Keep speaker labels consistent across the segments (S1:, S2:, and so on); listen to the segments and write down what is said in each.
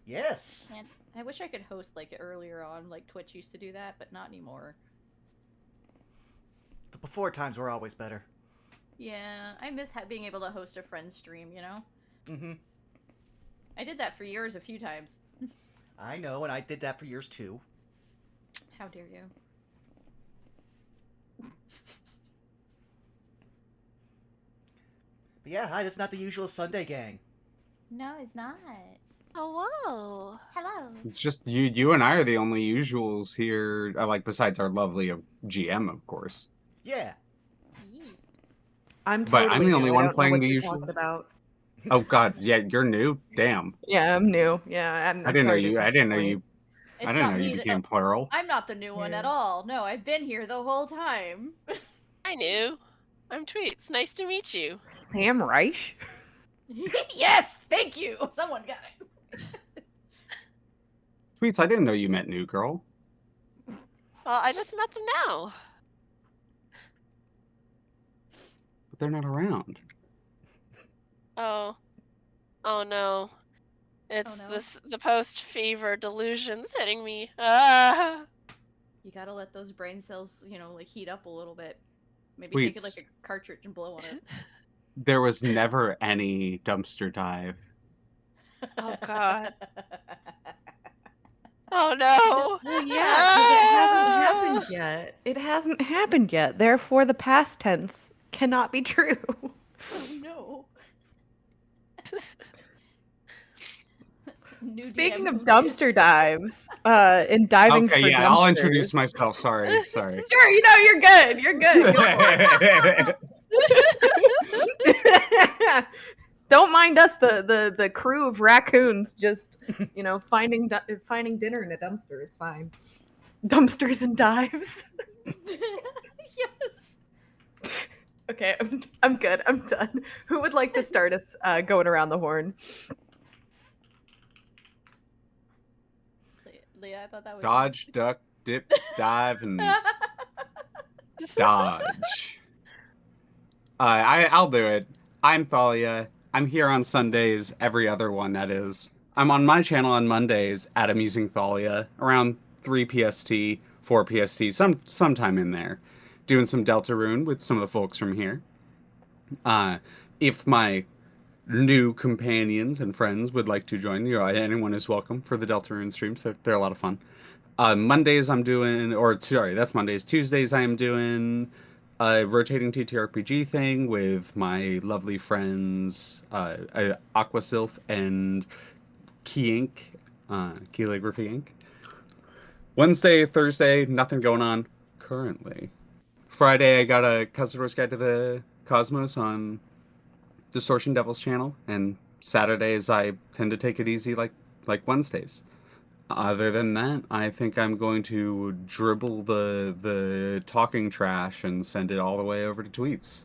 S1: Yes.
S2: And I wish I could host like earlier on, like Twitch used to do that, but not anymore.
S1: The before times were always better.
S2: Yeah, I miss being able to host a friend's stream, you know?
S1: Mm-hmm.
S2: I did that for years a few times.
S1: I know, and I did that for years too.
S2: How dare you?
S1: But yeah, hi, it's not the usual Sunday gang.
S2: No, it's not.
S3: Hello.
S2: Hello.
S4: It's just you and I are the only usuals here, like besides our lovely GM, of course.
S1: Yeah.
S2: Yee.
S5: I'm
S4: But I'm
S5: totally
S4: the
S5: new.
S4: only
S5: I
S4: one
S5: don't know
S4: playing
S5: what
S4: the
S5: you're
S4: usual.
S5: talking about.
S4: Oh God, yeah, you're new. Damn,
S5: Yeah, I'm new. Yeah, I'm
S4: I didn't know
S5: sorry to
S4: you. I didn't know
S5: disappoint.
S4: you. I
S2: It's
S4: didn't
S2: not
S4: know you
S2: me.
S4: became plural.
S2: I'm not the new one at
S5: Yeah.
S2: all. No, I've been here the whole time.
S3: I knew. I'm Tweets. Nice to meet you.
S5: Sam Reich?
S2: Yes, thank you. Someone got it.
S4: Tweets, I didn't know you met New Girl.
S3: Well, I just met them now.
S4: But they're not around.
S3: Oh. Oh no. It's
S2: Oh, no?
S3: the post-fever delusions hitting me. Ah.
S2: You gotta let those brain cells, like heat up a little bit. Maybe take it like
S4: Tweets,
S2: a cartridge and blow on it.
S4: there was never any dumpster dive.
S3: Oh God. Oh no.
S5: Well, yeah, because it hasn't happened yet. It hasn't happened yet. Therefore, the past tense cannot be true.
S2: Oh no. New
S5: Speaking
S2: DM
S5: of
S2: who
S5: dumpster
S2: dis?
S5: dives, and diving
S4: Okay,
S5: for
S4: yeah,
S5: dumpsters.
S4: I'll introduce myself. Sorry.
S5: Sure, you're good. You're good. Go for it. Don't mind us, the crew of raccoons, just finding dinner in a dumpster. It's fine. Dumpsters and dives.
S2: Yes.
S5: Okay, I'm good. I'm done. Who would like to start us going around the horn?
S2: Leah, I thought that was
S4: Dodge, duck, dip, dive, and dodge. I'll do it. I'm Thalia. I'm here on Sundays, every other one, that is. I'm on my channel on Mondays at Amusing Thalia, around 3 PST, 4 PST, sometime in there, doing some Deltarune with some of the folks from here. If my new companions and friends would like to join, anyone is welcome for the Deltarune streams. They're a lot of fun. Mondays I'm doing, or sorry, that's Mondays. Tuesdays I am doing a rotating TTRPG thing with my lovely friends Aquasylph and Key Ink, Calligraphy Ink. Wednesday, Thursday, nothing going on currently. Friday I got a Customers Guide to the Cosmos on Distortion Devil's channel, and Saturdays I tend to take it easy like Wednesdays. Other than that, I think I'm going to dribble the talking trash and send it all the way over to tweets.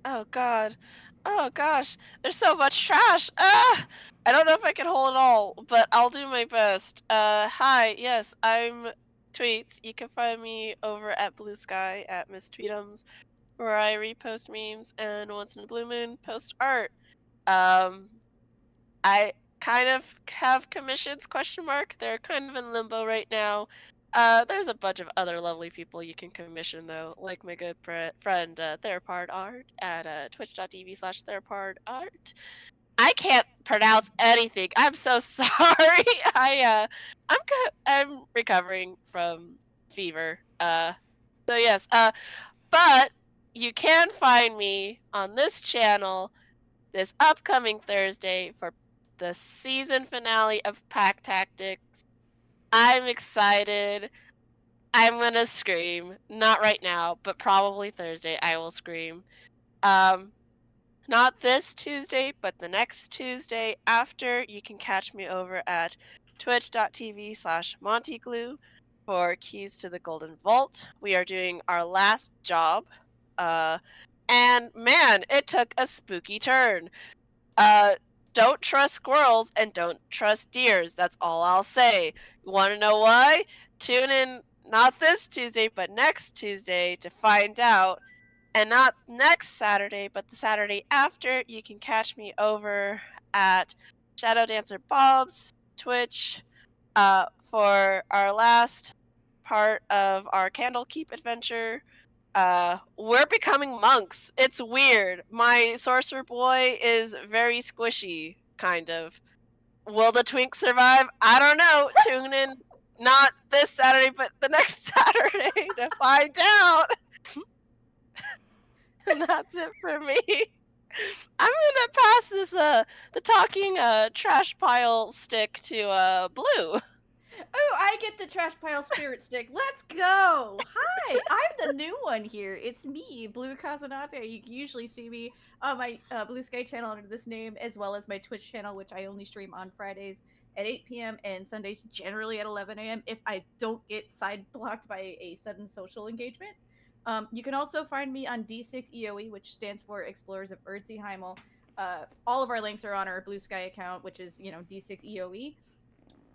S3: Oh God. Oh gosh. There's so much trash. Ah! I don't know if I can hold it all, but I'll do my best. Hi. Yes, I'm Tweets. You can find me over at Blue Sky at Miss Tweetums, where I repost memes and once in a blue moon post art. I kind of have commissions, ? They're kind of in limbo right now. There's a bunch of other lovely people you can commission, though, like my good friend Therapard Art at twitch.tv/therapardart. I can't pronounce anything. I'm so sorry. I'm recovering from fever. So yes. But you can find me on this channel this upcoming Thursday for the season finale of Pack Tactics. I'm excited. I'm gonna scream. Not right now, but probably Thursday I will scream. Not this Tuesday, but the next Tuesday after. You can catch me over at twitch.tv/montyglue for Keys to the Golden Vault. We are doing our last job. And man, it took a spooky turn. Don't trust squirrels and don't trust deers. That's all I'll say. You want to know why? Tune in not this Tuesday, but next Tuesday to find out. And not next Saturday, but the Saturday after, you can catch me over at Shadow Dancer Bob's Twitch for our last part of our Candlekeep adventure. We're becoming monks. It's weird. My sorcerer boy is very squishy, kind of. Will the twink survive? I don't know. Tune in not this Saturday, but the next Saturday to find out. And that's it for me. I'm gonna pass this the talking trash pile stick to Blue.
S2: Oh, I get the trash pile spirit stick. Let's go! Hi, I'm the new one here. It's me, Blue Casanate. You can usually see me on my Blue Sky channel under this name, as well as my Twitch channel, which I only stream on Fridays at 8 p.m. and Sundays generally at 11 a.m. if I don't get side blocked by a sudden social engagement. You can also find me on D6 EOE, which stands for Explorers of Erdseeheimel. All of our links are on our Blue Sky account, which is, D6 EOE.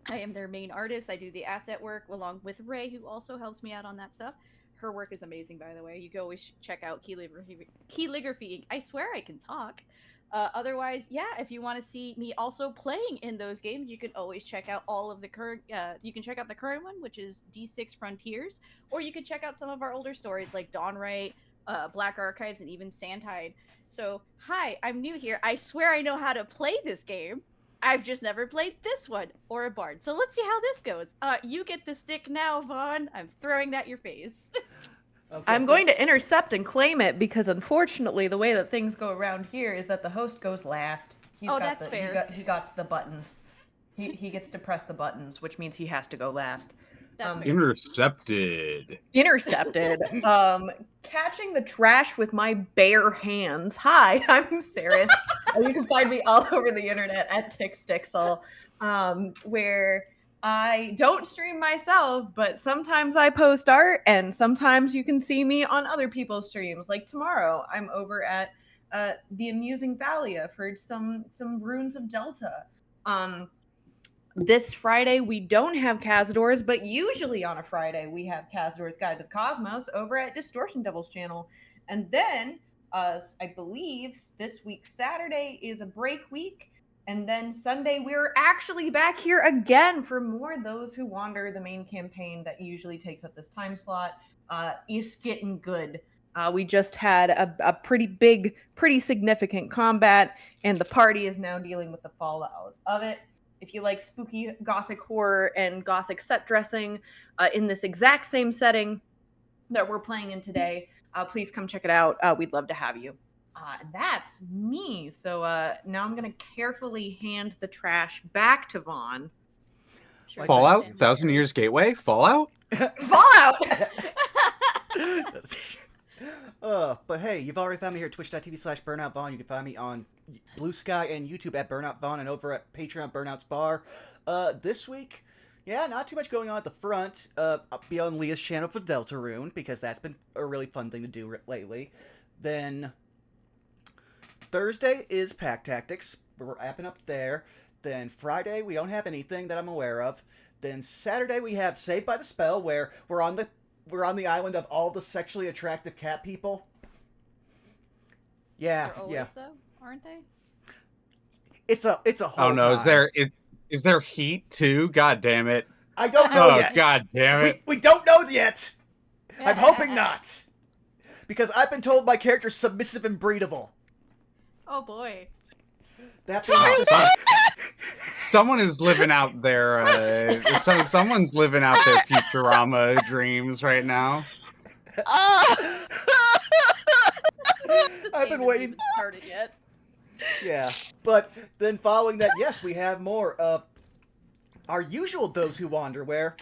S2: I am their main artist. I do the asset work along with Ray, who also helps me out on that stuff. Her work is amazing, by the way. You can always check out Calligraphy. I swear I can talk. Otherwise, yeah, if you want to see me also playing in those games, you can always check out all of the current. You can check out the current one, which is D6 Frontiers, or you can check out some of our older stories like Dawnwright, Black Archives, and even Sandhide. So, hi, I'm new here. I swear I know how to play this game. I've just never played this one or a bard. So let's see how this goes. You get the stick now, Vaughn. I'm throwing that at your face.
S1: Okay.
S5: I'm going to intercept and claim it because unfortunately the way that things go around here is that the host goes last.
S2: That's fair.
S5: He got the buttons. He gets to press the buttons, which means he has to go last.
S2: That's fair.
S4: Intercepted.
S5: Intercepted. Catching the trash with my bare hands. Hi, I'm Saris. You can find me all over the internet at TixTixel, where I don't stream myself, but sometimes I post art, and sometimes you can see me on other people's streams. Like tomorrow, I'm over at the Amusing Thalia for some Runes of Delta. This Friday, we don't have Cazadors, but usually on a Friday, we have Cazador's Guide to the Cosmos over at Distortion Devil's channel. And then, I believe, this week, Saturday, is a break week. And then Sunday, we're actually back here again for more Those Who Wander, the main campaign that usually takes up this time slot. It's getting good. We just had a pretty big, pretty significant combat, and the party is now dealing with the fallout of it. If you like spooky gothic horror and gothic set dressing in this exact same setting that we're playing in today, please come check it out. We'd love to have you. And that's me. So now I'm going to carefully hand the trash back to Vaughn.
S2: Sure.
S4: Fallout? 1,000 Years Gateway? Fallout?
S5: Fallout!
S1: But hey, you've already found me here at twitch.tv/BurnoutVaughn. You can find me on Blue Sky and YouTube at BurnoutVaughn and over at Patreon Burnout's Bar. This week, not too much going on at the front. I'll be on Leah's channel for Deltarune, because that's been a really fun thing to do lately. Then Thursday is Pack Tactics. We're apping up there. Then Friday, we don't have anything that I'm aware of. Then Saturday, we have Saved by the Spell, where we're on the island of all the sexually attractive cat people. Yeah,
S2: They're always, though, aren't they?
S1: It's a whole
S4: Oh no,
S1: time.
S4: is there heat too? God damn it.
S1: I don't know
S4: Oh
S1: yet.
S4: god damn it.
S1: We don't know yet. I'm hoping not. Because I've been told my character's submissive and breedable.
S2: Oh boy.
S1: That being
S4: Someone is living out their someone's living out their Futurama dreams right now.
S2: This
S1: I've
S2: game
S1: been
S2: isn't
S1: waiting.
S2: even started yet.
S1: Yeah, but then following that, yes, we have more of our usual Those Who Wander, where,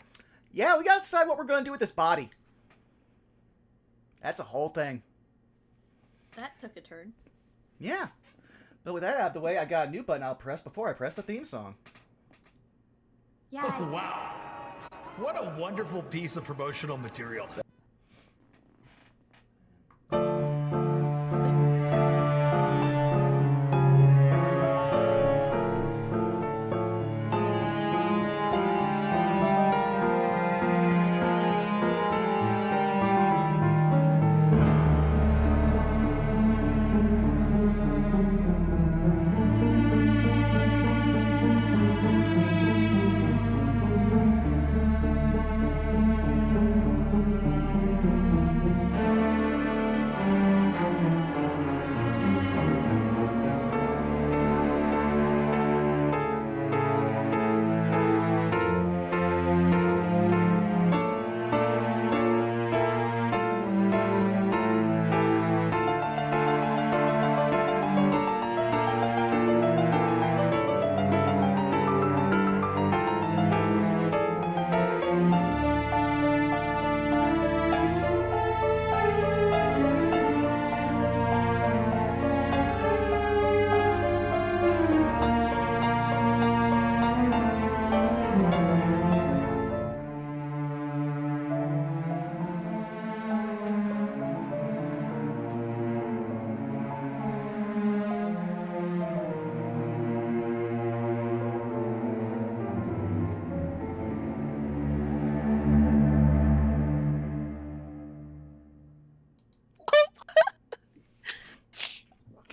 S1: we gotta decide what we're gonna do with this body. That's a whole thing.
S2: That took a turn.
S1: Yeah. But with that out of the way, I got a new button I'll press before I press the theme song.
S2: Yeah.
S6: Oh, wow. What a wonderful piece of promotional material.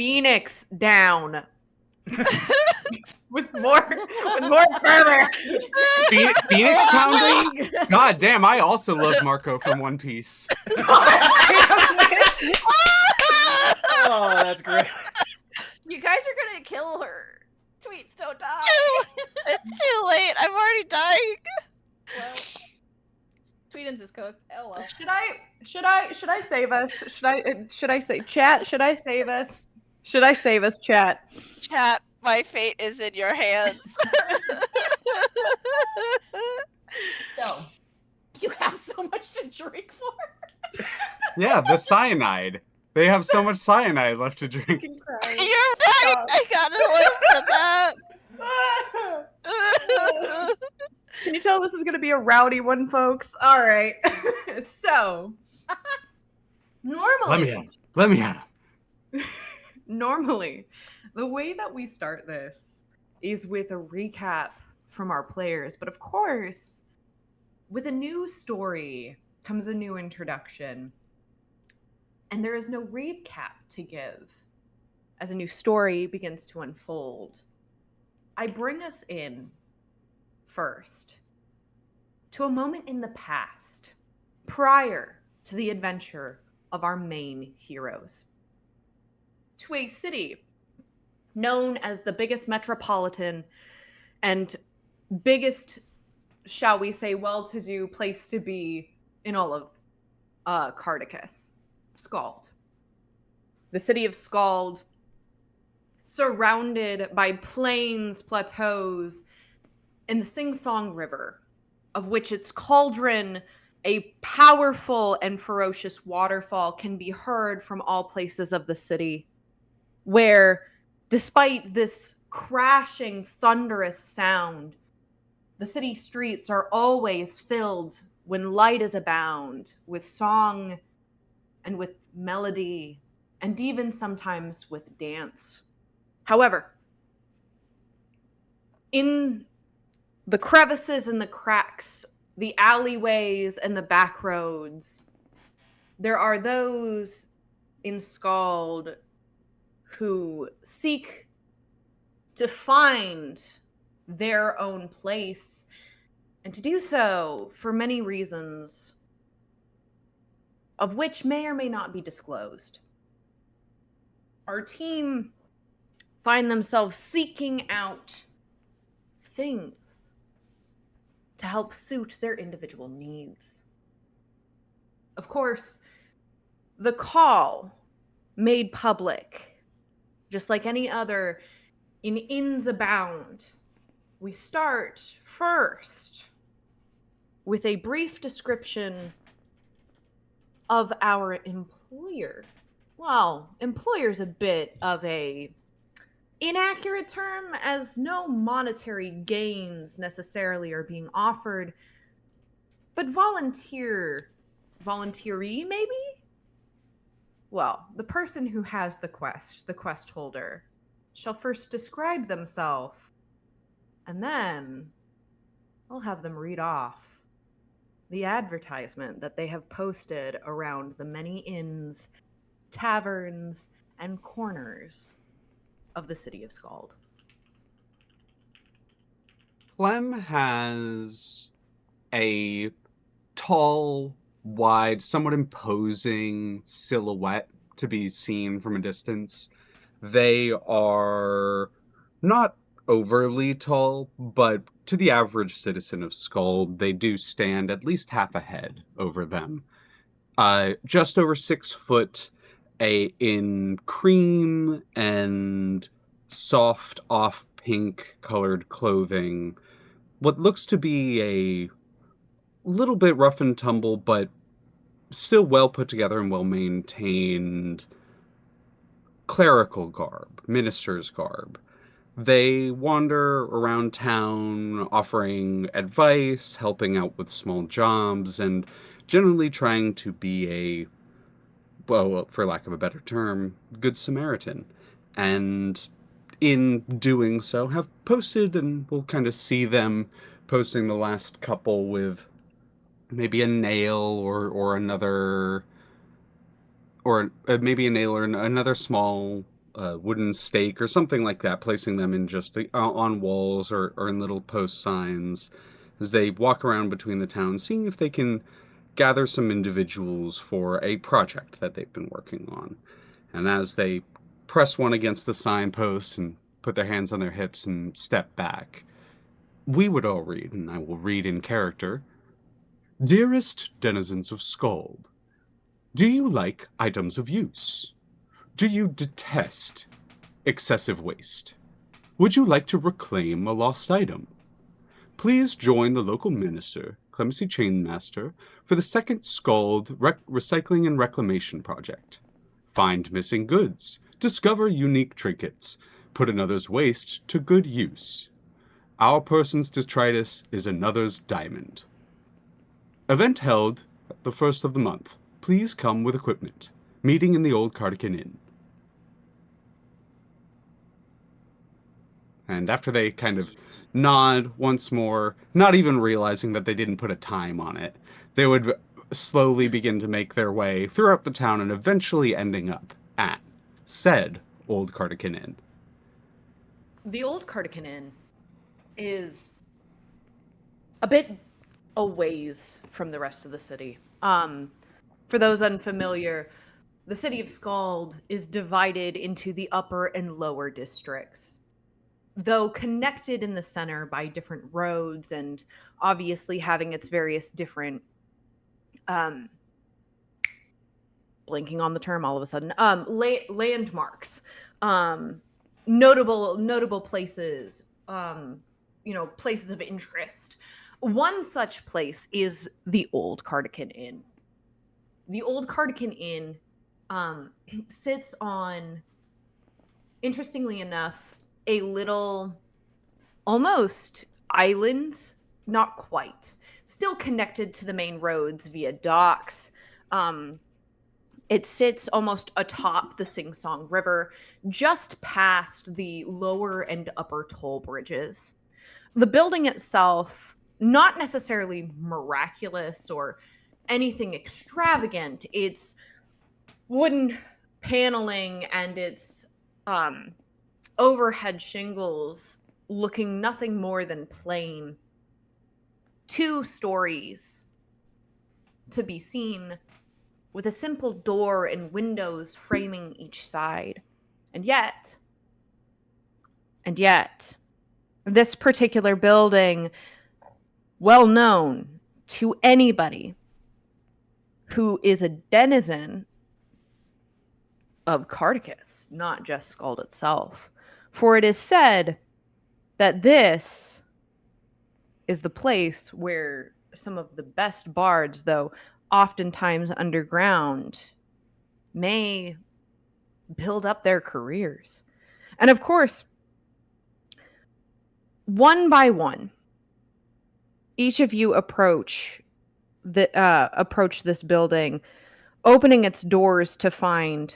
S5: Phoenix down with more fervor.
S4: Phoenix pounding? God damn, I also love Marco from One Piece.
S1: Oh, that's great.
S2: You guys are gonna kill her. Tweets don't die.
S3: It's too late. I'm already dying.
S2: Well, Tweetins is cooked. Oh well.
S5: Should I save us? Should I say chat? Should I save us? Should I save us, chat?
S3: Chat, my fate is in your hands.
S5: So,
S2: You have so much to drink for.
S4: Yeah, the cyanide. They have so much cyanide left to drink.
S5: fucking crying.
S3: You're right. I gotta live for that.
S5: Can you tell this is going to be a rowdy one, folks? All right. So, normally,
S4: Let me at him.
S5: normally, the way that we start this is with a recap from our players. But of course, with a new story comes a new introduction. And there is no recap to give as a new story begins to unfold. I bring us in first to a moment in the past, prior to the adventure of our main heroes, to a city known as the biggest metropolitan and biggest, shall we say, well-to-do place to be in all of Cardicus, Skald. The city of Skald, surrounded by plains, plateaus, and the Sing-Song River, of which its cauldron, a powerful and ferocious waterfall, can be heard from all places of the city, where, despite this crashing, thunderous sound, the city streets are always filled, when light is abound, with song and with melody, and even sometimes with dance. However, in the crevices and the cracks, the alleyways and the back roads, there are those in Skald who seek to find their own place, and to do so for many reasons, of which may or may not be disclosed. Our team find themselves seeking out things to help suit their individual needs. Of course, the call made public, just like any other in Inns Abound, we start first with a brief description of our employer. Well, employer's a bit of a inaccurate term, as no monetary gains necessarily are being offered, but volunteeree maybe? Well, the person who has the quest holder, shall first describe themselves, and then I'll have them read off the advertisement that they have posted around the many inns, taverns, and corners of the city of Skald.
S4: Clem has a tall, wide, somewhat imposing silhouette to be seen from a distance. They are not overly tall, but to the average citizen of Skald, they do stand at least half a head over them. Just over 6 foot, in cream and soft off pink colored clothing, what looks to be a little bit rough and tumble, but still well put together and well maintained clerical garb, minister's garb. They wander around town offering advice, helping out with small jobs, and generally trying to be a, well, for lack of a better term, good Samaritan. And in doing so, have posted, and we'll kind of see them posting the last couple with maybe a nail or another, or maybe a nail or another small wooden stake or something like that, placing them in just on walls or in little post signs as they walk around between the towns, seeing if they can gather some individuals for a project that they've been working on. And as they press one against the signpost and put their hands on their hips and step back, we would all read, and I will read in character. Dearest denizens of Skald, do you like items of use? Do you detest excessive waste? Would you like to reclaim a lost item? Please join the local minister, Clemency Chainmaster, for the second Skald Recycling and Reclamation Project. Find missing goods, discover unique trinkets, put another's waste to good use. Our person's detritus is another's diamond. Event held the first of the month. Please come with equipment. Meeting in the old Cardigan Inn. And after they kind of nod once more, not even realizing that they didn't put a time on it, they would slowly begin to make their way throughout the town and eventually ending up at said old Cardigan Inn.
S5: The old Cardigan Inn is a bit a ways from the rest of the city. For those unfamiliar, the city of Skald is divided into the upper and lower districts. Though connected in the center by different roads and obviously having its various different blinking on the term all of a sudden, landmarks, notable places, places of interest. One such place is the Old Cardigan Inn. The Old Cardigan Inn sits on, interestingly enough, a little almost island, not quite, still connected to the main roads via docks. It sits almost atop the Sing Song River, just past the lower and upper toll bridges. The building itself, not necessarily miraculous or anything extravagant. It's wooden paneling and its overhead shingles looking nothing more than plain. 2 stories to be seen, with a simple door and windows framing each side. And yet, this particular building, well known to anybody who is a denizen of Cardicus, not just Skald itself. For it is said that this is the place where some of the best bards, though oftentimes underground, may build up their careers. And of course, one by one, each of you approach this building, opening its doors to find,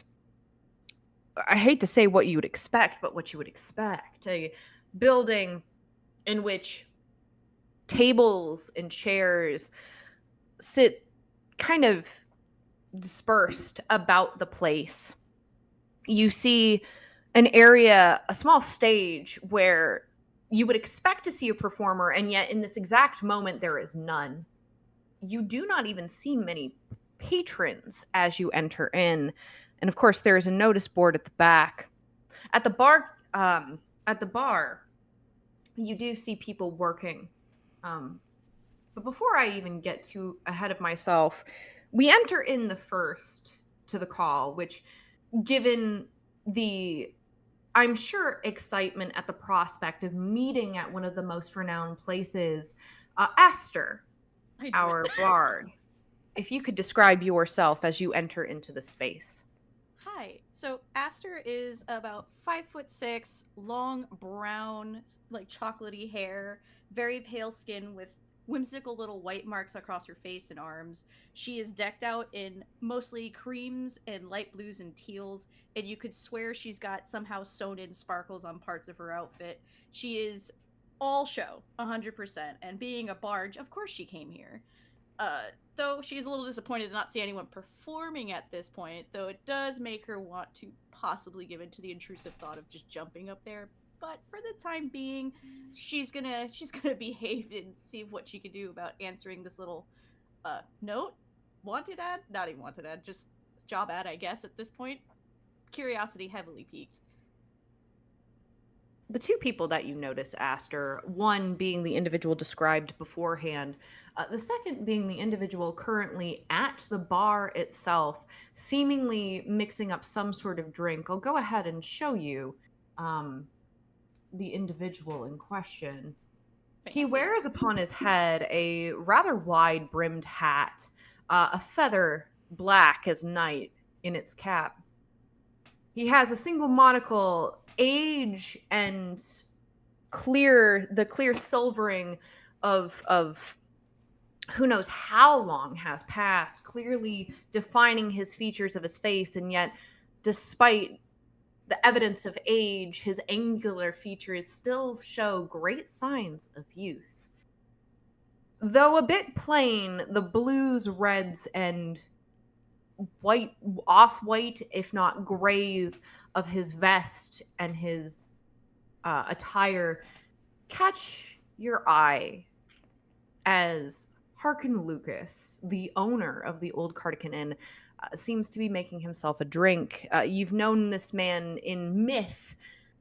S5: I hate to say what you would expect, but what you would expect. A building in which tables and chairs sit kind of dispersed about the place. You see an area, a small stage where you would expect to see a performer, and yet in this exact moment there is none. You do not even see many patrons as you enter in. And of course, there is a notice board at the back. At the bar, you do see people working. But before I even get too ahead of myself, we enter in the first to the call, which, given the, I'm sure, excitement at the prospect of meeting at one of the most renowned places, Aster, our bard. If you could describe yourself as you enter into the space.
S2: Hi. So Aster is about 5'6", long brown, like chocolatey hair, very pale skin with whimsical little white marks across her face and arms. She is decked out in mostly creams and light blues and teals, and you could swear she's got somehow sewn in sparkles on parts of her outfit. She is all show, 100%, and being a barge, of course she came here. Though she's a little disappointed to not see anyone performing at this point, though it does make her want to possibly give in to the intrusive thought of just jumping up there. But for the time being, she's gonna behave and see what she can do about answering this little note, wanted ad, not even wanted ad, just job ad, I guess at this point. Curiosity heavily piqued.
S5: The two people that you notice, Aster, one being the individual described beforehand, the second being the individual currently at the bar itself, seemingly mixing up some sort of drink. I'll go ahead and show you the individual in question. He
S2: Fancy.
S5: wears upon his head a rather wide brimmed hat, a feather black as night in its cap. He has a single monocle, age and the clear silvering of who knows how long has passed, clearly defining his features of his face, and yet despite the evidence of age, his angular features still show great signs of youth. Though a bit plain, the blues, reds, and white, off-white, if not grays, of his vest and his attire catch your eye as Harkin Lucas, the owner of the Old Cardigan Inn, seems to be making himself a drink. You've known this man in myth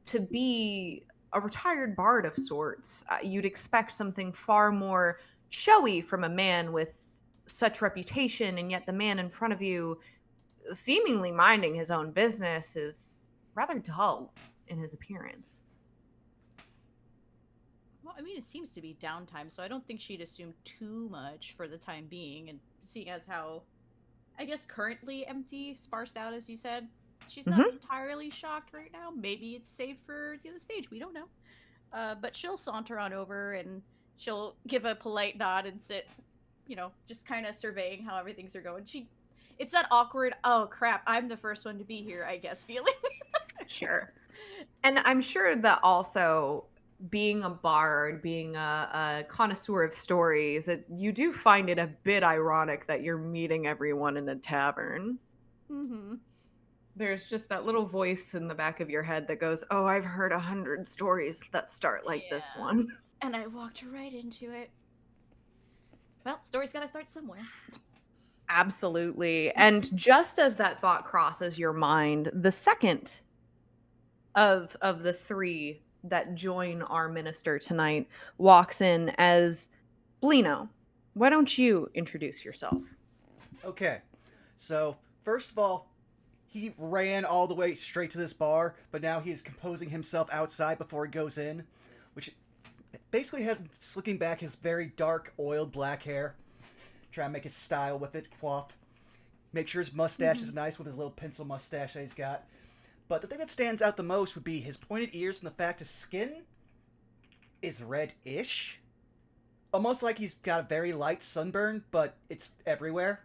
S5: to be a retired bard of sorts. You'd expect something far more showy from a man with such reputation, and yet the man in front of you, seemingly minding his own business, is rather dull in his appearance.
S2: Well, I mean, it seems to be downtime, so I don't think she'd assume too much for the time being, and seeing as how, I guess, currently empty, sparsed out, as you said, she's not entirely shocked right now. Maybe it's saved for the other stage, we don't know. But she'll saunter on over, and she'll give a polite nod and sit, just kind of surveying how everything's are going. It's that awkward, oh crap, I'm the first one to be here, I guess, feeling.
S5: Sure. And I'm sure that also, being a bard, being a connoisseur of stories, you do find it a bit ironic that you're meeting everyone in a tavern.
S2: Mm-hmm.
S5: There's just that little voice in the back of your head that goes, oh, I've heard 100 stories that start like this one.
S2: And I walked right into it. Well, story's gotta start somewhere.
S5: Absolutely. And just as that thought crosses your mind, the second of the three that join our minister tonight walks in as Blino. Why don't you introduce yourself?
S1: Okay, so first of all, he ran all the way straight to this bar, but now he is composing himself outside before he goes in, which basically has him slicking back his very dark, oiled black hair, trying to make his style with it, coif. Make sure his mustache is nice with his little pencil mustache that he's got. But the thing that stands out the most would be his pointed ears and the fact his skin is red-ish. Almost like he's got a very light sunburn, but it's everywhere.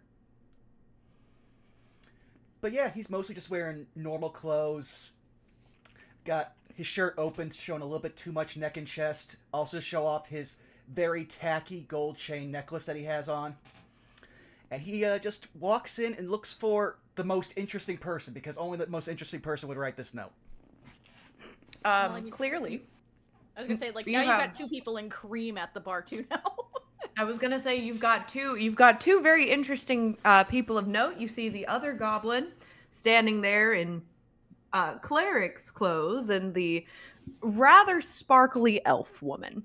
S1: But yeah, he's mostly just wearing normal clothes. Got his shirt open, showing a little bit too much neck and chest. Also show off his very tacky gold chain necklace that he has on. And he just walks in and looks for the most interesting person, because only the most interesting person would write this note.
S5: Clearly.
S2: I was gonna say, like,
S5: You
S2: now you've
S5: have-
S2: got two people in cream at the bar too now.
S5: I was gonna say you've got two very interesting people of note. You see the other goblin standing there in cleric's clothes, and the rather sparkly elf woman.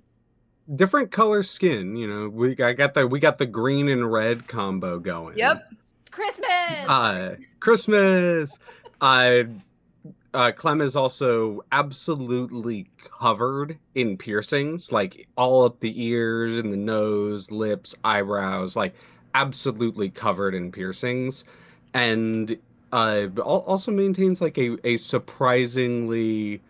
S4: Different color skin, you know. We got the green and red combo going.
S5: Yep.
S2: Christmas!
S4: Christmas. Clem is also absolutely covered in piercings, like all up the ears and the nose, lips, eyebrows, like absolutely covered in piercings, and also maintains like a surprisingly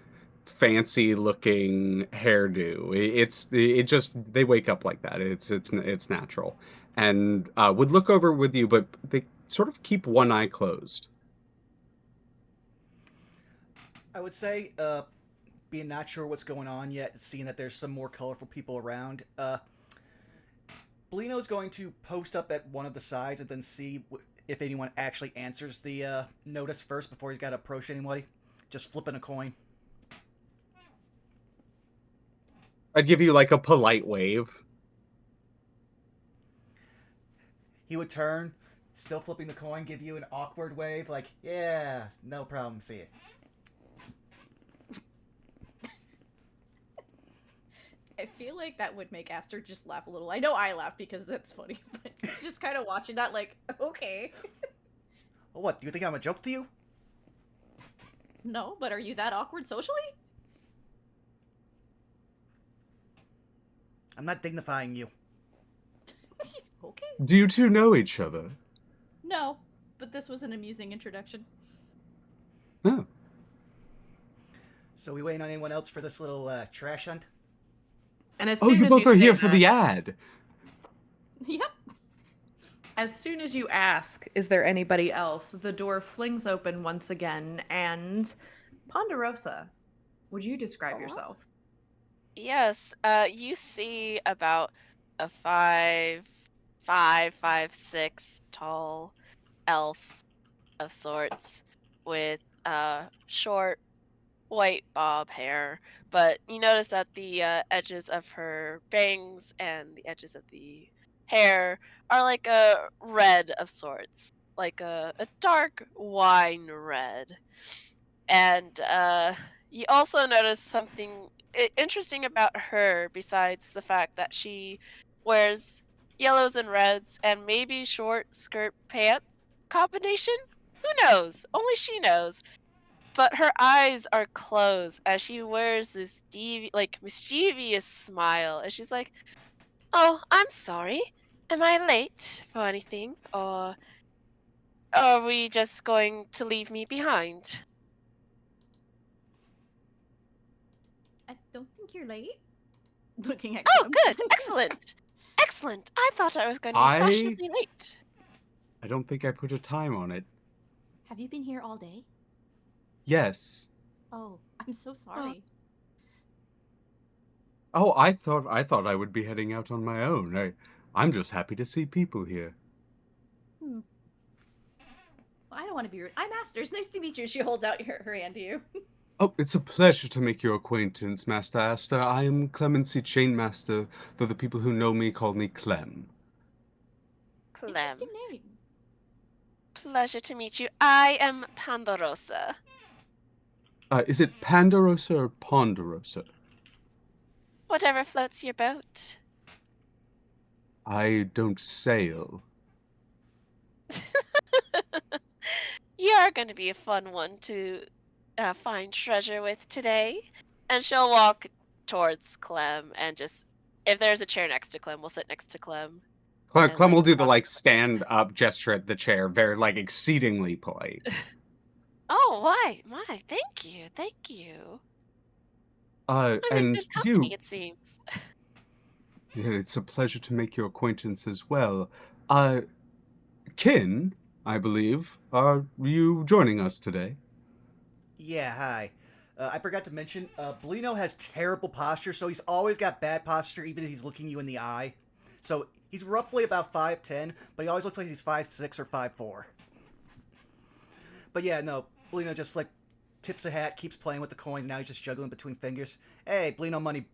S4: fancy looking hairdo. It just, they wake up like that. It's natural, and would look over with you, but they sort of keep one eye closed.
S1: I would say, being not sure what's going on yet, seeing that there's some more colorful people around, Blino's going to post up at one of the sides and then see if anyone actually answers the notice first before he's got to approach anybody. Just flipping a coin.
S4: I'd give you like a polite wave.
S1: He would turn, still flipping the coin, give you an awkward wave, like, yeah, no problem, see it.
S2: I feel like that would make Aster just laugh a little. I know I laugh because that's funny, but just kind of watching that, like, okay.
S1: Well, what, do you think I'm a joke to you?
S2: No, but are you that awkward socially?
S1: I'm not dignifying you.
S2: Okay.
S4: Do you two know each other?
S2: No, but this was an amusing introduction.
S4: Oh.
S1: So we waiting on anyone else for this little trash hunt?
S5: And as
S4: Oh,
S5: soon
S4: you
S5: as
S4: both
S5: you
S4: are
S5: say
S4: here for
S5: that,
S4: the ad.
S2: Yep.
S5: as soon as you ask, is there anybody else? The door flings open once again, and Ponderosa, would you describe yourself?
S3: Yes, you see about a 5'6" tall elf of sorts with short white bob hair, but you notice that the edges of her bangs and the edges of the hair are like a red of sorts, like a dark wine red. And you also notice something interesting about her besides the fact that she wears yellows and reds and maybe short skirt pants combination. Who knows? Only she knows. But her eyes are closed as she wears this mischievous smile, and she's like, "Oh, I'm sorry. Am I late for anything, or are we just going to leave me behind?"
S2: I don't think you're late. Looking at
S3: Oh,
S2: Clem.
S3: good. Excellent. Excellent. I thought I was going to be fashionably late.
S4: I don't think I put a time on it.
S2: Have you been here all day?
S4: Yes.
S2: Oh, I'm so sorry.
S4: Oh, I thought I would be heading out on my own. I'm just happy to see people here.
S2: Well, I don't want to be rude. I'm Aster. It's nice to meet you. She holds out her hand to you.
S4: Oh, it's a pleasure to make your acquaintance, Master Aster. I am Clemency Chainmaster, though the people who know me call me Clem.
S3: Clem.
S2: Interesting name.
S3: Pleasure to meet you. I am Ponderosa.
S4: Is it Panderosa or Ponderosa?
S3: Whatever floats your boat.
S4: I don't sail.
S3: You are going to be a fun one to find treasure with today. And she'll walk towards Clem and just, if there's a chair next to Clem, we'll sit next to Clem.
S4: Clem will do the
S3: cross-
S4: stand-up gesture at the chair, very exceedingly polite.
S3: Oh, why? Thank you. I'm in
S4: And
S3: good company, it seems.
S4: Yeah, it's a pleasure to make your acquaintance as well. Kin, I believe, are you joining us today?
S1: Yeah, hi. I forgot to mention, Blino has terrible posture, so he's always got bad posture even if he's looking you in the eye. So he's roughly about 5'10", but he always looks like he's 5'6" or 5'4". But yeah, no, Blino just tips a hat, keeps playing with the coins, now he's just juggling between fingers. Hey, Blino Money.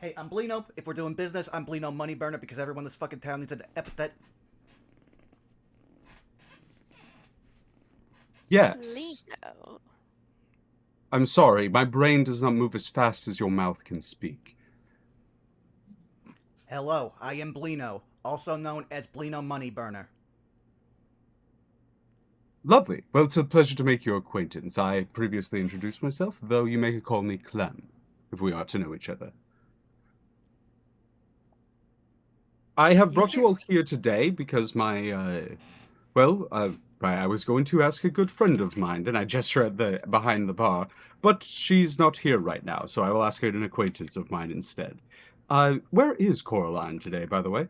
S1: Hey, I'm Blino. If we're doing business, I'm Blino Money Burner because everyone in this fucking town needs an epithet.
S4: Yes.
S3: Lino.
S4: I'm sorry, my brain does not move as fast as your mouth can speak.
S1: Hello, I am Blino, also known as Blino Money Burner.
S4: Lovely. Well, it's a pleasure to make your acquaintance. I previously introduced myself, though you may call me Clem, if we are to know each other. I have brought you all here today because I was going to ask a good friend of mine, and I gesture at behind the bar, but she's not here right now, so I will ask her an acquaintance of mine instead. Where is Coraline today, by the way?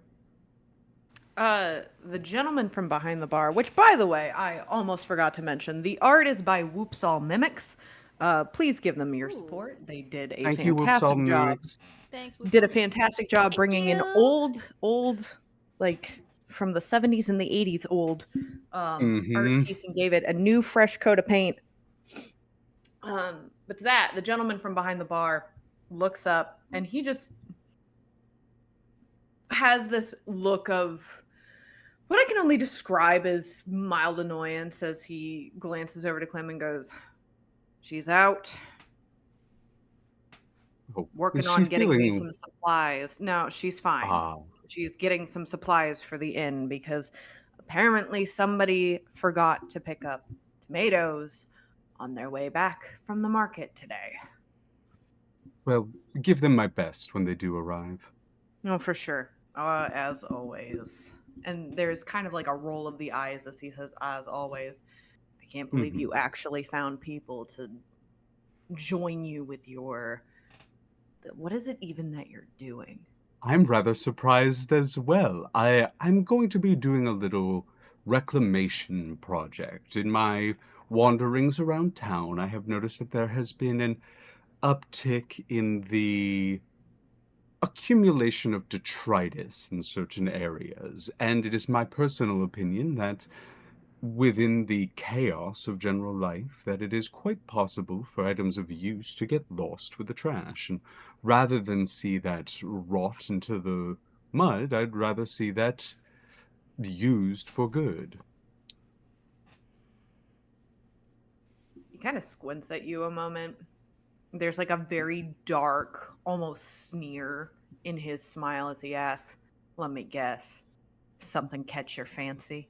S5: The gentleman from behind the bar, which, by the way, I almost forgot to mention, the art is by Whoopsall Mimics. Please give them your support. They did a
S4: Thank you,
S5: fantastic
S4: Whoopsall
S5: job.
S4: Mimics.
S2: Thanks.
S5: Did a fantastic job
S3: Thank
S5: bringing in
S3: you.
S5: old like from the 70s and the 80s old art
S4: Mhm.
S5: piece and gave it a new fresh coat of paint. But to that, the gentleman from behind the bar looks up and he just has this look of what I can only describe as mild annoyance as he glances over to Clem and goes, "She's out,
S4: Oh,
S5: working
S4: is she
S5: on getting me
S4: feeling?
S5: some supplies." No, she's fine.
S4: Ah,
S5: She's getting some supplies for the inn because apparently somebody forgot to pick up tomatoes on their way back from the market today.
S4: well, give them my best when they do arrive.
S5: No, for sure. As always. And there's kind of like a roll of the eyes as he says, as always. I can't believe
S4: Mhm.
S5: you actually found people to join you with your. What is it even that you're doing?
S4: I'm rather surprised as well. I'm going to be doing a little reclamation project. In my wanderings around town, I have noticed that there has been an uptick in the accumulation of detritus in certain areas, and it is my personal opinion that within the chaos of general life that it is quite possible for items of use to get lost with the trash. And rather than see that rot into the mud, I'd rather see that used for good.
S5: He kind of squints at you a moment. There's like a very dark, almost sneer in his smile as he asks, "Let me guess. Something catch your fancy?"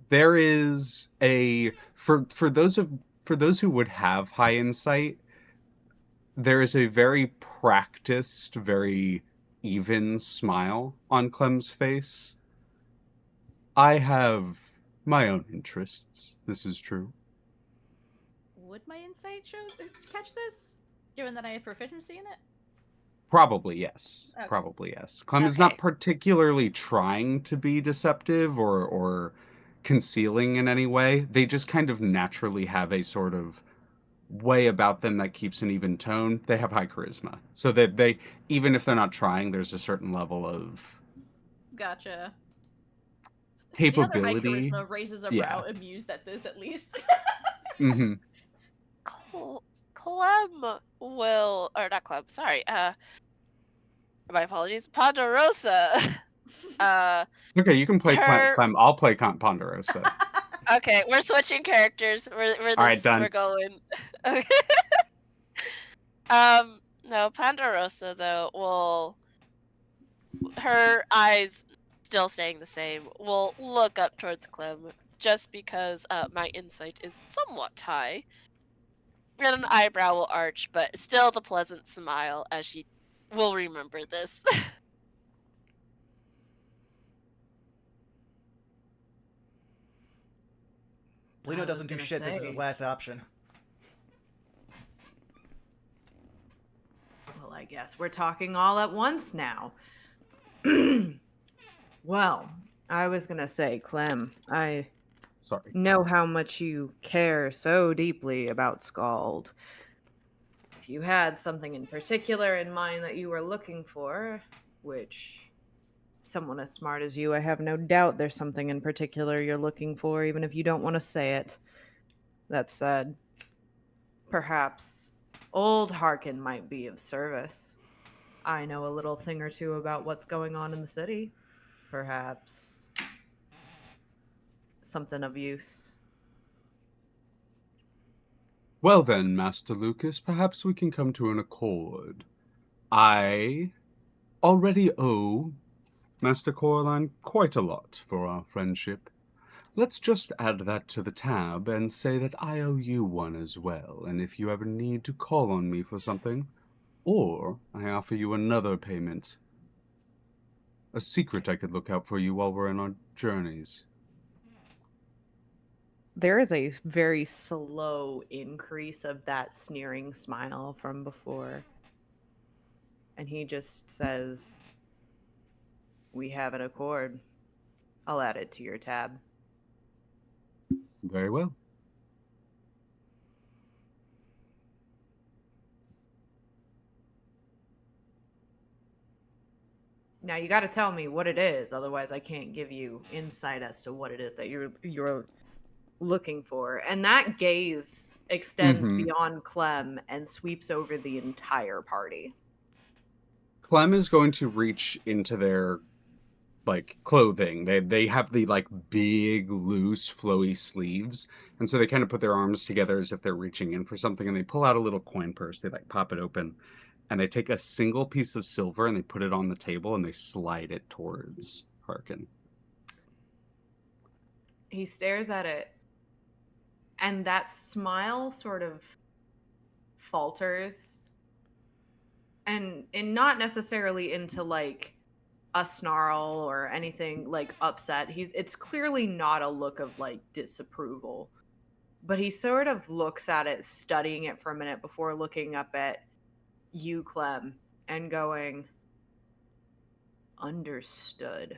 S4: There is a for those who would have high insight, there is a very practiced, very even smile on Clem's face. I have my own interests. This is true.
S2: Would my insight show catch this, given that I have proficiency in it?
S4: Probably yes.
S2: Okay.
S4: Probably yes. Clem is not
S5: Okay.
S4: particularly trying to be deceptive or concealing in any way. They just kind of naturally have a sort of way about them that keeps an even tone. They have high charisma. So that they even if they're not trying, there's a certain level of
S2: Gotcha. The other high
S4: capability.
S2: charisma raises a
S4: Yeah.
S2: brow, amused at this at least.
S4: Mhm.
S3: Clem will, or not Clem, sorry, my apologies, Ponderosa.
S4: Okay, you can play
S3: Her,
S4: Clem. I'll play Ponderosa.
S3: okay, we're switching characters.
S4: All right, done.
S3: We're going. Okay. No, Ponderosa though will, her eyes still staying the same, will look up towards Clem just because my insight is somewhat high. And an eyebrow will arch, but still the pleasant smile as she will remember this.
S1: Lino
S5: I was
S1: doesn't do
S5: gonna
S1: shit. This is his
S5: say.
S1: last option.
S5: Well, I guess we're talking all at once now. Well, I was gonna say, Clem, I
S4: Sorry.
S5: know how much you care so deeply about Skald. If you had something in particular in mind that you were looking for, which someone as smart as you, I have no doubt there's something in particular you're looking for, even if you don't want to say it. That said, perhaps old Harkin might be of service. I know a little thing or two about what's going on in the city. Perhaps something of use.
S4: Well then, Master Lucas, perhaps we can come to an accord. I already owe Master Coraline quite a lot for our friendship. Let's just add that to the tab and say that I owe you one as well, and if you ever need to call on me for something, or I offer you another payment, a secret I could look out for you while we're on our journeys.
S5: There is a very slow increase of that sneering smile from before. And he just says, "We have an accord. I'll add it to your tab."
S4: Very well.
S5: Now you got to tell me what it is, otherwise I can't give you insight as to what it is that you're looking for. And that gaze extends
S4: Mhm.
S5: beyond Clem and sweeps over the entire party.
S4: Clem is going to reach into their like clothing. They have the like big, loose, flowy sleeves, and so they kind of put their arms together as if they're reaching in for something, and they pull out a little coin purse. They like pop it open, and they take a single piece of silver and they put it on the table and they slide it towards Harkin.
S5: He stares at it, and that smile sort of falters, and not necessarily into like a snarl or anything like upset. It's clearly not a look of like disapproval, but he sort of looks at it, studying it for a minute before looking up at you, Clem, and going, understood.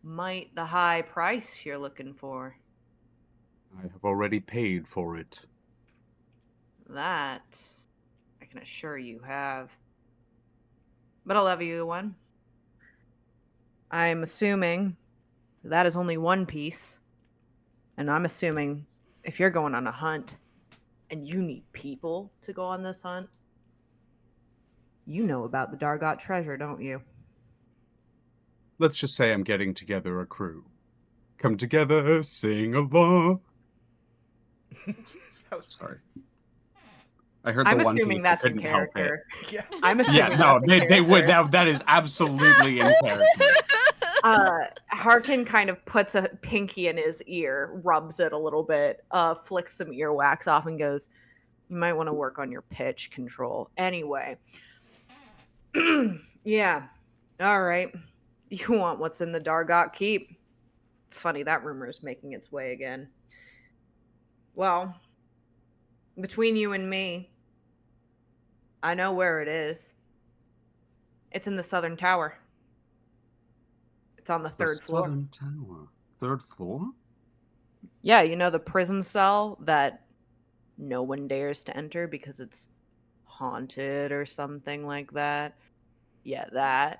S5: Might the high price you're looking for?
S4: I have already paid for it.
S5: That I can assure you have. But I'll love you one. I'm assuming that is only one piece. And I'm assuming if you're going on a hunt and you need people to go on this hunt, you know about the Dargot treasure, don't you?
S4: Let's just say I'm getting together a crew. Come together, sing along. Sorry. I heard
S5: I'm
S4: the one
S5: assuming
S4: piece. I
S5: that's in
S4: couldn't help it.
S5: character.
S1: Yeah.
S5: I'm
S4: Yeah,
S5: assuming
S4: no,
S5: that's in
S4: they would.
S5: character.
S4: That is absolutely in character.
S5: Harkin kind of puts a pinky in his ear, rubs it a little bit, flicks some earwax off, and goes, "You might want to work on your pitch control." Anyway, yeah, all right. You want what's in the Dargot Keep? Funny that rumor is making its way again. Well, between you and me, I know where it is. It's in the Southern Tower. It's on the third floor.
S4: Southern Tower. Third floor?
S5: Yeah, you know the prison cell that no one dares to enter because it's haunted or something like that. Yeah,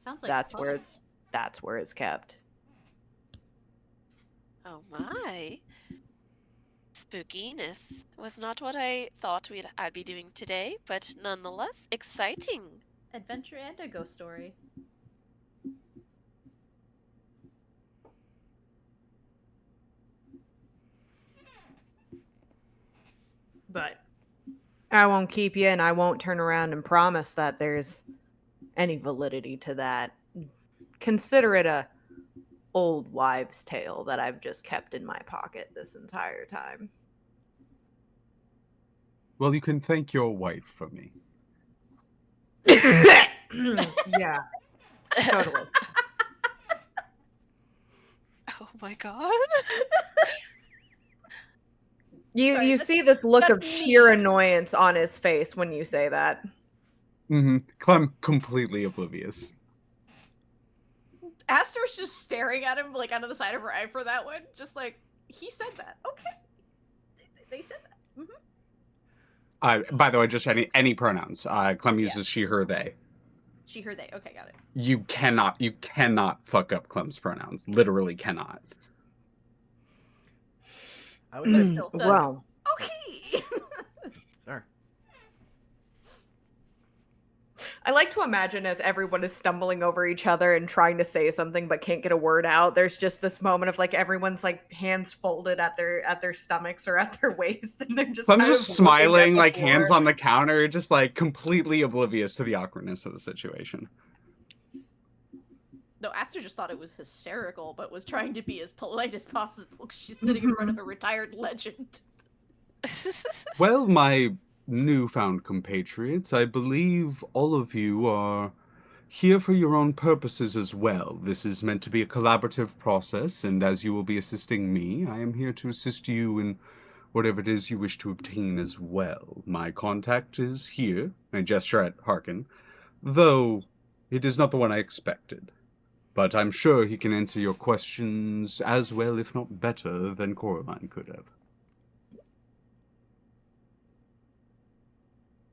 S2: Sounds like
S5: that's
S2: fun.
S5: where it's kept.
S3: Oh my. Spookiness was not what I thought I'd be doing today, but nonetheless exciting.
S2: Adventure and a ghost story.
S5: But I won't keep you, and I won't turn around and promise that there's any validity to that. Consider it a old wives' tale that I've just kept in my pocket this entire time.
S4: Well, you can thank your wife for me.
S5: Yeah, totally.
S3: Oh my god.
S5: You
S2: Sorry,
S5: see this look of
S2: that's
S5: sheer
S2: me.
S5: annoyance on his face when you say that.
S4: Mm-hmm. Clem, completely oblivious.
S2: Aster's just staring at him like out of the side of her eye for that one. Just like, he said that. Okay. They said that. Mm-hmm.
S4: By the way, just any pronouns. Clem uses she, her, they.
S2: She, her, they. Okay, got it.
S4: You cannot fuck up Clem's pronouns. Literally cannot.
S1: I would say.
S2: Still,
S5: Well,
S2: okay.
S1: Sorry.
S5: I like to imagine as everyone is stumbling over each other and trying to say something but can't get a word out, there's just this moment of like everyone's like hands folded at their stomachs or at their waists, and they're just
S4: Clem's
S5: kind
S4: just
S5: of looking at
S4: smiling,
S5: the
S4: like
S5: floor.
S4: hands on the counter, just like completely oblivious to the awkwardness of the situation.
S2: No, Aster just thought it was hysterical, but was trying to be as polite as possible because she's sitting in front of a retired legend.
S4: Well, my newfound compatriots, I believe all of you are here for your own purposes as well. This is meant to be a collaborative process, and as you will be assisting me, I am here to assist you in whatever it is you wish to obtain as well. My contact is here, I gesture at Harkin, though it is not the one I expected. But I'm sure he can answer your questions as well, if not better, than Coraline could have.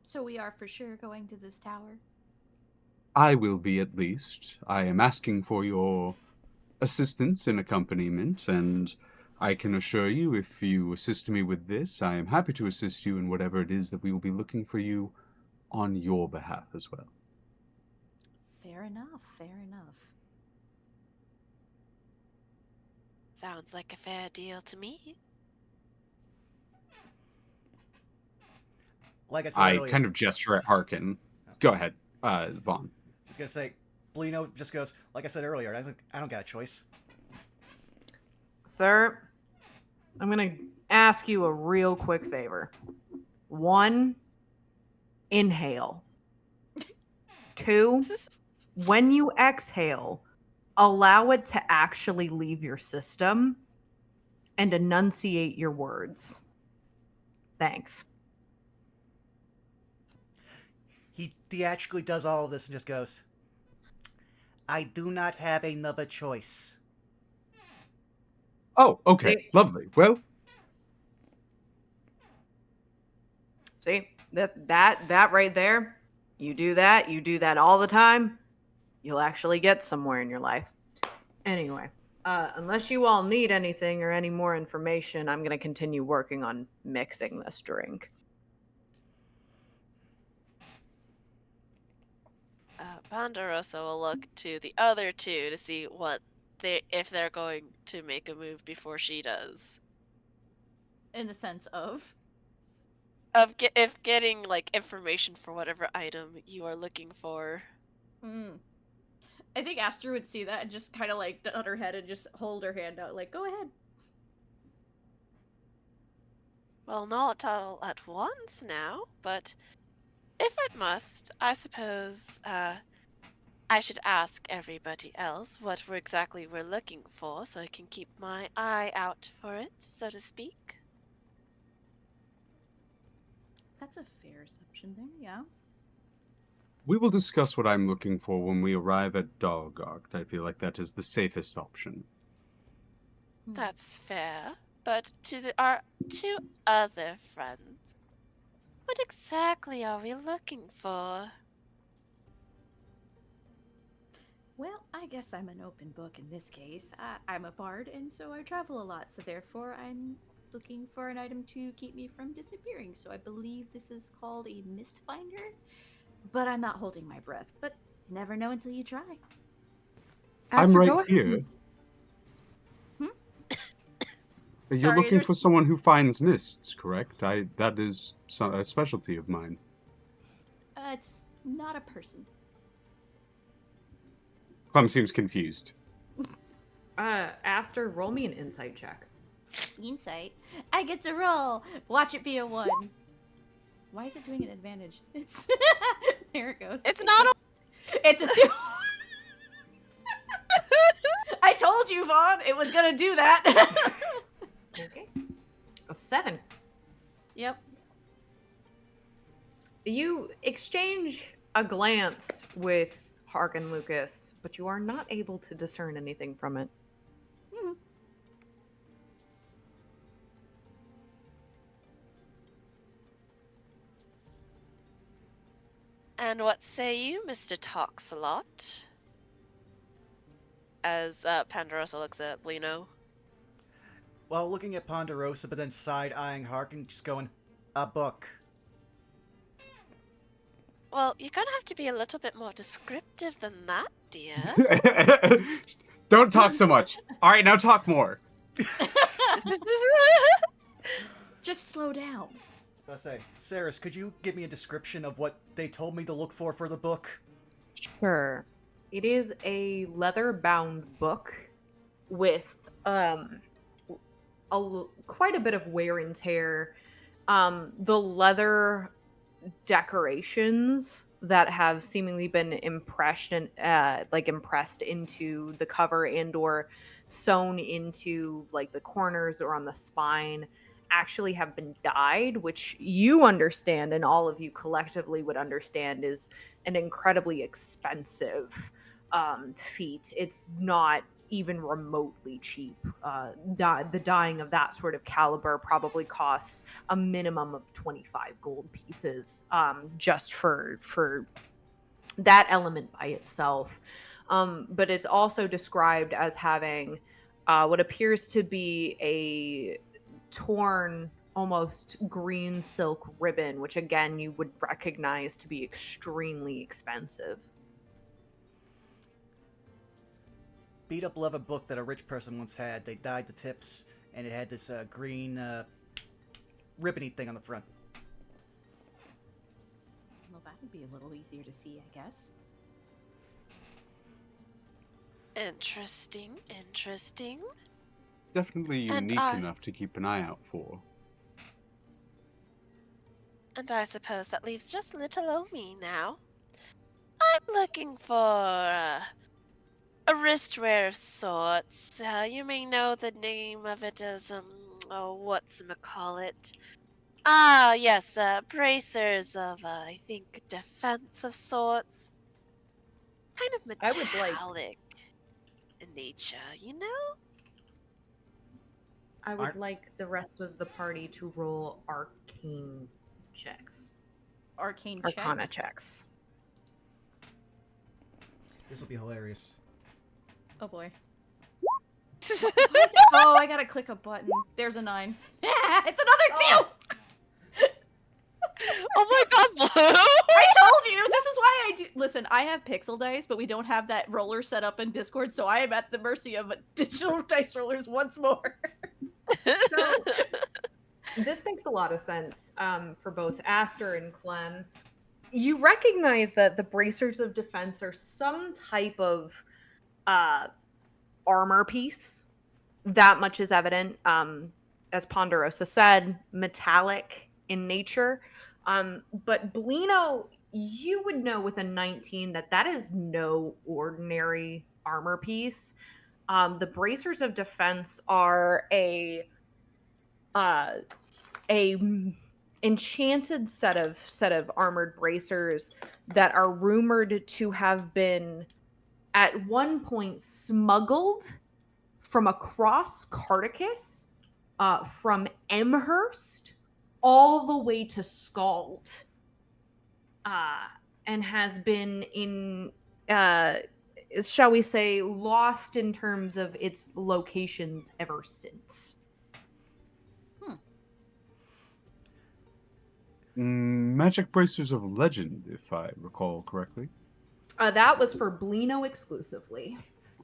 S2: So we are for sure going to this tower.
S4: I will be at least. I am asking for your assistance in accompaniment, and I can assure you, if you assist me with this, I am happy to assist you in whatever it is that we will be looking for you on your behalf as well.
S2: Fair enough, fair enough.
S3: Sounds like a fair deal to me.
S1: Like I said
S4: I
S1: earlier,
S4: kind of gesture at Harkin. Go ahead, Vaughn.
S1: I was gonna say, Blino just goes, like I said earlier, I don't got a choice.
S5: Sir, I'm going to ask you a real quick favor. 1, inhale. 2, when you exhale, allow it to actually leave your system and enunciate your words. Thanks.
S1: He theatrically does all of this and just goes, I do not have another choice.
S4: Oh, okay.
S5: See?
S4: Lovely. Well,
S5: See? That right there, you do that all the time, you'll actually get somewhere in your life. Anyway, unless you all need anything or any more information, I'm going to continue working on mixing this drink.
S3: Ponderosa will look to the other two to see if they're going to make a move before she does.
S2: In the sense of?
S3: If getting like information for whatever item you are looking for.
S2: I think Aster would see that and just kind of like nod her head and just hold her hand out, like, go ahead.
S3: Well, not all at once now, but if I must, I suppose I should ask everybody else what exactly we're looking for so I can keep my eye out for it, so to speak.
S2: That's a fair assumption there, yeah.
S4: we will discuss what I'm looking for when we arrive at Dargark. I feel like that is the safest option.
S3: That's fair. But our two other friends, what exactly are we looking for?
S2: Well, I guess I'm an open book in this case. I'm a bard, and so I travel a lot, so therefore I'm looking for an item to keep me from disappearing. So I believe this is called a mist finder, but I'm not holding my breath. But never know until you try.
S4: I'm
S5: Aster, go
S4: right
S5: ahead.
S4: here. You're
S2: Sorry,
S4: looking
S2: there's-
S4: for someone who finds mists, correct? That is a specialty of mine.
S2: It's not a person.
S4: Clem seems confused.
S5: Aster, roll me an insight check.
S2: Insight. I get to roll. Watch it be a 1. Why is it doing an advantage? It's there it goes.
S3: It's not a
S2: It's a 2. I told you, Vaughn, it was gonna do that.
S5: Okay. A 7.
S2: Yep.
S5: You exchange a glance with Hark and Lucas, but you are not able to discern anything from it.
S3: And what say you, Mr. Talks-a-lot? As Ponderosa looks at Blino.
S1: While looking at Ponderosa, but then side-eyeing Hark and just going, a book.
S3: Well, you're gonna have to be a little bit more descriptive than that, dear.
S4: Don't talk so much. All right, now talk more.
S2: Just slow down.
S1: Let's say, Saris, could you give me a description of what they told me to look for the book?
S5: Sure. It is a leather-bound book with quite a bit of wear and tear. The leather decorations that have seemingly been impressed into the cover and or sewn into like the corners or on the spine actually have been dyed, which you understand and all of you collectively would understand is an incredibly expensive feat. It's not even remotely cheap. The dyeing of that sort of caliber probably costs a minimum of 25 gold pieces just for that element by itself. But it's also described as having what appears to be a torn, almost green silk ribbon, which again you would recognize to be extremely expensive.
S1: Beat up leather book that a rich person once had. They dyed the tips, and it had this green ribbony thing on the front.
S2: Well, that would be a little easier to see, I guess.
S3: Interesting, interesting.
S4: Definitely
S3: And
S4: unique
S3: us.
S4: enough to keep an eye out for.
S3: And I suppose that leaves just little old me now. I'm looking for a wristwear of sorts. You may know the name of it as, whatchamacallit. Ah, yes, bracers of, I think, defense of sorts. Kind of
S5: I would like-
S3: metallic in nature, you know?
S5: I would
S1: Aren't-
S5: like the rest of the party to roll arcane checks.
S2: Arcana
S5: checks.
S1: This will be hilarious.
S2: Oh boy. Oh, I gotta click a button. There's a 9. It's another 2!
S3: Oh my god, Blue!
S2: I told you! This is why I do. Listen, I have pixel dice, but we don't have that roller set up in Discord, so I am at the mercy of digital dice rollers once more.
S5: So this makes a lot of sense for both Aster and Clem. You recognize that the bracers of defense are some type of armor piece. That much is evident. As Ponderosa said, metallic in nature. But Blino, you would know with a 19 that that is no ordinary armor piece. The bracers of defense are a enchanted set of armored bracers that are rumored to have been at one point smuggled from across Carticus, from Emhurst all the way to Skald, and has been in shall we say lost in terms of its locations ever since.
S4: Magic bracers of legend, if I recall correctly.
S5: That was for Blino exclusively.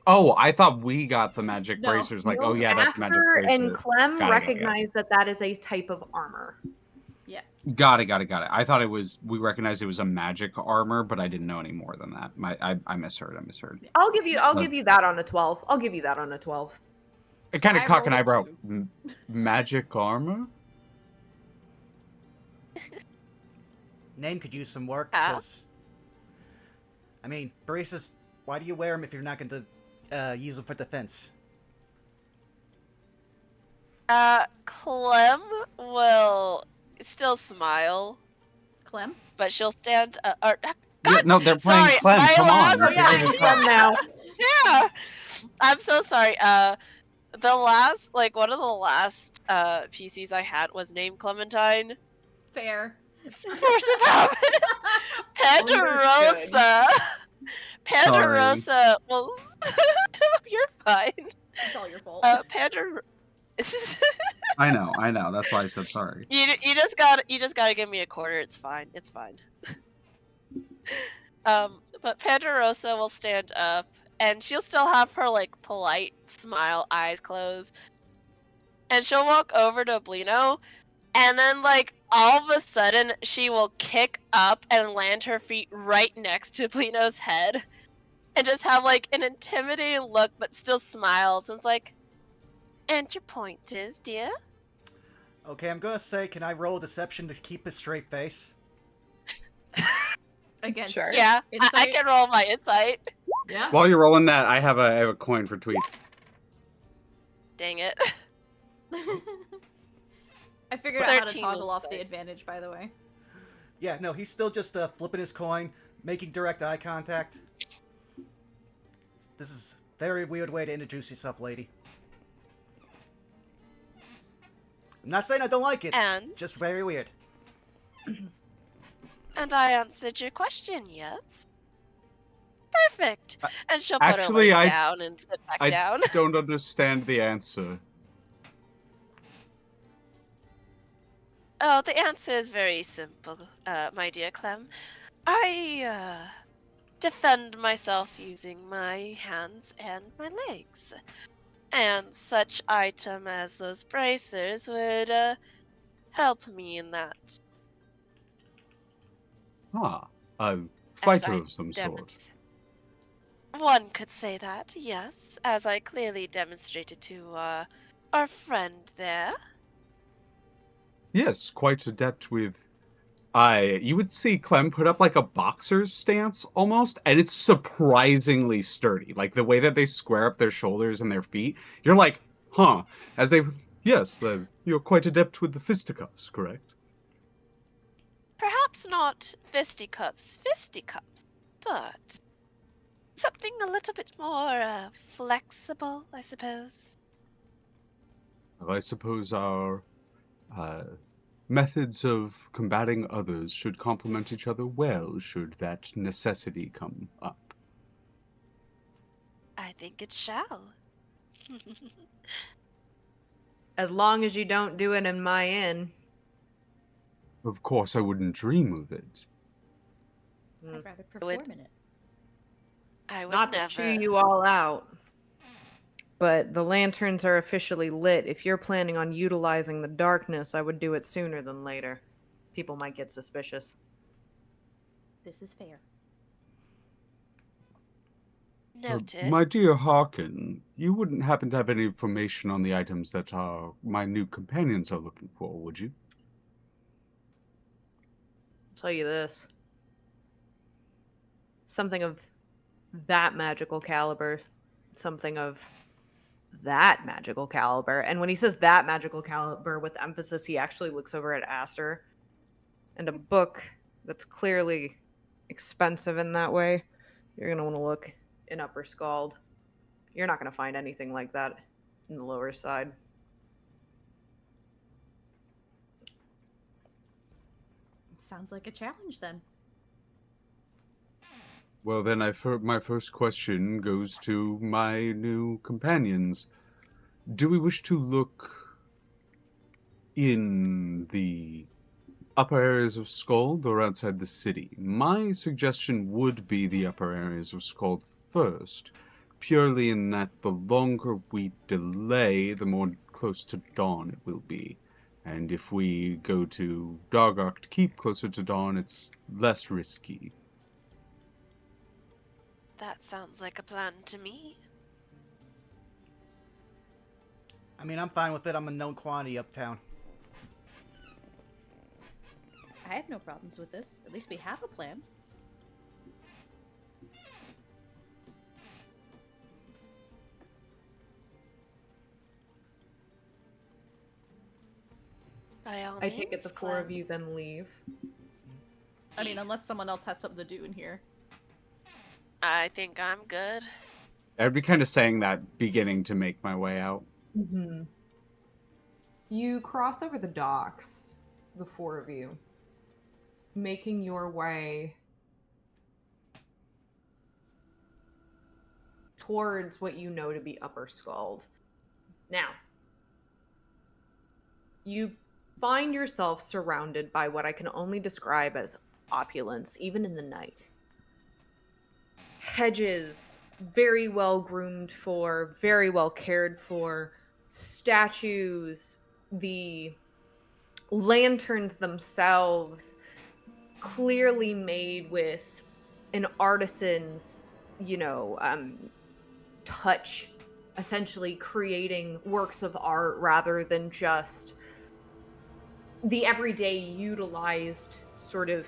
S4: Oh, I thought we got the magic
S2: No.
S4: bracers. Like,
S5: No,
S4: oh yeah, that's magic
S5: Aster
S4: bracer.
S5: and Clem
S4: Got it.
S5: recognize that that is a type of armor.
S2: Yeah.
S4: Got it. I thought we recognized it was a magic armor, but I didn't know any more than that. I misheard.
S5: I'll give you that on a 12. I'll give you that on a 12.
S4: I kind of
S2: I
S4: cock an
S2: rolled a
S4: eyebrow.
S2: 2.
S4: Magic armor?
S1: Name could use some work,
S3: Ah.
S1: because... I mean, braces, why do you wear them if you're not going to use them for defense?
S3: Clem will still smile,
S2: Clem?
S3: but she'll stand. God,
S4: Yeah, no, they're playing
S3: sorry,
S4: Clem.
S3: my
S4: Come
S3: last-
S4: on.
S5: Oh
S4: They're
S5: yeah,
S4: playing
S5: it's
S4: Clem.
S5: Clem now.
S3: yeah. I'm so sorry. The last, one of the last PCs I had was named Clementine.
S2: Fair.
S3: Pandarosa. Pandarosa. Well, you're fine.
S2: It's all your fault.
S4: I know. That's why I said sorry.
S3: You just gotta give me a quarter. It's fine. It's fine. But Pandarosa will stand up, and she'll still have her polite smile, eyes closed, and she'll walk over to Blino, and then all of a sudden she will kick up and land her feet right next to Blino's head, and just have an intimidating look, but still smiles, and it's like, and your point is, dear?
S1: Okay, I'm going to say, can I roll a deception to keep a straight face?
S2: Against
S5: Sure.
S3: Yeah, I
S2: Insight?
S3: can roll my insight.
S5: Yeah.
S4: While you're rolling that, I have a coin for tweets.
S3: Dang it.
S2: I figured out how to
S3: 13
S2: toggle off
S3: insight.
S2: the advantage, by the way.
S1: Yeah, no, he's still just flipping his coin, making direct eye contact. This is a very weird way to introduce yourself, lady. I'm not saying I don't like it,
S3: And
S1: just very weird.
S3: I answered your question, yes. Perfect. And she'll put
S4: Actually,
S3: her leg down and sit back
S4: I
S3: down.
S4: don't understand the answer.
S3: Oh, the answer is very simple, my dear Clem. I defend myself using my hands and my legs. And such item as those bracers would help me in that.
S4: Ah, a
S3: As
S4: fighter
S3: I
S4: of some sort.
S3: One could say that, yes, as I clearly demonstrated to our friend there.
S4: Yes, quite adept with. You would see Clem put up like a boxer's stance almost, and it's surprisingly sturdy. Like the way that they square up their shoulders and their feet, you're like, huh? As they, yes, you're quite adept with the fisticuffs, correct?
S3: Perhaps not fisticuffs, but something a little bit more flexible, I suppose.
S4: Well, I suppose our uh, methods of combating others should complement each other well, should that necessity come up.
S3: I think it shall.
S5: As long as you don't do it in my inn.
S4: Of course, I wouldn't dream of it.
S2: I'd rather
S3: would-
S2: perform in it.
S3: I would
S5: Not
S3: never.
S5: to chew you all out. But the lanterns are officially lit. If you're planning on utilizing the darkness, I would do it sooner than later. People might get suspicious.
S2: This is fair.
S3: Noted.
S4: My dear Harkin, you wouldn't happen to have any information on the items that my new companions are looking for, would you?
S5: I'll tell you this. Something of that magical caliber. Something of that magical caliber. And when he says that magical caliber with emphasis, he actually looks over at Aster. And a book that's clearly expensive in that way. You're going to want to look in Upper Skald. You're not going to find anything like that in the lower side.
S2: Sounds like a challenge then.
S4: Well, then my first question goes to my new companions. Do we wish to look in the upper areas of Skald or outside the city? My suggestion would be the upper areas of Skald first, purely in that the longer we delay, the more close to dawn it will be. And if we go to Dargark to keep closer to dawn, it's less risky.
S3: That sounds like a plan to me.
S1: I mean, I'm fine with it. I'm a known quantity uptown.
S2: I have no problems with this. At least we have a plan.
S3: By all
S5: I take it
S3: means,
S5: the four of
S3: Clem.
S5: you then leave.
S2: I mean, unless someone else has something to do in here.
S3: I think I'm good.
S4: I'd be kind of saying that beginning to make my way out.
S5: Mm-hmm. You cross over the docks, the four of you, making your way towards what you know to be Upper Skald. Now, you find yourself surrounded by what I can only describe as opulence, even in the night. Hedges, very well groomed for, very well cared for, statues, the lanterns themselves, clearly made with an artisan's, touch, essentially creating works of art rather than just the everyday utilized sort of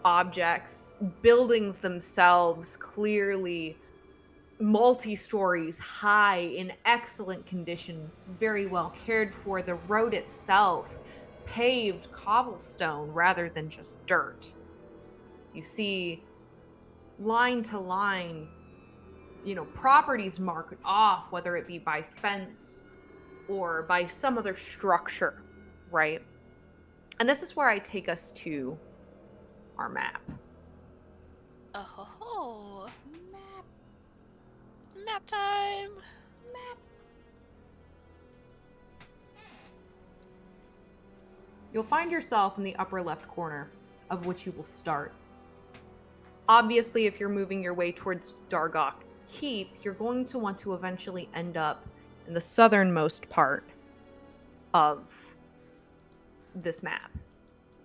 S5: objects. Buildings themselves clearly multi-stories high, in excellent condition, very well cared for. The road itself paved cobblestone rather than just dirt. You see line to line, properties marked off, whether it be by fence or by some other structure, right? And this is where I take us to our map.
S3: Oh,
S2: Map.
S3: map time.
S5: You'll find yourself in the upper left corner, of which you will start. Obviously, if you're moving your way towards Dargok Keep, you're going to want to eventually end up in the southernmost part of this map.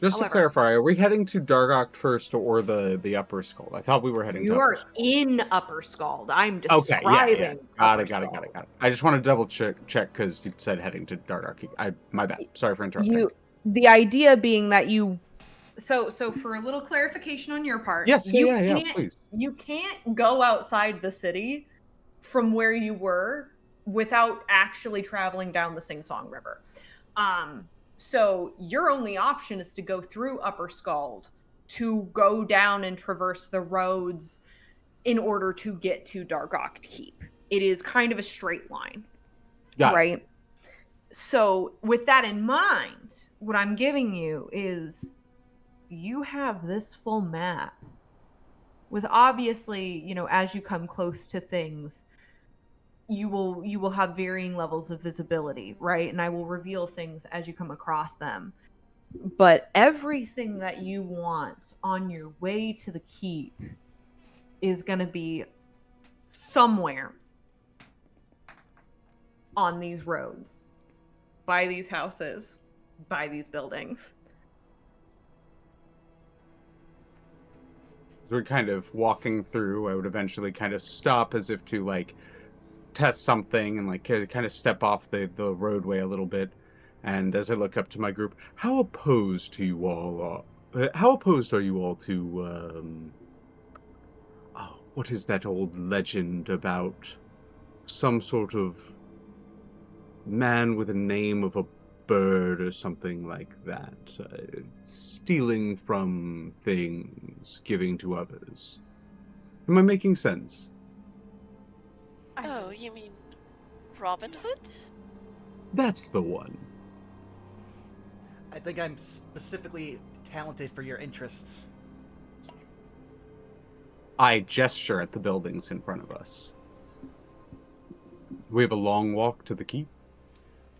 S4: Just to
S5: However,
S4: clarify, are we heading to Dargok first or the Upper Skald? I thought we were heading to
S5: you
S4: Upper
S5: are
S4: Skald.
S5: in Upper Skald. I'm
S4: Okay, yeah.
S5: describing
S4: Got
S5: Upper
S4: it.
S5: Skald.
S4: I just wanted to double check because you said heading to Dargok. My bad. Sorry for interrupting.
S5: The idea being that you so for a little clarification on your part,
S4: Yes, yeah, please.
S5: you can't go outside the city from where you were without actually traveling down the Sing Song River. So your only option is to go through Upper Skald to go down and traverse the roads in order to get to Dargok Keep. It is kind of a straight line.
S4: Got it.
S5: Right? So with that in mind, what I'm giving you is you have this full map with obviously, as you come close to things, you will have varying levels of visibility, right? And I will reveal things as you come across them. But everything that you want on your way to the keep is going to be somewhere on these roads, by these houses, by these buildings.
S4: We're kind of walking through. I would eventually kind of stop as if to like test something and like kind of step off the roadway a little bit. And as I look up to my group, how opposed are you all to what is that old legend about some sort of man with a name of a bird or something like that, stealing from things, giving to others? Am I making sense?
S3: Oh, you mean Robin Hood?
S4: That's the one.
S1: I think I'm specifically talented for your interests.
S4: I gesture at the buildings in front of us. We have a long walk to the keep.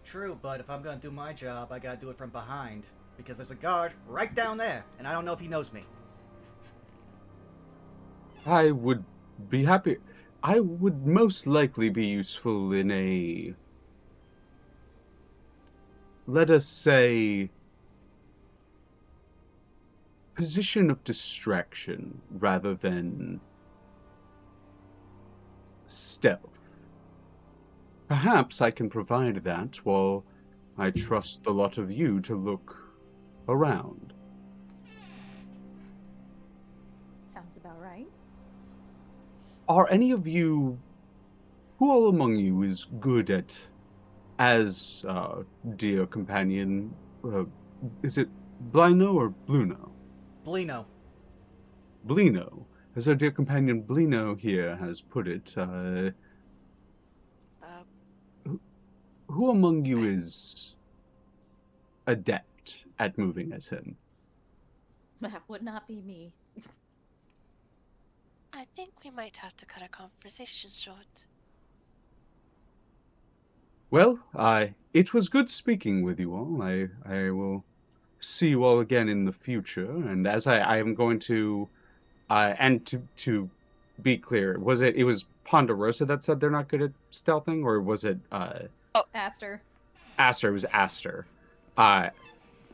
S1: True, but if I'm gonna do my job, I gotta do it from behind. Because there's a guard right down there, and I don't know if he knows me.
S4: I would be happy. I would most likely be useful in a, let us say, position of distraction rather than stealth. Perhaps I can provide that while I trust the lot of you to look around.
S2: Sounds about right.
S4: Are any of you, who all among you is good at, as dear companion, is it Blino or Bluno?
S1: Blino.
S4: Blino. As our dear companion Blino here has put it, who among you is adept at moving as him?
S2: That would not be me.
S3: I think we might have to cut our conversation short.
S4: Well, it was good speaking with you all. I will see you all again in the future. And as I am going to, and to be clear, it was Ponderosa that said they're not good at stealthing, or was it
S2: Aster.
S4: Aster? It was Aster.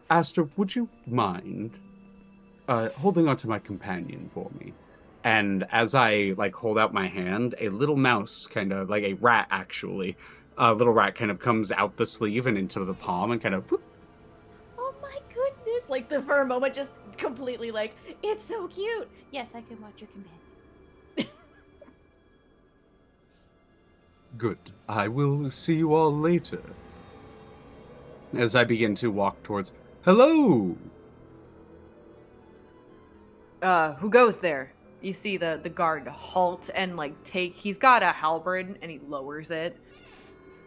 S4: Aster, would you mind holding onto my companion for me? And as I hold out my hand, a little mouse, kind of like a rat actually, a little rat kind of comes out the sleeve and into the palm and kind of whoop.
S2: Oh my goodness! Like for a moment, just completely it's so cute. Yes, I can watch your companion.
S4: Good. I will see you all later. As I begin to walk towards. Hello.
S5: Who goes there? You see the guard halt and he's got a halberd and he lowers it.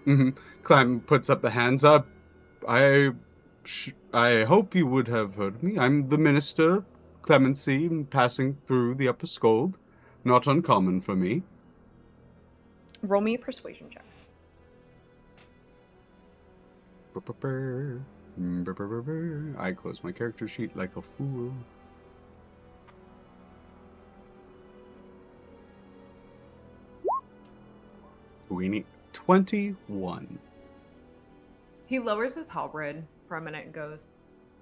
S4: Mm-hmm. Clem puts up the hands up. I hope you would have heard me. I'm the minister, clemency in passing through the Upper Skald. Not uncommon for me.
S5: Roll me a persuasion check.
S4: I close my character sheet like a fool. We need 21.
S5: He lowers his halberd for a minute and goes,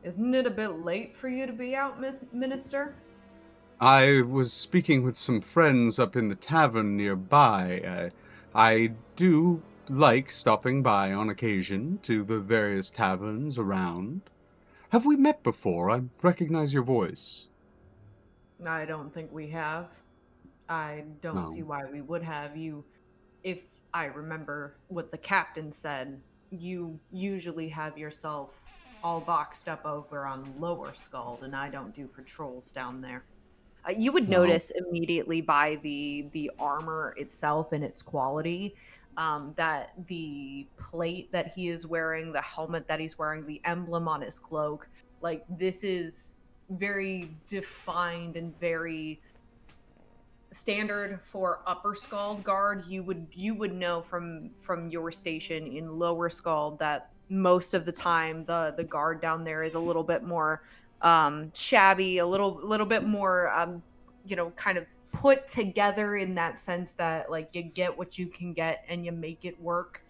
S5: "Isn't it a bit late for you to be out, Minister?"
S4: I was speaking with some friends up in the tavern nearby. I do like stopping by on occasion to the various taverns around. Have we met before? I recognize your voice.
S5: I don't think we have. I don't see
S4: No.
S5: why we would have. If I remember what the captain said, you usually have yourself all boxed up over on Lower Skald, and I don't do patrols down there. You would
S4: No.
S5: notice immediately by the armor itself and its quality, that the plate that he is wearing, the helmet that he's wearing, the emblem on his cloak, like this is very defined and very standard for Upper Skald guard. You would know from your station in Lower Skald that most of the time the guard down there is a little bit more shabby, a little bit more kind of put together in that sense that like you get what you can get and you make it work.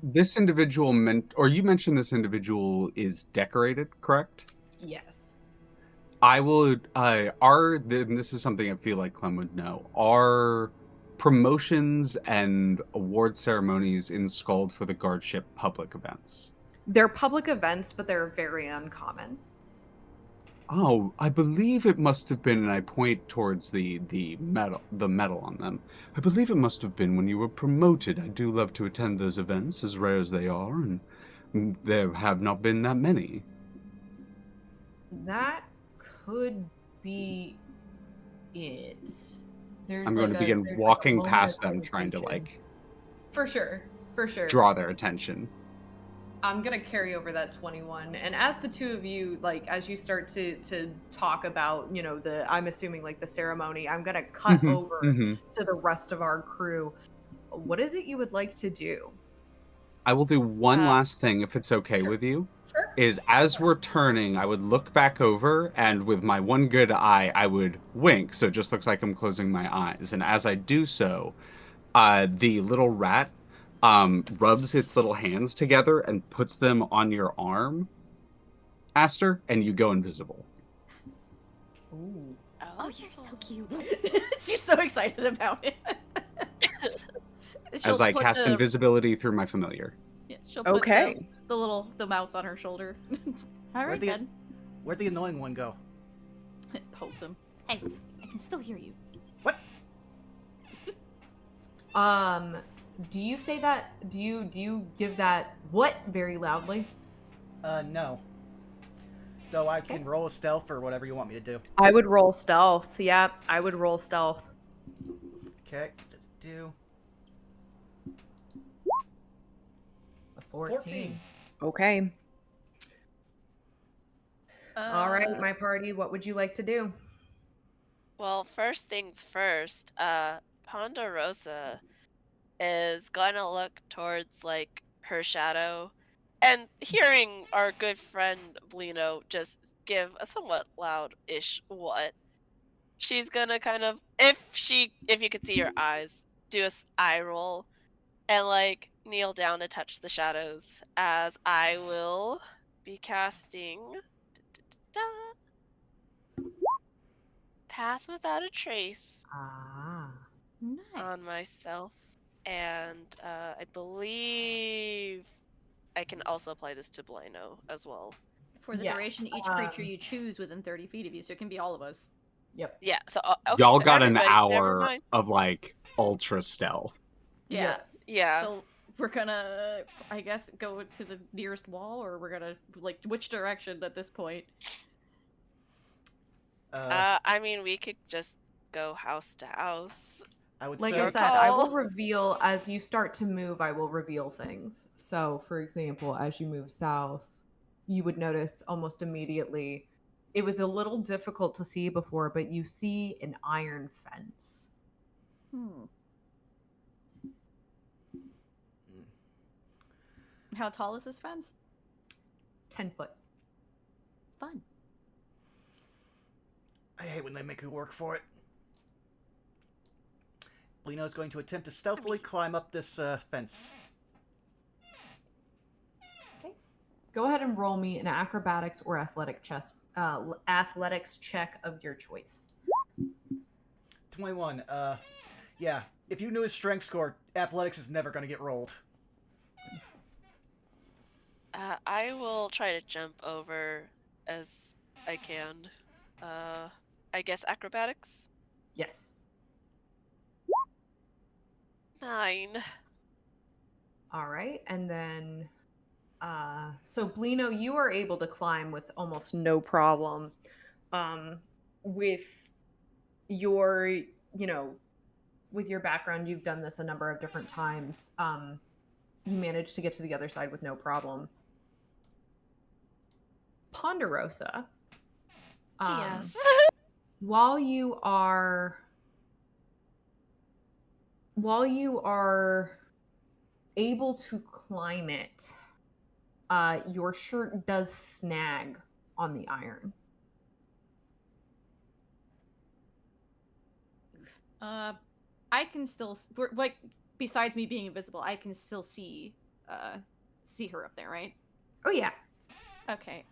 S4: This individual you mentioned this individual is decorated, correct?
S5: Yes.
S4: I will, and this is something I feel like Clem would know, are promotions and award ceremonies in Skald for the guardship public events?
S5: They're public events, but they're very uncommon.
S4: Oh, I believe it must have been, and I point towards the medal on them. I believe it must have been when you were promoted. I do love to attend those events, as rare as they are, and there have not been that many.
S5: That could be it.
S4: I'm going to begin
S5: there's
S4: walking
S5: moment
S4: past
S5: of
S4: them, trying to
S5: hesitation. For sure.
S4: draw their attention.
S5: I'm gonna carry over that 21, and as the two of you, like, as you start to talk about, I'm assuming like the ceremony, I'm gonna cut
S4: Mhm,
S5: over
S4: mhm.
S5: to the rest of our crew. What is it you would like to do?
S4: I will do one
S3: Uh,
S4: last thing, if it's okay
S5: Sure.
S4: with you.
S5: Sure.
S4: Is as we're turning, I would look back over, and with my one good eye, I would wink, so it just looks like I'm closing my eyes. And as I do so, the little rat rubs its little hands together and puts them on your arm, Aster, and you go invisible.
S5: Ooh.
S2: Oh, you're so cute. She's so excited about it.
S4: As I
S2: put
S4: cast
S2: the-
S4: invisibility through my familiar.
S2: Yeah, she'll put
S5: Okay.
S2: the mouse on her shoulder. All right,
S1: the-
S2: then.
S1: Where'd the annoying one go?
S2: Pokes him. Hey, I can still hear you.
S1: What?
S5: Do you say that? Do you give that what very loudly?
S1: No. Though I can roll a stealth or whatever you want me to do.
S5: I would roll stealth. Yeah, I would roll stealth.
S1: Okay. Do.
S5: A 14.
S1: 14.
S5: Okay. All right,
S2: Uh,
S5: my party, what would you like to do?
S3: Well, first things first, Ponderosa is gonna look towards like her shadow, and hearing our good friend Blino just give a somewhat loud-ish what, she's gonna kind of, if you could see her eyes, do a eye roll and like kneel down to touch the shadows as I will be casting Pass Without a Trace
S5: Ah.
S2: nice.
S3: on myself, and I believe I can also apply this to Blino as well.
S2: For the
S5: Yes,
S2: duration, each creature you choose within 30 feet of you, so it can be all of us.
S5: Yep.
S3: Yeah, so okay,
S4: Y'all
S3: so
S4: got an
S3: everybody, never
S4: hour
S3: mind.
S4: of like ultra stealth.
S2: Yeah.
S3: Yeah,
S2: So we're gonna, I guess, go to the nearest wall, or we're gonna, like, which direction at this point?
S3: I mean, we could just go house to house.
S1: I would
S5: Like
S1: say.
S5: I said, I will
S3: Circle.
S5: reveal as you start to move, I will reveal things. So, for example, as you move south, you would notice almost immediately It was a little difficult to see before, but you see an iron fence.
S2: How tall is this fence?
S5: 10 foot.
S2: Fun.
S1: I hate when they make me work for it. Lino is going to attempt to stealthily climb up this fence.
S5: Okay. Go ahead and roll me an acrobatics or athletics check of your choice.
S1: 21. Yeah. If you knew his strength score, athletics is never going to get rolled.
S3: I will try to jump over as I can. I guess acrobatics?
S5: Yes.
S3: 9.
S5: All right. And then, so Blino, you are able to climb with almost no problem. With your, with your background, you've done this a number of different times. You managed to get to the other side with no problem. Ponderosa.
S3: Yes.
S5: While you are able to climb it, your shirt does snag on the iron.
S2: I can still besides me being invisible, I can still see her up there, right?
S5: Oh yeah.
S2: Okay.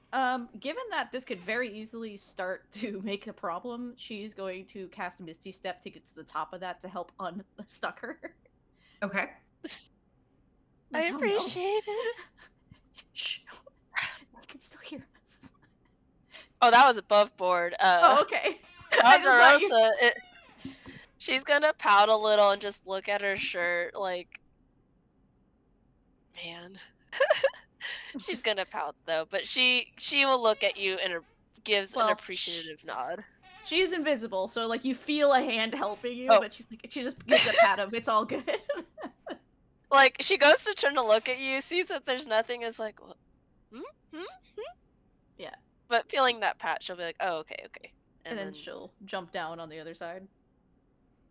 S2: Given that this could very easily start to make a problem, she's going to cast a Misty Step to get to the top of that to help unstuck her.
S5: Okay.
S3: I appreciate it.
S2: Shh. I can still hear us.
S3: Oh, that was above board.
S2: Oh, okay. I just thought you-
S3: Ponderosa, she's gonna pout a little and just look at her shirt like, man. She's gonna pout though, but she will look at you and gives an appreciative nod.
S2: She's invisible, so like you feel a hand helping you,
S3: Oh.
S2: but she just gives a pat of it's all good.
S3: Like she goes to turn to look at you, sees that there's nothing, is like, well,
S2: Yeah.
S3: But feeling that pat, she'll be like, oh, okay.
S2: And then she'll jump down on the other side.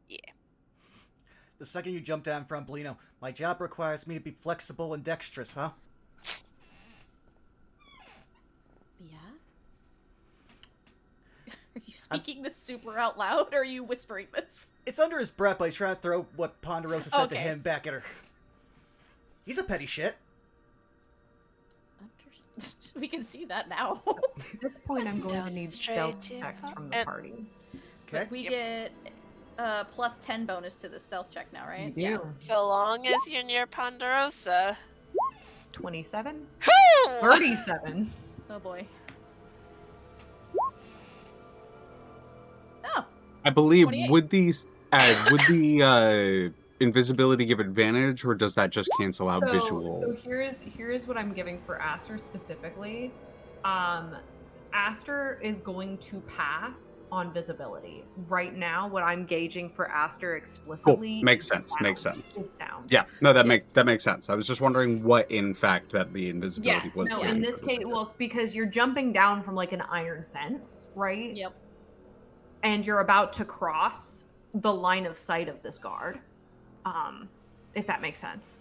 S3: Yeah.
S1: The second you jump down from Blino, my job requires me to be flexible and dexterous, huh?
S2: Yeah? Are you speaking this super out loud, or are you whispering this?
S1: It's under his breath, but he's trying to throw what Ponderosa said to
S2: Okay.
S1: him back at her. He's a petty shit.
S2: We can see that now.
S5: At this point, I'm going to need stealth
S3: Demonstrate
S5: checks
S3: to-
S5: from the party.
S1: Okay.
S2: We get plus 10 bonus to the stealth check now, right?
S5: You do.
S3: So long as you're near Ponderosa.
S5: 27?
S3: Woo!
S5: 37.
S2: Oh boy. Oh.
S4: I believe
S2: 28.
S4: would the invisibility give advantage, or does that just cancel out visual?
S5: So here's what I'm giving for Aster specifically. Aster is going to pass on visibility. Right now, what I'm gauging for Aster explicitly
S4: Makes
S5: is
S4: sense.
S5: sound,
S4: Makes sense.
S5: is sound.
S4: Yeah, no, that makes sense. I was just wondering what, in fact, that the invisibility
S5: Yes,
S4: was.
S5: no,
S4: doing
S5: in this
S4: for the
S5: case,
S4: second.
S5: well, because you're jumping down from like an iron fence, right?
S2: Yep.
S5: And you're about to cross the line of sight of this guard, if that makes sense.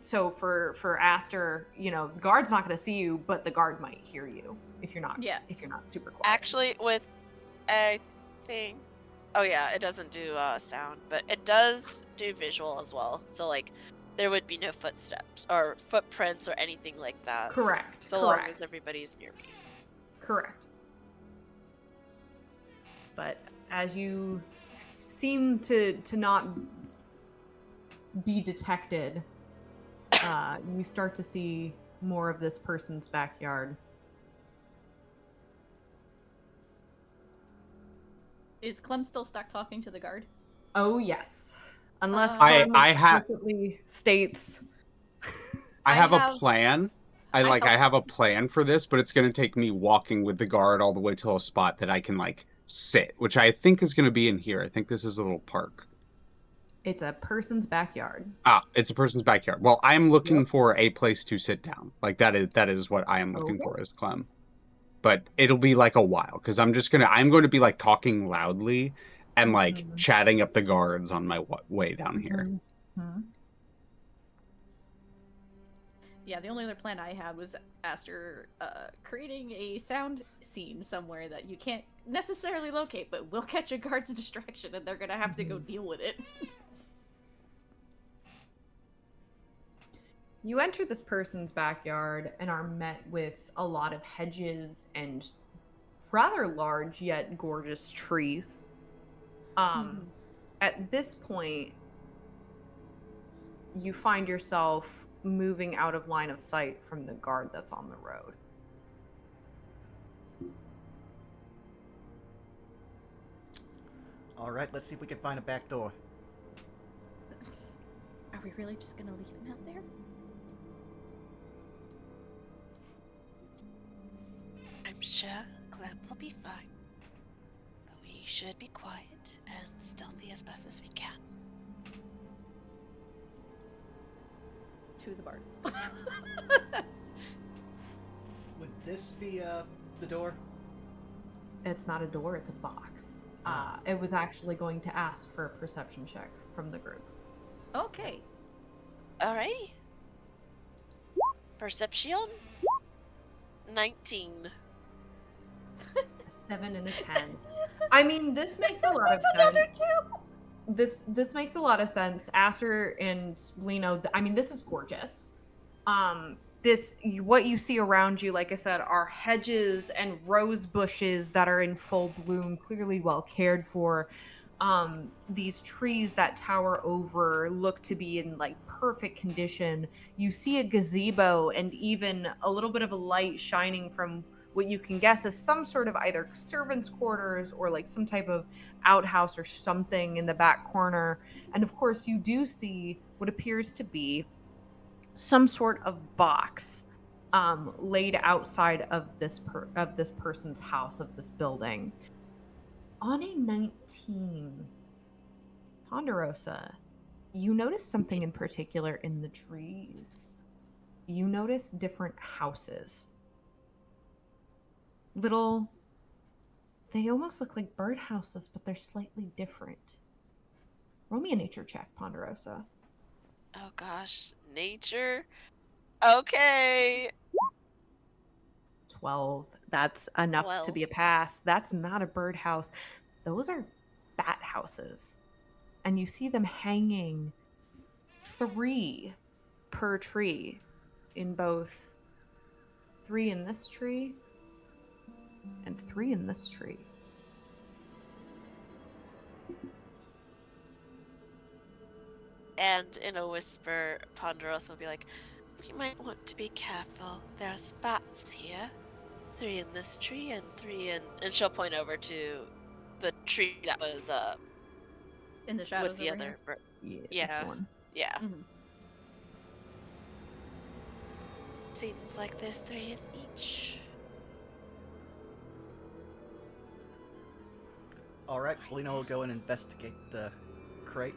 S5: So for Aster, the guard's not going to see you, but the guard might hear you if you're not super quiet.
S3: Actually, I think. Oh yeah, it doesn't do sound, but it does do visual as well. So like, there would be no footsteps or footprints or anything like that.
S5: Correct.
S3: So
S5: correct.
S3: long as everybody's near me.
S5: Correct. But as you seem to not be detected, you start to see more of this person's backyard.
S2: Is Clem still stuck talking to the guard?
S5: Oh yes, unless
S2: I
S5: Clem
S4: have-
S5: explicitly states.
S4: I have
S2: have-
S4: a plan. I have a plan for this, but it's going to take me walking with the guard all the way to a spot that I can sit, which I think is going to be in here. I think this is a little park.
S5: It's a person's backyard.
S4: It's a person's backyard. Well, I'm looking for a place to sit down. That is what I am looking
S5: Okay.
S4: for as Clem. but it'll be like a while because I'm going to be like talking loudly and like
S5: Mhm.
S4: chatting up the guards on my way down here.
S5: Mhm.
S2: Yeah, the only other plan I had was Aster creating a sound scene somewhere that you can't necessarily locate, but will catch a guard's distraction, and they're gonna have to go deal with it.
S5: You enter this person's backyard and are met with a lot of hedges and rather large yet gorgeous trees. At this point, you find yourself moving out of line of sight from the guard that's on the road.
S1: All right, let's see if we can find a back door.
S2: Are we really just gonna leave him out there?
S3: I'm sure Clem will be fine. But we should be quiet and stealthy as best as we can.
S2: To the bar.
S1: Would this be the door?
S5: It's not a door, it's a box. It was actually going to ask for a perception check from the group.
S2: Okay.
S3: Alright. Perception? 19.
S5: A 7 and a 10. I mean, this makes a lot of
S2: Another
S5: sense.
S2: 2!
S5: This makes a lot of sense. Aster and Lino, I mean, this is gorgeous. What you see around you, like I said, are hedges and rose bushes that are in full bloom, clearly well cared for. These trees that tower over look to be in like perfect condition. You see a gazebo and even a little bit of a light shining from what you can guess is some sort of either servants' quarters or like some type of outhouse or something in the back corner. And of course, you do see what appears to be some sort of box laid outside of this person's house, of this building. On a 19, Ponderosa, you notice something in particular in the trees. You notice different houses. They almost look like birdhouses, but they're slightly different. Roll me a nature check, Ponderosa.
S3: Oh gosh. Nature? Okay.
S5: 12. That's enough to
S3: 12.
S5: be a pass. That's not a birdhouse. Those are bat houses. And you see them hanging 3 per tree, in both 3 in this tree and 3 in this tree.
S3: And in a whisper, Ponderosa will be like, we might want to be careful. There's bats here. 3 in this tree and 3 in... And she'll point over to the tree that was
S2: In the shadows
S3: with the
S2: over
S3: other bird.
S5: This
S3: Yeah.
S5: one.
S3: Yeah.
S2: here.
S3: Seems like there's 3 in each.
S1: All right, Lino will go and investigate the crate.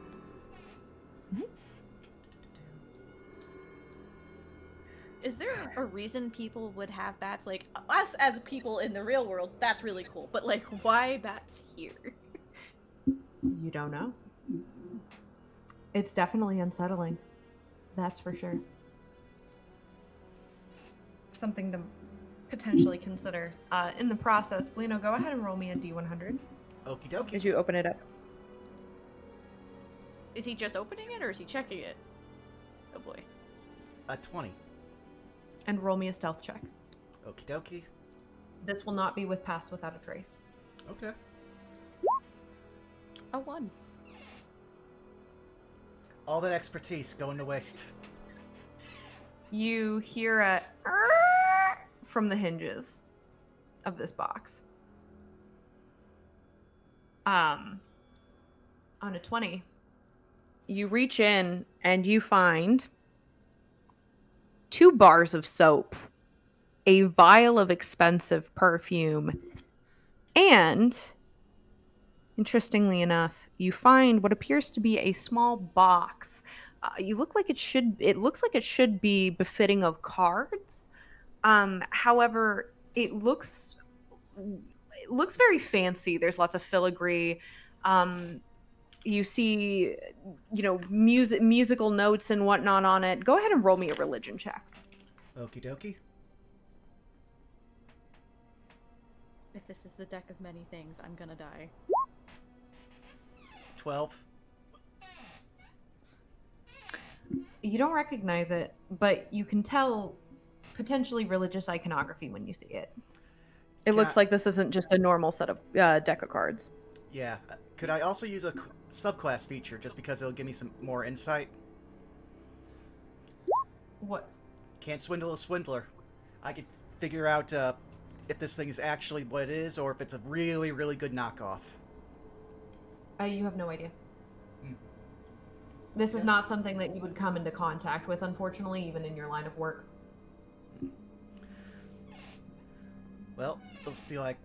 S2: Is there a reason people would have bats? Like, us as people in the real world, that's really cool. But, like, why bats here?
S5: You don't know. It's definitely unsettling. That's for sure. Something to potentially consider. In the process, Blino, go ahead and roll me a D100.
S1: Okie dokie.
S5: Did you open it up?
S2: Is he just opening it, or is he checking it? Oh boy.
S1: 20.
S5: And roll me a stealth check.
S1: Okie dokie.
S5: This will not be with Pass Without a Trace.
S1: Okay.
S2: A 1.
S1: All that expertise going to waste.
S5: You hear a from the hinges of this box. On a 20, you reach in and you find 2 bars of soap, a vial of expensive perfume, and interestingly enough, you find what appears to be a small box. It looks like it should be befitting of cards. However, it looks very fancy. There's lots of filigree. You see, musical notes and whatnot on it. Go ahead and roll me a religion check.
S1: Okie dokie.
S2: If this is the deck of many things, I'm gonna die.
S1: 12.
S5: You don't recognize it, but you can tell potentially religious iconography when you see it. It looks like this isn't just a normal set of deck of cards.
S1: Yeah. Could I also use a subclass feature just because it'll give me some more insight?
S5: What?
S1: Can't swindle a swindler. I could figure out if this thing is actually what it is or if it's a really, really good knockoff.
S5: You have no idea.
S1: Hmm.
S5: This is not something that you would come into contact with, unfortunately, even in your line of work.
S1: Well, it'll just be like,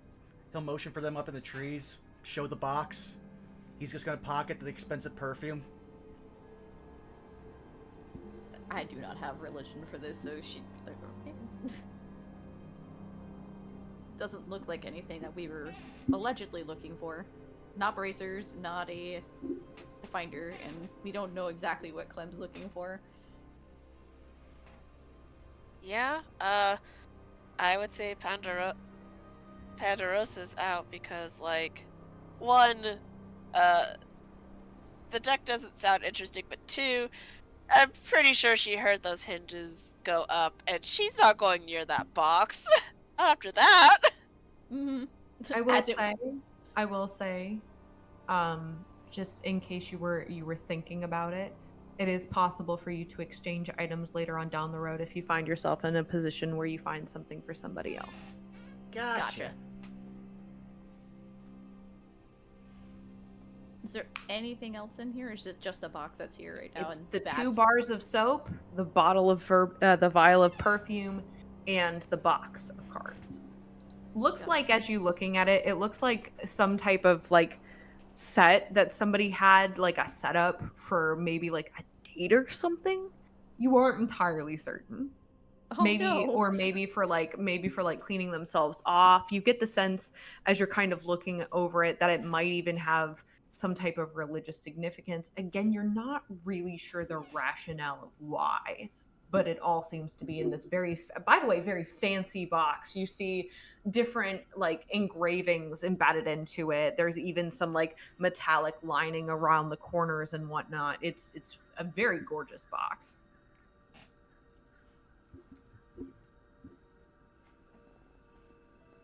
S1: he'll motion for them up in the trees, show the box. He's just gonna pocket the expensive perfume.
S2: I do not have religion for this, so she'd be like, okay. Doesn't look like anything that we were allegedly looking for. Not bracers, not a finder, and we don't know exactly what Clem's looking for.
S3: Yeah, I would say Pandarosa's out because, like, one, the deck doesn't sound interesting, but two, I'm pretty sure she heard those hinges go up, and she's not going near that box. Not after that.
S2: Mm-hmm.
S5: I will say, just in case you were thinking about it, it is possible for you to exchange items later on down the road if you find yourself in a position where you find something for somebody else.
S1: Gotcha.
S2: Is there anything else in here, or is it just the box that's here right now?
S5: It's
S2: and
S5: the
S2: bats?
S5: 2 bars of soap, the bottle of the vial of perfume, and the box of cards. Looks like, as you looking at it, it looks like some type of like set that somebody had, like a setup for maybe like a date or something. You aren't entirely certain.
S2: Oh,
S5: Maybe for cleaning themselves off. You get the sense as you're kind of looking over it that it might even have some type of religious significance. Again, you're not really sure the rationale of why, but it all seems to be in this very fancy box. You see different like engravings embedded into it. There's even some like metallic lining around the corners and whatnot. It's a very gorgeous box.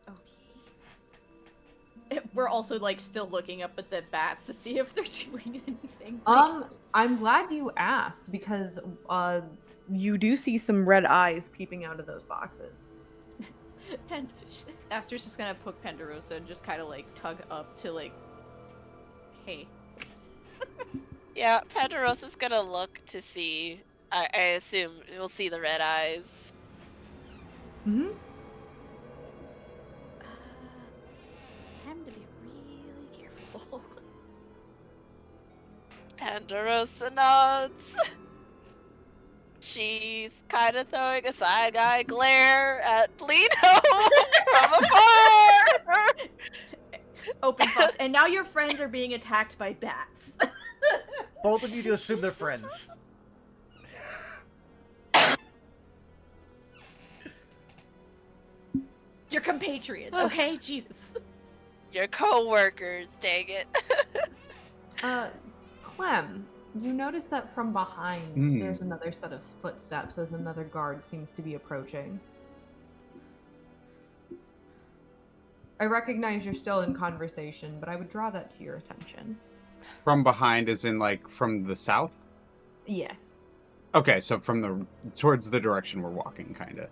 S2: Okay. We're also like still looking up at the bats to see if they're doing anything.
S5: I'm glad you asked because you do see some red eyes peeping out of those boxes.
S2: Aster's just gonna poke Penderosa and just kind of like tug up to like, hey.
S3: Yeah, Pandarosa's gonna look to see. I assume we'll see the red eyes.
S5: Mm-hmm.
S2: Time to be really careful.
S3: Pandarosa nods. She's kind of throwing a side-eye glare at Polino from afar.
S2: Open box. And now your friends are being attacked by bats.
S1: Both of you do assume they're friends.
S2: Your compatriots, okay? Jesus.
S3: Your co-workers, dang it.
S5: Clem, you notice that from behind there's another set of footsteps as another guard seems to be approaching. I recognize you're still in conversation, but I would draw that to your attention.
S4: From behind, as in like from the south?
S5: Yes.
S4: Okay, so towards the direction we're walking, kind of.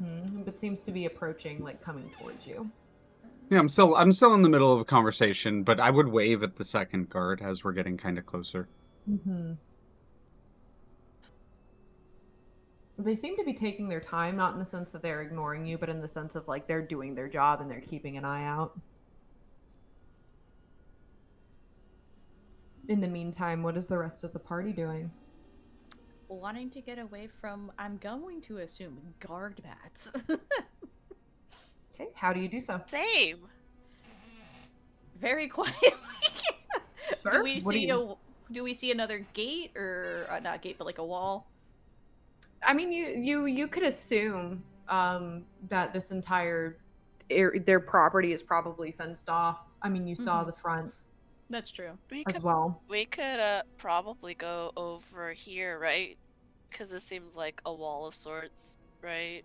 S5: Mm-hmm. But seems to be approaching, like coming towards you.
S4: Yeah, I'm still in the middle of a conversation, but I would wave at the second guard as we're getting kind of closer.
S5: Mm-hmm. They seem to be taking their time, not in the sense that they're ignoring you, but in the sense of like they're doing their job and they're keeping an eye out. In the meantime, what is the rest of the party doing?
S2: Wanting to get away from, I'm going to assume, guard bats.
S5: Okay, how do you do so?
S3: Same.
S2: Very quietly.
S5: Sure.
S2: Do we
S5: What do
S2: see
S5: you-
S2: do we see another gate or not gate but like a wall?
S5: I mean, you could assume that this entire their property is probably fenced off. I mean, you saw
S2: Mhm.
S5: the front
S2: That's true.
S3: We
S5: as
S3: could
S5: well.
S3: probably go over here, right? Because this seems like a wall of sorts, right?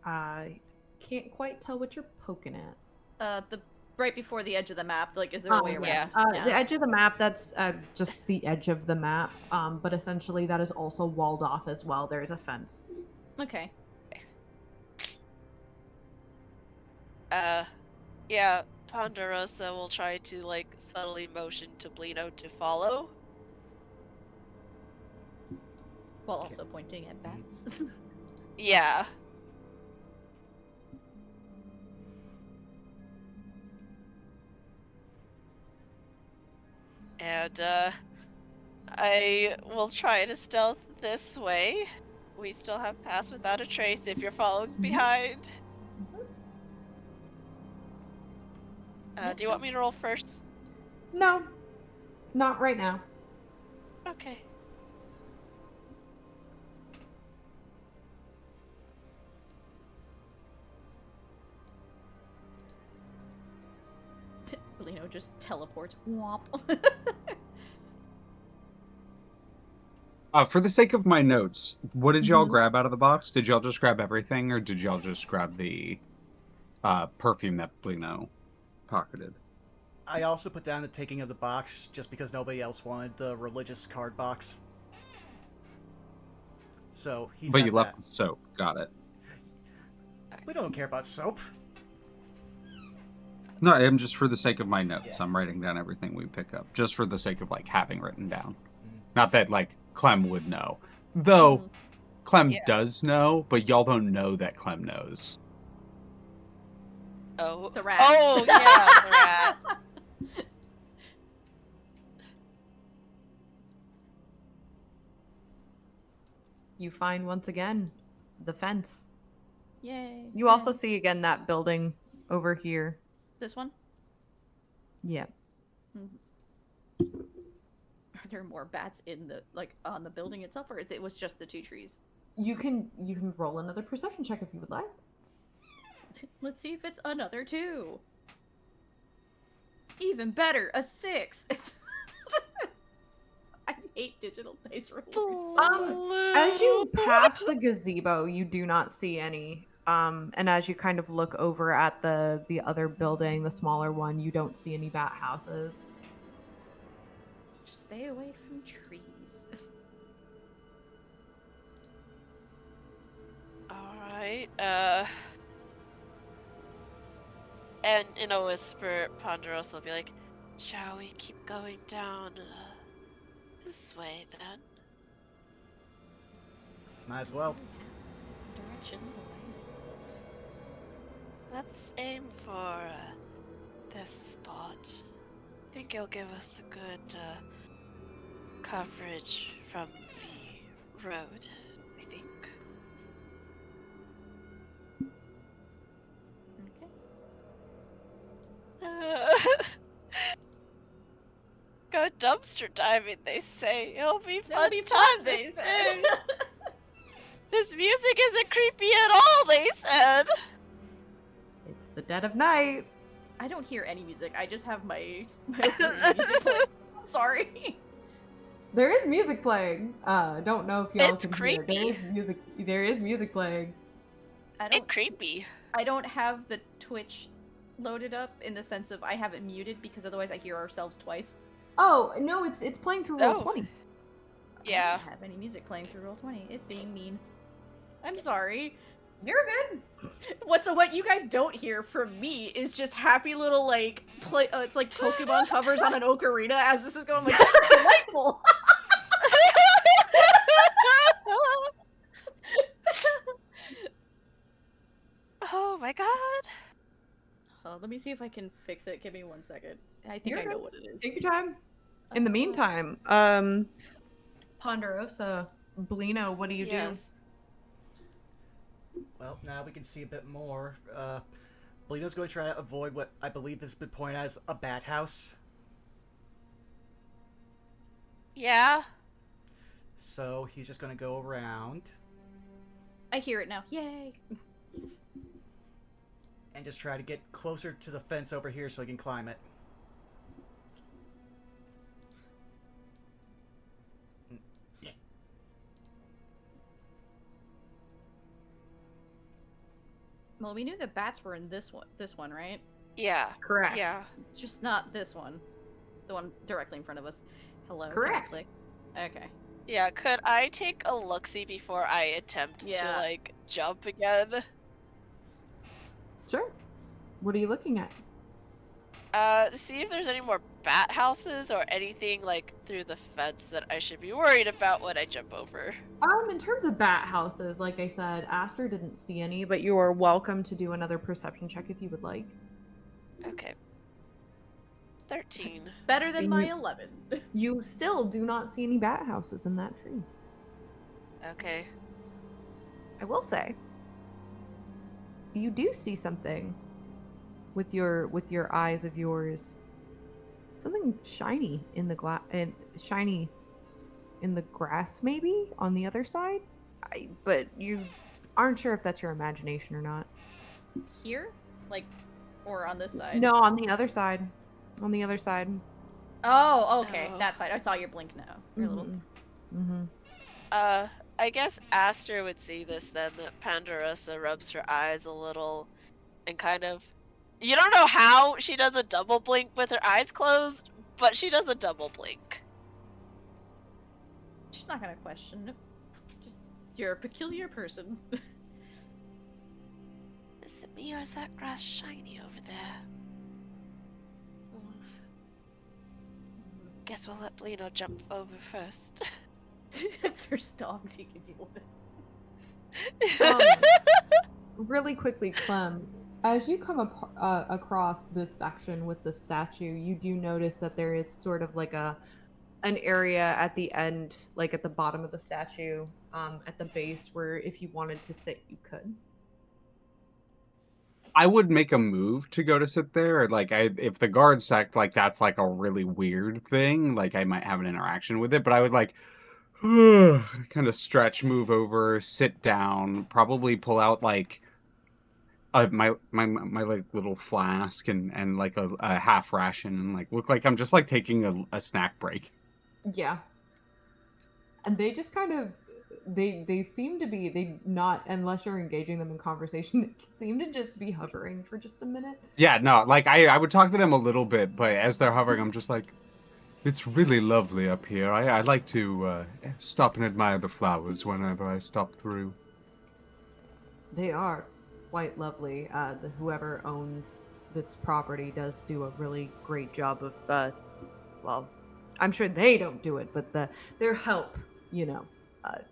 S5: I can't quite tell what you're poking at.
S2: The right before the edge of the map, like is there a way around?
S5: Yes.
S2: Yeah.
S5: The edge of the map, that's just the edge of the map. But essentially that is also walled off as well. There is a fence.
S2: Okay.
S3: Yeah, Ponderosa will try to like subtly motion to Blino to follow.
S2: While also pointing at bats.
S3: Yeah. And I will try to stealth this way. We still have pass without a trace if you're following behind. Do you want me to roll first?
S5: No, not right now.
S3: Okay.
S2: Lino just teleports. Womp.
S4: For the sake of my notes, what did y'all
S5: Mhm.
S4: grab out of the box? Did y'all just grab everything, or did y'all just grab the perfume that Blino pocketed?
S1: I also put down the taking of the box just because nobody else wanted the religious card box. So he's
S4: But
S1: got
S4: you left
S1: that.
S4: the soap. Got it.
S1: We don't care about soap.
S4: No, I'm just for the sake of my notes.
S1: Yeah.
S4: I'm writing down everything we pick up, just for the sake of like having written down.
S1: Mm.
S4: Not that like Clem would know, though.
S2: Mhm.
S4: Clem
S3: Yeah.
S4: does know, but y'all don't know that Clem knows.
S3: Oh.
S2: The rat.
S3: Oh yeah, the rat.
S5: You find once again the fence.
S2: Yay.
S5: You also
S2: fence.
S5: see again that building over here.
S2: This one?
S5: Yeah.
S2: Are there more bats in the on the building itself, or it was just the two trees?
S5: You can roll another perception check if you would like.
S2: Let's see if it's another 2. Even better, a 6. I hate digital dice rolls. So
S5: As you pass the gazebo, you do not see any. And as you kind of look over at the other building, the smaller one, you don't see any bat houses.
S2: just stay away from trees.
S3: Alright, and in a whisper, Ponderosa will be like, shall we keep going down this way then?
S1: Might as well.
S2: Direction, boys.
S3: Let's aim for this spot. I think it'll give us a good coverage from the road, I think.
S2: Okay.
S3: Go dumpster diving, they say. It'll be
S2: That'll
S3: fun
S2: be
S3: times,
S2: fun,
S3: they
S2: they
S3: say.
S2: said.
S3: This music isn't creepy at all, they said.
S5: It's the dead of night.
S2: I don't hear any music. I just have my opening music playing. I'm sorry.
S5: There is music playing. Don't know if y'all
S3: It's
S5: can hear.
S3: creepy.
S5: There is music playing.
S3: It's creepy.
S2: I don't have the Twitch loaded up in the sense of I have it muted because otherwise I hear ourselves twice.
S5: Oh no, it's playing through
S3: Oh.
S5: Roll20.
S3: Yeah.
S2: I don't have any music playing through Roll20. It's being mean. I'm sorry.
S5: You're good.
S2: What you guys don't hear from me is just happy little like it's like Pokemon covers on an ocarina as this is going. I'm like, this is delightful.
S3: Oh my god.
S2: Let me see if I can fix it. Give me 1 second. I think
S5: You're
S2: I know
S5: good.
S2: what it is.
S5: Take your time. In the meantime, Ponderosa, Blino, what do you
S3: Yes.
S1: Well, now we can see a bit more. Belino's going to try to avoid what I believe has been pointed out as a bat house.
S3: Yeah.
S1: So he's just going to go around
S2: I hear it now. Yay!
S1: and just try to get closer to the fence over here so he can climb it.
S2: Well, we knew the bats were in this one, right?
S3: Yeah.
S5: Correct.
S3: Yeah.
S2: Just not this one. The one directly in front of us. Hello.
S5: Correct.
S2: Conflict. Okay.
S3: Yeah, could I take a look-see before I attempt to,
S2: Yeah.
S3: like, jump again?
S5: Sure. What are you looking at?
S3: See if there's any more bat houses or anything, like, through the fence that I should be worried about when I jump over.
S5: In terms of bat houses, like I said, Aster didn't see any, but you are welcome to do another perception check if you would like.
S3: Okay. 13.
S2: Better than
S5: And
S2: my
S5: you-
S2: 11.
S5: You still do not see any bat houses in that tree.
S3: Okay.
S5: I will say, you do see something with your eyes of yours. Something shiny in the shiny in the grass, maybe on the other side. But you aren't sure if that's your imagination or not.
S2: Here? Like, or on this side?
S5: No, on the other side. On the other side.
S2: Oh, okay.
S3: Oh.
S2: That side. I saw your blink now. Your little.
S5: Mm-hmm.
S3: I guess Aster would see this then, that Pandarosa rubs her eyes a little and kind of... You don't know how she does a double blink with her eyes closed, but she does a double blink.
S2: She's not gonna question it. Just, you're a peculiar person.
S3: Is it me or is that grass shiny over there? Guess we'll let Blino jump over first.
S2: If there's dogs you can deal with.
S5: Really quickly, Clem, as you come across this section with the statue, you do notice that there is sort of like an area at the end, like at the bottom of the statue, at the base, where if you wanted to sit, you could.
S4: I would make a move to go to sit there. Like, if the guards act like that's like a really weird thing, like I might have an interaction with it. But I would like kind of stretch, move over, sit down, probably pull out like my like little flask and like a half ration and like look like I'm just like taking a snack break.
S5: Yeah. And they just kind of they seem to be they not unless you're engaging them in conversation, they seem to just be hovering for just a minute.
S4: Yeah, no, like I would talk to them a little bit, but as they're hovering, I'm just like, it's really lovely up here. I like to stop and admire the flowers whenever I stop through.
S5: They are quite lovely. Whoever owns this property does do a really great job of well, I'm sure they don't do it, but their help,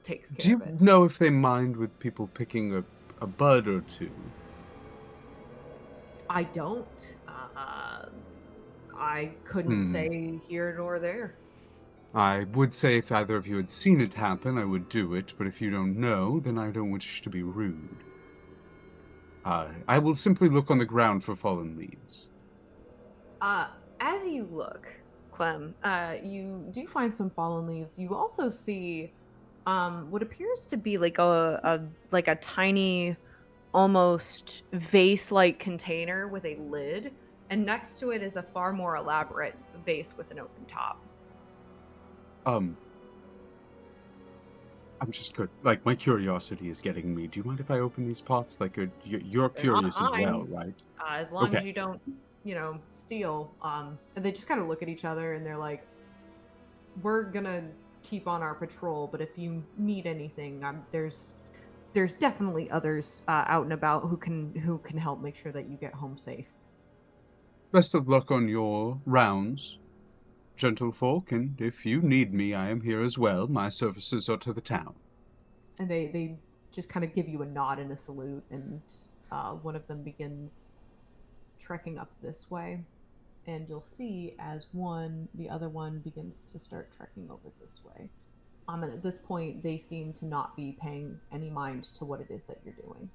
S5: takes
S4: Do
S5: care
S4: you
S5: of it.
S4: know if they mind with people picking a bud or two?
S5: I don't. I couldn't say here nor there.
S4: I would say if either of you had seen it happen, I would do it, but if you don't know, then I don't wish to be rude. I will simply look on the ground for fallen leaves.
S5: As you look, Clem, you do find some fallen leaves. You also see what appears to be like a tiny, almost vase-like container with a lid, and next to it is a far more elaborate vase with an open top.
S4: I'm just good. Like, my curiosity is getting me. Do you mind if I open these pots? Like, you're
S5: They're not
S4: curious as well,
S5: mine.
S4: right?
S5: As long as
S4: Okay.
S5: you don't, steal. And they just kind of look at each other and they're like, "We're gonna keep on our patrol, but if you need anything, there's definitely others out and about who can help make sure that you get home safe."
S4: Best of luck on your rounds, gentlefolk, and if you need me, I am here as well. My services are to the town.
S5: And they just kind of give you a nod and a salute, and one of them begins trekking up this way, and you'll see as the other one begins to start trekking over this way. And at this point, they seem to not be paying any mind to what it is that you're doing.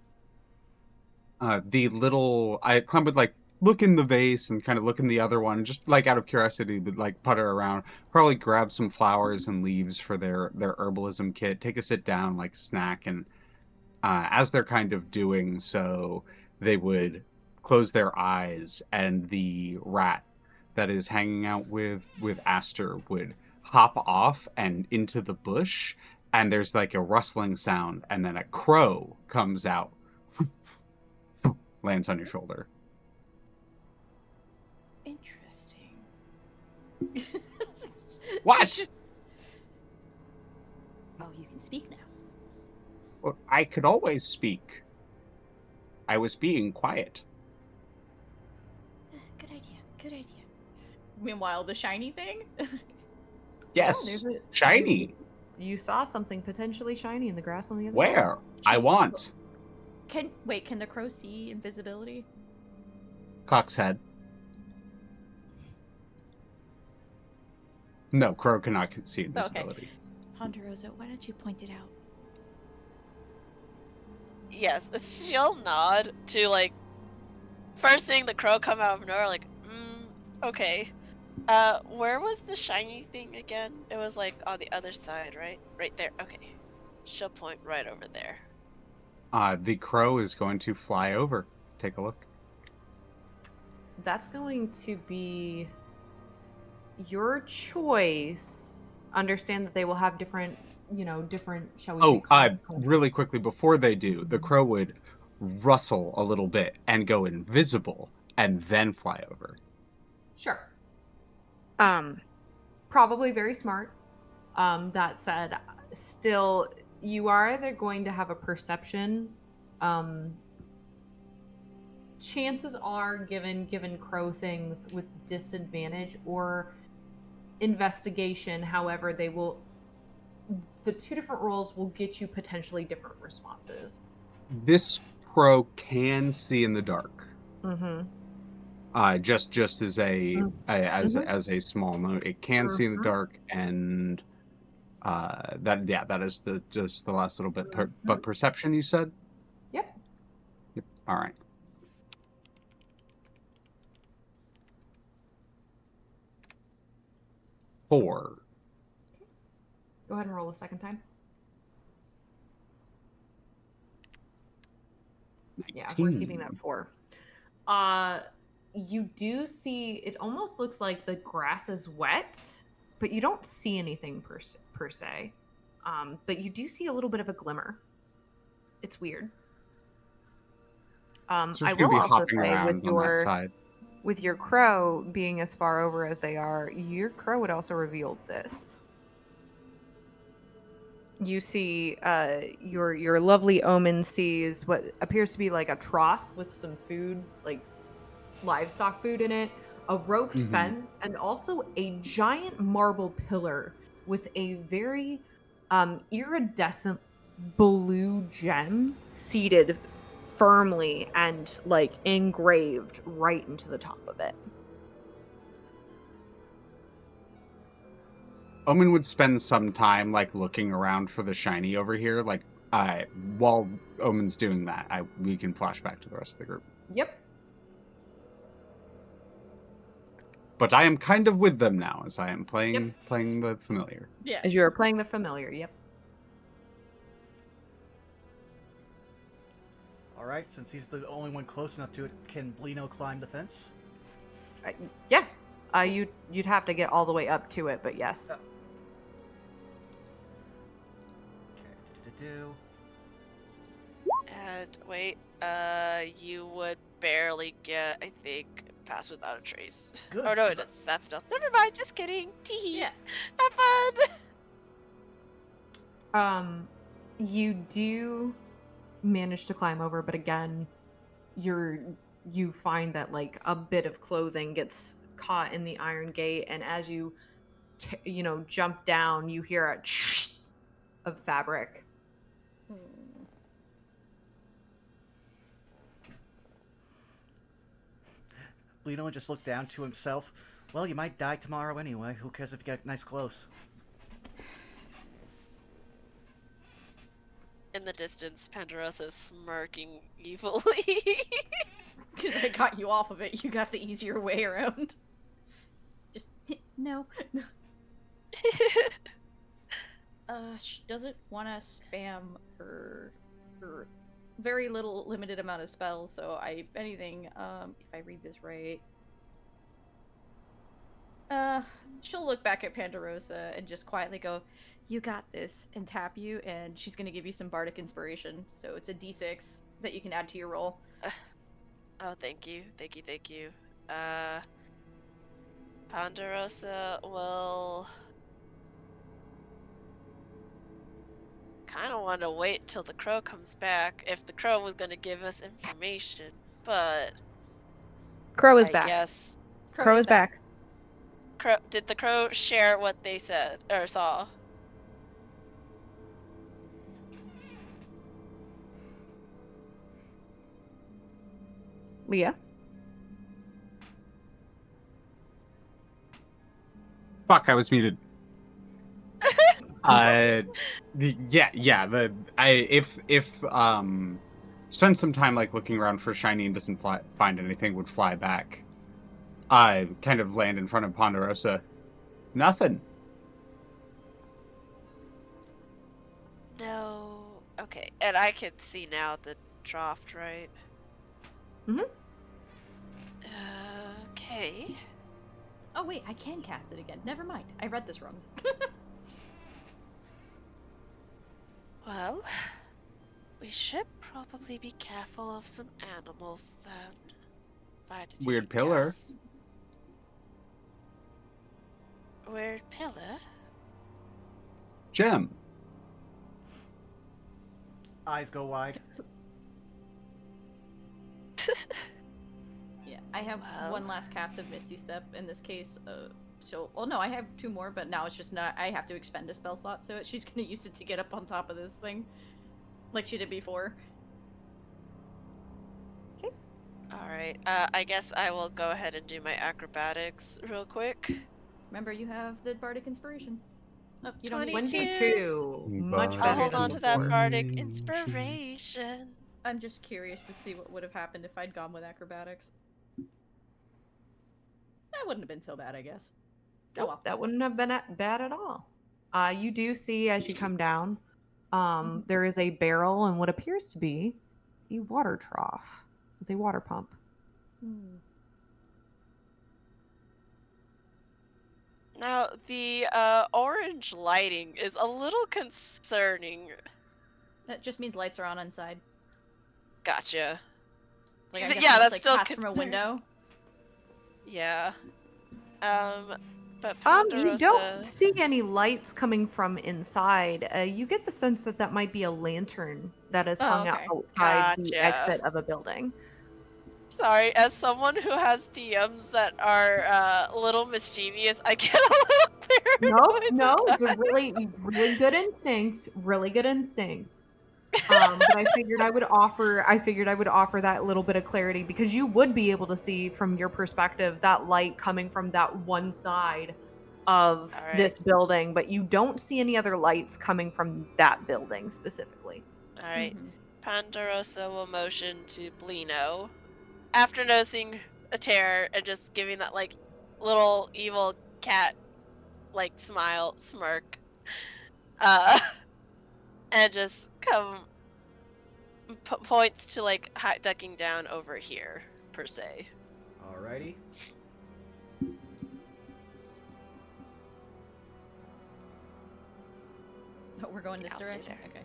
S4: Clem would like look in the vase and kind of look in the other one, just like out of curiosity, would like putter around, probably grab some flowers and leaves for their herbalism kit, take a sit down, like a snack, and as they're kind of doing so, they would close their eyes, and the rat that is hanging out with Aster would hop off and into the bush, and there's like a rustling sound, and then a crow comes out, lands on your shoulder.
S2: Interesting.
S4: What?
S2: Oh, you can speak now.
S4: Well, I could always speak. I was being quiet.
S2: Good idea. Good idea. Meanwhile, the shiny thing?
S4: Yes,
S5: there's a-
S4: shiny.
S5: You saw something potentially shiny in the grass on the other side.
S4: Where? I want.
S2: Can the crow see invisibility?
S4: Cock's head. No, crow cannot see invisibility.
S2: Ponderosa, why don't you point it out?
S3: Yes, she'll nod to like first thing the crow come out of nowhere, like, okay. Where was the shiny thing again? It was like on the other side, right? Right there. Okay. She'll point right over there.
S4: The crow is going to fly over. Take a look.
S5: That's going to be your choice. Understand that they will have different, shall we say,
S4: Really quickly before they do, the crow would rustle a little bit and go invisible and then fly over.
S5: Sure. Probably very smart. That said, still, you are either going to have a perception. Chances are, given crow things with disadvantage or investigation. However, the two different rolls will get you potentially different responses.
S4: This crow can see in the dark.
S5: Mm-hmm.
S4: Just as as a small note, it can see in the dark, and that is just the last little bit. But perception, you said?
S5: Yep.
S4: All right. Four.
S5: Go ahead and roll a second time.
S4: 19.
S5: Yeah, we're keeping that 4. You do see, it almost looks like the grass is wet, but you don't see anything per se. But you do see a little bit of a glimmer. It's weird. I will also say with your crow being as far over as they are, your crow would also reveal this. You see, your lovely Omen sees what appears to be like a trough with some food, like livestock food in it, a roped fence, and also a giant marble pillar with a very iridescent blue gem seated firmly and like engraved right into the top of it.
S4: Omen would spend some time like looking around for the shiny over here. Like, while Omen's doing that, we can flash back to the rest of the group.
S5: Yep.
S4: But I am kind of with them now, as I am playing the familiar.
S2: Yeah.
S5: As you are playing the familiar. Yep.
S1: All right, since he's the only one close enough to it, can Blino climb the fence?
S5: Yeah. You'd have to get all the way up to it, but yes.
S1: Oh. Okay.
S3: And wait, you would barely get, I think, pass without a trace.
S1: Good.
S3: Oh no, that's stuff. Never mind, just kidding. Teehee.
S2: Yeah.
S3: Have fun.
S5: You do manage to climb over, but again, you find that like a bit of clothing gets caught in the iron gate, and as you jump down, you hear a of fabric.
S1: Blino just looked down to himself. Well, you might die tomorrow anyway. Who cares if you get nice clothes?
S3: in the distance, Pandarosa's smirking evilly.
S2: Because I got you off of it, you got the easier way around. Just no. She doesn't want to spam her very little limited amount of spells. So if anything, if I read this right, she'll look back at Pandarosa and just quietly go, "You got this," and tap you, and she's gonna give you some bardic inspiration. So it's a d6 that you can add to your roll.
S3: Oh, thank you. Ponderosa will kind of want to wait till the crow comes back if the crow was going to give us information, but
S5: Crow is
S3: I
S5: back.
S3: guess
S5: Crow is back.
S3: Did the crow share what they said or saw?
S5: Leah?
S4: Fuck, I was muted. If spend some time like looking around for shiny and doesn't find anything, would fly back. I kind of land in front of Ponderosa. Nothing.
S3: No. Okay, and I can see now the draft, right?
S5: Mhm.
S3: Okay.
S2: Oh wait, I can cast it again. Never mind. I read this wrong.
S3: Well, we should probably be careful of some animals then. If I had to take
S4: Weird
S3: a
S4: pillar.
S3: guess. Weird pillar?
S4: Gem.
S1: Eyes go wide.
S2: Yeah, I have
S3: Well.
S2: one last cast of Misty Step in this case. Well, no, I have 2 more, but now it's just not. I have to expend a spell slot, so she's gonna use it to get up on top of this thing, like she did before.
S3: Alright, I guess I will go ahead and do my acrobatics real quick.
S2: Remember, you have the bardic inspiration. Nope, you don't need
S5: 22. Much
S4: But
S3: I'll
S5: better
S3: hold
S5: than
S3: on to that
S5: before.
S3: bardic inspiration.
S2: I'm just curious to see what would have happened if I'd gone with acrobatics. That wouldn't have been so bad, I guess.
S5: Nope, that wouldn't have been bad at all. You do see as you come down, there is a barrel and what appears to be a water trough with a water pump.
S3: Now, the orange lighting is a little concerning.
S2: That just means lights are on inside.
S3: Gotcha.
S2: Like, I guess
S3: Yeah,
S2: it's,
S3: that's
S2: like,
S3: still
S2: cast from a window.
S3: Yeah. But
S5: You
S3: Ponderosa...
S5: don't see any lights coming from inside. You get the sense that that might be a lantern that is hung out
S2: okay.
S5: outside the
S3: Gotcha.
S5: exit of a building.
S3: Sorry, as someone who has DMs that are a little mischievous, I get a little paranoid.
S5: No, it's a
S3: sometimes.
S5: really good instinct. Really good instinct. But I figured I would offer that little bit of clarity because you would be able to see from your perspective that light coming from that one side of
S3: Alright.
S5: this building, but you don't see any other lights coming from that building specifically.
S3: Alright.
S2: Mhm.
S3: Ponderosa will motion to Blino after noticing a terror and just giving that like little evil cat like smile smirk. And just points to like ducking down over here per se.
S1: Alrighty.
S2: Oh, we're going this
S3: I'll stay
S2: direction?
S3: there.
S2: Okay.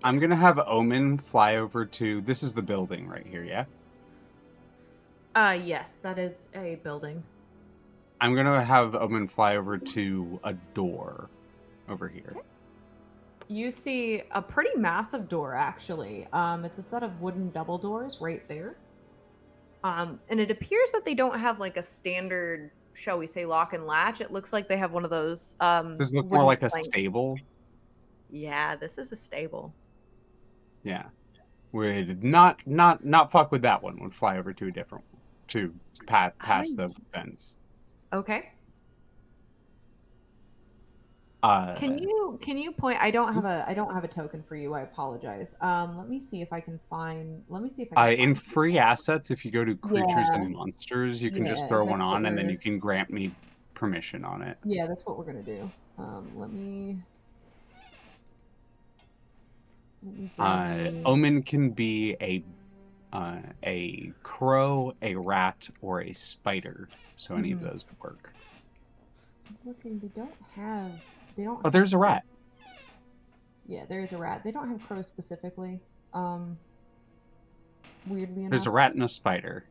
S4: I'm gonna have Omen fly over to. This is the building right here, yeah.
S5: Yes, that is a building.
S4: I'm gonna have Omen fly over to a door over here.
S5: You see a pretty massive door, actually. It's a set of wooden double doors right there. And it appears that they don't have like a standard, shall we say, lock and latch. It looks like they have one of those.
S4: Does it look more
S5: wooden
S4: like a
S5: plank-
S4: stable?
S5: Yeah, this is a stable.
S4: Yeah. Would not fuck with that one. Would fly over to a different one. To past the fence.
S5: Okay. Can you point? I don't have a token for you. I apologize. Let me see if I can find. Let me see if I can
S4: in
S5: find.
S4: free assets, if you go to creatures
S5: Yeah,
S4: and monsters, you can just
S5: yeah,
S4: throw
S5: that's
S4: one
S5: what
S4: on, and then
S5: we're.
S4: you can grant me permission on it.
S5: Yeah, that's what we're gonna do. Let me.
S4: Omen can be a crow, a rat, or a spider. So any of those would work.
S5: I'm looking, they don't have.
S4: Oh, there's a rat.
S5: Yeah, there is a rat. They don't have crow specifically. Weirdly enough.
S4: There's a rat and a spider.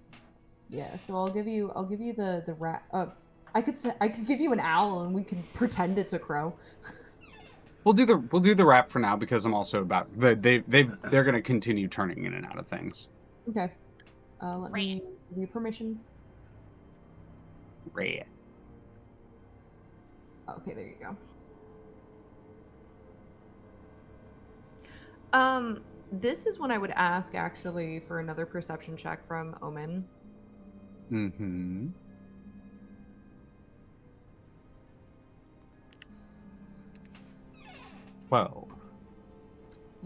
S5: Yeah, so I'll give you the rat. I could give you an owl and we can pretend it's a crow.
S4: We'll do the rat for now because I'm also about they're gonna continue turning in and out of things.
S5: Okay. Let me give you permissions.
S4: Rat.
S5: Okay, there you go. This is when I would ask actually for another perception check from Omen.
S4: Mm-hmm. Whoa.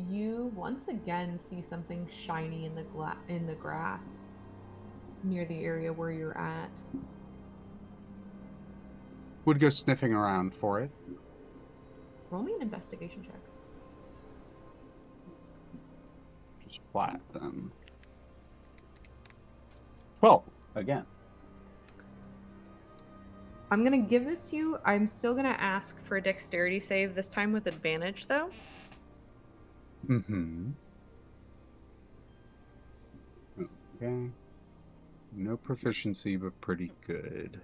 S5: You once again see something shiny in the grass near the area where you're at.
S4: Would go sniffing around for it.
S5: Roll me an investigation check.
S4: Just flat them. 12 again.
S5: I'm gonna give this to you. I'm still gonna ask for a dexterity save, this time with advantage though.
S4: Mm-hmm. Okay. No proficiency, but pretty good.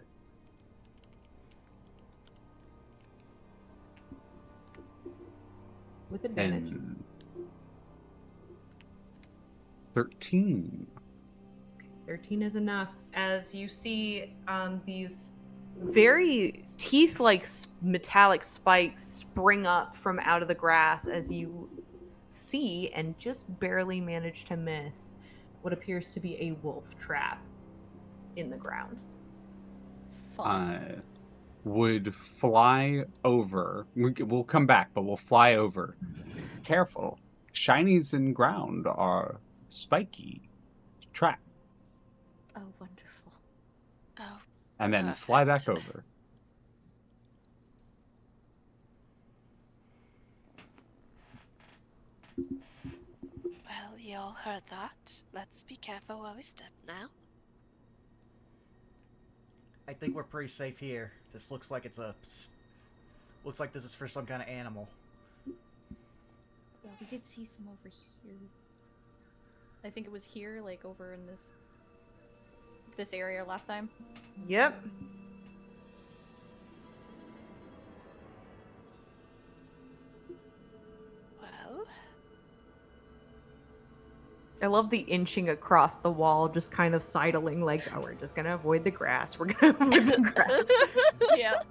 S5: With advantage.
S4: And 13.
S5: 13 is enough. As you see these very teeth-like metallic spikes spring up from out of the grass as you see and just barely manage to miss what appears to be a wolf trap in the ground.
S4: Would fly over. We'll come back, but we'll fly over. Careful. Shinies in ground are spiky. Trap.
S2: Oh, wonderful.
S3: Oh,
S4: And then fly back
S3: perfect.
S4: over.
S3: Well, you all heard that. Let's be careful where we step now.
S1: I think we're pretty safe here. This looks like looks like this is for some kind of animal.
S2: Yeah, we did see some over here. I think it was here, like over in this area last time.
S5: Yep.
S3: Well,
S5: I love the inching across the wall, just kind of sidling, like, oh, we're just gonna avoid the grass. We're gonna avoid the grass.
S2: Yeah.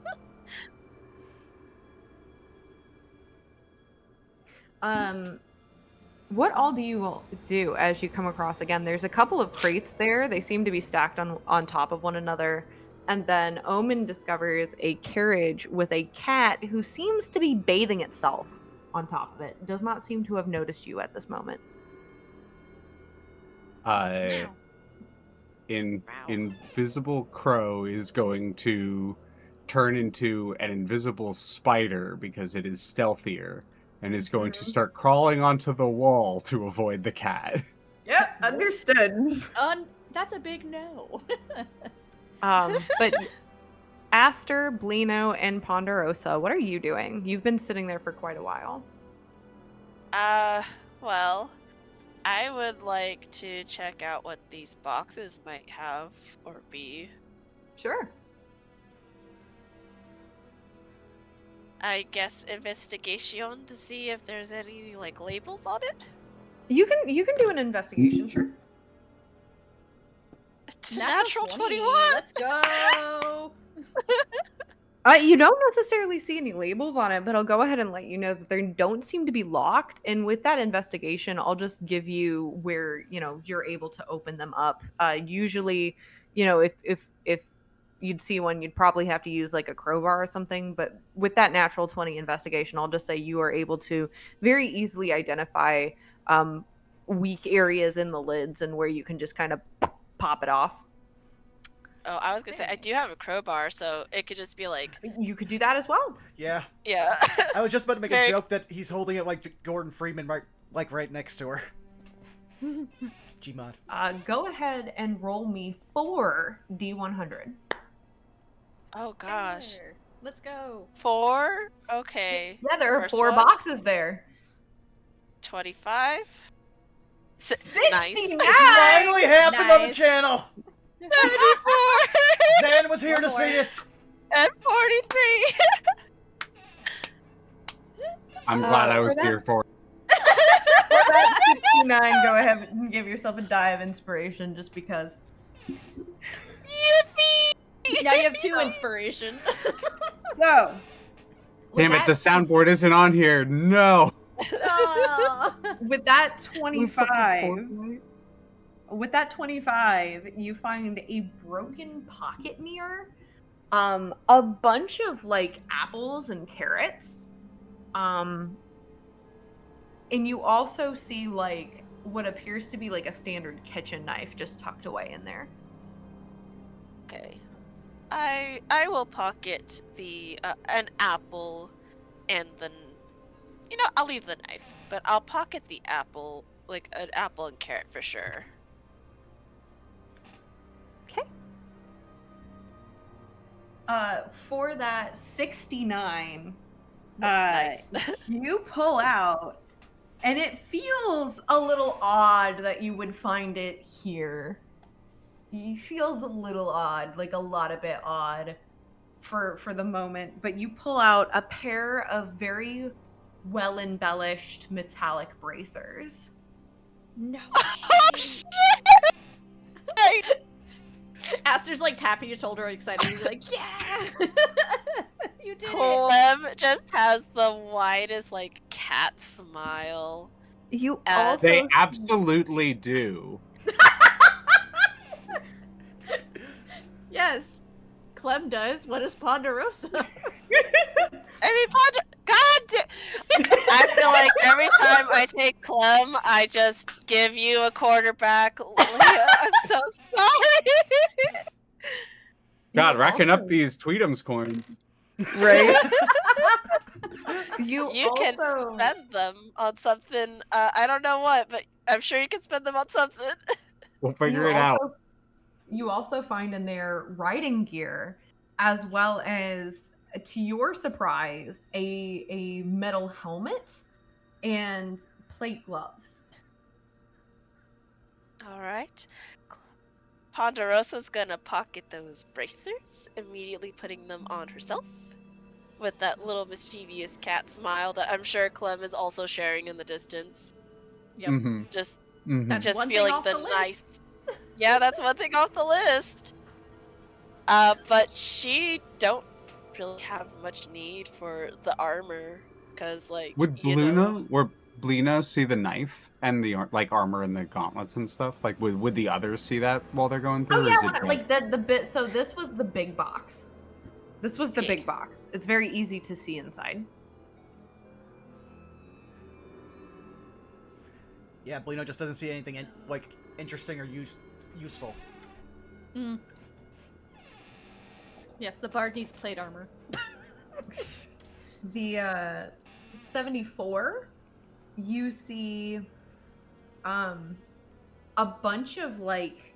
S5: What all do you all do as you come across again? There's a couple of crates there. They seem to be stacked on top of one another. And then Omen discovers a carriage with a cat who seems to be bathing itself on top of it. Does not seem to have noticed you at this moment.
S4: Invisible Crow is going to turn into an invisible spider because it is stealthier and is going to start crawling onto the wall to avoid the cat.
S5: Yep, understood.
S2: That's a big no.
S5: But Aster, Blino, and Ponderosa, what are you doing? You've been sitting there for quite a while.
S3: Well, I would like to check out what these boxes might have or be.
S5: Sure.
S3: I guess investigation to see if there's any like labels on it.
S5: You can do an investigation, sure.
S3: It's natural 21.
S2: Let's go.
S5: You don't necessarily see any labels on it, but I'll go ahead and let you know that they don't seem to be locked. And with that investigation, I'll just give you where, you're able to open them up. Usually, if you'd see one, you'd probably have to use like a crowbar or something. But with that natural 20 investigation, I'll just say you are able to very easily identify weak areas in the lids and where you can just kind of pop it off.
S3: Oh, I was gonna say I do have a crowbar, so it could just be like,
S5: You could do that as well.
S1: Yeah.
S3: yeah.
S1: I was just about to make a
S3: Very-
S1: joke that he's holding it like Gordon Freeman, right next to her. Gmod.
S5: Go ahead and roll me 4 D100.
S3: Oh gosh,
S2: There. Let's go.
S3: 4. Okay.
S5: Yeah, there are
S3: First
S5: 4
S3: one.
S5: boxes there.
S3: 25.
S5: 69!
S1: Finally happened on the
S2: Nice.
S1: channel!
S3: 74
S1: Zan was here to
S2: One
S1: see
S2: more.
S1: it!
S3: and 43.
S4: I'm glad I
S5: for
S4: was
S5: that-
S4: here for it.
S5: That's 69. Go ahead and give yourself a die of inspiration just because.
S3: Yippee!
S2: Now you have 2 inspiration.
S5: So.
S4: Damn it, the soundboard isn't on here. No.
S2: Oh.
S5: With that 25, you find a broken pocket mirror, a bunch of like apples and carrots, and you also see like what appears to be like a standard kitchen knife just tucked away in there.
S3: Okay. I will pocket the an apple and the I'll leave the knife, but I'll pocket the apple, like an apple and carrot for sure.
S5: Okay. For that 69,
S3: Nice.
S5: you pull out, and it feels a little odd that you would find it here. It feels a little odd, like a lot of bit odd for the moment, but you pull out a pair of very well embellished metallic bracers.
S2: No.
S3: Oh shit!
S2: Aster's like tapping your shoulder excited. He's like, yeah! You did it!
S3: Clem just has the widest like cat smile.
S5: You
S3: As-
S5: also
S4: They absolutely do.
S2: Yes. Clem does. What is Ponderosa?
S3: I mean, I feel like every time I take Clem, I just give you a quarterback. Leah, I'm so sorry.
S4: God,
S5: You
S4: racking up
S5: also-
S4: these Tweetums coins.
S5: right. You
S3: can
S5: also
S3: spend them on something. I don't know what, but I'm sure you can spend them on something.
S4: We'll figure
S5: you
S4: it out.
S5: also- You also find in there riding gear, as well as, to your surprise, a metal helmet and plate gloves.
S3: All right. Ponderosa's gonna pocket those bracers, immediately putting them on herself, with that little mischievous cat smile that I'm sure Clem is also sharing in the distance.
S2: Yep.
S4: Mm-hmm.
S3: Just
S4: Mm-hmm.
S2: That's
S3: just
S2: one thing
S3: feeling
S2: off
S3: the
S2: the list.
S3: nice. Yeah, that's one thing off the list. But she don't really have much need for the armor, cause like
S4: Would
S3: you know,
S4: Blino see the knife and the armor and the gauntlets and stuff? Like, would the others see that while they're going through?
S5: Oh
S4: or
S5: yeah,
S4: is it
S5: like the bit. So this was the big box. This was the
S3: Yeah.
S5: big box. It's very easy to see inside.
S1: Yeah, Blino just doesn't see anything like interesting or useful.
S2: Mm. Yes, the bard needs plate armor.
S5: The 74, you see a bunch of like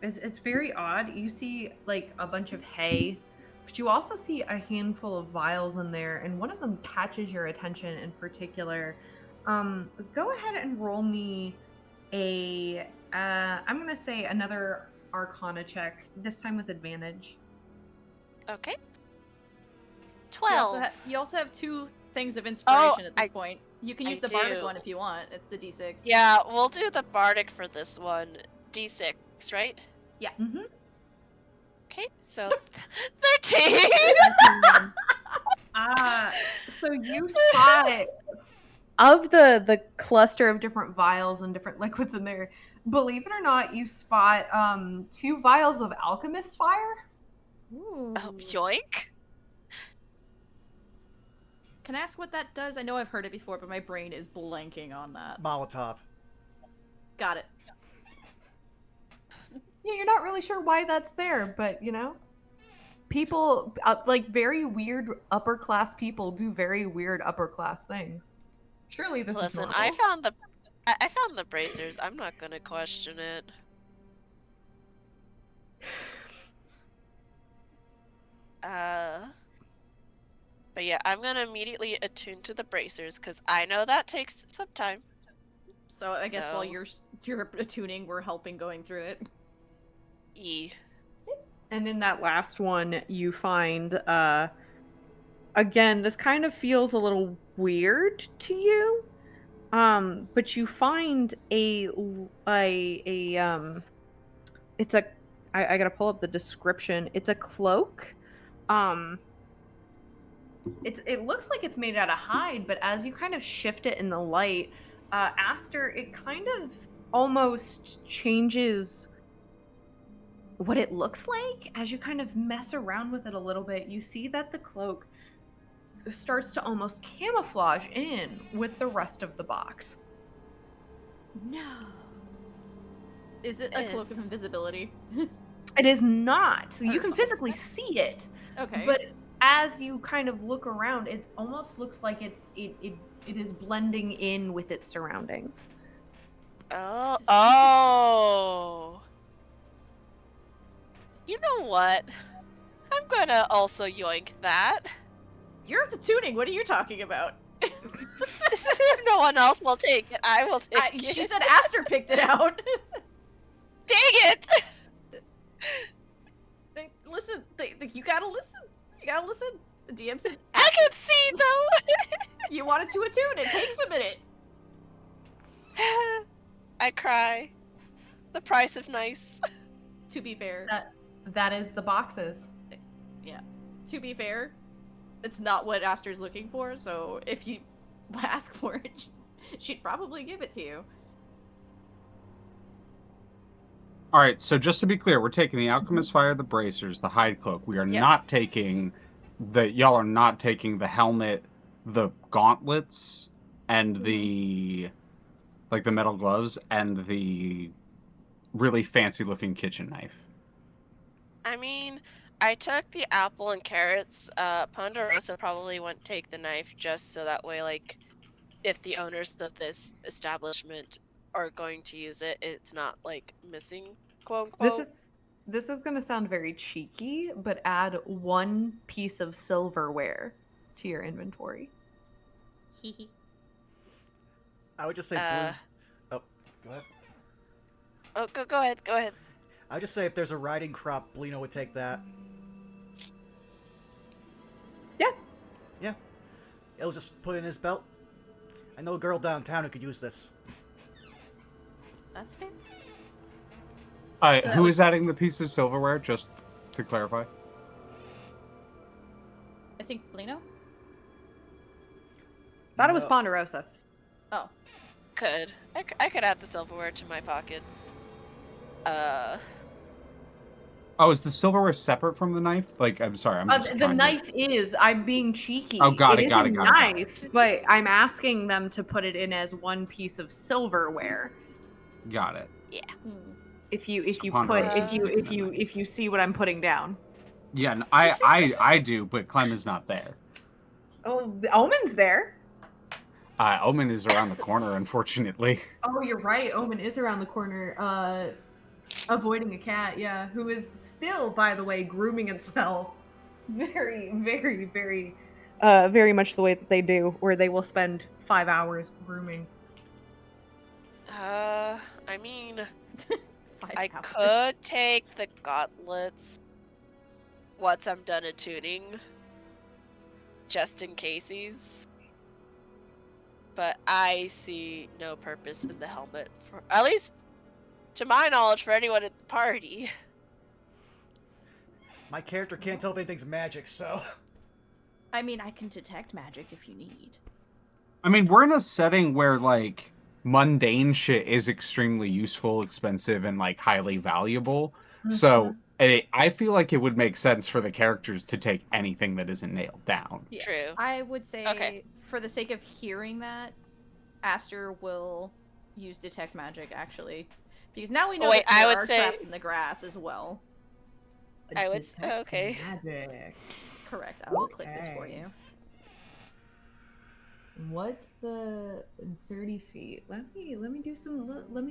S5: it's very odd. You see like a bunch of hay, but you also see a handful of vials in there, and one of them catches your attention in particular. Go ahead and roll me a I'm gonna say another Arcana check, this time with advantage.
S3: okay.
S2: You also,
S3: 12.
S2: you also have 2 things of inspiration at this
S3: I-
S2: point. You can
S3: I
S2: use the bardic
S3: do.
S2: one if you want. It's the d6.
S3: Yeah, we'll do the bardic for this one. D6, right?
S5: Mm-hmm.
S3: Okay, so 13.
S5: So you spot of the cluster of different vials and different liquids in there. Believe it or not, you spot 2 vials of alchemist's fire.
S2: Ooh.
S3: Yoink.
S2: Can I ask what that does? I know I've heard it before, but my brain is blanking on that.
S1: Molotov.
S2: Got it.
S5: Yeah, you're not really sure why that's there, but you know, people like very weird upper class people do very weird upper class things. Surely this is
S3: Listen,
S5: normal.
S3: I found the bracers. I'm not gonna question it. But yeah, I'm gonna immediately attune to the bracers because I know that takes some time.
S2: So I guess while
S3: So-
S2: you're attuning, we're helping going through it.
S5: And in that last one, you find, again, this kind of feels a little weird to you. But you find it's a, I gotta pull up the description. It's a cloak. It looks like it's made out of hide, but as you kind of shift it in the light, Aster, it kind of almost changes what it looks like. As you kind of mess around with it a little bit, you see that the cloak starts to almost camouflage in with the rest of the box.
S2: No. Is it a cloak of
S3: Is-
S2: invisibility?
S5: It is not. So
S2: Or
S5: you can
S2: something.
S5: physically see it,
S2: Okay.
S5: but as you kind of look around, it almost looks like it is blending in with its surroundings.
S3: Oh. You know what? I'm gonna also yoink that.
S2: You're at the tuning. What are you talking about?
S3: If no one else will take it, I will take it.
S2: She said Aster picked it out.
S3: Dang it!
S2: Listen, you gotta listen. You gotta listen. The DM said
S3: I can see though.
S2: you wanted to attune. It takes a minute.
S3: I cry. The price of nice.
S2: To be fair,
S5: That is the boxes.
S2: to be fair, it's not what Aster's looking for. So if you ask for it, she'd probably give it to you.
S4: All right, so just to be clear, we're taking the Alchemist Fire, the bracers, the hide cloak. We are
S3: Yes.
S4: not taking y'all are not taking the helmet, the gauntlets, and the metal gloves and the really fancy looking kitchen knife.
S3: I mean, I took the apple and carrots. Ponderosa probably won't take the knife just so that way, like, if the owners of this establishment are going to use it, it's not like missing, quote unquote.
S5: This is going to sound very cheeky, but add one piece of silverware to your inventory.
S1: I would just say blue. Oh, go ahead.
S3: Oh, go ahead. Go ahead.
S1: I would just say if there's a riding crop, Blino would take that.
S5: Yeah.
S1: Yeah. He'll just put it in his belt. I know a girl downtown who could use this.
S2: That's fair.
S4: All right,
S2: So
S4: who is adding the piece of silverware? Just to clarify.
S2: I think Blino.
S5: Thought it was
S1: No.
S5: Ponderosa.
S2: Oh,
S3: I could add the silverware to my pockets.
S4: Oh, is the silverware separate from the knife? Like, I'm sorry, I'm just
S5: The
S4: trying to-
S5: knife is. I'm being cheeky.
S4: Oh, got it,
S5: is
S4: got
S5: a
S4: it, got it, got it.
S5: knife, but I'm asking them to put it in as one piece of silverware.
S4: Got it.
S2: hmm.
S5: If you
S4: So
S5: put
S4: Ponderosa.
S5: if you see what I'm putting down.
S4: Yeah, no, I do, but Clem is not there.
S5: Oh, the Omen's there.
S4: Omen is around the corner, unfortunately.
S5: Oh, you're right. Omen is around the corner, avoiding a cat. Yeah, who is still, by the way, grooming itself. Very, very, very, very much the way that they do, where they will spend 5 hours grooming.
S3: I mean,
S2: 5
S3: I
S2: hours.
S3: could take the gauntlets once I'm done attuning, just in cases. But I see no purpose in the helmet, for at least to my knowledge, for anyone at the party.
S1: My character can't tell if anything's magic, so...
S2: I mean, I can detect magic if you need.
S4: I mean, we're in a setting where, like, mundane shit is extremely useful, expensive, and, like, highly valuable. So, I feel like it would make sense for the characters to take anything that isn't nailed down.
S2: Yeah.
S3: True.
S2: I would say,
S3: Okay.
S2: for the sake of hearing that, Aster will use detect magic actually, because now we know
S3: Wait,
S2: that there
S3: I would
S2: are
S3: say-
S2: traps in the grass as well.
S3: I would
S5: Detect
S3: okay.
S5: Magic.
S2: Correct. I will click this for
S5: Okay.
S2: you.
S5: What's the 30 feet? Let me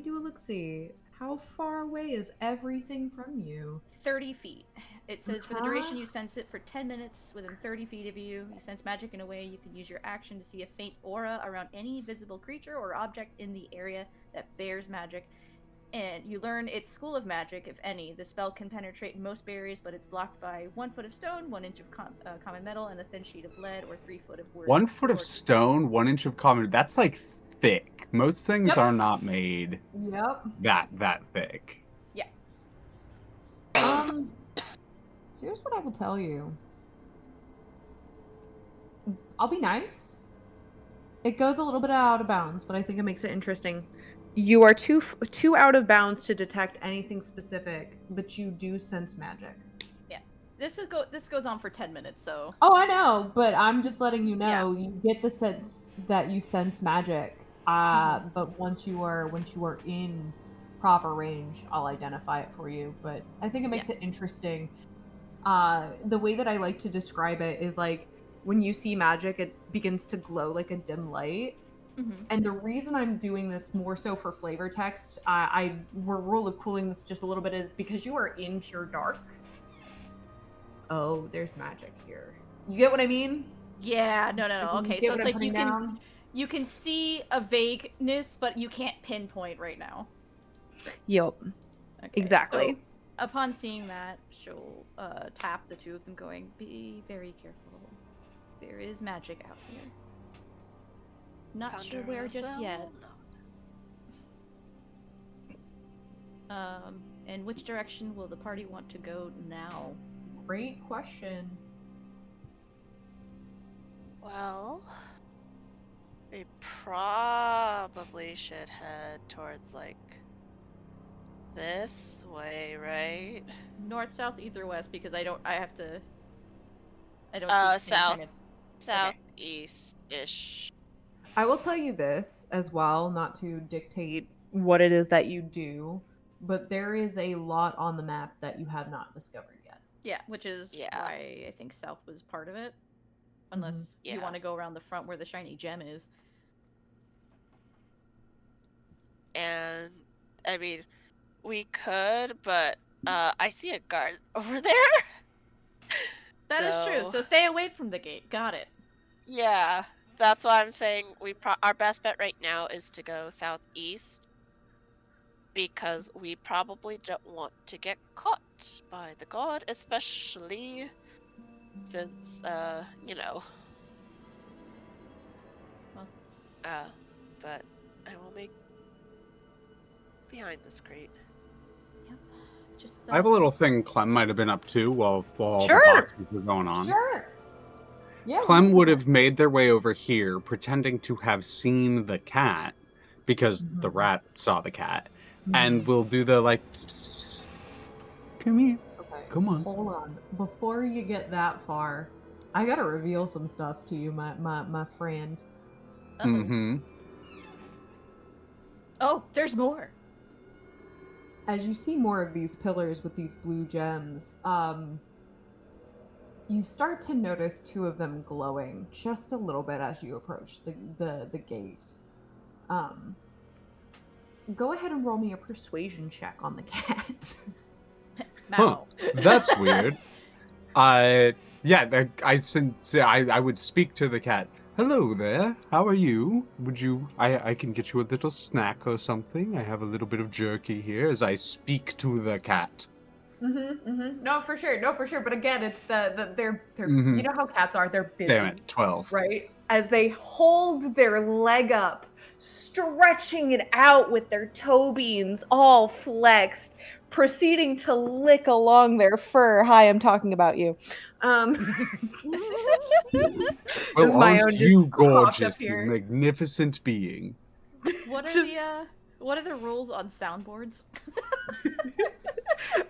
S5: do a look see. How far away is everything from you?
S2: 30 feet. It says for the duration
S5: Uh-huh.
S2: you sense it for 10 minutes within 30 feet of you. You sense magic in a way you can use your action to see a faint aura around any visible creature or object in the area that bears magic. And you learn its school of magic, if any. The spell can penetrate most barriers, but it's blocked by 1 foot of stone, 1 inch of common metal, and a thin sheet of lead, or 3 foot of wood.
S4: 1 foot of
S2: or-
S4: stone, 1 inch of common. That's like thick. Most things
S5: Yep.
S4: are not made
S5: Yep.
S4: that thick.
S5: Here's what I will tell you. I'll be nice. It goes a little bit out of bounds, but I think it makes it interesting. You are too out of bounds to detect anything specific, but you do sense magic.
S2: This goes on for 10 minutes, so
S5: Oh, I know, but I'm just letting you
S2: Yeah.
S5: know. You get the sense that you sense magic. But once you are in proper range, I'll identify it for you. But I think it makes it interesting. The way that I like to describe it is like when you see magic, it begins to glow like a dim light. And the reason I'm doing this more so for flavor text, we're rule of cooling this just a little bit, is because you are in pure dark. Oh, there's magic here. You get what I mean?
S2: yeah, no.
S5: You
S2: Okay,
S5: get
S2: so
S5: what
S2: it's
S5: I'm
S2: like you
S5: putting
S2: can
S5: down?
S2: you can see a vagueness, but you can't pinpoint right now.
S5: Yep.
S2: Okay,
S5: Exactly.
S2: so upon seeing that, she'll tap the two of them, going, "Be very careful. There is magic out here. Not sure where just yet. And which direction will the party want to go now?"
S5: Great question.
S3: Well, we probably should head towards like this way, right?
S2: North, south, either west, because I don't see the same
S3: South.
S2: kind of-
S3: Southeast-ish.
S5: I will tell you this as well, not to dictate what it is that you do, but there is a lot on the map that you have not discovered yet.
S2: Yeah, which is
S3: Yeah.
S2: why I think south was part of it. Unless you
S3: Yeah.
S2: want to go around the front where the shiny gem is.
S3: And I mean, we could, but I see a guard over there.
S2: That is true.
S3: So-
S2: So stay away from the gate. Got it.
S3: Yeah, that's why I'm saying our best bet right now is to go southeast, because we probably don't want to get caught by the god, especially since you know.
S2: Well.
S3: But I will make behind this crate.
S2: Yep. Just
S4: I have a little thing Clem might have been up to while all
S5: Sure.
S4: the boxes were going on.
S5: Sure. Yeah.
S4: Clem would have made their way over here, pretending to have seen the cat, because the
S5: Mhm.
S4: rat saw the cat, and we'll do the like, pss, pss, pss, pss. Come here.
S5: Okay.
S4: Come on.
S5: Hold on. Before you get that far, I gotta reveal some stuff to you, my friend.
S2: Uh-oh.
S4: Mm-hmm.
S2: Oh, there's more.
S5: As you see more of these pillars with these blue gems, you start to notice two of them glowing just a little bit as you approach the gate. Go ahead and roll me a persuasion check on the cat.
S2: Mao.
S4: That's weird. I would speak to the cat. Hello there. How are you? Would you? I can get you a little snack or something. I have a little bit of jerky here as I speak to the cat.
S5: No, for sure. But again, it's they're
S4: Mhm.
S5: you know how cats are. They're busy.
S4: Damn it, 12.
S5: Right? As they hold their leg up, stretching it out with their toe beans all flexed, proceeding to lick along their fur. Hi, I'm talking about you.
S4: Well,
S5: Is my
S4: aren't
S5: own just
S4: you
S5: popped up
S4: gorgeous, you
S5: here.
S4: magnificent being?
S2: What are
S5: Just-
S2: the rules on soundboards?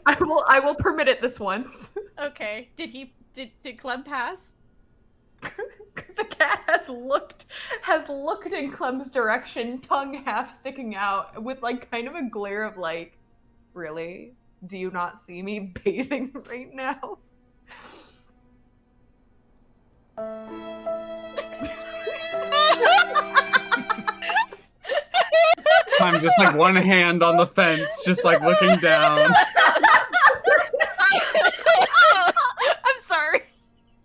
S5: I will permit it this once.
S2: Okay. Did Clem pass?
S5: The cat has looked in Clem's direction, tongue half sticking out, with like kind of a glare of like, really? Do you not see me bathing right now?
S4: I'm just like one hand on the fence, just like looking down.
S2: I'm sorry.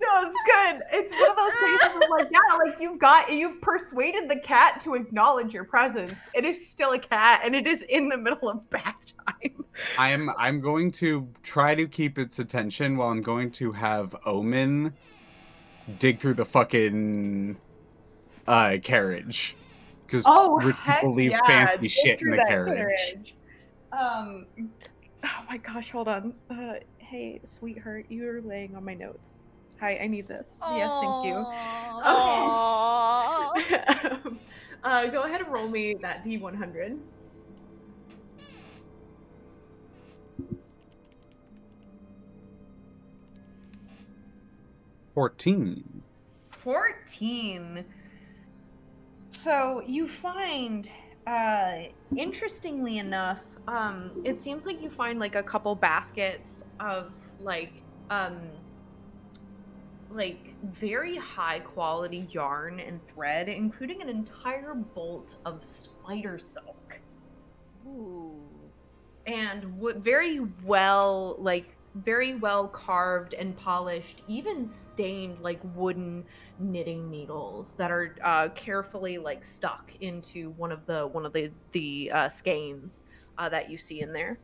S5: No, it's good. It's one of those cases of like, yeah, like you've persuaded the cat to acknowledge your presence. It is still a cat, and it is in the middle of bath time.
S4: I'm going to try to keep its attention while I'm going to have Omen dig through the fucking carriage. Because rich
S5: heck
S4: people leave
S5: yeah,
S4: fancy
S5: dig
S4: shit in
S5: through
S4: the
S5: that
S4: carriage.
S5: Oh my gosh, hold on. Hey, sweetheart, you're laying on my notes. Hi, I need this. Yes, thank you.
S3: Aww.
S5: Go ahead and roll me that D100.
S4: 14.
S5: 14. So you find, interestingly enough, it seems like you find like a couple baskets of like very high quality yarn and thread, including an entire bolt of spider silk.
S2: Ooh.
S5: And very well carved and polished, even stained like wooden knitting needles that are carefully like stuck into one of the skeins that you see in there.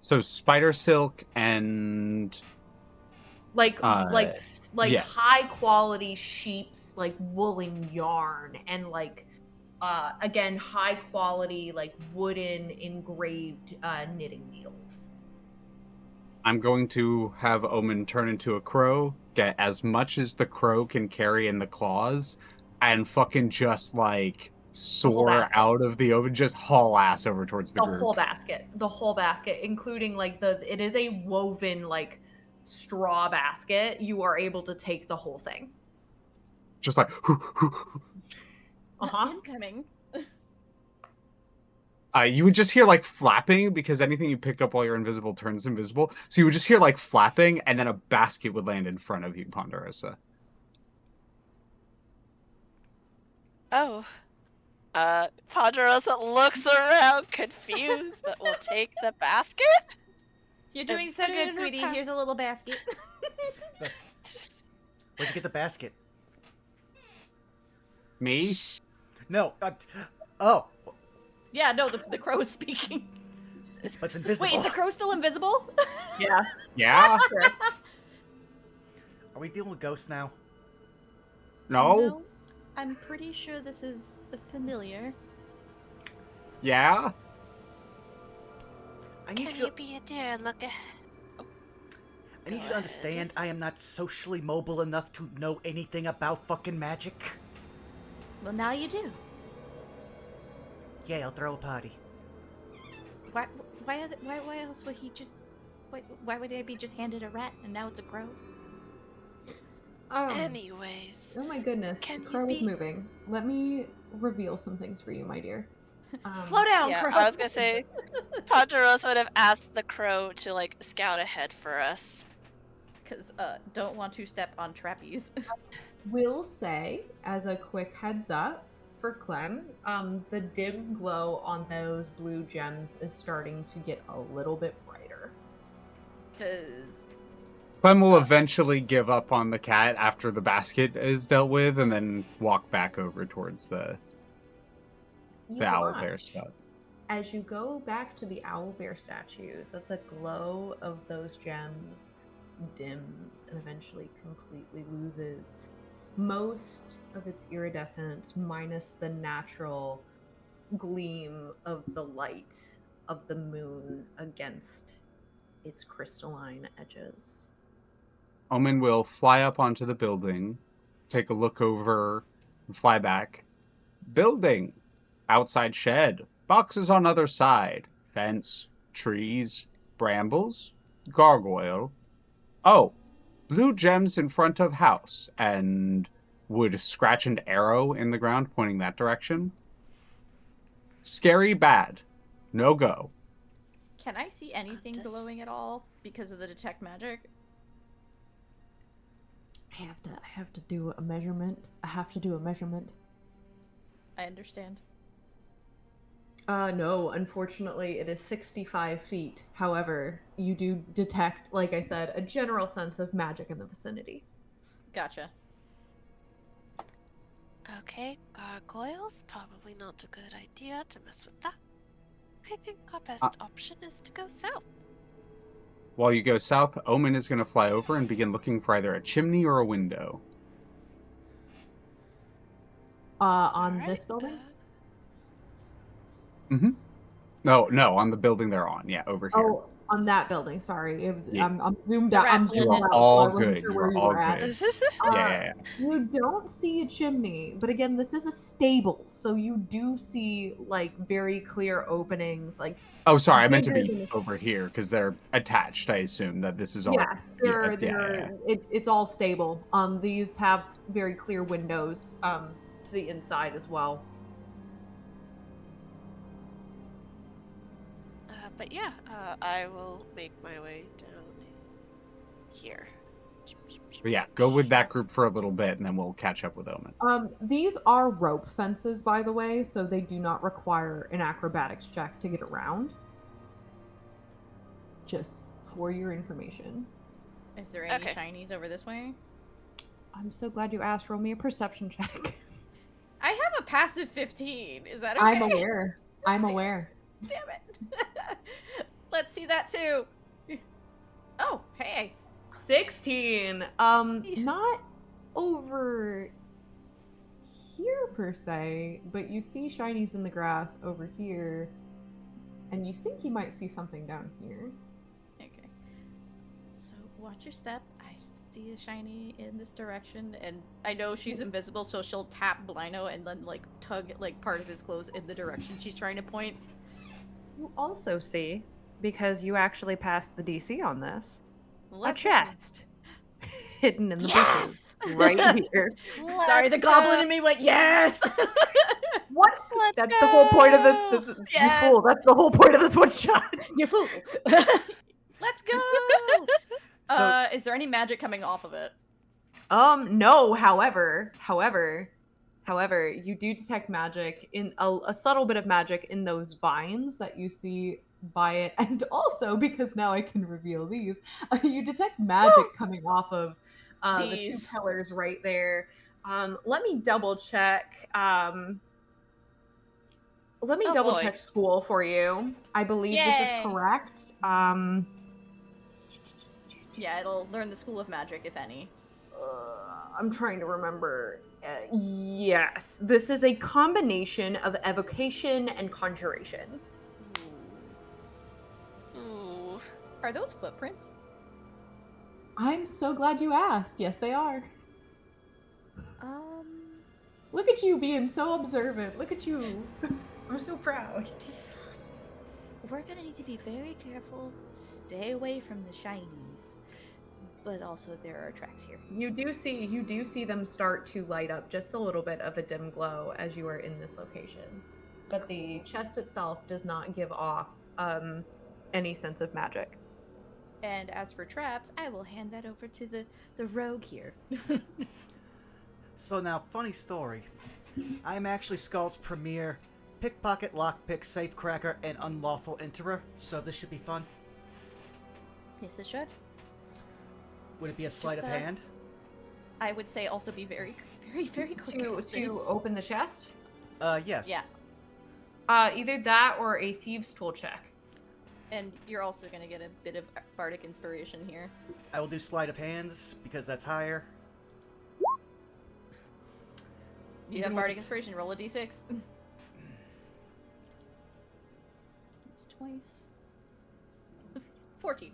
S4: So spider silk and
S5: Like
S4: yeah.
S5: high quality sheep's like woolen yarn, and like again high quality like wooden engraved knitting needles.
S4: I'm going to have Omen turn into a crow, get as much as the crow can carry in the claws, and fucking just like soar
S5: basket.
S4: out of the oven, just haul ass over towards the group.
S5: The whole basket, including like it is a woven like straw basket. You are able to take the whole thing.
S4: Just like
S2: Incoming.
S4: you would just hear like flapping, because anything you pick up while you're invisible turns invisible. So you would just hear like flapping, and then a basket would land in front of you, Ponderosa.
S3: Oh. Ponderosa looks around confused, but will take the basket.
S2: You're doing so
S3: put it
S2: good,
S3: in her
S2: sweetie.
S3: pouch.
S2: Here's a little basket.
S1: Where'd you get the basket?
S4: Me?
S1: No. Oh,
S2: Yeah, no, the crow is speaking.
S1: but it's invisible.
S2: Wait, is the crow still invisible?
S5: Yeah.
S4: Yeah?
S1: Are we dealing with ghosts now?
S4: No?
S2: I'm pretty sure this is the familiar.
S4: Yeah?
S1: I need
S3: Can
S1: you
S3: you be a dear and look at...
S1: I need
S3: Go
S1: you to understand I am not socially mobile enough to know anything about fucking magic.
S2: Well, now you do.
S1: Yeah, I'll throw a party.
S2: Why else would he just... Why would I be just handed a rat and now it's a crow?
S3: Anyways.
S5: Oh my goodness,
S3: Can
S5: the
S3: you
S5: crow is
S3: be-
S5: moving. Let me reveal some things for you, my dear.
S2: Slow down,
S3: Yeah,
S2: crow.
S3: I was gonna say, Ponderosa would have asked the crow to like scout ahead for us.
S2: Because, don't want to step on trapeze.
S5: Will say, as a quick heads up for Clem, the dim glow on those blue gems is starting to get a little bit brighter.
S2: Does...
S4: Clem will eventually give up on the cat after the basket is dealt with, and then walk back over towards the
S5: You
S4: owlbear
S5: watch
S4: stuff.
S5: as you go back to the owlbear statue that the glow of those gems dims and eventually completely loses most of its iridescence, minus the natural gleam of the light of the moon against its crystalline edges.
S4: Omen will fly up onto the building, take a look over, and fly back. Building! outside shed. Boxes on other side. Fence. Trees. Brambles. Gargoyle. Oh, blue gems in front of house. And would scratch an arrow in the ground pointing that direction. Scary bad. No go.
S2: Can I see anything
S3: Just-
S2: glowing at all because of the detect magic?
S5: I have to do a measurement.
S2: I understand.
S5: No, unfortunately, it is 65 feet. However, you do detect, like I said, a general sense of magic in the vicinity.
S2: Gotcha.
S3: Okay, gargoyles. Probably not a good idea to mess with that. I think our best option is to go south.
S4: While you go south, Omen is going to fly over and begin looking for either a chimney or a window.
S5: On
S3: Alright,
S5: this building?
S4: No, on the building they're on. Yeah, over here.
S5: Oh, on that building. Sorry,
S4: Yeah.
S5: I'm zoomed
S2: The
S5: out. I'm
S2: raffle
S4: You
S5: zoomed
S2: in
S4: are
S5: out,
S2: it.
S5: so
S4: all
S5: I wasn't
S4: good.
S5: sure
S4: You
S5: where
S4: are
S5: you
S4: all
S5: were at.
S4: good.
S5: Uh,
S4: Yeah.
S5: You don't see a chimney, but again, this is a stable, so you do see like very clear openings. Like
S4: Oh, sorry. I meant to
S5: bigger
S4: be
S5: than-
S4: over here because they're attached. I assume that this is all.
S5: yes, they're it's all stable. These have very clear windows to the inside as well.
S3: But yeah, I will make my way down here.
S4: But yeah, go with that group for a little bit, and then we'll catch up with Omen.
S5: These are rope fences, by the way, so they do not require an acrobatics check to get around. Just for your information.
S2: Is there any
S3: Okay.
S2: shinies over this way?
S5: I'm so glad you asked. Roll me a perception check.
S2: I have a passive 15. Is that okay?
S5: I'm aware. I'm aware.
S2: Damn it. Let's see that too. Oh, hey.
S5: 16. Not over here per se, but you see shinies in the grass over here, and you think you might see something down here.
S2: Okay. So watch your step. I see a shiny in this direction, and I know she's invisible, so she'll tap Blino and then like tug like part of his clothes in the direction she's trying to point.
S5: You also see, because you actually passed the DC on this, a
S2: Let's-
S5: chest hidden in the
S2: Yes!
S5: bushes right here.
S2: Sorry, the goblin in me went yes.
S5: What?
S3: Let's
S5: That's the whole point of this.
S2: Yes!
S5: You fool. That's the whole point of this one shot.
S2: You fool. Let's go.
S1: So-
S2: Is there any magic coming off of it?
S5: No. However, you do detect magic in a subtle bit of magic in those vines that you see by it, and also because now I can reveal these, you detect magic coming off of the two
S2: These.
S5: pillars right there. Let me double check. Let me
S3: Oh,
S5: double
S3: boy.
S5: check school for you. I believe this is
S2: Yay.
S5: correct.
S2: Yeah, it'll learn the school of magic, if any.
S5: I'm trying to remember. Yes, this is a combination of evocation and conjuration.
S3: Ooh.
S2: Are those footprints?
S5: I'm so glad you asked. Yes, they are.
S2: Um,
S5: Look at you being so observant. Look at you. I'm so proud.
S2: we're gonna need to be very careful. Stay away from the shinies. But also there are tracks here.
S5: You do see them start to light up just a little bit of a dim glow as you are in this location. But the chest itself does not give off any sense of magic.
S2: And as for traps, I will hand that over to the rogue here.
S1: So now, funny story. I'm actually Skald's premier pickpocket, lockpick, safecracker, and unlawful enterer, so this should be fun.
S2: Yes, it should.
S1: Would it be a sleight of
S2: Just,
S1: hand?
S2: I would say also be very, very, very quick.
S5: To
S2: about
S5: to
S2: this.
S5: open the chest?
S1: Yes.
S2: Yeah.
S5: Either that or a thieves' tool check.
S2: And you're also gonna get a bit of bardic inspiration here.
S1: I will do sleight of hands, because that's higher.
S2: You
S1: Even
S2: have
S1: with
S2: bardic
S1: the-
S2: inspiration. Roll a d6. It's twice. 14.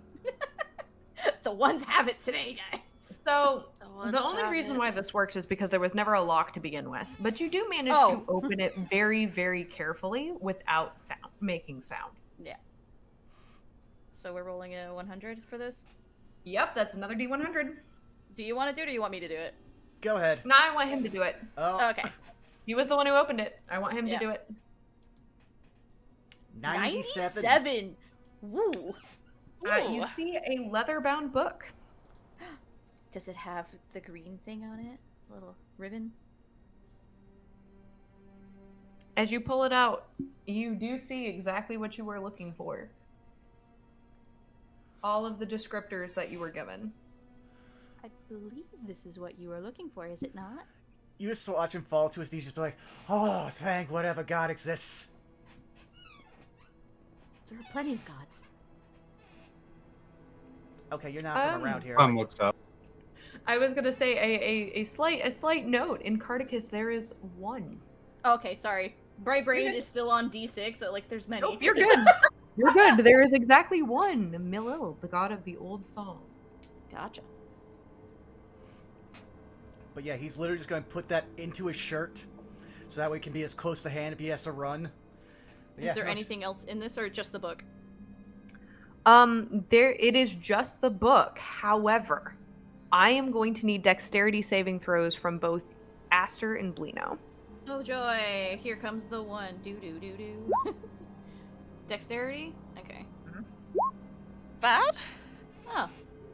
S2: The ones have it today, guys.
S5: So
S3: Oh
S5: The only reason why this works is because there was never a lock to begin with, but you do manage
S2: Oh.
S5: to open it very, very carefully without making sound.
S2: Yeah. So we're rolling a 100 for this?
S5: Yep, that's another D100.
S2: Do you want to do it or do you want me to do it?
S1: Go ahead.
S5: No, I want him to do it.
S1: Oh,
S2: Okay.
S5: He was the one who opened it. I want him to
S2: Yeah.
S5: do it.
S1: 97.
S2: 97! Woo!
S5: You
S3: Ooh.
S5: see a leather-bound book.
S2: Does it have the green thing on it? A little ribbon?
S5: As you pull it out, you do see exactly what you were looking for. All of the descriptors that you were given.
S2: I believe this is what you were looking for, is it not?
S1: You just watch him fall to his knees, just be like, oh, thank whatever God exists.
S2: There are plenty of gods.
S1: Okay, you're not from around here.
S4: Looks up.
S5: I was gonna say a slight note. In Carticus, there is one.
S2: Okay, sorry. Bright Brain
S5: You're good.
S2: is still on D6, so, like, there's many.
S5: Nope, you're good. You're good. There is exactly one. Milil, the god of the old song.
S2: Gotcha.
S1: But yeah, he's literally just going to put that into his shirt, so that way it can be as close to hand if he has to run. But yeah,
S2: Is there
S1: no,
S2: anything else in this, or just the book?
S5: It is just the book. However, I am going to need dexterity saving throws from both Aster and Blino.
S2: Oh joy! Here comes the one. Do do do do. Dexterity? Okay.
S3: Bad?
S2: Oh,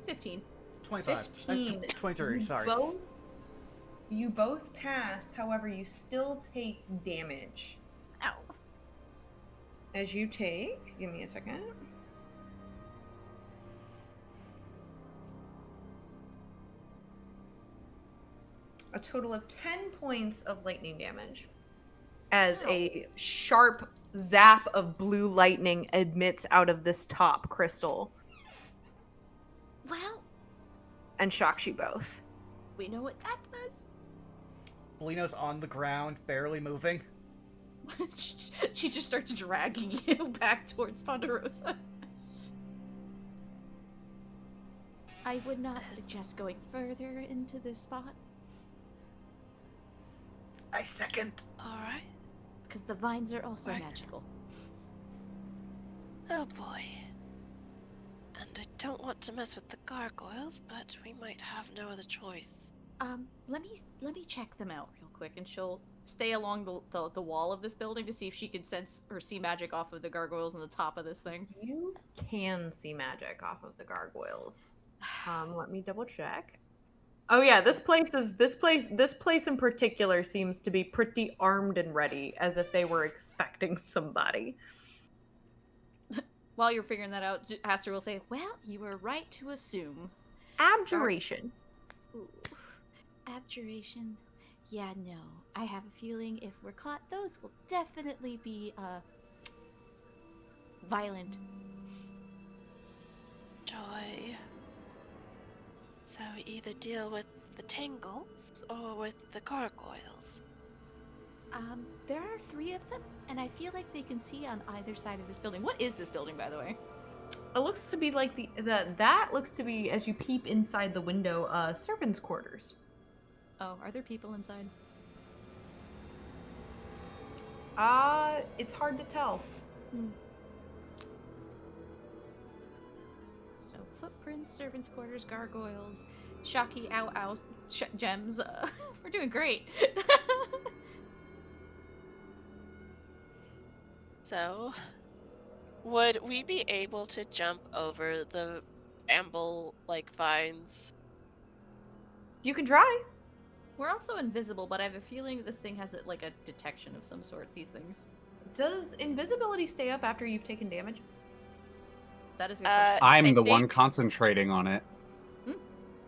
S2: 15.
S1: 25.
S5: 15.
S1: 23, sorry.
S5: You both pass, however, you still take damage.
S2: Ow.
S5: As you take, give me a second. A total of 10 points of lightning damage. As a sharp zap of blue lightning emits out of this top crystal
S2: Well,
S5: and shocks you both.
S2: we know what that does.
S1: Belino's on the ground, barely moving.
S2: She just starts dragging you back towards Ponderosa. I would not suggest going further into this spot,
S1: I second.
S3: Alright.
S2: because the vines are also
S3: Right.
S2: magical.
S3: Oh boy. And I don't want to mess with the gargoyles, but we might have no other choice.
S2: Let me check them out real quick, and she'll stay along the wall of this building to see if she can sense or see magic off of the gargoyles on the top of this thing.
S5: You can see magic off of the gargoyles. Let me double check. Oh yeah, this place in particular seems to be pretty armed and ready, as if they were expecting somebody.
S2: While you're figuring that out, Aster will say, "Well, you were right to assume."
S5: Abjuration.
S2: Ooh. Abjuration. Yeah, no. I have a feeling if we're caught, those will definitely be, violent.
S3: Joy. So we either deal with the Tangles or with the gargoyles.
S2: There are 3 of them, and I feel like they can see on either side of this building. What is this building, by the way?
S5: It looks to be like that looks to be, as you peep inside the window, servants' quarters.
S2: Oh, are there people inside?
S5: It's hard to tell.
S2: So, footprints, servants' quarters, gargoyles, shocky ow ow gems. We're doing great.
S3: So, would we be able to jump over the amble-like vines?
S5: You can try.
S2: We're also invisible, but I have a feeling this thing has like a detection of some sort. These things.
S5: Does invisibility stay up after you've taken damage?
S2: That is a good question.
S4: I'm
S3: I
S4: the one
S3: think-
S4: concentrating on it.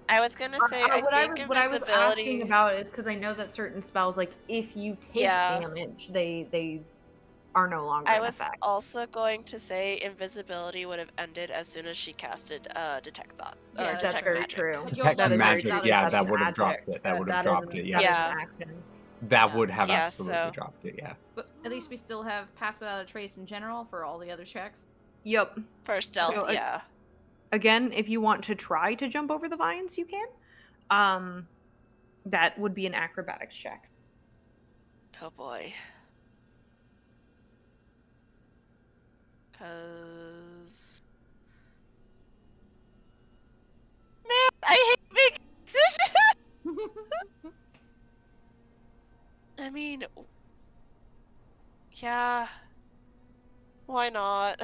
S3: I was gonna say, I think
S5: what I was asking
S3: invisibility.
S5: about is because I know that certain spells, like if you take
S3: Yeah.
S5: damage, they are no longer
S3: I
S5: in
S3: was
S5: effect.
S3: also going to say invisibility would have ended as soon as she casted detect thoughts.
S2: Yeah,
S3: or
S2: that's
S3: detect
S5: very
S3: magic.
S5: true.
S2: But you
S4: Detect
S2: also have
S4: magic,
S2: magic,
S4: yeah,
S2: that's
S4: that would have
S5: magic.
S4: dropped it. That would have dropped it.
S5: That
S4: Yeah,
S5: is
S3: Yeah.
S5: an action.
S4: that
S2: Yeah.
S4: would have
S3: Yeah,
S4: absolutely
S3: so-
S4: dropped it. Yeah.
S2: But at least we still have pass without a trace in general for all the other checks.
S3: For stealth,
S5: So,
S3: yeah.
S5: Again, if you want to try to jump over the vines, you can. That would be an acrobatics check.
S3: Oh boy. Cause man, I hate making decisions. I mean, yeah. Why not?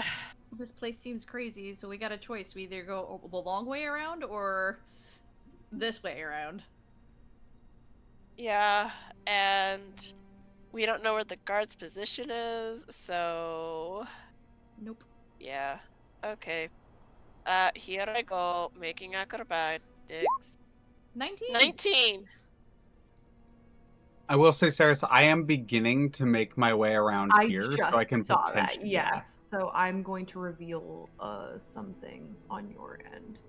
S2: This place seems crazy, so we got a choice. We either go the long way around or this way around.
S3: Yeah, and we don't know where the guard's position is, so
S2: Nope.
S3: yeah. Okay. Here I go, making acrobatics.
S2: 19?
S3: 19!
S4: I will say, Saris, I am beginning to make my way around
S5: I
S4: here,
S5: just
S4: so I can
S5: saw
S4: potentially.
S5: that. Yes. So I'm going to reveal some things on your end.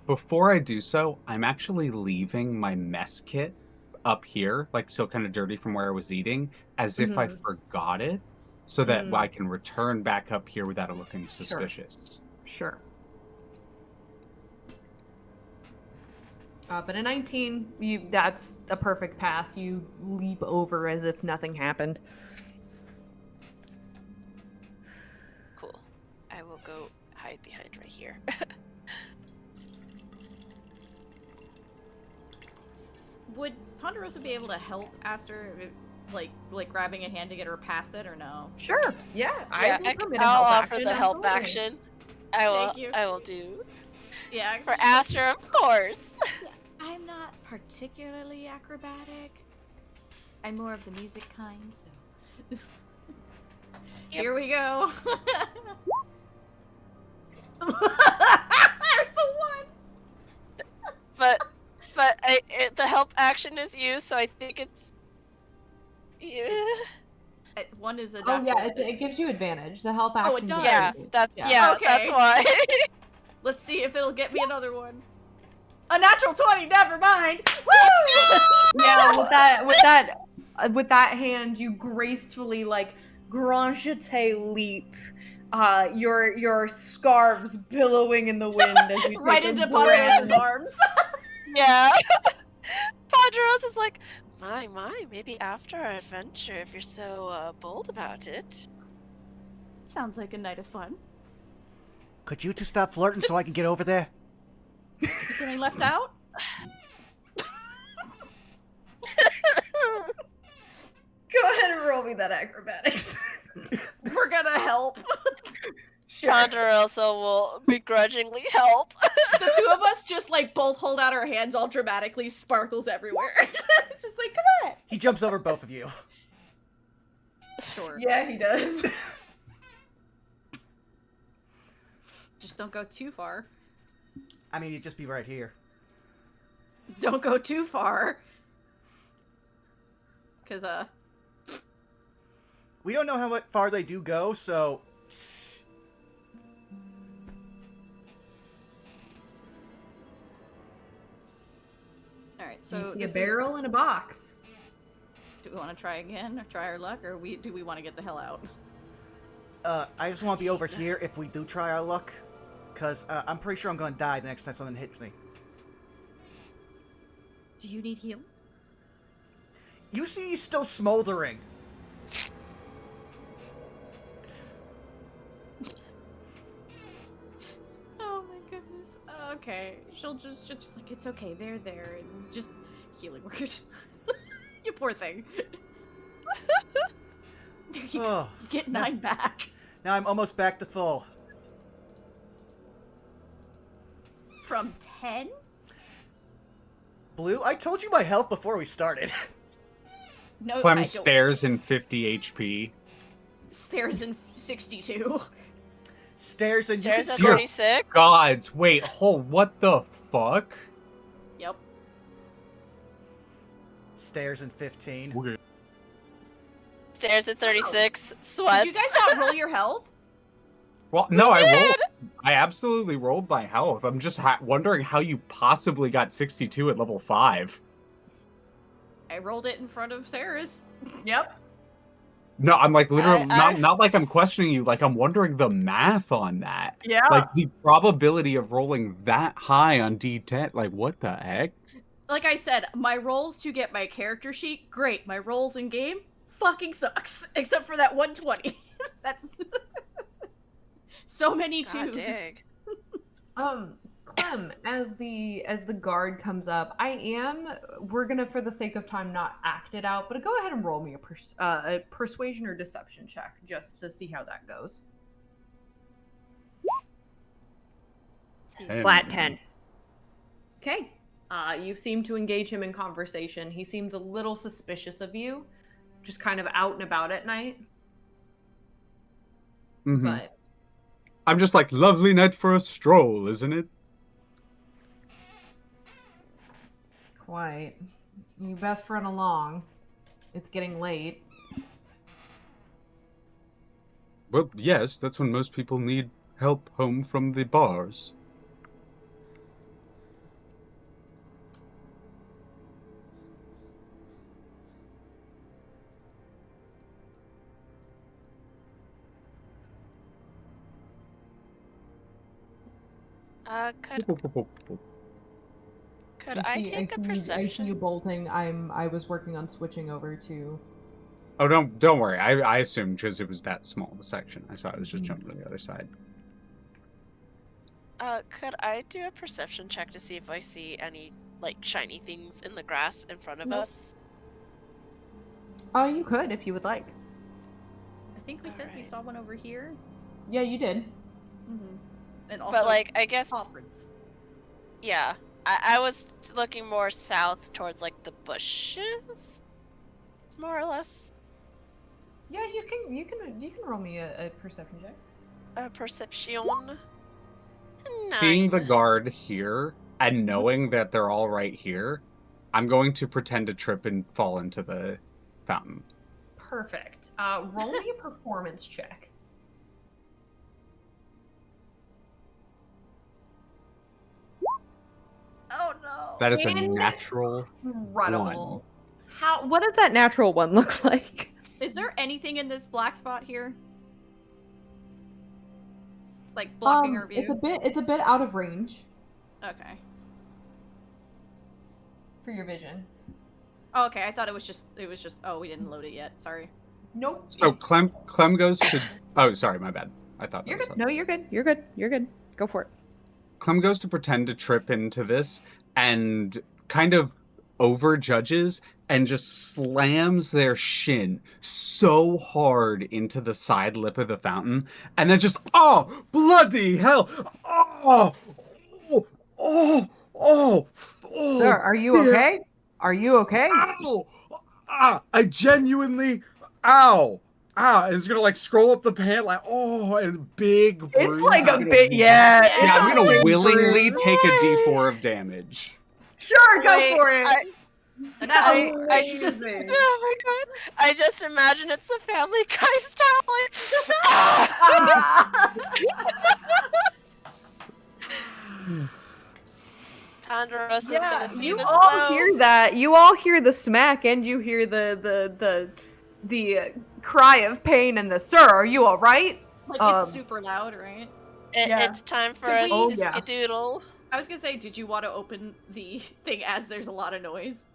S4: Before I do so, I'm actually leaving my mess kit up here, like still kind of dirty from where I was eating, as if I forgot it, so that I can return back up here without it looking suspicious.
S5: Sure. But a 19, that's a perfect pass. You leap over as if nothing happened.
S3: Cool. I will go hide behind right here.
S2: Would Ponderosa be able to help Aster, like grabbing a hand to get her past it, or no?
S5: Sure. Yeah.
S3: Yeah,
S5: I will come in
S3: I'll
S5: and help
S3: offer
S5: action,
S3: the help
S5: absolutely.
S3: action. I will.
S2: Thank you.
S3: I will do.
S2: Yeah.
S3: For Aster, of course.
S2: I'm not particularly acrobatic. I'm more of the music kind, so. Here we go. There's the one.
S3: But the help action is used, so I think it's. Yeah.
S2: One is a.
S5: Oh yeah, it gives you advantage. The help action.
S2: Oh, it does.
S3: Yeah, that's
S2: Okay.
S3: that's why.
S2: Let's see if it'll get me another one. A natural 20. Never mind. Woo!
S5: Yeah, with that hand, you gracefully grand jeté leap. Your scarves billowing in the wind as you
S2: Right
S5: take a
S2: into
S5: grand-
S2: Ponderosa's arms.
S3: Yeah. Ponderosa's like, my, maybe after our adventure, if you're so bold about it.
S2: Sounds like a night of fun.
S1: Could you two stop flirting so I can get over there?
S2: Is getting left out?
S5: Go ahead and roll me that acrobatics.
S2: We're gonna help.
S5: Sure.
S3: Ponderosa will begrudgingly help.
S2: The two of us just both hold out our hands, all dramatically, sparkles everywhere. Just come on.
S1: He jumps over both of you.
S2: Sure.
S5: Yeah, he does.
S2: Just don't go too far.
S1: I mean, you'd just be right here.
S2: Don't go too far. Cause
S1: We don't know how far they do go, so...
S2: Alright, so
S5: You see a
S2: this
S5: barrel in a box.
S2: Do we want to try again, or try our luck, or do we want to get the hell out?
S1: I just want to be over here if we do try our luck. Because I'm pretty sure I'm going to die the next time something hits me.
S2: Do you need heal?
S1: You see he's still smoldering.
S2: Oh my goodness. Okay, she'll just it's okay, they're there, and just healing word. You poor thing. There you go. You get 9 back.
S1: Now I'm almost back to full.
S2: From 10?
S1: Blue, I told you my health before we started.
S2: No,
S4: Clem
S2: I
S4: stares in 50 HP.
S2: Stares in 62.
S1: Stares and you
S3: There's
S1: can
S3: a
S1: see
S3: 36.
S4: Gods, wait, hold, what the fuck?
S2: Yep.
S1: Stares in 15.
S3: Stairs at 36. Sweats.
S2: Did you guys not roll your health?
S4: Well, no, I
S3: did!
S4: rolled. I absolutely rolled my health. I'm just wondering how you possibly got 62 at level 5.
S2: I rolled it in front of Sarah's.
S5: Yep.
S4: No, I'm like literally
S3: I-
S4: not like I'm questioning you. Like I'm wondering the math on that.
S5: Yeah.
S4: Like the probability of rolling that high on D10. Like what the heck?
S2: Like I said, my rolls to get my character sheet, great. My rolls in game fucking sucks, except for that 120. That's so many
S3: God
S2: twos.
S3: dang.
S5: Clem, as the guard comes up, we're gonna, for the sake of time, not act it out, but go ahead and roll me a persuasion or deception check just to see how that goes. Flat 10. Okay. You seem to engage him in conversation. He seems a little suspicious of you, just kind of out and about at night.
S4: Mhm.
S5: But
S4: I'm just like, lovely night for a stroll, isn't it?
S5: quite. You best run along. It's getting late.
S4: Well, yes, that's when most people need help home from the bars.
S3: Could I take a perception?
S5: I see you bolting. I was working on switching over to.
S4: Oh, don't worry. I assumed because it was that small the section. I thought it was just jumping to the other side.
S3: Could I do a perception check to see if I see any like shiny things in the grass in front of us?
S5: Oh, you could if you would like.
S2: I think we said we
S3: Alright.
S2: saw one over here.
S5: Yeah, you did.
S2: Mm-hmm. And also,
S3: But like, I guess,
S2: conference.
S3: yeah. I was looking more south towards like the bushes, more or less.
S5: Yeah, you can roll me a perception check.
S3: Perception.
S4: Seeing the
S3: 9.
S4: guard here and knowing that they're all right here, I'm going to pretend to trip and fall into the fountain.
S5: Perfect. Roll me a performance check.
S2: Oh no!
S4: That is a
S5: In-
S4: natural
S5: Incredible.
S4: one.
S5: What does that natural one look like?
S2: Is there anything in this black spot here? Like blocking our view?
S5: It's a bit out of range
S2: Okay.
S5: for your vision.
S2: Oh, okay. I thought it was just. Oh, we didn't load it yet. Sorry.
S5: Nope.
S4: So
S5: it's-
S4: Clem goes to. Oh, sorry, my bad. I thought that
S5: You're
S4: was
S5: good. No, you're good. You're good. You're good. Go for it.
S4: Clem goes to pretend to trip into this and kind of overjudges and just slams their shin so hard into the side lip of the fountain, and then just bloody hell! Oh, oh, oh, oh, oh,
S5: Sir, are you
S4: dear.
S5: okay? Are you okay?
S4: Ow! I genuinely, ow! And it's gonna like scroll up the pant like, and big bruise.
S5: It's like
S4: is
S5: a
S4: gonna
S5: bit, yeah.
S2: Yeah,
S5: it's
S4: Yeah, I'm
S5: a
S4: gonna
S5: big
S4: willingly
S5: bruise.
S4: take a D4 of damage.
S5: Sure, go
S3: Wait,
S5: for it.
S2: And that's
S5: Amazing.
S3: Oh my god! I just imagine it's the Family Guy style, like.
S5: Ah!
S3: Ponderosa is
S5: Yeah,
S3: gonna see
S5: you
S3: this
S5: all
S3: now.
S5: hear that. You all hear the smack, and you hear the cry of pain and the "Sir, are you all right?"
S2: like it's super loud, right?
S5: Yeah.
S3: It's time for
S2: Could
S3: us
S2: we-
S3: to
S5: yeah.
S3: skedoodle.
S2: I was gonna say, did you want to open the thing as there's a lot of noise?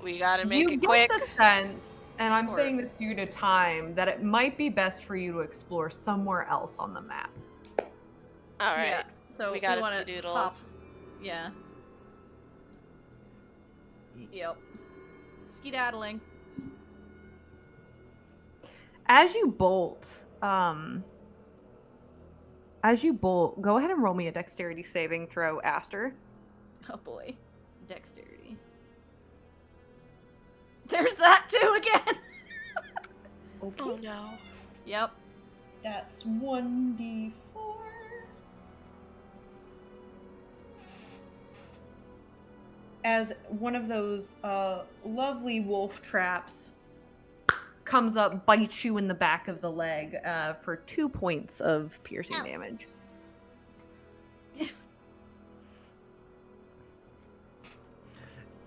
S3: We gotta make
S5: You
S3: it
S5: get
S3: quick.
S5: the sense, and I'm
S2: Or-
S5: saying this due to time, that it might be best for you to explore somewhere else on the map.
S3: All right.
S2: Yeah. So
S3: We gotta
S2: wanna
S3: skedoodle.
S2: pop. Yeah. Yep. Skedaddling.
S5: As you bolt, go ahead and roll me a dexterity saving throw, Aster.
S2: Oh boy. Dexterity. There's that too again!
S3: Oh no.
S2: Yep.
S5: That's 1d4. As one of those lovely wolf traps comes up, bites you in the back of the leg for 2 points of piercing
S3: Ow.
S5: damage.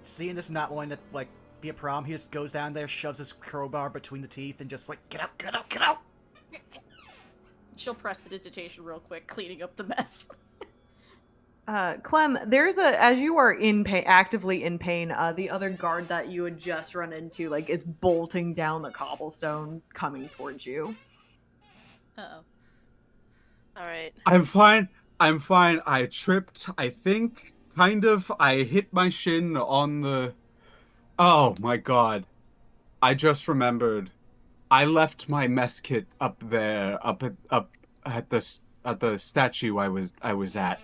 S1: Seeing this not wanting to like be a problem. He just goes down there, shoves his crowbar between the teeth, and just like, get out, get out, get out!
S2: She'll press the digitation real quick, cleaning up the mess.
S5: Clem, there's as you are in pain, actively in pain, the other guard that you had just run into, like, is bolting down the cobblestone coming towards you.
S2: Uh-oh.
S3: Alright.
S4: I'm fine. I'm fine. I tripped, I think. Kind of. I hit my shin on the... Oh my god. I just remembered. I left my mess kit up there, up at the statue I was at.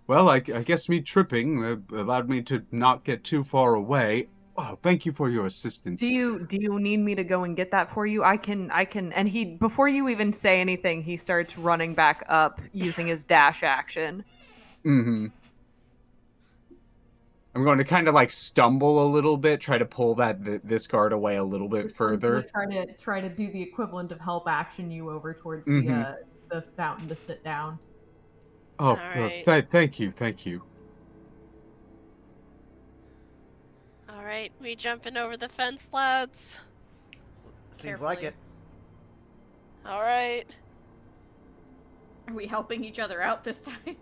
S4: Well, I guess me tripping allowed me to not get too far away. Oh, thank you for your assistance.
S5: Do you need me to go and get that for you? I can, and he, before you even say anything, he starts running back up using his dash action.
S4: Mm-hmm. I'm going to kind of like stumble a little bit, try to pull this guard away a little bit further.
S5: Try to do the equivalent of help action you over towards
S4: Mm-hmm.
S5: the fountain to sit down.
S4: Oh,
S3: Alright.
S4: thank you.
S3: Alright, we jumping over the fence, lads.
S1: Seems like it.
S3: Alright.
S2: Are we helping each other out this time?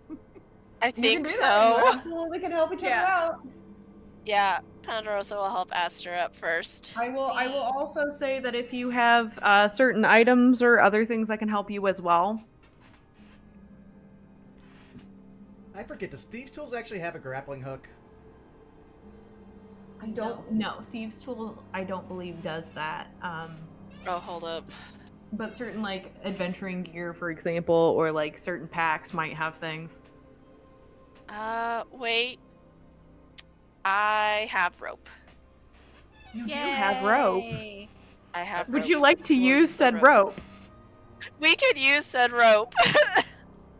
S3: I
S5: You can
S3: think
S5: do
S3: so.
S5: that. You absolutely can help each other out.
S3: Yeah, Ponderosa will help Aster up first.
S5: I will also say that if you have certain items or other things that can help you as well.
S1: I forget, does Thieves' Tools actually have a grappling hook?
S5: I don't know. Thieves' Tools, I don't believe does that.
S3: Oh, hold up.
S5: But certain like adventuring gear, for example, or like certain packs might have things.
S3: Wait. I have rope.
S5: You do have rope.
S2: Yay.
S3: I have
S5: Would
S3: rope.
S5: you like to
S3: We'll
S5: use
S3: the
S5: said rope?
S3: We could use said rope.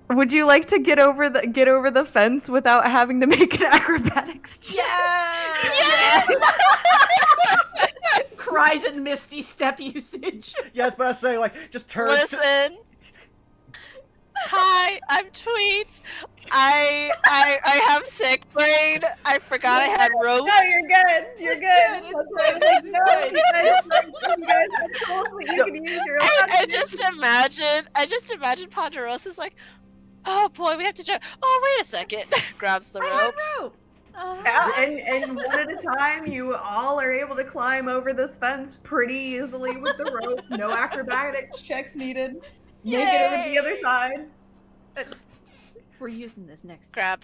S5: Would you like to get over the fence without having to make an acrobatics check?
S2: Yeah! Cries and misty step usage.
S1: Yeah, I was about to say, like, just turns to...
S3: Listen. Hi, I'm Tweets. I have sick brain. I forgot I had rope.
S5: No, you're good. You're good.
S2: It's
S5: That's why I was like,
S2: good.
S5: no, you guys have tools that you can use. You're allowed
S3: I just imagine Ponderosa's like, oh boy, we have to jump. Oh, wait a second. Grabs the
S2: I
S3: rope.
S2: have rope.
S5: Yeah, and one at a time, you all are able to climb over this fence pretty easily with the rope. No acrobatics checks needed. Make it over to the other side.
S2: We're using this next.
S3: Grab.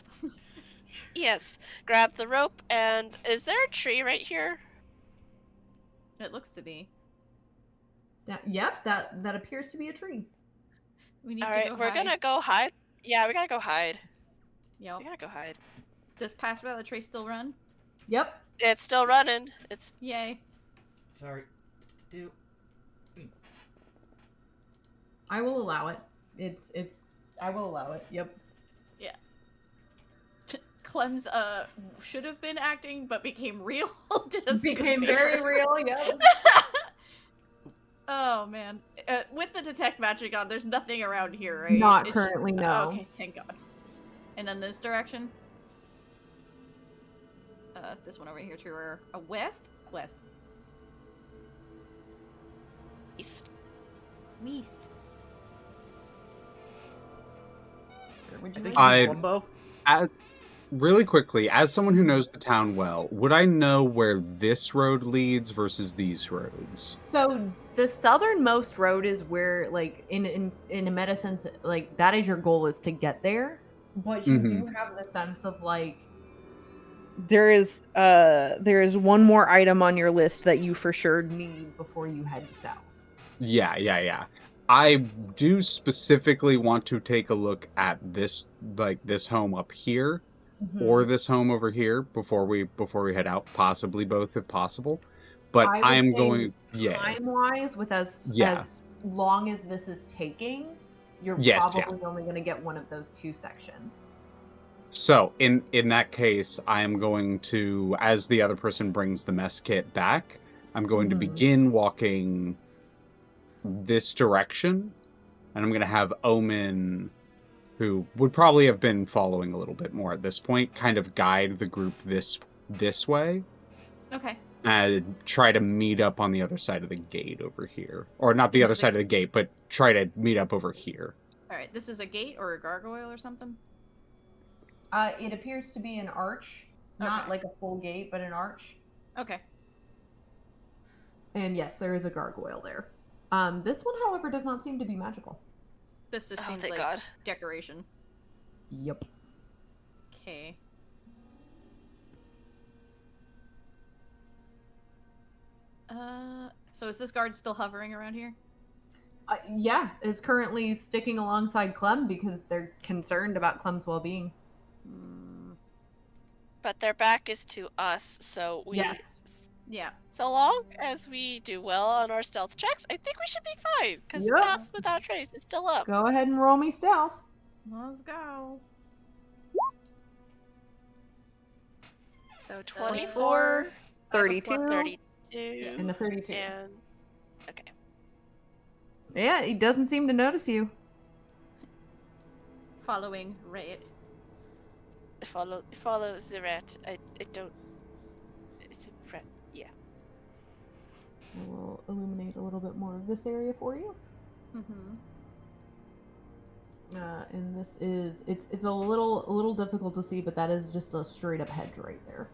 S3: Yes. Grab the rope. And is there a tree right here?
S2: It looks to be.
S5: Yep, that appears to be a tree.
S2: We need
S3: All
S2: to
S3: right,
S2: go
S3: we're
S2: hide.
S3: gonna go hide. Yeah, we gotta go hide.
S2: Yep.
S3: We gotta go hide.
S2: Does Pass Without a Trace still run?
S5: Yep.
S3: It's still running. It's
S2: Yay.
S1: Sorry. Do...
S5: I will allow it. I will allow it. Yep.
S2: Clem's should have been acting but became real.
S5: Became very real. Yep.
S2: Oh man. With the detect magic on, there's nothing around here, right?
S5: Not
S2: It's
S5: currently,
S2: just...
S5: no.
S2: Okay, thank God. And then this direction? This one over here to our west? West.
S3: east.
S2: East.
S5: Would
S1: I
S5: you
S1: think
S5: like
S1: you
S4: I-
S1: need Wumbo.
S4: Really quickly, as someone who knows the town well, would I know where this road leads versus these roads?
S5: So the southernmost road is where, like, in a meta sense, like that is your goal, is to get there. But you do have the sense of like there is one more item on your list that you for sure need before you head south.
S4: Yeah. I do specifically want to take a look at this, like this home up here, or this home over here before we head out. Possibly both, if possible. But I am going. Yeah.
S5: Time wise, with as long as this is taking, you're probably only going to get one of those two sections.
S4: So in that case, I am going to, as the other person brings the mess kit back, I'm going to begin walking this direction, and I'm going to have Omen, who would probably have been following a little bit more at this point, kind of guide the group this way.
S2: Okay.
S4: Try to meet up on the other side of the gate over here. Or not the
S2: This
S4: other
S2: is a-
S4: side of the gate, but try to meet up over here.
S2: All right. This is a gate or a gargoyle or something.
S5: It appears to be an arch, not
S2: Okay.
S5: like a full gate, but an arch.
S2: Okay.
S5: And yes, there is a gargoyle there. This one, however, does not seem to be magical.
S2: This just
S3: Oh,
S2: seems
S3: thank
S2: like
S3: God.
S2: decoration.
S5: Yep.
S2: Okay. So is this guard still hovering around here?
S5: Yeah, is currently sticking alongside Clem because they're concerned about Clem's well-being.
S3: But their back is to us, so we.
S5: Yes.
S2: Yeah.
S3: So long as we do well on our stealth checks, I think we should be fine. Because
S5: Yep.
S3: Pass Without Trace is still up.
S5: Go ahead and roll me stealth.
S2: Let's go.
S3: So
S2: 24,
S5: 32,
S3: 32,
S5: and a 32.
S3: and okay.
S5: Yeah, he doesn't seem to notice you.
S2: Following Red.
S3: Follow the rat. I don't. It's a rat. Yeah.
S5: I will illuminate a little bit more of this area for you.
S2: Mm-hmm.
S5: And this is it's a little difficult to see, but that is just a straight up hedge right there.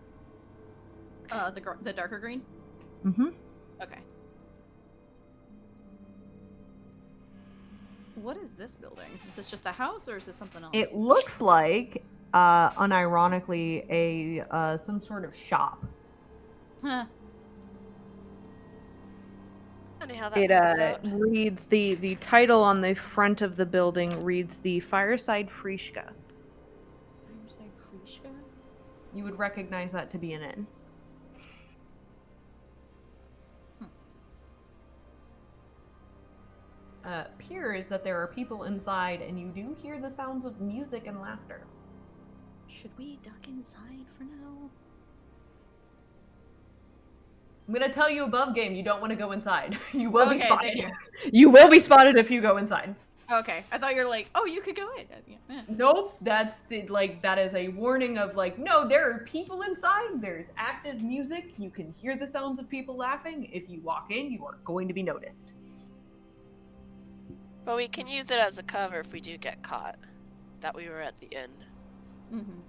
S2: The darker green?
S5: Mm-hmm.
S2: Okay. What is this building? Is this just a house or is this something else?
S5: It looks like, unironically, a some sort of shop.
S2: Huh.
S3: Funny how that
S5: It
S3: works out.
S5: reads the title on the front of the building reads the Fireside Frischka.
S2: Fireside Frischka?
S5: You would recognize that to be an inn. Appears that there are people inside, and you do hear the sounds of music and laughter.
S2: Should we duck inside for now?
S5: I'm gonna tell you above game, you don't want to go inside. You will be
S2: Okay,
S5: spotted.
S2: thank
S5: You will be spotted if you go inside.
S2: Okay, I thought you were like, oh, you could go in. Yeah.
S5: Nope, that's that is a warning of like, no, there are people inside. There's active music. You can hear the sounds of people laughing. If you walk in, you are going to be noticed.
S3: But we can use it as a cover if we do get caught. That we were at the inn.
S2: Mm-hmm.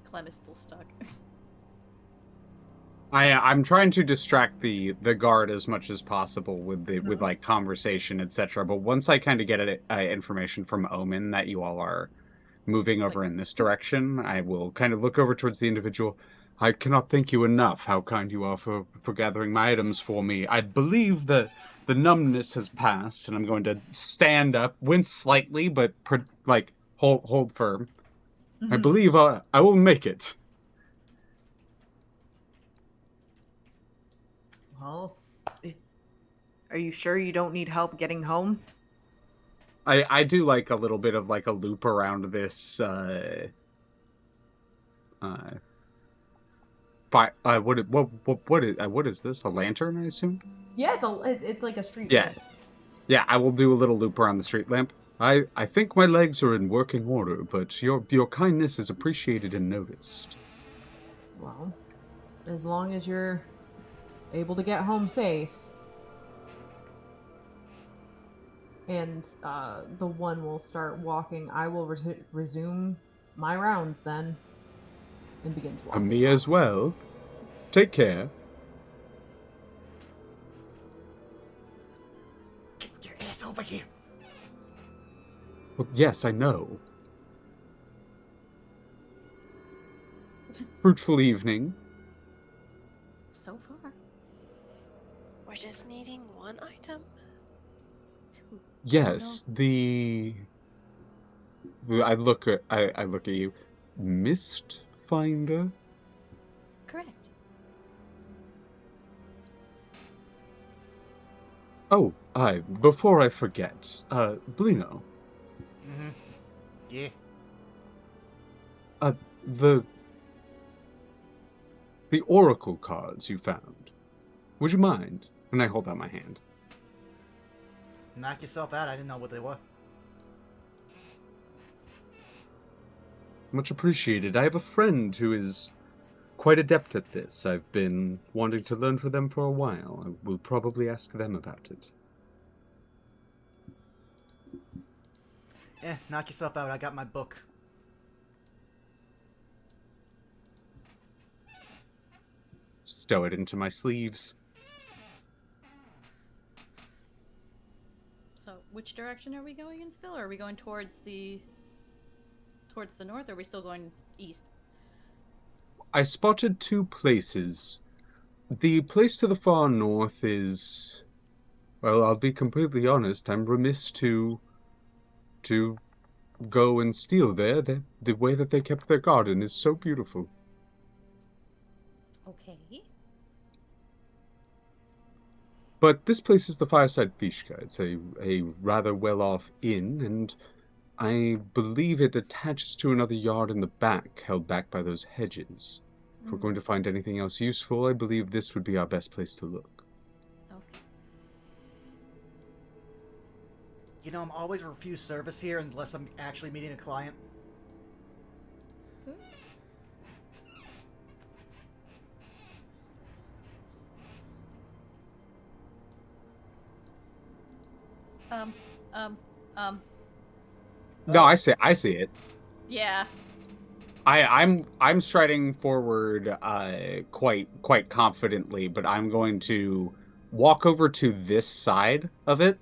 S2: Clem is still stuck.
S4: I'm trying to distract the guard as much as possible with with like conversation, etc. But once I kind of get information from Omen that you all are moving over in this direction, I will kind of look over towards the individual. I cannot thank you enough how kind you are for gathering my items for me. I believe that the numbness has passed, and I'm going to stand up, wince slightly, but like hold firm. I believe I will make it.
S5: Well, are you sure you don't need help getting home?
S4: I do like a little bit of like a loop around this what is this? A lantern, I assume?
S5: Yeah, it's like a street
S4: Yeah.
S5: lamp.
S4: Yeah, I will do a little loop around the street lamp. I think my legs are in working order, but your kindness is appreciated and noticed.
S5: Well, as long as you're able to get home safe. And the one will start walking. I will resume my rounds then. And begins walking.
S4: Me as well. Take care.
S1: Get your ass over here.
S4: Well, yes, I know. Fruitful evening.
S2: So far.
S3: We're just needing one item.
S4: Yes, I look at you. Mist Finder?
S2: Correct.
S4: Oh, before I forget, Blino.
S1: Mm-hmm. Yeah.
S4: The oracle cards you found. Would you mind? And I hold out my hand.
S1: Knock yourself out. I didn't know what they were.
S4: Much appreciated. I have a friend who is quite adept at this. I've been wanting to learn from them for a while. I will probably ask them about it.
S1: Knock yourself out. I got my book.
S4: Stow it into my sleeves.
S2: So, which direction are we going in still? Or are we going towards the north, or are we still going east?
S4: I spotted two places. The place to the far north is... Well, I'll be completely honest. I'm remiss to go and steal there. The way that they kept their garden is so beautiful.
S2: Okay.
S4: But this place is the Fireside Fishka. It's a rather well-off inn, and I believe it attaches to another yard in the back, held back by those hedges. If we're going to find anything else useful, I believe this would be our best place to look.
S2: Okay.
S1: You know, I'm always refuse service here unless I'm actually meeting a client.
S4: No, I see it.
S2: Yeah.
S4: I'm striding forward quite confidently, but I'm going to walk over to this side of it,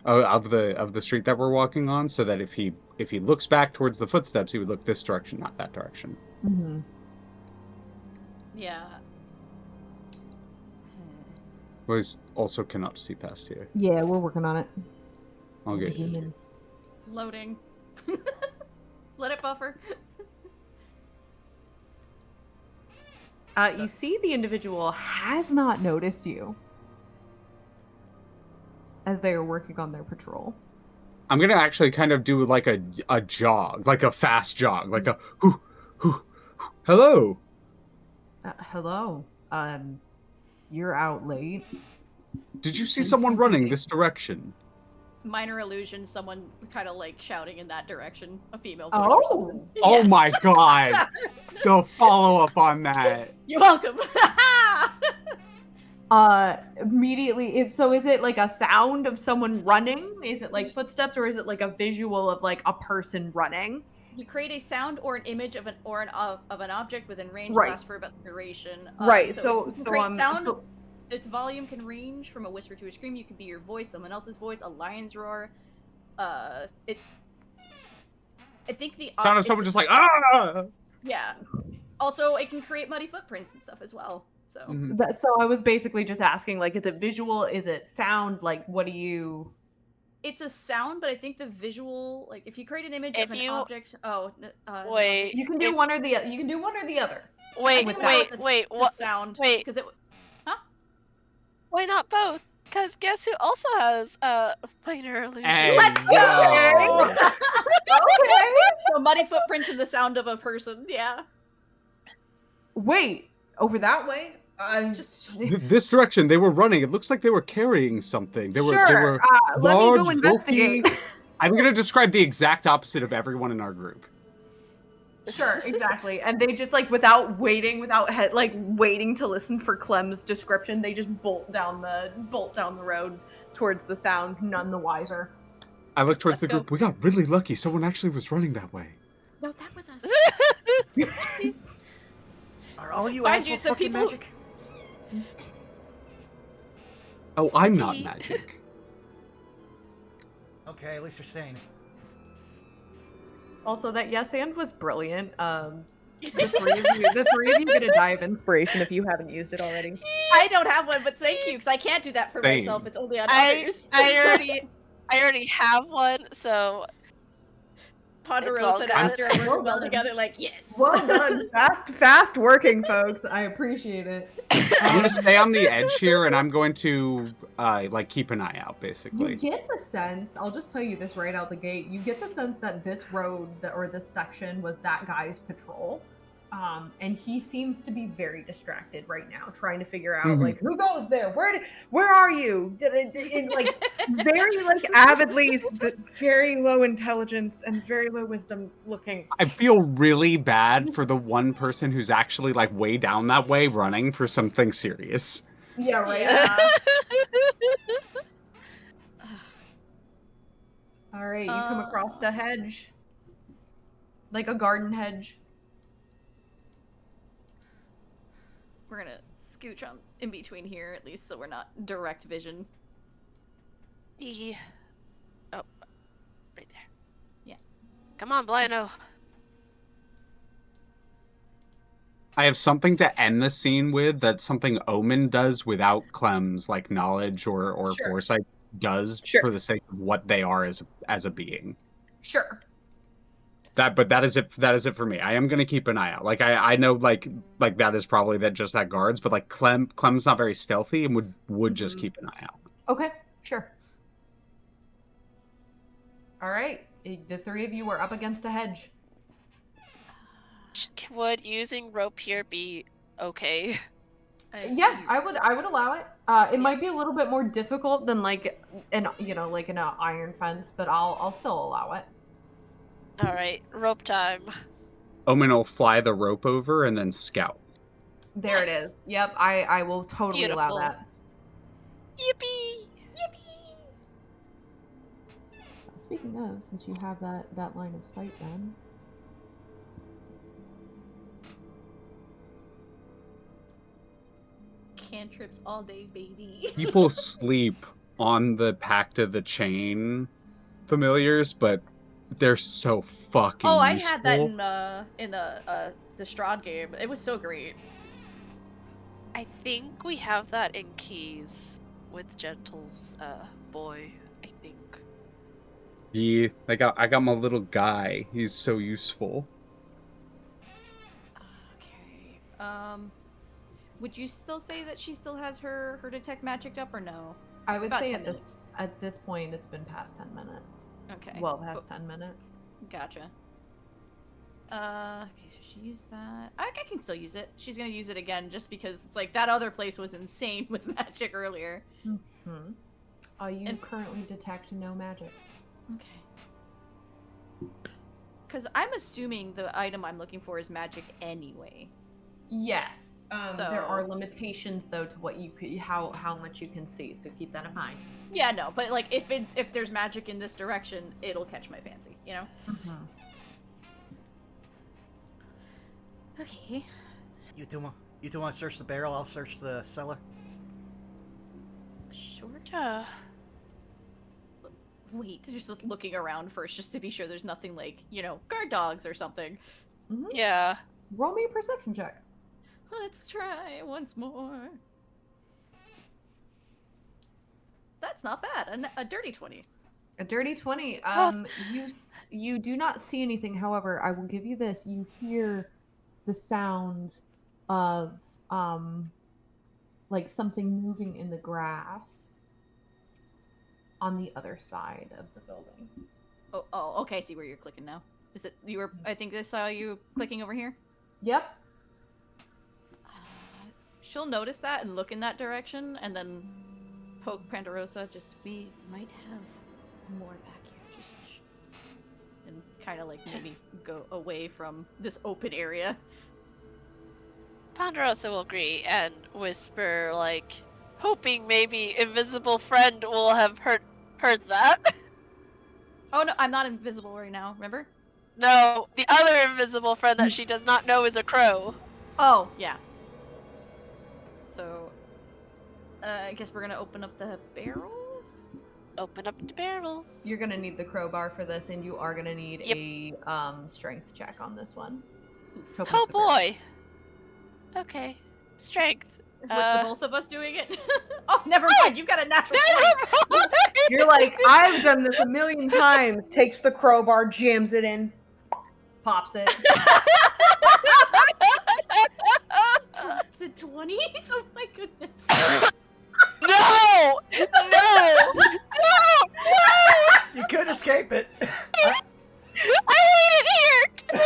S4: of the street that we're walking on, so that if he looks back towards the footsteps, he would look this direction, not that direction.
S5: Mm-hmm.
S2: Yeah.
S4: Boys also cannot see past here.
S5: Yeah, we're working on it.
S4: I'll get
S5: Zoom
S4: you.
S5: in.
S2: Loading. Let it buffer.
S5: You see the individual has not noticed you as they are working on their patrol.
S4: I'm gonna actually kind of do like a jog, like a fast jog, like a hoo. Hello.
S5: Hello. You're out late.
S4: Did you see someone running this direction?
S2: Minor illusion, someone kind of like shouting in that direction. A female voice or
S5: Oh.
S2: something.
S4: Oh
S2: Yes.
S4: my god. The follow-up on that.
S2: You're welcome.
S5: Immediately, is it like a sound of someone running? Is it like footsteps, or is it like a visual of like a person running?
S2: You create a sound or an image of an object within range,
S5: Right.
S2: lasts for about the duration.
S5: Right,
S2: So
S5: I'm
S2: sound. Its volume can range from a whisper to a scream. You can be your voice, someone else's voice, a lion's roar. It's. I think the
S4: Sound of someone just like ah.
S2: Yeah. Also, it can create muddy footprints and stuff as well. So.
S4: Mhm.
S5: So I was basically just asking, like, is it visual? Is it sound? Like, what do you?
S2: It's a sound, but I think the visual, like, if you create an image
S3: If
S2: of an
S3: you-
S2: object.
S3: Wait.
S5: You can do one or the. You can do one or the other.
S3: Wait,
S2: With
S3: wait,
S2: the
S3: what?
S2: sound?
S3: Wait.
S2: Because it.
S3: Why not both? Because guess who also has minor illusion?
S4: Hey,
S2: Let's go!
S4: yo.
S5: Okay.
S2: So muddy footprints and the sound of a person. Yeah.
S5: Wait, over that way.
S4: This direction, they were running. It looks like they were carrying something. They were
S5: let me
S4: large,
S5: go investigate.
S4: bulky. I'm going to describe the exact opposite of everyone in our group.
S5: Sure, exactly. And they just without waiting to listen for Clem's description, they just bolt down the road towards the sound, none the wiser.
S4: I look towards the
S2: Let's go.
S4: group. We got really lucky. Someone actually was running that way.
S2: No, that was us.
S1: Are all you
S2: Mind you,
S1: assholes
S2: the
S1: fucking
S2: people-
S1: magic?
S4: Oh, I'm not
S3: Tea.
S4: magic.
S1: Okay, at least you're sane.
S5: Also, that yes and was brilliant. The three of you get a die of inspiration if you haven't used it already.
S2: I don't have one, but thank you, because I can't do that for
S4: Same.
S2: myself. It's only on
S3: I
S2: others.
S3: I already have one, so
S2: Ponderosa and
S3: all
S2: Aster are
S5: good.
S2: working well together. Like, yes.
S5: Well done, fast working, folks. I appreciate it.
S4: I'm going to stay on the edge here, and I'm going to keep an eye out, basically.
S5: You get the sense, I'll just tell you this right out the gate, you get the sense that this road or this section was that guy's patrol. And he seems to be very distracted right now, trying to figure out like who goes there, where are you? Like very like avidly, but very low intelligence and very low wisdom looking.
S4: I feel really bad for the one person who's actually like way down that way running for something serious.
S5: Yeah, right.
S2: Yeah.
S5: All right, you come across a hedge, like a garden hedge.
S2: We're gonna scooch on in between here, at least, so we're not direct vision.
S3: Yeah. Oh, right there.
S2: Yeah.
S3: Come on, Blino.
S4: I have something to end the scene with. That's something Omen does without Clem's like knowledge or
S5: Sure.
S4: foresight does
S5: Sure.
S4: for the sake of what they are as a being.
S5: Sure.
S4: But that is it. That is it for me. I am gonna keep an eye out. Like I know like that is probably that guards, but like Clem's not very stealthy and would just keep an eye out.
S5: Okay, sure. All right, the three of you are up against a hedge.
S3: Would using rope here be okay?
S5: Yeah, I would allow it. It might be a little bit more difficult than like an iron fence, but I'll still allow it.
S3: All right, rope time.
S4: Omen will fly the rope over and then scout.
S5: There it is. Yep, I will totally allow
S3: Beautiful.
S5: that.
S3: Yippee!
S5: Speaking of, since you have that line of sight, then
S2: Cantrips all day, baby.
S4: People sleep on the Pact of the Chain familiars, but they're so fucking
S2: Oh, I
S4: useful.
S2: had that in the Strahd game. It was so great.
S3: I think we have that in Keys with Gentle's boy, I think.
S4: Yeah, I got my little guy. He's so useful.
S2: Okay. Would you still say that she still has her detect magic up or no?
S5: I would
S2: About
S5: say
S2: 10 minutes.
S5: at this point it's been past 10 minutes.
S2: Okay.
S5: Well, past 10 minutes.
S2: Gotcha. Okay, so she used that. I can still use it. She's gonna use it again just because it's like that other place was insane with magic earlier.
S5: Mm-hmm. You currently detect no magic.
S2: Okay. Because I'm assuming the item I'm looking for is magic anyway.
S5: Yes. There are
S2: So-
S5: limitations though to what you could, how much you can see. So keep that in mind.
S2: Yeah, no, but like if there's magic in this direction, it'll catch my fancy, you know?
S5: Mm-hmm.
S2: Okay.
S1: You two want to search the barrel? I'll search the cellar.
S3: Sure.
S2: Wait, just looking around first, just to be sure there's nothing like, guard dogs or something.
S5: Mm-hmm.
S3: Yeah.
S5: Roll me a perception check.
S2: Let's try once more. That's not bad. A dirty 20.
S5: A dirty 20. You do not see anything. However, I will give you this. You hear the sound of like something moving in the grass on the other side of the building.
S2: Oh, okay. I see where you're clicking now. Is it you were? I think I saw you clicking over here.
S5: Yep.
S2: She'll notice that and look in that direction, and then poke Pandarosa. Just we might have more back here. Just and kind of like maybe go away from this open area.
S3: Ponderosa will agree and whisper, like, hoping maybe invisible friend will have heard that.
S2: Oh no, I'm not invisible right now. Remember?
S3: No, the other invisible friend that she does not know is a crow.
S2: Oh yeah. So, I guess we're gonna open up the barrels.
S3: Open up the barrels.
S5: You're gonna need the crowbar for this, and you are gonna need a strength check on this one. to open
S3: Oh
S5: up the barrel.
S3: boy. Okay. Strength.
S2: With the both of us doing it. Oh, never mind. You've got a natural 20.
S5: You're like, I've done this a million times. Takes the crowbar, jams it in, pops it.
S2: It's a 20? Oh my goodness.
S3: No! No! No!
S1: You couldn't escape it.
S3: I hate it here!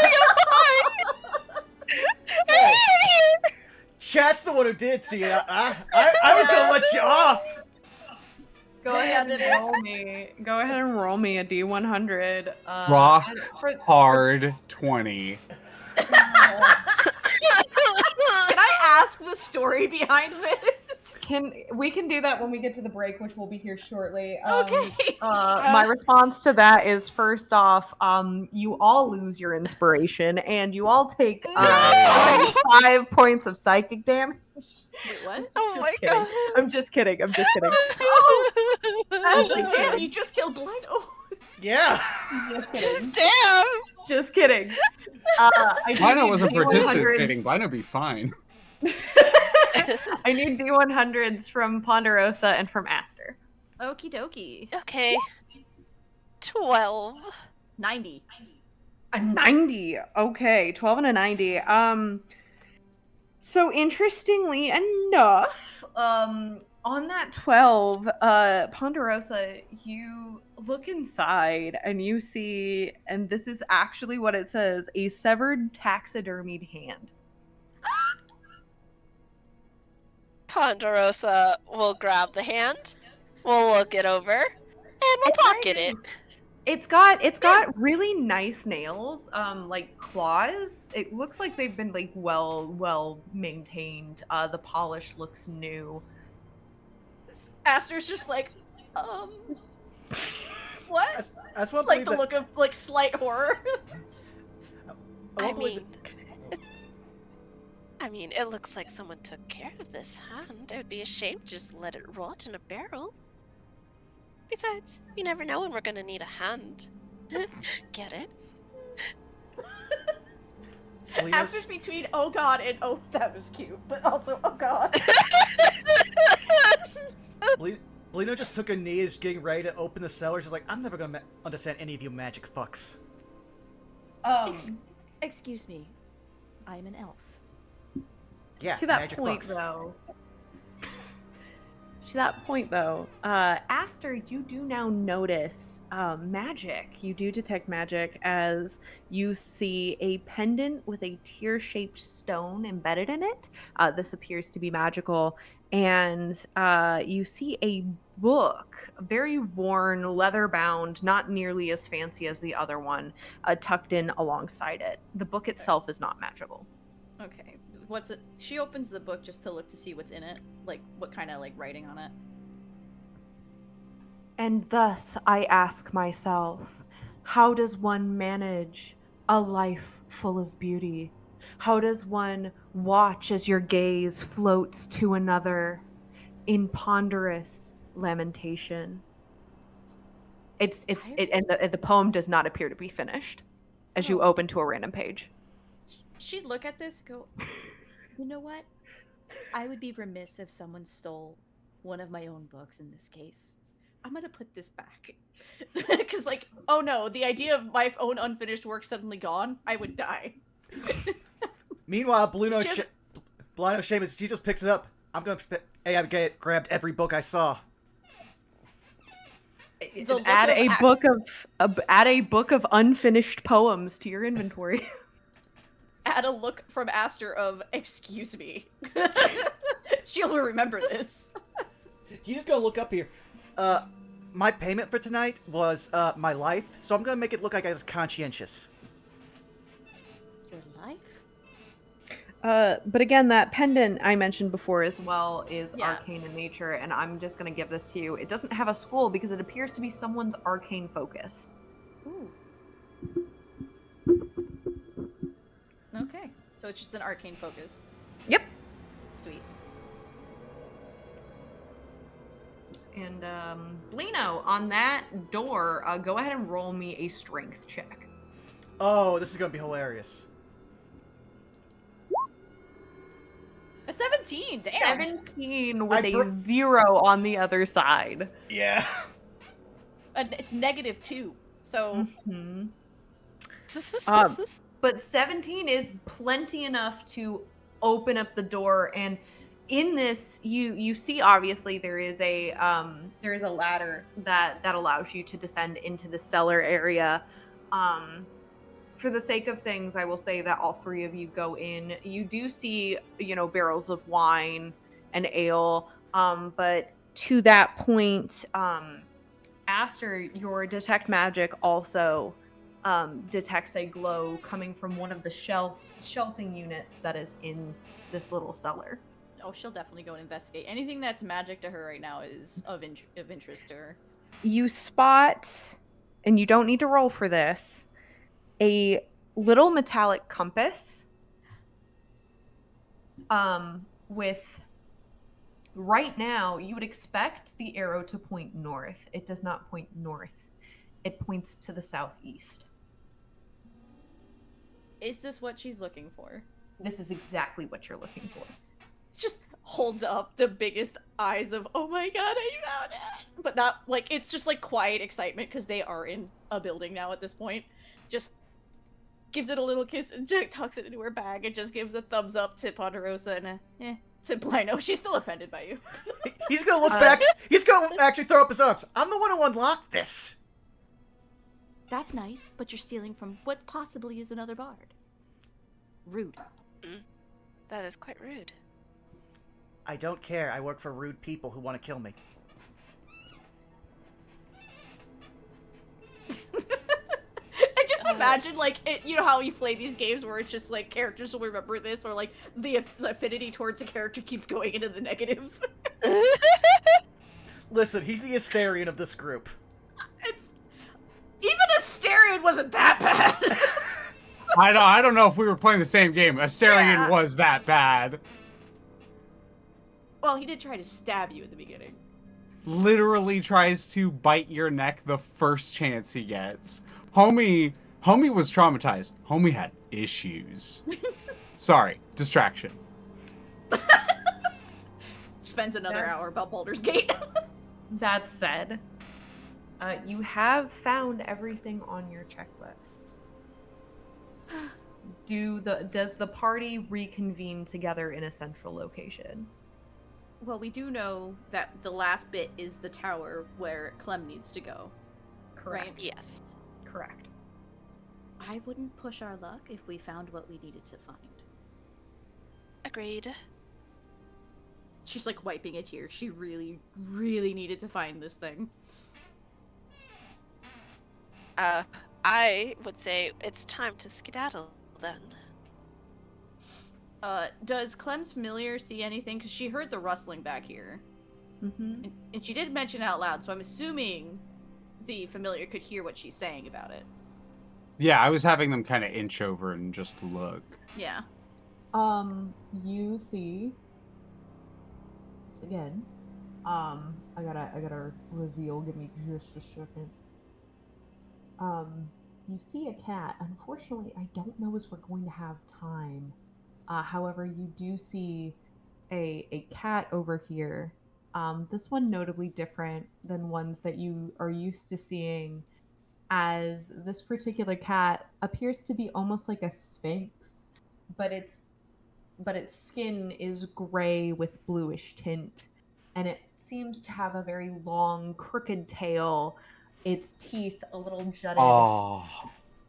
S1: chat's the one who did to you. I was gonna let you off.
S5: Go ahead and roll me. Go ahead and roll me a D100.
S4: Rock
S5: and for-
S4: hard 20.
S2: Can I ask the story behind this?
S5: We can do that when we get to the break, which will be here shortly.
S2: Okay.
S5: My response to that is, first off, you all lose your inspiration, and you all take 5 points of psychic damage.
S2: Wait, what?
S3: Oh my
S5: kidding.
S3: god.
S5: I'm just kidding.
S2: I was like, damn, you just killed Blindo.
S1: Yeah.
S5: Just kidding.
S3: Damn.
S5: Just kidding. I do
S4: Blino
S5: need
S4: wasn't participating.
S5: D100s.
S4: Blino be fine.
S5: I need D100s from Ponderosa and from Aster.
S2: Okie dokie.
S3: Okay. 12.
S2: 90.
S5: A 90. Okay, 12 and a 90. So interestingly enough, on that 12, Ponderosa, you look inside and you see, and this is actually what it says, a severed taxidermied hand.
S3: Ponderosa will grab the hand. We'll look it over. And we'll pocket it.
S5: It's got really nice nails, like claws. It looks like they've been like well maintained. The polish looks new.
S2: Aster's just like, what?
S1: That's what
S2: Like the look of like slight horror.
S3: I mean, it looks like someone took care of this hand. It would be a shame to just let it rot in a barrel. Besides, you never know when we're gonna need a hand. Get it?
S2: Aster's between oh god and oh that was cute, but also oh god.
S1: Blino just took a knee, is getting ready to open the cellar. She's like, I'm never gonna understand any of you magic fucks.
S2: Excuse me, I'm an elf.
S1: Yeah,
S5: To that
S1: magic
S5: point,
S1: fucks.
S5: though. To that point, though, Aster, you do now notice magic. You do detect magic as you see a pendant with a tear-shaped stone embedded in it. This appears to be magical. And you see a book, very worn, leather-bound, not nearly as fancy as the other one, tucked in alongside it. The book itself is not magical.
S2: Okay. What's it? She opens the book just to look to see what's in it, like what kind of like writing on it.
S5: And thus I ask myself, how does one manage a life full of beauty? How does one watch as your gaze floats to another in ponderous lamentation? And the poem does not appear to be finished as you open to a random page.
S2: She'd look at this and go, you know what? I would be remiss if someone stole one of my own books in this case. I'm gonna put this back. Because, like, oh no, the idea of my own unfinished work suddenly gone, I would die.
S1: Meanwhile, Blino Seamus, he just picks it up. Hey, I grabbed every book I saw.
S5: Add a book of unfinished poems to your inventory.
S2: Add a look from Aster of, excuse me. She'll remember this.
S1: He's gonna look up here. My payment for tonight was my life, so I'm gonna make it look like I was conscientious.
S2: Your life?
S5: But again, that pendant I mentioned before as well is
S2: Yeah.
S5: arcane in nature, and I'm just going to give this to you. It doesn't have a school because it appears to be someone's arcane focus.
S2: Ooh. Okay, so it's just an arcane focus.
S5: Yep.
S2: Sweet.
S5: And Blino, on that door, go ahead and roll me a strength check.
S1: Oh, this is gonna be hilarious.
S2: A 17, damn!
S5: 17 with a 0 on the other side.
S1: Yeah.
S2: And it's -2, so...
S5: Mhm.
S3: Um,
S5: But 17 is plenty enough to open up the door, and in this you see obviously there is a ladder that allows you to descend into the cellar area, for the sake of things, I will say that all three of you go in. You do see, barrels of wine and ale. But to that point, Aster, your detect magic also detects a glow coming from one of the shelving units that is in this little cellar.
S2: Oh, she'll definitely go and investigate. Anything that's magic to her right now is of interest to her.
S5: You spot, and you don't need to roll for this, a little metallic compass with, right now you would expect the arrow to point north. It does not point north. It points to the southeast.
S2: Is this what she's looking for?
S5: This is exactly what you're looking for.
S2: Just holds up the biggest eyes of, oh my god, I found it! But not, like, it's just, like, quiet excitement, because they are in a building now at this point. Just gives it a little kiss, and Jack tucks it into her bag, and just gives a thumbs up to Ponderosa, and to Blino. She's still offended by you.
S1: He's gonna look back. He's gonna actually throw up his arms. I'm the one who unlocked this.
S2: That's nice, but you're stealing from what possibly is another bard. Rude.
S3: That is quite rude.
S1: I don't care. I work for rude people who want to kill me.
S2: I just imagine, like, you know how you play these games where it's just, like, characters will remember this, or, like, the affinity towards a character keeps going into the negative.
S1: Listen, he's the Asterion of this group.
S2: Even Asterion wasn't that bad!
S4: I don't know if we were playing the same game. Asterion was that bad.
S2: Well, he did try to stab you at the beginning.
S4: Literally tries to bite your neck the first chance he gets. Homie was traumatized. Homie had issues. Sorry, distraction.
S2: Spends another hour about Baldur's Gate.
S5: That said, you have found everything on your checklist. Does the party reconvene together in a central location?
S2: Well, we do know that the last bit is the tower where Clem needs to go.
S5: Correct.
S2: Right?
S3: Yes.
S5: Correct.
S2: I wouldn't push our luck if we found what we needed to find.
S3: Agreed.
S2: She's like wiping a tear. She really, really needed to find this thing.
S3: I would say it's time to skedaddle then.
S2: Does Clem's familiar see anything? Because she heard the rustling back here.
S5: Mm-hmm.
S2: And she did mention out loud, so I'm assuming the familiar could hear what she's saying about it.
S4: Yeah, I was having them kind of inch over and just look.
S2: Yeah.
S5: You see. Once again. I gotta reveal. Give me just a second. You see a cat. Unfortunately, I don't know as we're going to have time. However, you do see a cat over here. This one notably different than ones that you are used to seeing, as this particular cat appears to be almost like a sphinx, but its skin is gray with bluish tint, and it seems to have a very long, crooked tail. Its teeth a little jutted.
S4: Oh.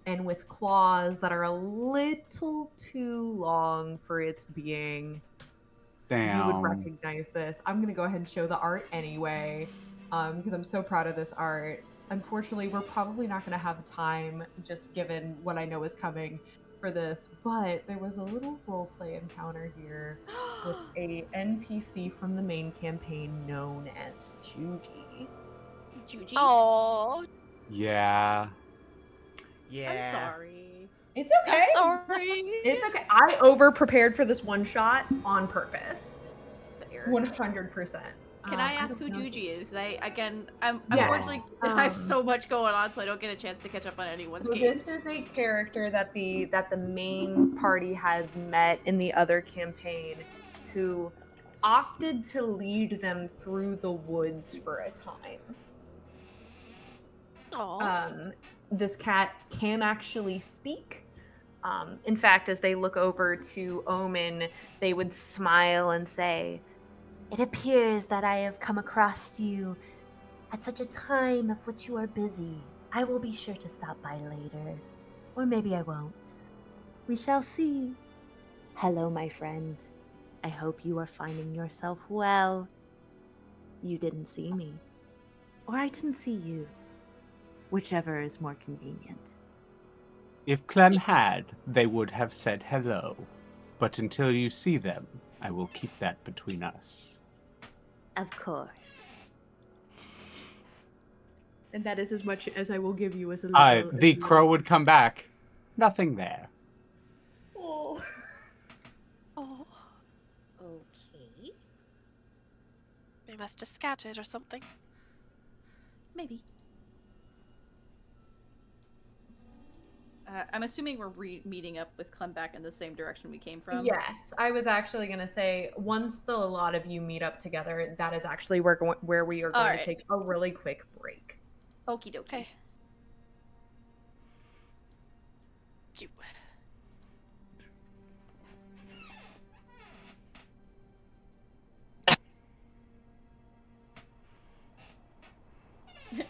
S5: And with claws that are a little too long for its being.
S4: Damn.
S5: You would recognize this. I'm going to go ahead and show the art anyway, because I'm so proud of this art. Unfortunately, we're probably not going to have time, just given what I know is coming for this, but there was a little roleplay encounter here with a NPC from the main campaign known as Juji.
S2: Juji?
S3: Oh,
S4: Yeah.
S1: Yeah.
S2: I'm sorry.
S5: It's okay.
S3: I'm sorry.
S5: It's okay. I over prepared for this one shot on purpose.
S2: Fair.
S5: 100%.
S2: Can I ask who
S5: don't know.
S2: Juji is? I'm
S5: Yes.
S2: unfortunately I have so much going on, so I don't get a chance to catch up on anyone's
S5: So
S2: games.
S5: this is a character that the main party had met in the other campaign, who opted to lead them through the woods for a time.
S3: Oh.
S5: This cat can actually speak. In fact, as they look over to Omen, they would smile and say, "It appears that I have come across you at such a time of which you are busy. I will be sure to stop by later."
S7: Or maybe I won't. We shall see. Hello, my friend. I hope you are finding yourself well. You didn't see me. Or I didn't see you. Whichever is more convenient.
S8: If Clem had, they would have said hello. But until you see them, I will keep that between us.
S7: Of course.
S5: And that is as much as I will give you as a
S8: The crow would come back. Nothing there.
S5: Oh.
S3: Oh,
S2: Okay.
S3: they must have scattered or something.
S2: Maybe. I'm assuming we're meeting up with Clem back in the same direction we came from.
S5: Yes, I was actually going to say, once a lot of you meet up together, that is actually where we are going to take a really quick break.
S2: Okie dokie.
S3: Okay. You.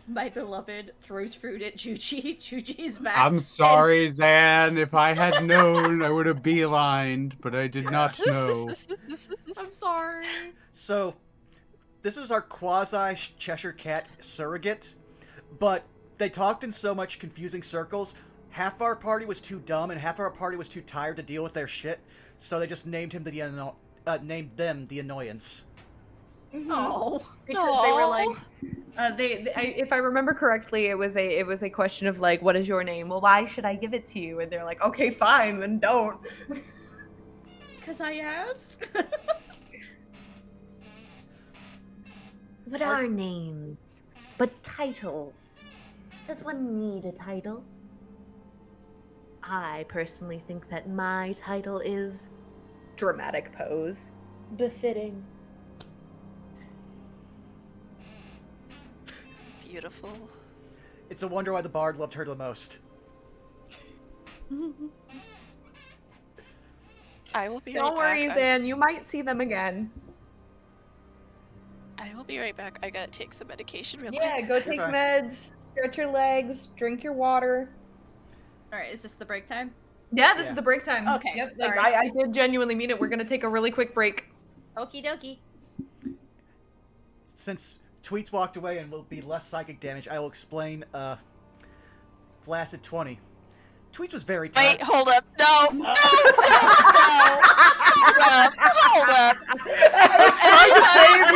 S2: My beloved throws fruit at Chuchi. Chuchi's back.
S8: I'm sorry, Zan. If I had known, I would have beelined, but I did not know.
S2: I'm sorry.
S1: So, this is our quasi Cheshire Cat surrogate, but they talked in so much confusing circles. Half our party was too dumb, and half our party was too tired to deal with their shit. So they just named him named them the annoyance.
S2: Oh,
S5: Because they were like, if I remember correctly, it was a question of like, what is your name? Well, why should I give it to you? And they're like, okay, fine, then don't.
S2: because I asked.
S7: What are names? But titles. Does one need a title? I personally think that my title is
S5: Dramatic pose.
S7: befitting.
S3: Beautiful.
S1: It's a wonder why the bard loved her the most.
S3: I will be
S5: Don't
S3: right
S5: worry,
S3: back.
S5: Zan, you might see them again.
S3: I will be right back. I gotta take some medication real
S5: Yeah,
S3: quick.
S5: go take
S1: fine.
S5: meds, stretch your legs, drink your water.
S2: All right, is this the break time?
S5: Yeah, this
S1: Yeah.
S5: is the break time.
S2: Okay,
S5: Yep, like,
S2: sorry.
S5: I did genuinely mean it. We're gonna take a really quick break.
S2: Okie dokie.
S1: Since Tweets walked away and will be less psychic damage, I will explain, Flaccid 20. Tweets was very tired.
S3: Wait, hold up. No, no, no, no. Hold up.
S1: I was trying to save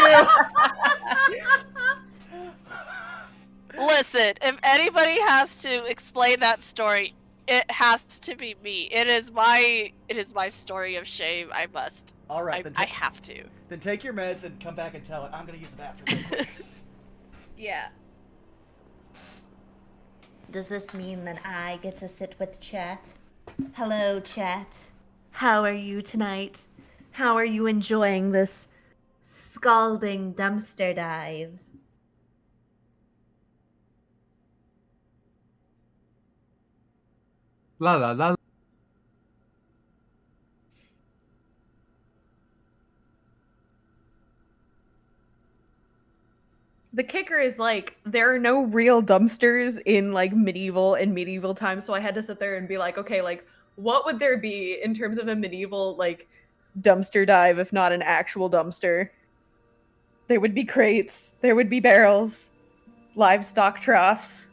S1: you!
S3: Listen, if anybody has to explain that story, it has to be me. It is my story of shame. I must.
S1: Alright,
S3: I have to.
S1: then take your meds and come back and tell it. I'm gonna use the bathroom real quick.
S2: Yeah.
S7: Does this mean that I get to sit with chat? Hello, chat. How are you tonight? How are you enjoying this scalding dumpster dive?
S8: La la la.
S5: The kicker is like there are no real dumpsters in like medieval times, so I had to sit there and be like, okay, like what would there be in terms of a medieval like dumpster dive if not an actual dumpster? There would be crates, there would be barrels, livestock troughs.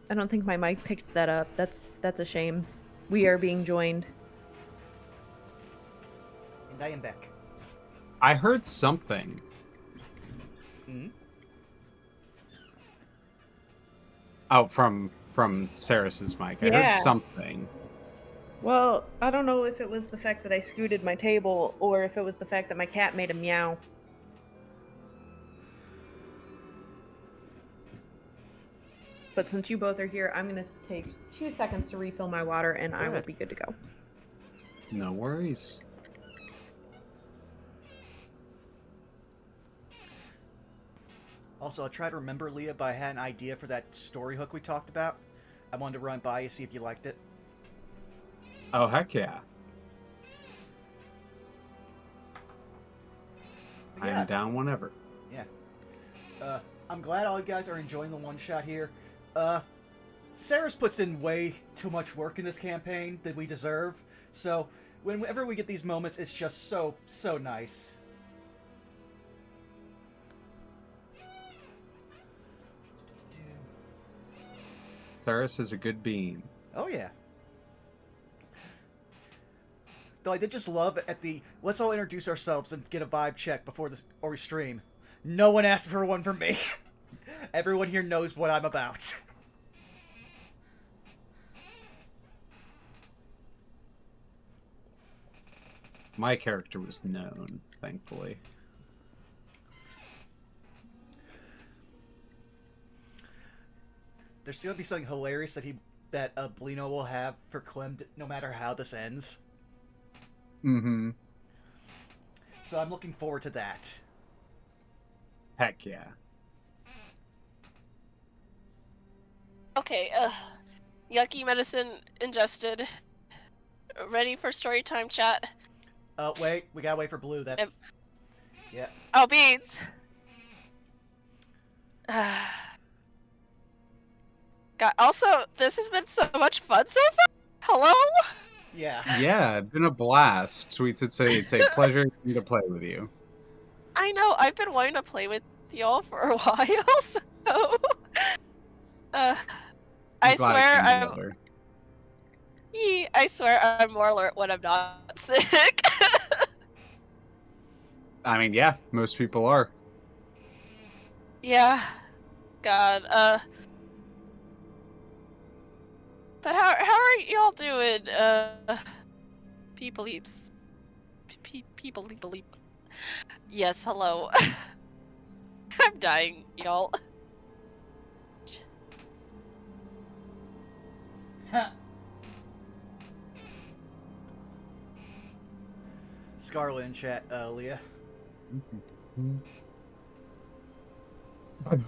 S5: I don't think my mic picked that up. That's a shame. We are being joined.
S1: And I am back.
S8: I heard something.
S1: Hmm?
S8: Oh, from Saris's mic. I
S5: Yeah.
S8: heard something.
S5: Well, I don't know if it was the fact that I scooted my table or if it was the fact that my cat made a meow. But since you both are here, I'm going to take 2 seconds to refill my water and I will
S1: ahead.
S5: be good to go.
S8: No worries.
S1: Also, I'll try to remember, Leah, but I had an idea for that story hook we talked about. I wanted to run by you, see if you liked it.
S8: Oh, heck yeah.
S1: Yeah.
S8: I'm down whenever.
S1: Yeah. I'm glad all you guys are enjoying the one-shot here. Saris puts in way too much work in this campaign that we deserve, so whenever we get these moments, it's just so nice.
S4: Saris is a good bean.
S1: Oh yeah. Though I did just love at the let's all introduce ourselves and get a vibe check before we stream. No one asked for one from me. Everyone here knows what I'm about.
S4: My character was known, thankfully.
S1: There's still gonna be something hilarious that Blino will have for Clem, no matter how this ends.
S4: Mm-hmm.
S1: So I'm looking forward to that.
S4: Heck yeah.
S3: Okay, yucky medicine ingested. Ready for story time, chat?
S1: Wait, we gotta wait for Blue. That's... Yeah.
S3: Oh, beads! God, also, this has been so much fun so far! Hello?
S1: Yeah.
S4: Yeah, been a blast. Sweets, it's a pleasure to play with you.
S3: I know, I've been wanting to play with y'all for a while, so... I swear I'm more alert when I'm not sick.
S4: I mean, yeah, most people are.
S3: Yeah. God, but how are y'all doing, people-eeps? People-leap. Yes, hello. I'm dying, y'all.
S1: Scarlet in chat, Leah.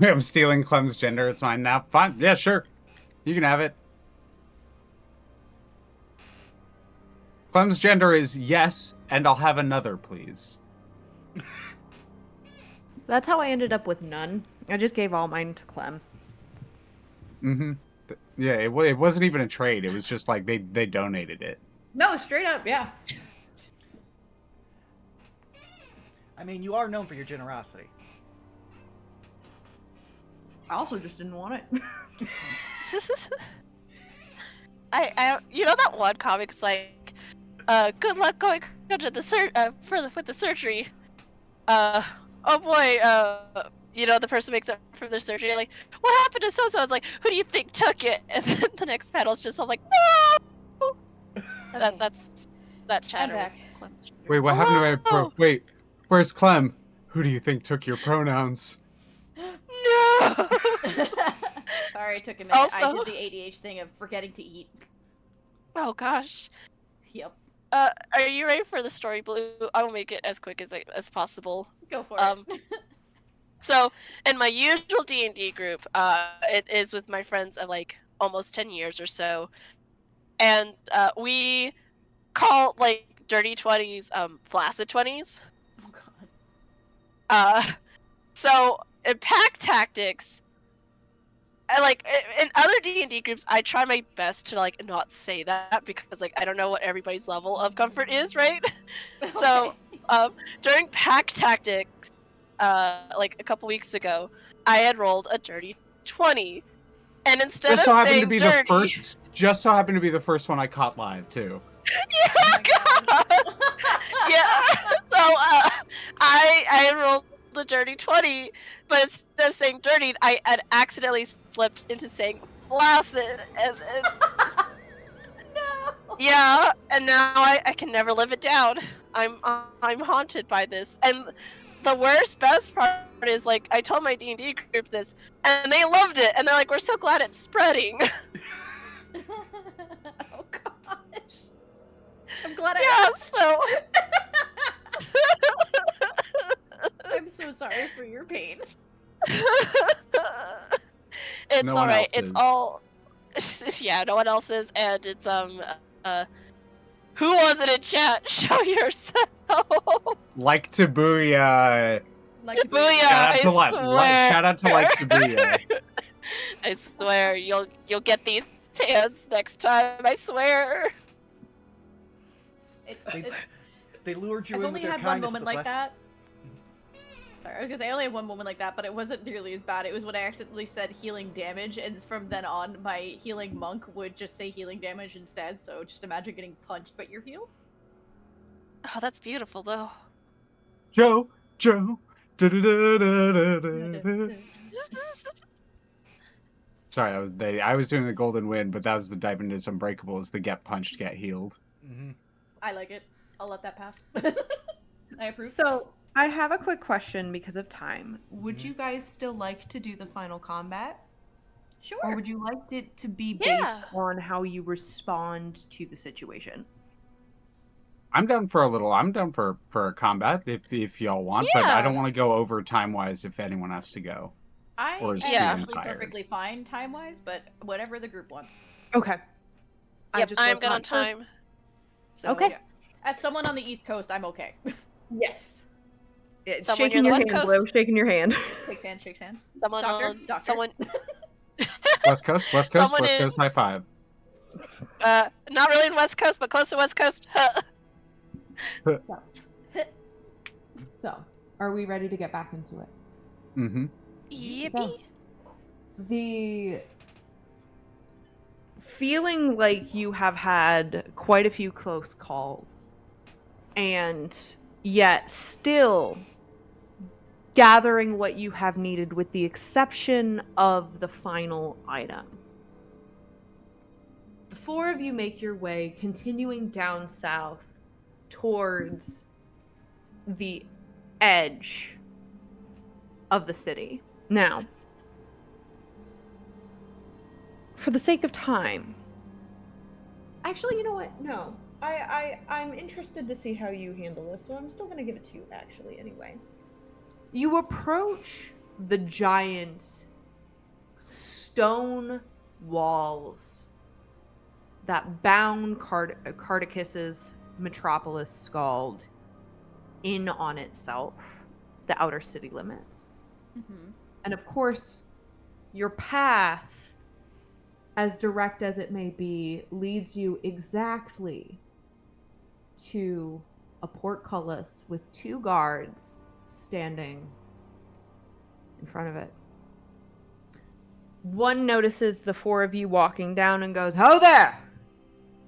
S4: I'm stealing Clem's gender. It's mine now. Fine. Yeah, sure. You can have it. Clem's gender is yes, and I'll have another, please.
S5: That's how I ended up with none. I just gave all mine to Clem.
S4: Mm-hmm. Yeah, it wasn't even a trade. It was just like they donated it.
S5: No, straight up, yeah.
S1: I mean, you are known for your generosity.
S5: I also just didn't want it.
S3: I you know that one comic's like, good luck going to the with the surgery. Oh boy, you know, the person makes it from their surgery, like, what happened to so-so? I was like, who do you think took it? And then the next panel's just, I'm like, no! That's that chatter.
S4: Wait, what happened to my wait, where's Clem? Who do you think took your pronouns?
S3: No!
S2: Sorry, it took a minute.
S3: Also...
S2: I did the ADH thing of forgetting to eat.
S3: Oh gosh.
S2: Yep.
S3: Are you ready for the story, Blue? I will make it as quick as possible.
S2: Go for it.
S3: So, in my usual D&D group, it is with my friends of like almost 10 years or so, and we call like dirty 20s flaccid 20s.
S2: Oh god.
S3: So in pack tactics, I like in other D&D groups, I try my best to like not say that because like I don't know what everybody's level of comfort is, right?
S2: Okay.
S3: So during pack tactics, like a couple weeks ago, I had rolled a dirty 20, and instead
S4: just
S3: of
S4: so happened
S3: saying
S4: to be
S3: dirty,
S4: just so happened to be the first one I caught live too.
S3: Yeah,
S2: Oh
S3: God. Yeah. So I rolled the dirty 20, but instead of saying dirty, I had accidentally slipped into saying flaccid, and just,
S2: No.
S3: yeah, and now I can never live it down. I'm haunted by this, and the best part is like I told my D&D group this, and they loved it, and they're like, "We're so glad it's spreading."
S2: Oh gosh. I'm glad I.
S3: Yeah, so.
S2: I'm so sorry for your pain.
S3: It's
S4: No
S3: all
S4: one
S3: right.
S4: else
S3: It's
S4: is.
S3: all. Yeah, no one else is, and it's who was it in chat? Show yourself.
S4: Like to booyah.
S2: like to
S3: Booyah!
S8: Shout out to like Shibuya.
S3: I swear, you'll get these hands next time. I swear.
S1: They lured you
S2: I've
S1: in
S2: only
S1: with their
S2: had one
S1: kindness.
S2: moment like that. Sorry, I was gonna say I only had one moment like that, but it wasn't nearly as bad. It was when I accidentally said healing damage, and from then on, my healing monk would just say healing damage instead. So just imagine getting punched, but you're healed.
S3: Oh, that's beautiful, though.
S8: Joe. Sorry, I was doing the Golden Wind, but that was the dive into Unbreakable. Is the get punched, get healed.
S1: Mm-hmm.
S2: I like it. I'll let that pass. I approve.
S5: So I have a quick question because of time. Would you guys still like to do the final combat?
S2: Sure.
S5: Or would you like it to be based
S3: Yeah.
S5: on how you respond to the situation?
S4: I'm down for a combat if y'all want, but I don't
S3: Yeah.
S4: want to go over time wise if anyone has to go.
S2: I
S4: Or
S2: am
S4: is
S3: feeling
S2: actually
S4: tired?
S2: perfectly fine time-wise, but whatever the group wants.
S5: Okay.
S3: Yep, I'm
S5: was
S3: good on
S5: not sure.
S3: time. So,
S5: Okay.
S2: As someone on the East Coast, I'm okay.
S5: Yes.
S3: Someone
S5: Shaking
S3: near
S5: your
S3: the
S5: hand,
S3: West
S5: Blue.
S3: Coast?
S5: Shaking your hand.
S2: Shakes hands, shakes hands.
S3: Someone
S2: Doctor.
S3: someone.
S4: West Coast,
S3: Someone
S4: West
S3: in-
S4: Coast, high five.
S3: Not really in West Coast, but close to West Coast.
S9: So, are we ready to get back into it?
S4: Mm-hmm.
S3: Yippee.
S5: The feeling like you have had quite a few close calls, and yet still gathering what you have needed with the exception of the final item. The four of you make your way, continuing down south towards the edge of the city. Now, for the sake of time, actually, you know what? No, I'm interested to see how you handle this, so I'm still going to give it to you. Actually, anyway, you approach the giant stone walls that bound Cardicus's metropolis Skald in on itself, the outer city limits.
S2: Mm-hmm.
S9: And of course, your path, as direct as it may be, leads you exactly to a portcullis with two guards standing in front of it. One notices the four of you walking down and goes, "Ho there!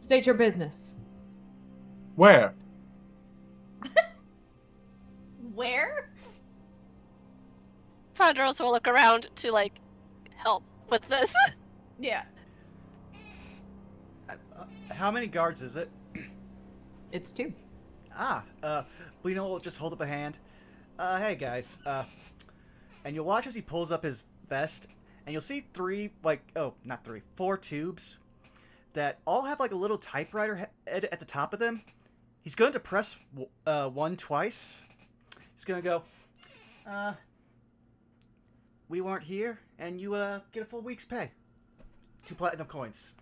S9: State your business."
S8: Where?
S2: Where?
S3: Ponderos will look around to help with this.
S2: Yeah.
S1: How many guards is it?
S9: It's two.
S1: Well, you know, we'll just hold up a hand. Hey guys, and you'll watch as he pulls up his vest, and you'll see four tubes that all have like a little typewriter head at the top of them. He's going to press one twice. He's going to go, we weren't here, and you get a full week's pay. 2 platinum coins.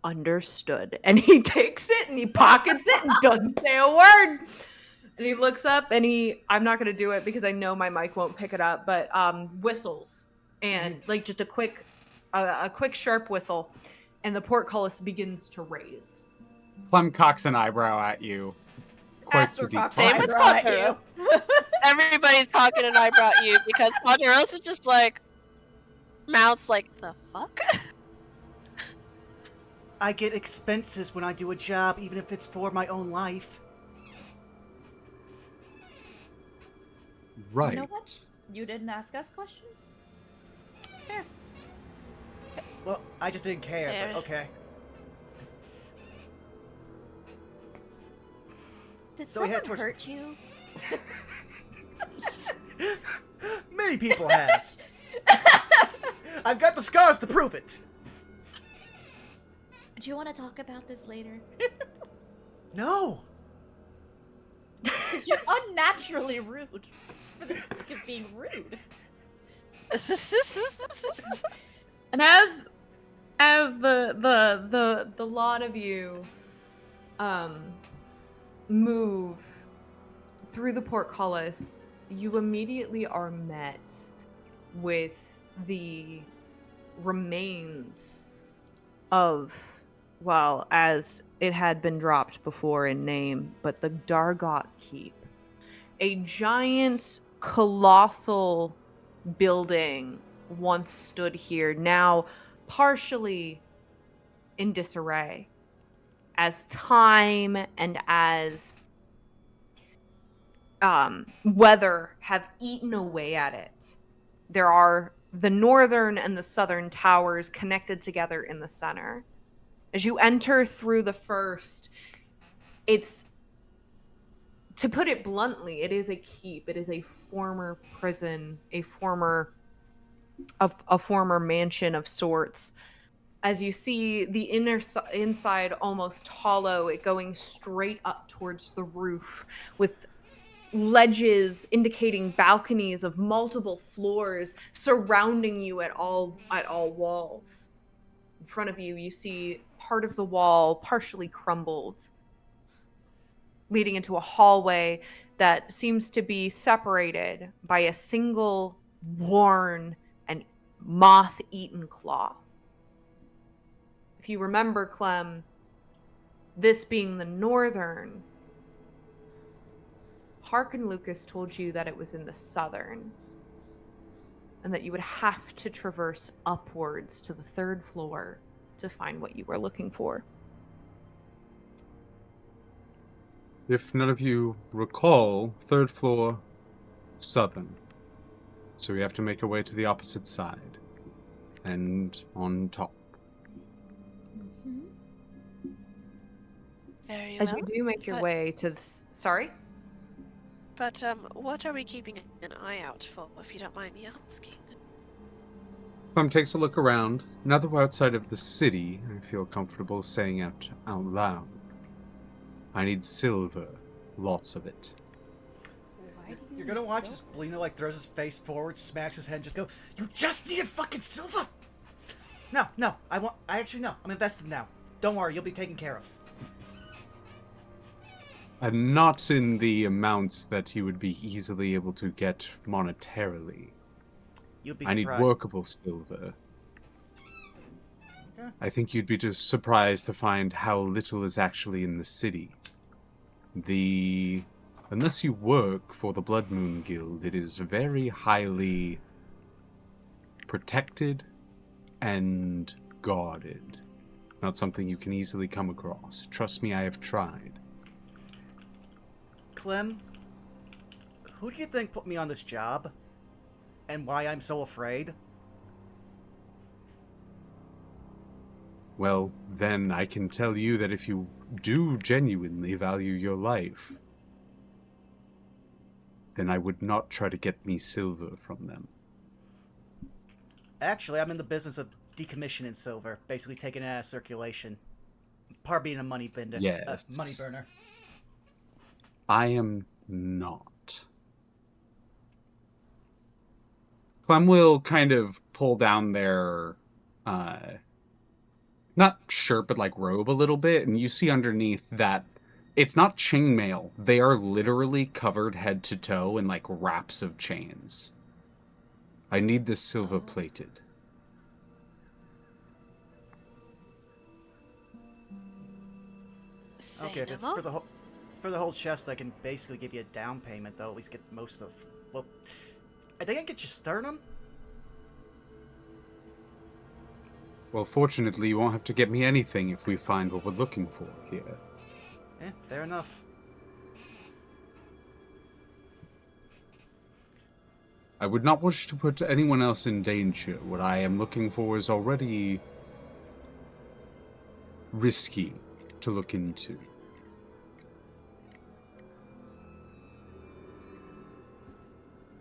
S5: Understood. And he takes it and he pockets it and doesn't say a word. And he looks up and I'm not going to do it because I know my mic won't pick it up, but whistles. And like just a quick sharp whistle. And the portcullis begins to raise.
S4: Clem cocks an eyebrow at you. Quite
S2: Astor
S4: deep.
S2: cocks
S3: Same with
S2: eyebrow at
S3: Ponderos.
S2: you.
S3: Everybody's talking an eyebrow at you because Ponderos is just mouths the fuck?
S1: I get expenses when I do a job, even if it's for my own life.
S4: Right.
S2: You know what? You didn't ask us questions? Fair.
S1: Well, I just didn't care,
S3: Fair.
S1: but okay.
S2: Did
S1: So we
S2: someone
S1: head towards-
S2: hurt you?
S1: Many people have. I've got the scars to prove it.
S2: Do you want to talk about this later?
S1: No.
S2: You're unnaturally rude. For the sake of being rude.
S5: And as the lot of you move
S9: through the portcullis, you immediately are met with the remains of, well, as it had been dropped before in name, but the Dargot Keep. A giant, colossal building once stood here, now partially in disarray. As time and as weather have eaten away at it. There are the northern and the southern towers connected together in the center. As you enter through the first, it's, to put it bluntly, it is a keep. It is a former prison, a former mansion of sorts. As you see the inside almost hollow, it going straight up towards the roof with ledges indicating balconies of multiple floors surrounding you at all walls. In front of you, you see part of the wall partially crumbled, leading into a hallway that seems to be separated by a single worn and moth-eaten cloth. If you remember, Clem, this being the northern, Hark and Lucas told you that it was in the southern, and that you would have to traverse upwards to the third floor to find what you were looking for.
S4: If none of you recall, third floor, southern. So we have to make our way to the opposite side. And on top.
S3: Very
S9: As
S3: well.
S9: you do make your
S3: but-
S9: way to this... Sorry?
S3: But what are we keeping an eye out for, if you don't mind me asking?
S4: Clem takes a look around. Now that we're outside of the city, I feel comfortable saying out loud. I need silver. Lots of it.
S1: You're gonna watch as Blino like throws his face forward, smacks his head, and just go, "You just needed fucking silver!" No, I'm invested now. Don't worry, you'll be taken care of.
S4: And not in the amounts that you would be easily able to get monetarily.
S1: You'd be
S4: I need
S1: surprised.
S4: workable silver.
S1: Okay.
S4: I think you'd be just surprised to find how little is actually in the city. Unless you work for the Blood Moon Guild, it is very highly protected and guarded. Not something you can easily come across. Trust me, I have tried.
S1: Clem, who do you think put me on this job? And why I'm so afraid?
S4: Well, then I can tell you that if you do genuinely value your life, then I would not try to get me silver from them.
S1: Actually, I'm in the business of decommissioning silver, basically taking it out of circulation. Part being a money bender.
S4: Yes.
S1: Money burner.
S4: I am not. Clem will kind of pull down their, not shirt, but like robe a little bit, and you see underneath that it's not chainmail. They are literally covered head to toe in like wraps of chains. I need this silver plated.
S1: Okay, if it's for the whole chest, I can basically give you a down payment, though. At least get most of. Well, I think I can get you sternum.
S4: Well, fortunately, you won't have to get me anything if we find what we're looking for here.
S1: Eh, fair enough.
S4: I would not wish to put anyone else in danger. What I am looking for is already risky to look into.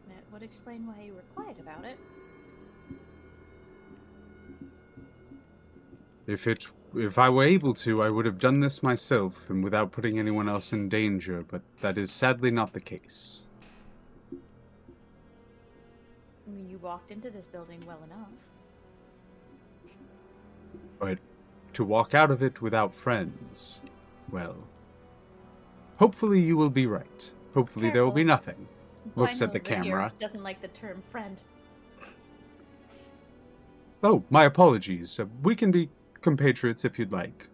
S2: That would explain why you were quiet about it.
S4: If I were able to, I would have done this myself and without putting anyone else in danger, but that is sadly not the case.
S2: I mean, you walked into this building well enough.
S4: But to walk out of it without friends, well, hopefully you will be right. hopefully there will be
S2: Careful.
S4: nothing. Looks at the
S2: Blind over here
S4: camera.
S2: doesn't like the term friend.
S4: Oh, my apologies. We can be compatriots if you'd like.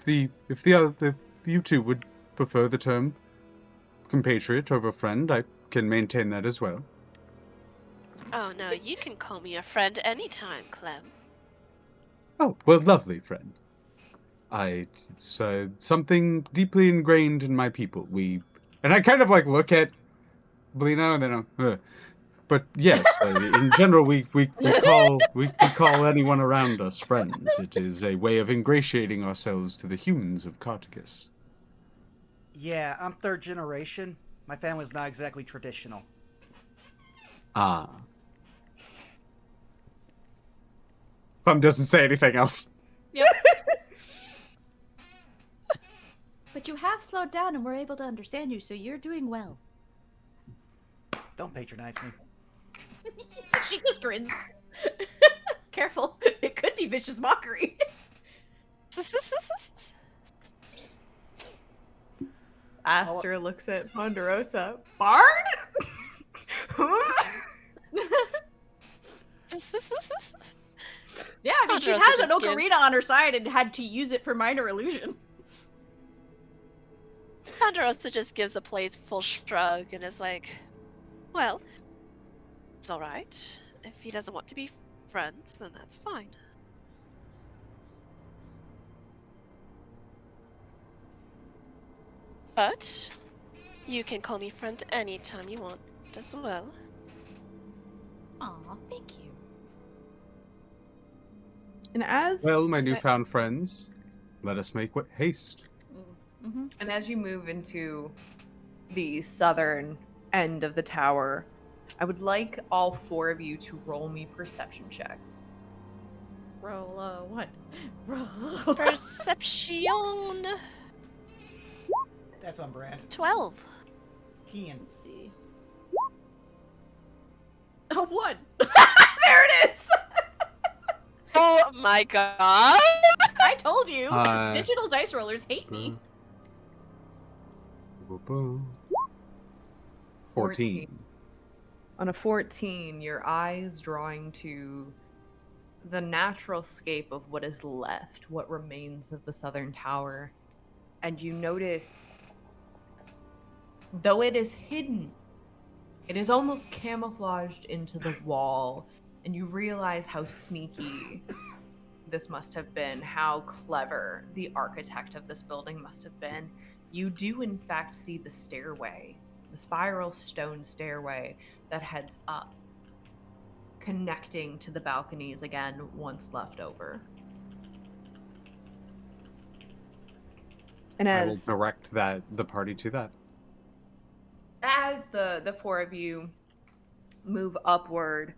S4: If you two would prefer the term compatriot over friend, I can maintain that as well.
S3: Oh no, you can call me a friend anytime, Clem.
S4: Oh, well, lovely friend. It's something deeply ingrained in my people. And I kind of like look at Belina and then but yes, in general, we call anyone around us friends. It is a way of ingratiating ourselves to the humans of Cartacus.
S1: Yeah, I'm third generation. My family's not exactly traditional.
S4: Ah. Plum doesn't say anything else.
S2: Yep. But you have slowed down and we're able to understand you, so you're doing well.
S1: Don't patronize me.
S2: She just grins. Careful, it could be vicious mockery.
S5: Aster looks at Ponderosa. Bard?
S2: Yeah, I mean, she
S3: Ponderosa
S2: has an
S3: just gives-
S2: ocarina on her side and had to use it for minor illusion.
S3: Ponderosa just gives a playful shrug and is like, well, it's alright. If he doesn't want to be friends, then that's fine. But you can call me friend anytime you want as well.
S2: Aw, thank you.
S5: And as
S4: Well, my newfound friends, let us make haste.
S2: Mm-hmm.
S5: And as you move into the southern end of the tower, I would like all four of you to roll me perception checks.
S2: Roll what? Roll
S3: Perception
S1: That's on brand.
S3: 12.
S1: 10.
S2: Let's see. Oh, 1. There it is!
S3: Oh my god!
S2: I told you!
S4: Uh,
S2: Digital dice rollers hate me.
S4: 14.
S5: On a 14, your eyes drawing to the natural scape of what is left, what remains of the southern tower. And you notice, though it is hidden, it is almost camouflaged into the wall. And you realize how sneaky this must have been, how clever the architect of this building must have been. You do, in fact, see the stairway, the spiral stone stairway that heads up, connecting to the balconies again once left over. And
S4: I will
S5: as
S4: direct the party to that.
S5: the four of you move upward,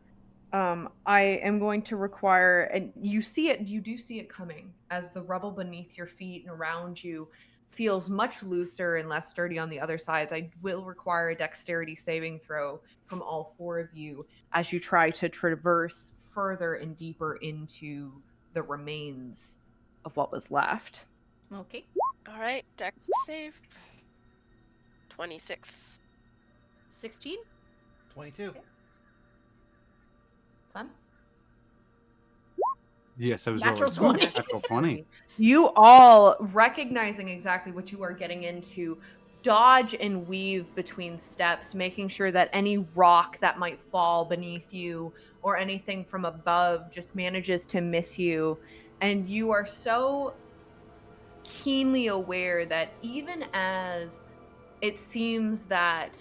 S5: I am going to require, and you do see it coming as the rubble beneath your feet and around you feels much looser and less sturdy on the other sides. I will require a dexterity saving throw from all four of you as you try to traverse further and deeper into the remains of what was left.
S2: Okay.
S3: Alright, deck save. 26.
S2: 16?
S1: 22.
S5: Clem?
S4: Yes, I was
S2: Natural
S4: rolling
S2: 20.
S4: natural 20.
S5: You all, recognizing exactly what you are getting into, dodge and weave between steps, making sure that any rock that might fall beneath you or anything from above just manages to miss you. And you are so keenly aware that even as it seems that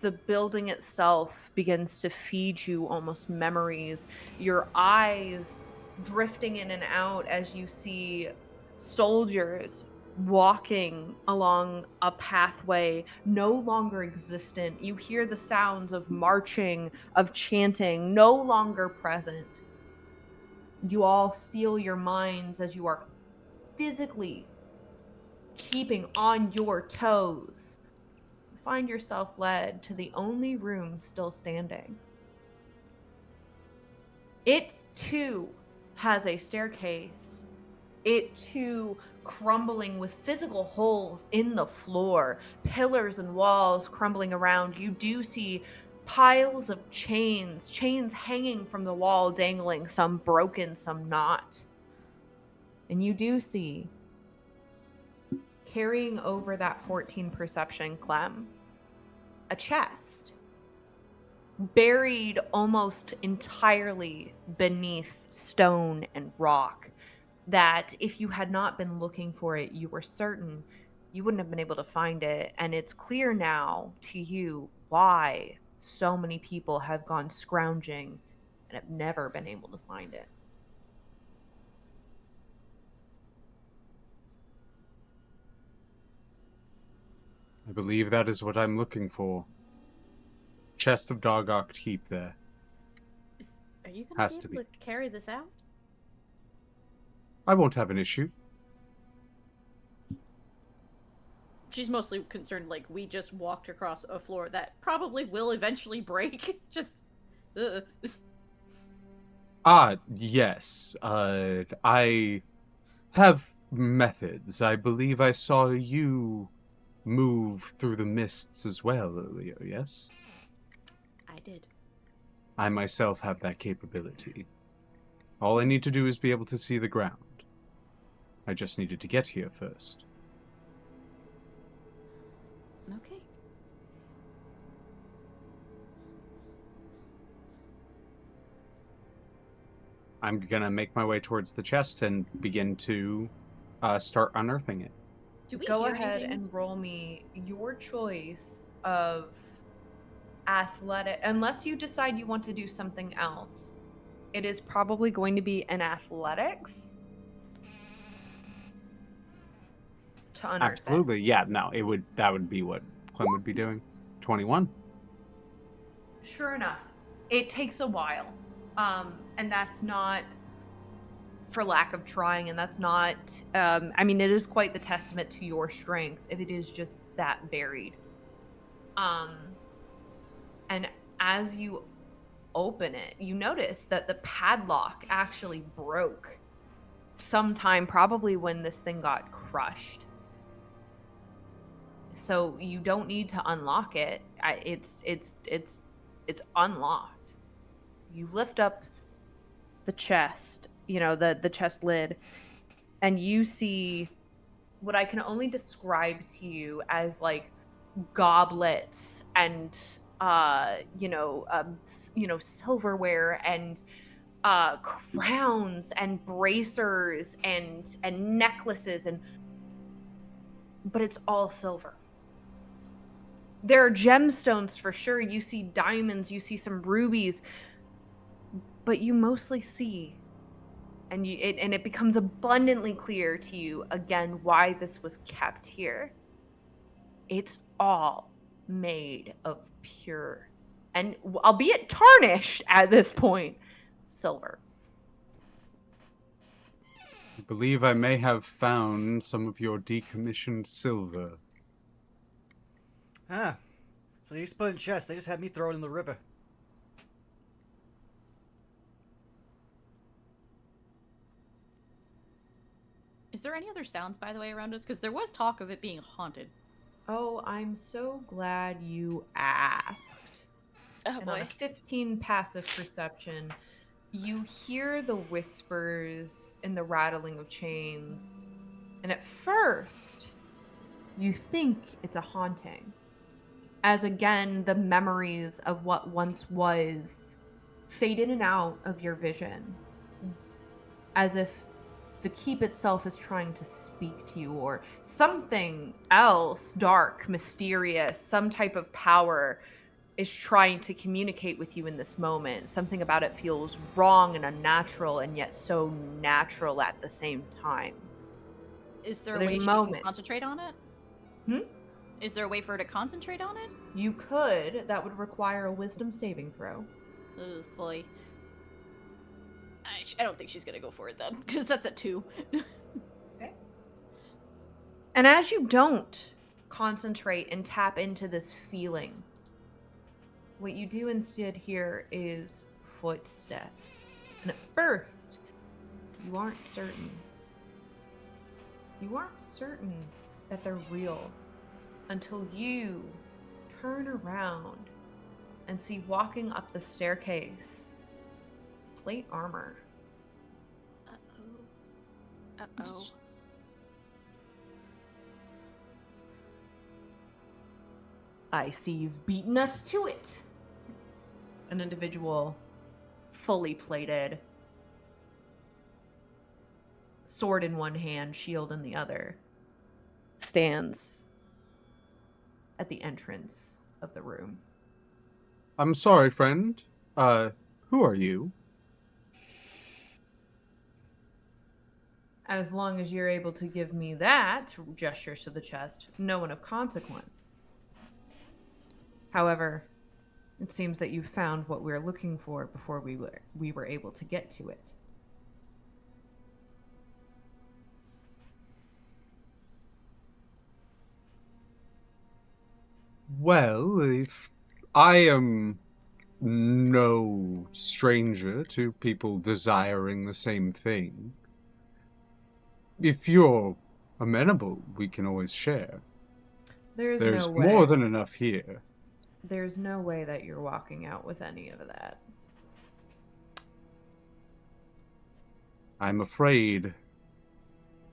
S5: the building itself begins to feed you almost memories, your eyes drifting in and out as you see soldiers walking along a pathway no longer existent. You hear the sounds of marching, of chanting, no longer present. You all steel your minds as you are physically keeping on your toes. You find yourself led to the only room still standing. It, too, has a staircase it too crumbling with physical holes in the floor, pillars and walls crumbling around. You do see piles of chains hanging from the wall, dangling, some broken, some not. And you do see, carrying over that 14 perception, Clem, a chest buried almost entirely beneath stone and rock, that if you had not been looking for it, you were certain you wouldn't have been able to find it. And it's clear now to you why so many people have gone scrounging and have never been able to find it.
S8: I believe that is what I'm looking for. Chest of Dog-Ocked Heap there.
S2: Are you going
S8: Has
S2: to
S8: to
S2: be able to carry this out?
S8: I won't have an issue.
S2: She's mostly concerned, like, we just walked across a floor that probably will eventually break. Just,
S8: Yes. I have methods. I believe I saw you move through the mists as well earlier, yes?
S2: I did.
S8: I myself have that capability. All I need to do is be able to see the ground. I just needed to get here first.
S2: Okay.
S8: I'm gonna make my way towards the chest and begin to start unearthing it.
S2: Do we
S5: Go
S2: hear
S5: ahead
S2: anything?
S5: and roll me your choice of athletic, unless you decide you want to do something else. It is probably going to be an athletics to unearth
S8: Absolutely, yeah. No, that would be what Clem would be doing. 21.
S5: it. Sure enough, it takes a while, and that's not for lack of trying, and that's not. I mean, it is quite the testament to your strength if it is just that buried. And as you open it, you notice that the padlock actually broke sometime, probably when this thing got crushed. So you don't need to unlock it. It's unlocked. You lift up the chest, the chest lid, and you see what I can only describe to you as like goblets and silverware and crowns and bracers and necklaces, but it's all silver. There are gemstones for sure. You see diamonds, you see some rubies, but you mostly see, and it becomes abundantly clear to you again why this was kept here. It's all made of pure, and albeit tarnished at this point, silver.
S8: I believe I may have found some of your decommissioned silver.
S1: Ah, so you just put it in chest. They just had me throw it in the river.
S2: Is there any other sounds, by the way, around us? Because there was talk of it being haunted.
S5: Oh, I'm so glad you asked.
S3: Oh
S5: And on a
S3: boy.
S5: 15 passive perception, you hear the whispers and the rattling of chains. And at first, you think it's a haunting. As again, the memories of what once was fade in and out of your vision. As if the keep itself is trying to speak to you, or something else dark, mysterious, some type of power is trying to communicate with you in this moment. Something about it feels wrong and unnatural, and yet so natural at the same time.
S2: Is there a
S5: There's
S2: way
S5: a
S2: she can
S5: moment.
S2: concentrate on it? Is there a way for her to concentrate on it?
S5: You could. That would require a wisdom saving throw.
S2: Oh, boy. I don't think she's gonna go for it then, because that's a 2.
S5: Okay. And as you don't concentrate and tap into this feeling, what you do instead hear is footsteps. And at first, you aren't certain
S9: you aren't certain that they're real until you turn around and see walking up the staircase plate armor.
S3: Uh-oh. Uh-oh.
S9: I see you've beaten us to it. An individual, fully plated, sword in one hand, shield in the other, stands at the entrance of the room.
S8: I'm sorry, friend. Who are you?
S9: As long as you're able to give me that, gestures to the chest, no one of consequence. However, it seems that you found what we were looking for before we were able to get to it.
S8: Well, if I am no stranger to people desiring the same thing, if you're amenable, we can always share.
S9: There's
S8: There's
S9: no
S8: more
S9: way.
S8: than enough here.
S9: There's no way that you're walking out with any of that.
S8: I'm afraid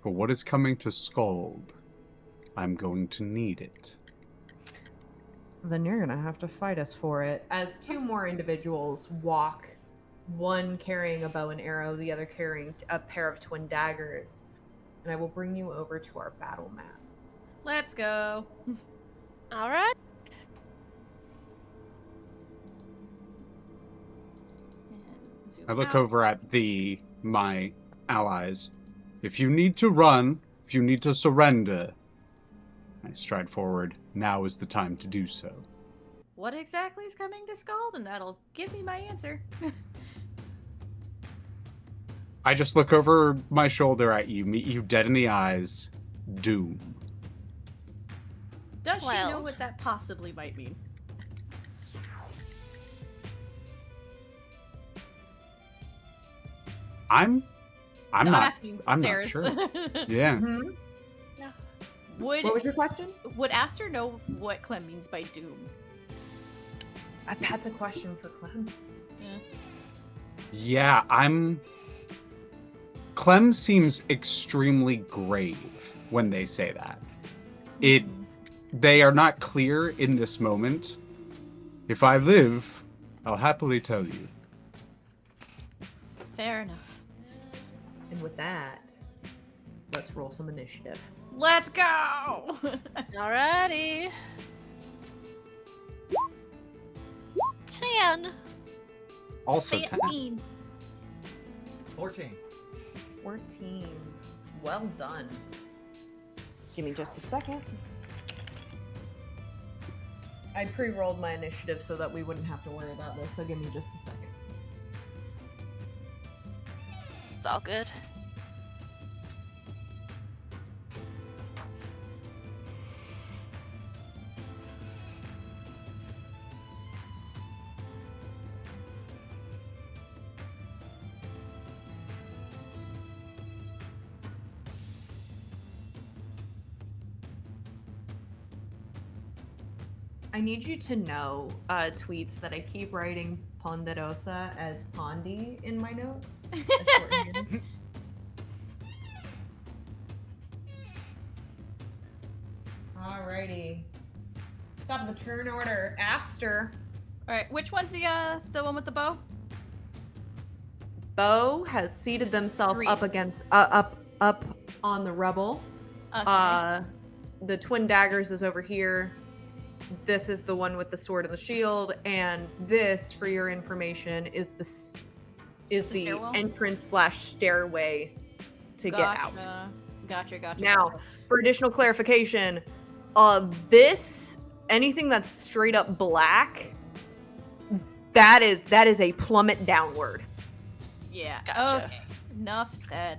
S8: for what is coming to Skald, I'm going to need it.
S9: Then you're gonna have to fight us for it. As two more individuals walk, one carrying a bow and arrow, the other carrying a pair of twin daggers. And I will bring you over to our battle map.
S2: Let's go.
S3: All right.
S2: And zoom
S8: I look
S2: out.
S8: over at my allies. If you need to run, if you need to surrender, I stride forward. Now is the time to do so.
S2: What exactly is coming to Skald? And that'll give me my answer.
S8: I just look over my shoulder at you, meet you dead in the eyes. Doom.
S2: Does she know
S3: Well.
S2: what that possibly might mean?
S8: I'm
S2: No,
S8: not.
S2: asking
S8: I'm not
S2: Sarah's.
S8: sure. Yeah.
S2: Would
S9: What was your question?
S2: Aster know what Clem means by doom?
S9: That's a question for Clem.
S8: Yeah, Clem seems extremely grave when they say that. They are not clear in this moment. If I live, I'll happily tell you.
S2: Fair enough.
S9: And with that, let's roll some initiative.
S2: Let's go!
S3: Alrighty. 10.
S4: Also 10.
S2: 15.
S1: 14.
S9: 14. Well done. Give me just a second. I pre-rolled my initiative so that we wouldn't have to worry about this, so give me just a second.
S3: It's all good.
S9: I need you to know, tweets, that I keep writing Ponderosa as Pondi in my notes. as shorthand. Alrighty. Top of the turn order, Aster.
S2: Alright, which one's the one with the bow?
S9: Bo has seated themselves
S2: Three.
S9: up against up on the rebel.
S2: Okay.
S9: The twin daggers is over here. This is the one with the sword and the shield, and this, for your information, is the
S2: stairwell?
S9: entrance / stairway to get out.
S2: Gotcha.
S9: Now, for additional clarification, anything that's straight up black, that is a plummet downward.
S2: Yeah.
S3: Gotcha.
S2: Okay. Enough said.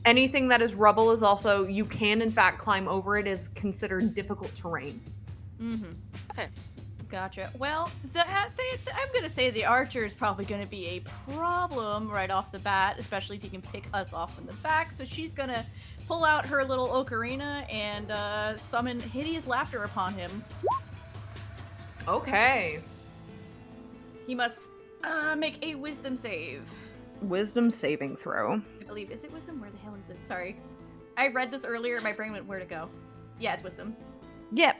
S9: Anything that is rubble is also, you can in fact climb over it, is considered difficult terrain.
S2: Mm-hmm.
S3: Okay.
S2: Gotcha. Well, I'm gonna say the archer is probably gonna be a problem right off the bat, especially if he can pick us off in the back. So she's gonna pull out her little ocarina and summon hideous laughter upon him.
S5: Okay.
S2: He must make a wisdom save.
S5: Wisdom saving throw.
S2: I believe. Is it wisdom? Where the hell is it? Sorry. I read this earlier. My brain went, where to go? Yeah, it's wisdom.
S5: Yep.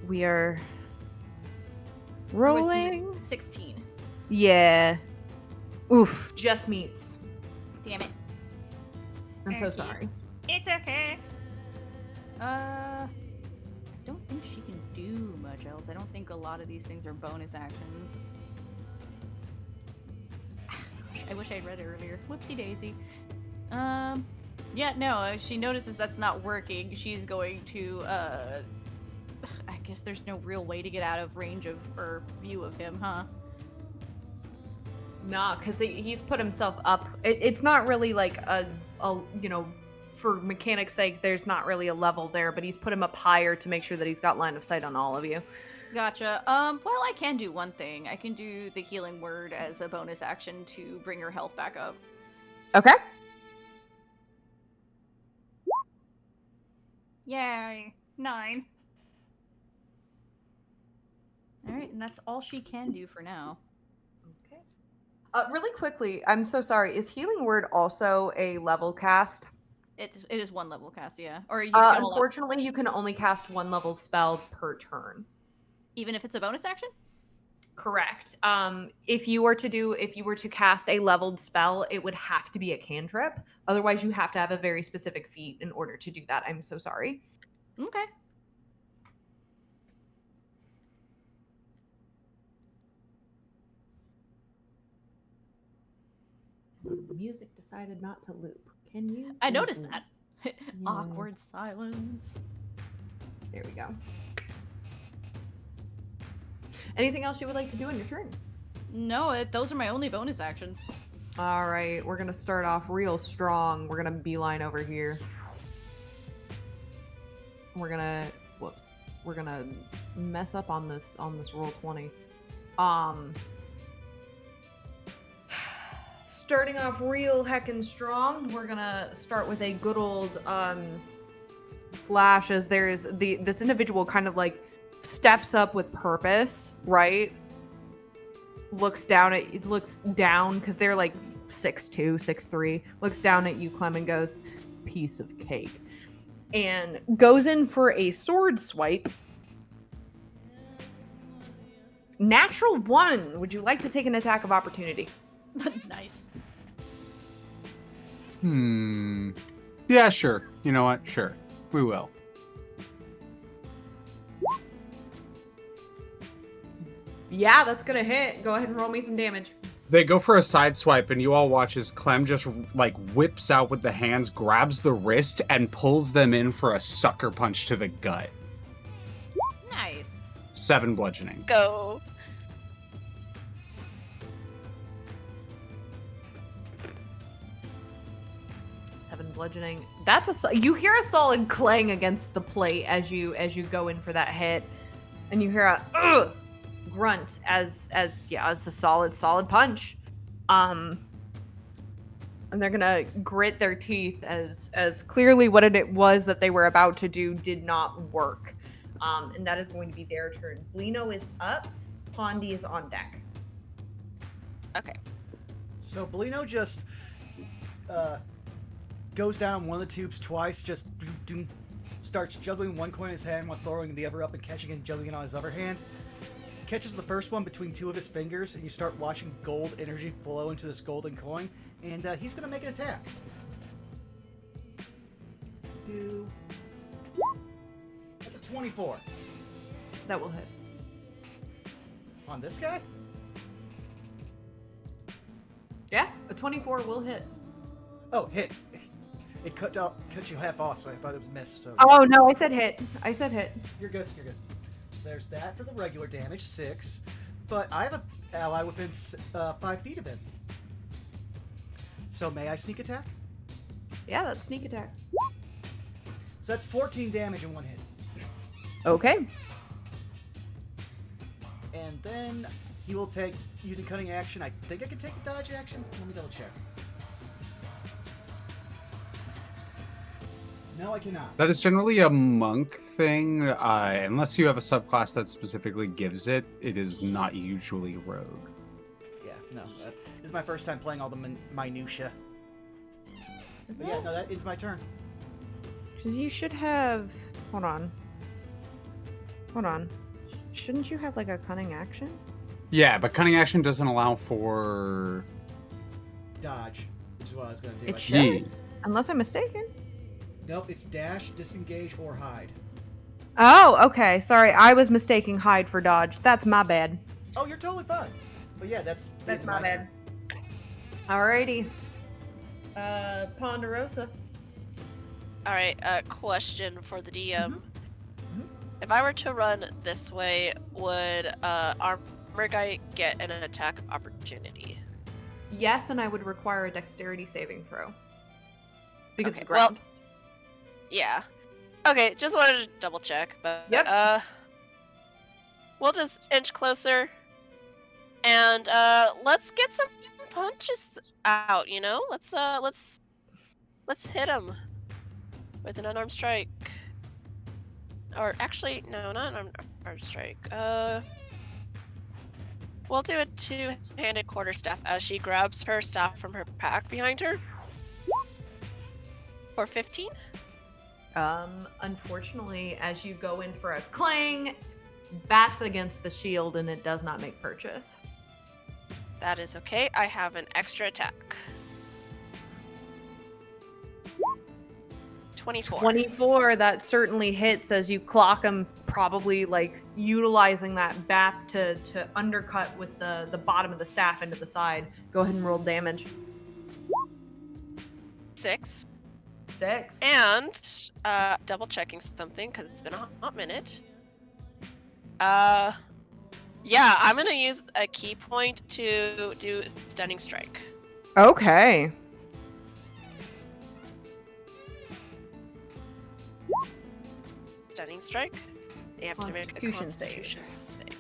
S5: We are rolling.
S2: Wisdom is 16.
S5: Yeah. Oof. Just meets.
S2: Damn it.
S5: I'm so
S2: Okay.
S5: sorry.
S2: It's okay. I don't think she can do much else. I don't think a lot of these things are bonus actions. I wish I'd read it earlier. Whoopsie daisy. Yeah, no, if she notices that's not working, she's going to, I guess there's no real way to get out of range of, or view of him, huh?
S5: Nah, because he's put himself up. It's not really like a, you know, for mechanics' sake, there's not really a level there, but he's put him up higher to make sure that he's got line of sight on all of you.
S2: Gotcha. Well, I can do one thing. I can do the healing word as a bonus action to bring her health back up.
S5: Okay.
S2: Yay. 9. Alright, and that's all she can do for now.
S5: Okay. Really quickly, I'm so sorry. Is healing word also a level cast?
S2: It is one level cast, yeah. Or you can
S5: Unfortunately, you can only cast one level spell per turn.
S2: even if it's a bonus action?
S5: Correct. If you were to cast a leveled spell, it would have to be a cantrip. Otherwise, you have to have a very specific feat in order to do that. I'm so sorry.
S2: Okay.
S9: Music decided not to loop. Can you?
S2: I noticed
S9: please?
S2: that. Awkward silence.
S5: There we go. Anything else you would like to do in your turn?
S2: No, those are my only bonus actions.
S5: All right, we're gonna start off real strong. We're gonna beeline over here. We're gonna mess up on this roll 20. Starting off real heckin' strong, we're gonna start with a good old slash, as there's this individual kind of like steps up with purpose, right? Looks down because they're like 6'2", 6'3", looks down at you, Clem, and goes, "Piece of cake," and goes in for a sword swipe. Natural 1. Would you like to take an attack of opportunity?
S2: Nice.
S4: Yeah, sure. You know what? Sure. We will.
S5: Yeah, that's gonna hit. Go ahead and roll me some damage.
S4: They go for a side swipe, and you all watch as Clem just, like, whips out with the hands, grabs the wrist, and pulls them in for a sucker punch to the gut.
S2: Nice.
S4: 7 bludgeoning.
S3: Go.
S5: Bludgeoning. You hear a solid clang against the plate as you go in for that hit, and you hear a ugh grunt as it's a solid punch. And they're gonna grit their teeth as clearly what it was that they were about to do did not work. And that is going to be their turn. Blino is up. Pondi is on deck.
S3: Okay.
S1: So Blino just goes down one of the tubes twice, just starts juggling one coin in his hand while throwing the other up and catching it and juggling it on his other hand. Catches the first one between two of his fingers, and you start watching gold energy flow into this golden coin, and he's going to make an attack. That's a 24.
S5: That will hit.
S1: On this guy?
S5: Yeah, a 24 will hit.
S1: Oh, hit. It cut you half off, so I thought it would miss. So
S5: Oh no, I said hit.
S1: You're good. There's that for the regular damage, 6. But I have an ally within 5 feet of him. So may I sneak attack?
S5: Yeah, that's sneak attack.
S1: So that's 14 damage in one hit.
S5: Okay.
S1: And then he will take, using cunning action, I think I can take the dodge action. Let me double check. No, I cannot.
S4: That is generally a monk thing. Unless you have a subclass that specifically gives it, it is not usually rogue.
S1: Yeah, no. This is my first time playing all the minutia. But yeah, no, that is my turn.
S9: Because you should have. Hold on. Shouldn't you have like a cunning action?
S4: Yeah, but cunning action doesn't allow for
S1: Dodge, which is what I was going to do.
S9: It
S1: I
S9: should.
S1: think.
S9: Unless I'm mistaken.
S1: Nope, it's dash, disengage, or hide.
S9: Oh, okay. Sorry, I was mistaking hide for dodge. That's my bad.
S1: Oh, you're totally fine. But yeah, that's
S5: my bad.
S1: turn.
S5: Alrighty. Ponderosa.
S3: All right. Question for the DM.
S5: Mhm.
S3: If I were to run this way, would Armor Guy get an attack of opportunity?
S9: Yes, and I would require a dexterity saving throw. Because
S3: Okay,
S9: of the ground.
S3: Yeah. Okay, just wanted to double check, but
S5: Yep.
S3: we'll just inch closer, and let's get some punches out. You know, let's hit him with an unarmed strike. Or actually, no, not an unarmed strike. We'll do a two-handed quarterstaff as she grabs her staff from her pack behind her. For 15.
S5: Unfortunately, as you go in for a clang, bats against the shield and it does not make purchase.
S3: That is okay. I have an extra attack. 24.
S9: 24, that certainly hits as you clock him, probably like utilizing that bat to undercut with the bottom of the staff into the side. Go ahead and roll damage.
S3: 6.
S5: 6.
S3: And double checking something because it's been a hot minute. Yeah, I'm gonna use a key point to do stunning strike.
S9: Okay.
S3: Stunning strike. They have to make a
S5: Constitution save.
S3: Constitution save.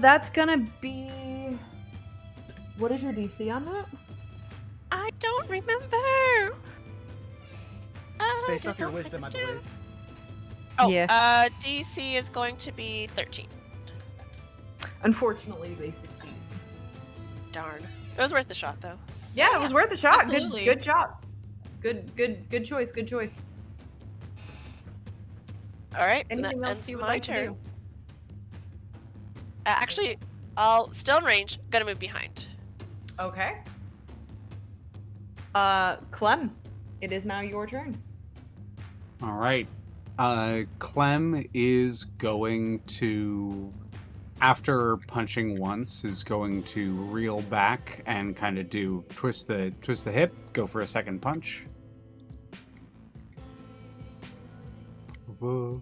S9: That's gonna be. What is your DC on that?
S3: I don't remember.
S1: It's based
S3: I
S1: off your
S3: don't
S1: wisdom, I
S3: understand.
S1: believe.
S3: Oh,
S9: Yeah.
S3: DC is going to be 13.
S9: Unfortunately, they succeed.
S3: Darn. It was worth the shot, though.
S5: Yeah, it was worth a shot.
S2: absolutely.
S5: Good job. Good choice. Good choice.
S3: All right.
S5: Anything
S3: that
S5: else
S3: ends
S5: you would
S3: my
S5: like
S3: turn.
S5: to do?
S3: Actually, I'll still in range. Gonna move behind.
S5: Okay.
S9: Clem, it is now your turn.
S4: All right. Clem is going to, after punching once, is going to reel back and kind of do twist the hip, go for a second punch. Whoa.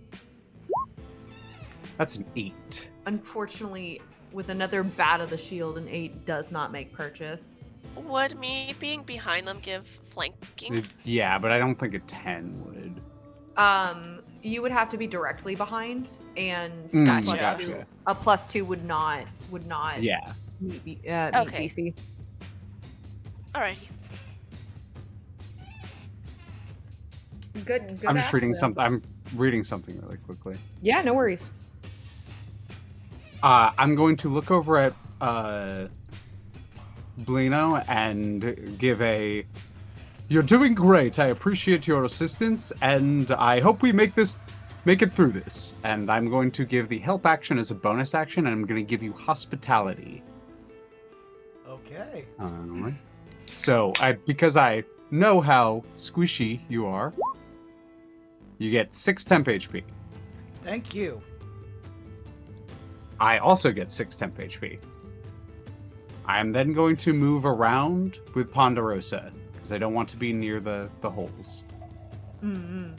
S4: That's an 8.
S5: Unfortunately, with another bat of the shield, an 8 does not make purchase.
S3: Would me being behind them give flanking?
S4: Yeah, but I don't think a 10 would.
S5: You would have to be directly behind, and
S3: Gotcha.
S4: Gotcha.
S5: a +2 would not
S4: Yeah.
S5: meet
S3: Okay.
S5: DC.
S3: Alrighty.
S5: Good.
S4: I'm just
S5: ask,
S4: reading
S5: Will.
S4: something. I'm reading something really quickly.
S9: Yeah, no worries.
S4: I'm going to look over at Blino and give a. You're doing great. I appreciate your assistance, and I hope we make it through this. And I'm going to give the help action as a bonus action, and I'm going to give you hospitality.
S1: Okay.
S4: Alright. So, because I know how squishy you are, you get 6 temp HP.
S1: Thank you.
S4: I also get 6 temp HP. I am then going to move around with Ponderosa, because I don't want to be near the holes.
S5: Mm-hmm.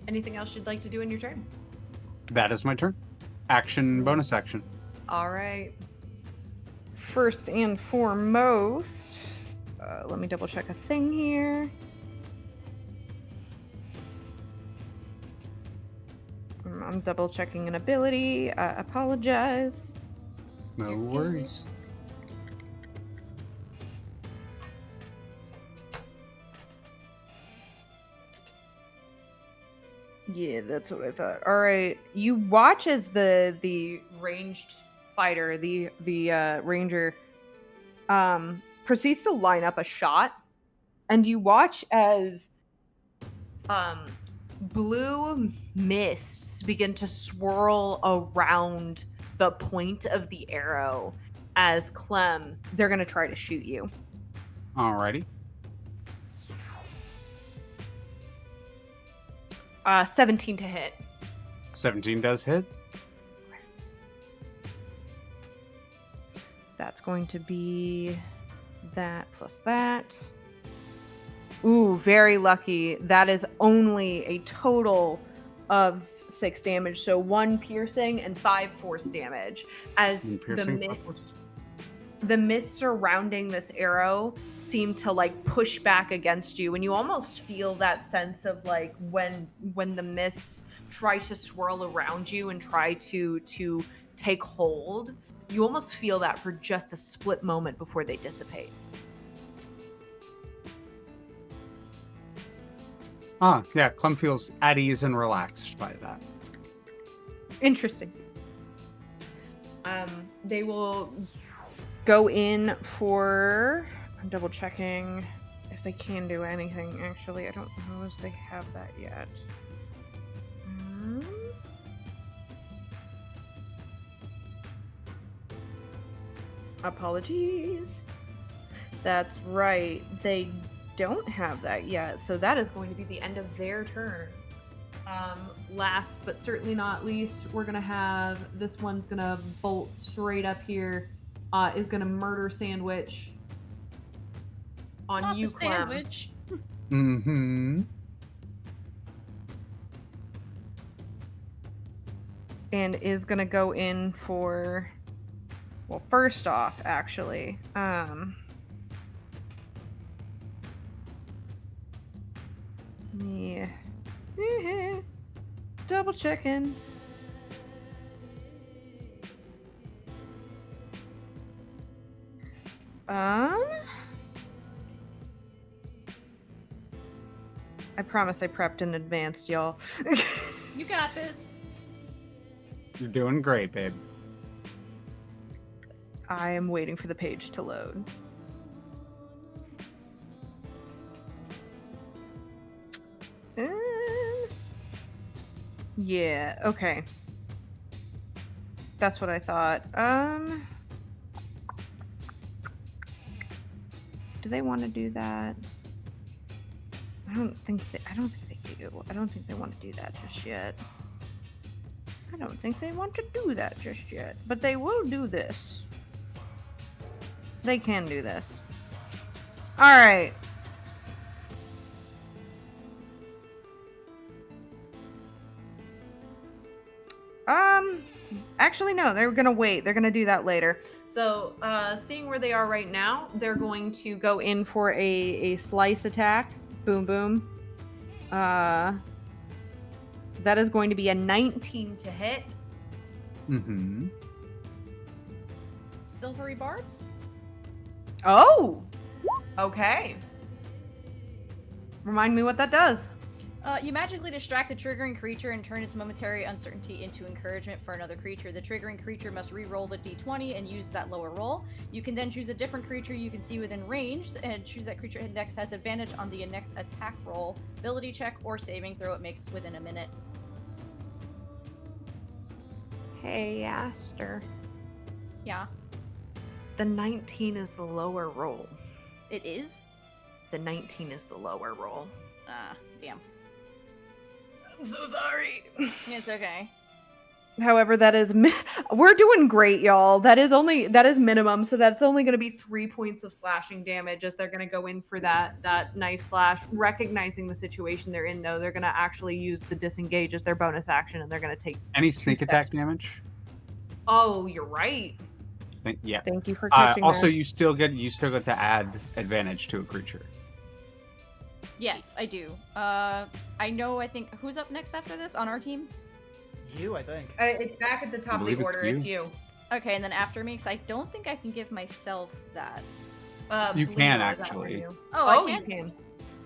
S5: Anything else you'd like to do in your turn?
S4: That is my turn. Action, bonus action.
S5: All right.
S9: First and foremost, let me double check a thing here.
S5: I'm double checking an ability. Apologize.
S4: No
S3: You're good.
S4: worries.
S5: Yeah, that's what I thought. All right, you watch as the ranged fighter, the ranger, proceeds to line up a shot, and you watch as blue mists begin to swirl around the point of the arrow. As Clem, they're gonna try to shoot you.
S4: Alrighty.
S5: 17 to hit.
S4: 17 does hit.
S5: That's going to be that plus that. Ooh, very lucky. That is only a total of 6 damage. So 1 piercing and 5 force damage. As
S4: And piercing, 5 force.
S5: the mist surrounding this arrow seem to like push back against you, and you almost feel that sense of like when the mists try to swirl around you and try to take hold. You almost feel that for just a split moment before they dissipate.
S4: Ah, yeah, Clem feels at ease and relaxed by that.
S5: Interesting. They will go in for... I'm double checking if they can do anything. Actually, I don't know if they have that yet. Apologies. That's right. They don't have that yet. So that is going to be the end of their turn.
S9: Last but certainly not least, we're gonna have this one's gonna bolt straight up here. Is gonna murder Sandwich on
S2: Not
S9: you,
S2: the
S9: Clem.
S2: sandwich.
S4: Mm-hmm.
S5: And is going to go in for... Well, first off, actually... Yeah. Double checking. I promise I prepped in advance, y'all.
S2: You got this.
S4: You're doing great, babe.
S5: I am waiting for the page to load. Yeah, okay. That's what I thought. Do they want to do that? I don't think they do. I don't think they want to do that just yet. I don't think they want to do that just yet. But they will do this. They can do this. Alright. Actually, no, they're gonna wait. They're gonna do that later. So, seeing where they are right now, they're going to go in for a slice attack. Boom, boom. That is going to be a 19 to hit.
S4: Mm-hmm.
S2: Silvery barbs?
S5: Oh! Okay. Remind me what that does.
S2: You magically distract the triggering creature and turn its momentary uncertainty into encouragement for another creature. The triggering creature must re-roll the d20 and use that lower roll. You can then choose a different creature you can see within range and choose that creature index has advantage on the next attack roll, ability check, or saving throw it makes within a minute.
S5: Hey, Aster.
S2: Yeah.
S5: The 19 is the lower roll.
S2: It is?
S5: The 19 is the lower roll.
S2: Ah, damn.
S5: I'm so sorry.
S2: It's okay.
S5: However, that is we're doing great, y'all. That is minimum, so that's only going to be 3 points of slashing damage as they're going to go in for that knife slash. Recognizing the situation they're in, though, they're going to actually use the disengage as their bonus action, and they're going to take
S4: Any sneak attack damage?
S5: Oh, you're right.
S4: Yeah.
S5: Thank you for catching
S4: also,
S5: that.
S4: you still get to add advantage to a creature.
S2: Yes, I do. I think who's up next after this on our team?
S1: You, I think.
S5: It's back at the top of the
S4: believe it's
S5: order. It's you.
S2: Okay, and then after me, because I don't think I can give myself that.
S4: You
S5: Lino
S4: can,
S5: is after
S4: actually.
S5: you.
S2: Oh, I
S5: you
S2: can?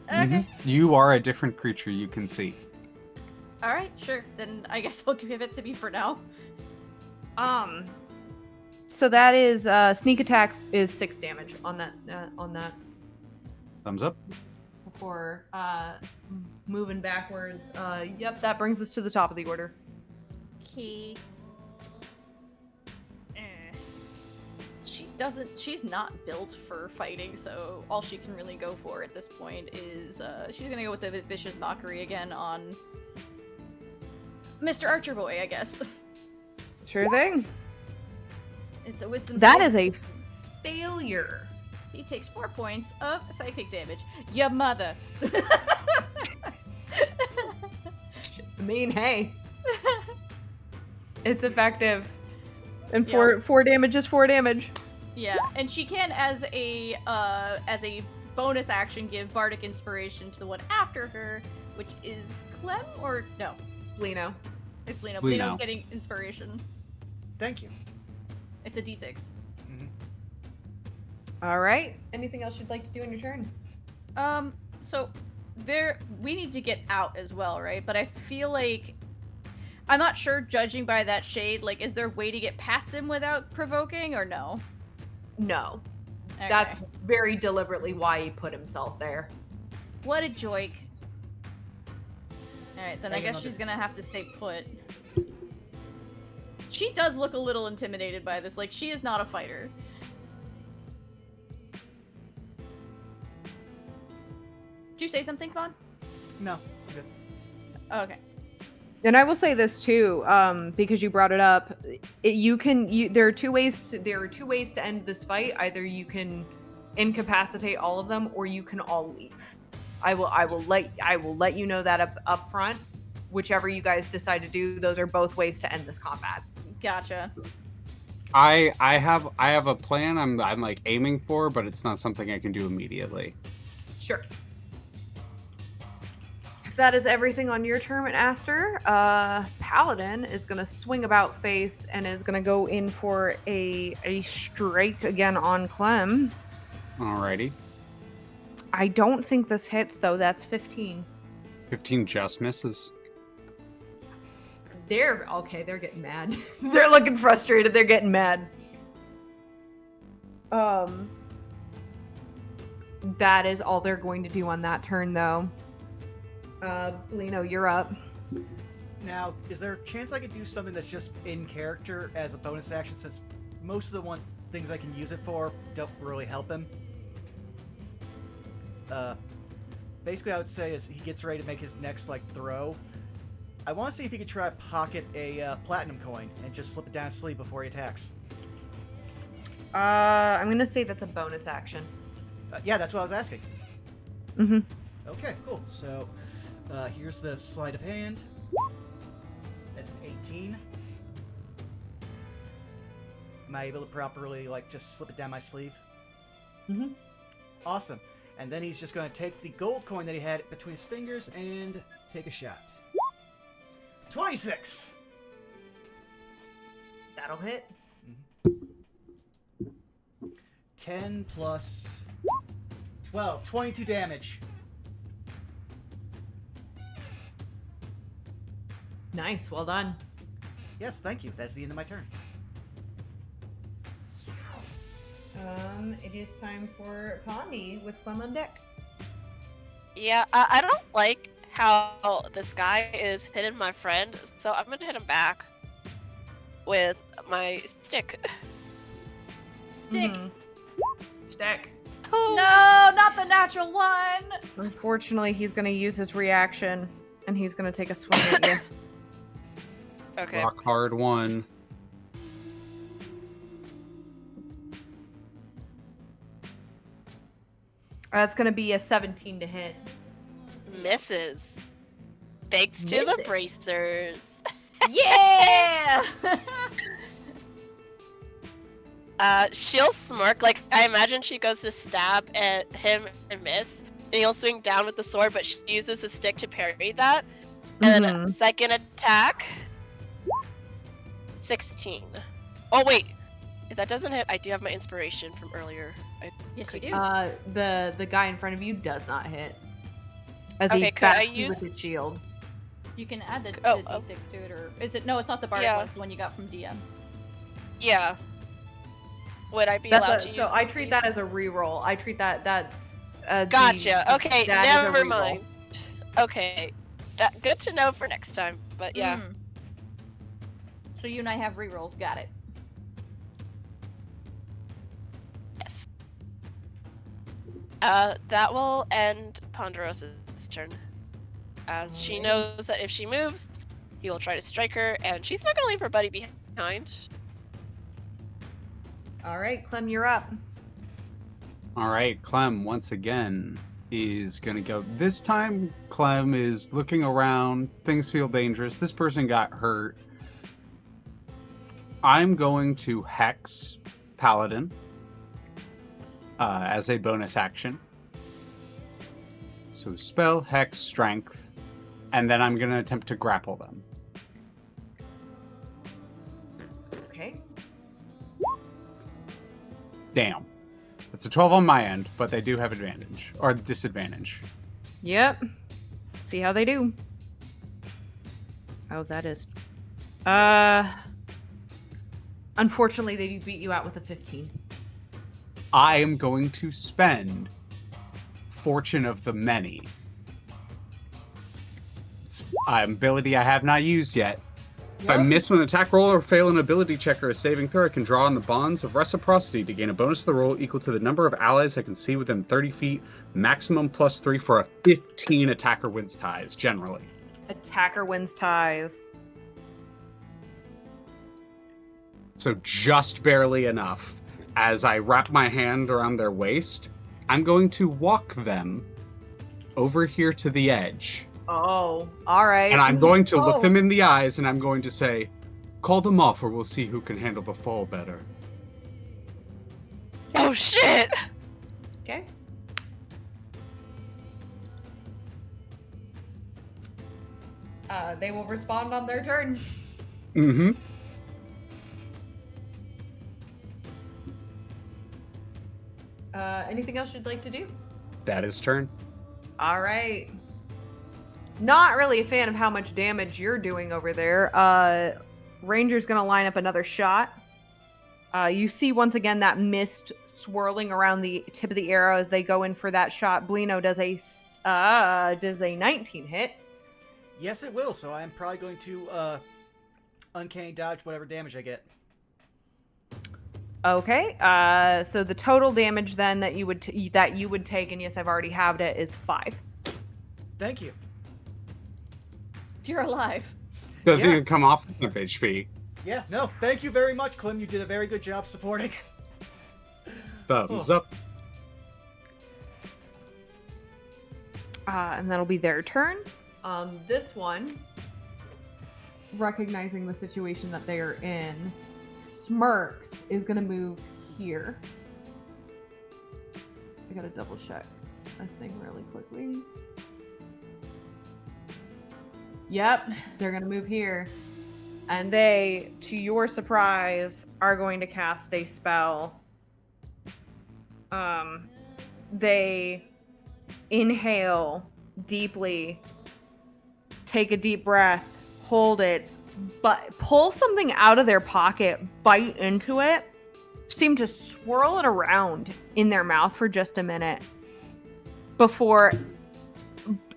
S5: can.
S2: Okay.
S4: You are a different creature you can see.
S2: All right, sure. Then I guess I'll give it to me for now.
S5: So that is sneak attack is 6 damage on that.
S4: Thumbs up.
S5: Before moving backwards. Yep, that brings us to the top of the order.
S2: Key. She's not built for fighting, so all she can really go for at this point is, she's gonna go with the Vicious Mockery again on Mr. Archer Boy, I guess.
S5: Sure thing.
S2: It's a wisdom
S5: That
S2: save.
S5: is a failure.
S2: He takes 4 points of psychic damage. Your mother.
S5: I mean, hey. It's effective. And
S2: Yeah.
S5: four damage is 4 damage.
S2: Yeah, and she can, as a bonus action, give Bardic Inspiration to the one after her, which is Clem, or no?
S5: Lino.
S2: It's Lino.
S4: Lino.
S2: Lino's getting inspiration.
S1: Thank you.
S2: It's a d6.
S5: All right. Anything else you'd like to do in your turn?
S2: So we need to get out as well, right? But I feel like I'm not sure, judging by that shade, like, is there a way to get past him without provoking, or no?
S5: No.
S2: Okay.
S5: That's very deliberately why he put himself there.
S2: What a joik. Alright, then I
S1: Hang on,
S2: guess she's
S1: this-
S2: gonna have to stay put. She does look a little intimidated by this, like, she is not a fighter. Did you say something, Vaughn?
S1: No, I'm good.
S2: Oh, okay.
S5: And I will say this too, because you brought it up. There are two ways. There are 2 ways to end this fight. Either you can incapacitate all of them, or you can all leave. I will let you know that up front. Whichever you guys decide to do, those are both ways to end this combat.
S2: Gotcha.
S4: I have a plan I'm like aiming for, but it's not something I can do immediately.
S5: Sure. If that is everything on your turn, Aster, Paladin is going to swing about face and is going to go in for a strike again on Clem.
S4: Alrighty.
S5: I don't think this hits, though. That's 15.
S4: 15 just misses.
S5: They're getting mad. They're looking frustrated. They're getting mad. That is all they're going to do on that turn, though. Lino, you're up.
S1: Now, is there a chance I could do something that's just in character as a bonus action, since most of the things I can use it for don't really help him? Basically, I would say as he gets ready to make his next throw, I want to see if he could try to pocket a platinum coin and just slip it down his sleeve before he attacks.
S5: I'm gonna say that's a bonus action.
S1: Yeah, that's what I was asking.
S5: Mm-hmm.
S1: Okay, cool. So, here's the sleight of hand. That's an 18. Am I able to properly, just slip it down my sleeve?
S5: Mm-hmm.
S1: Awesome. And then he's just going to take the gold coin that he had between his fingers and take a shot. 26!
S5: That'll hit.
S1: 10 plus 12. 22 damage.
S5: Nice. Well done.
S1: Yes, thank you. That's the end of my turn.
S5: It is time for Pondy with Clem on deck.
S3: Yeah, I don't like how this guy is hitting my friend, so I'm gonna hit him back with my stick.
S2: Stick.
S5: Stick.
S2: No, not the natural one!
S5: Unfortunately, he's going to use his reaction, and he's going to take a swing at you.
S3: Okay.
S4: Rock hard one.
S5: That's going to be a 17 to hit.
S3: Misses. Thanks to the
S5: Misses.
S3: bracers.
S2: Yeah!
S3: She'll smirk. I imagine she goes to stab at him and miss, and he'll swing down with the sword, but she uses the stick to parry that. And then a second attack. 16. Oh wait, if that doesn't hit, I do have my inspiration from earlier.
S2: Yes, you
S3: could
S2: do.
S3: use.
S5: The guy in front of you does not hit. As
S3: Okay,
S5: he
S3: could I
S5: bats you
S3: use-
S5: with his shield.
S2: You can add the
S3: Oh,
S2: d6 to it, or is it? No, it's not the bardic
S3: Yeah.
S2: one. It's the one you got from DM.
S3: Yeah. Would I be allowed to use?
S5: So I
S3: the
S5: treat that as a reroll. I treat that
S3: Gotcha. Okay,
S5: that as a
S3: never
S5: reroll.
S3: mind. Okay, that good to know for next time. But yeah.
S2: Mm. So you and I have rerolls. Got it.
S3: Yes. That will end Ponderosa's turn. As she knows that if she moves, he will try to strike her, and she's not gonna leave her buddy behind.
S5: All right, Clem, you're up.
S4: All right, Clem once again is gonna go. This time, Clem is looking around. Things feel dangerous. This person got hurt. I'm going to Hex Paladin as a bonus action. So spell, Hex, Strength, and then I'm gonna attempt to grapple them.
S5: Okay.
S4: Damn. It's a 12 on my end, but they do have advantage. Or disadvantage.
S5: Yep. See how they do. Oh, that is. Unfortunately, they do beat you out with a 15.
S4: I am going to spend Fortune of the Many. It's an ability I have not used yet. If I miss with an attack roll or fail an ability check or a saving throw, I can draw on the bonds of reciprocity to gain a bonus to the roll equal to the number of allies I can see within 30 feet, maximum +3 for a 15 attacker wins ties, generally.
S5: Attacker wins ties.
S4: So just barely enough. As I wrap my hand around their waist, I'm going to walk them over here to the edge.
S5: Oh, all right.
S4: And I'm going to look them in the eyes and I'm going to say, call them off or we'll see who can handle the fall better.
S3: Oh shit!
S5: Okay. They will respond on their turn.
S4: Mm-hmm.
S5: Anything else you'd like to do?
S4: That is turn.
S5: All right. Not really a fan of how much damage you're doing over there. Ranger's gonna line up another shot. You see once again that mist swirling around the tip of the arrow as they go in for that shot. Blino does a 19 hit.
S1: Yes, it will. So I'm probably going to uncanny dodge whatever damage I get.
S5: Okay. So the total damage then that you would take, and yes, I've already halved it, is 5.
S1: Thank you.
S2: You're alive.
S4: Doesn't
S1: Yeah.
S4: even come off of HP.
S1: Yeah, no, thank you very much, Clem. You did a very good job supporting.
S4: Thumbs
S1: Oh.
S4: up.
S5: And that'll be their turn.
S9: This one, recognizing the situation that they are in, Smirks is gonna move here. I gotta double check a thing really quickly. Yep, they're gonna move here.
S5: And they, to your surprise, are going to cast a spell. They inhale deeply, take a deep breath, hold it, but pull something out of their pocket, bite into it, seem to swirl it around in their mouth for just a minute before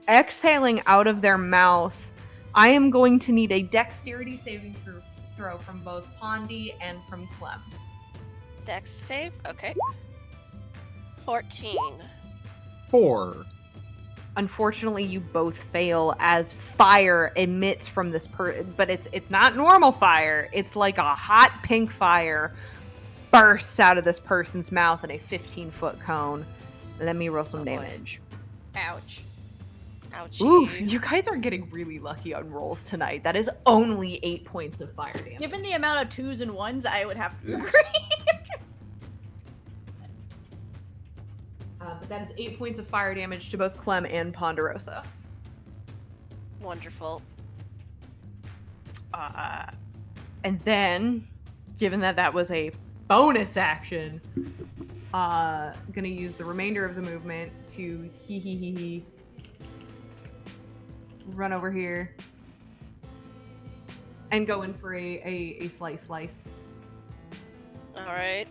S5: exhaling out of their mouth. I am going to need a dexterity saving throw from both Pondi and from Clem.
S3: Dex save? Okay. 14.
S4: 4.
S5: Unfortunately, you both fail as fire emits from this but it's not normal fire. It's like a hot pink fire bursts out of this person's mouth in a 15-foot cone. Let me roll some
S3: Oh, boy.
S5: damage.
S2: Ouch.
S3: Ouchie.
S5: Ooh, you guys are getting really lucky on rolls tonight. That is only 8 points of fire damage.
S2: Given the amount of 2s and 1s, I would have to agree.
S5: But that is 8 points of fire damage to both Clem and Ponderosa.
S3: Wonderful.
S5: And then, given that that was a bonus action, gonna use the remainder of the movement to run over here and go in for a slice.
S3: All right.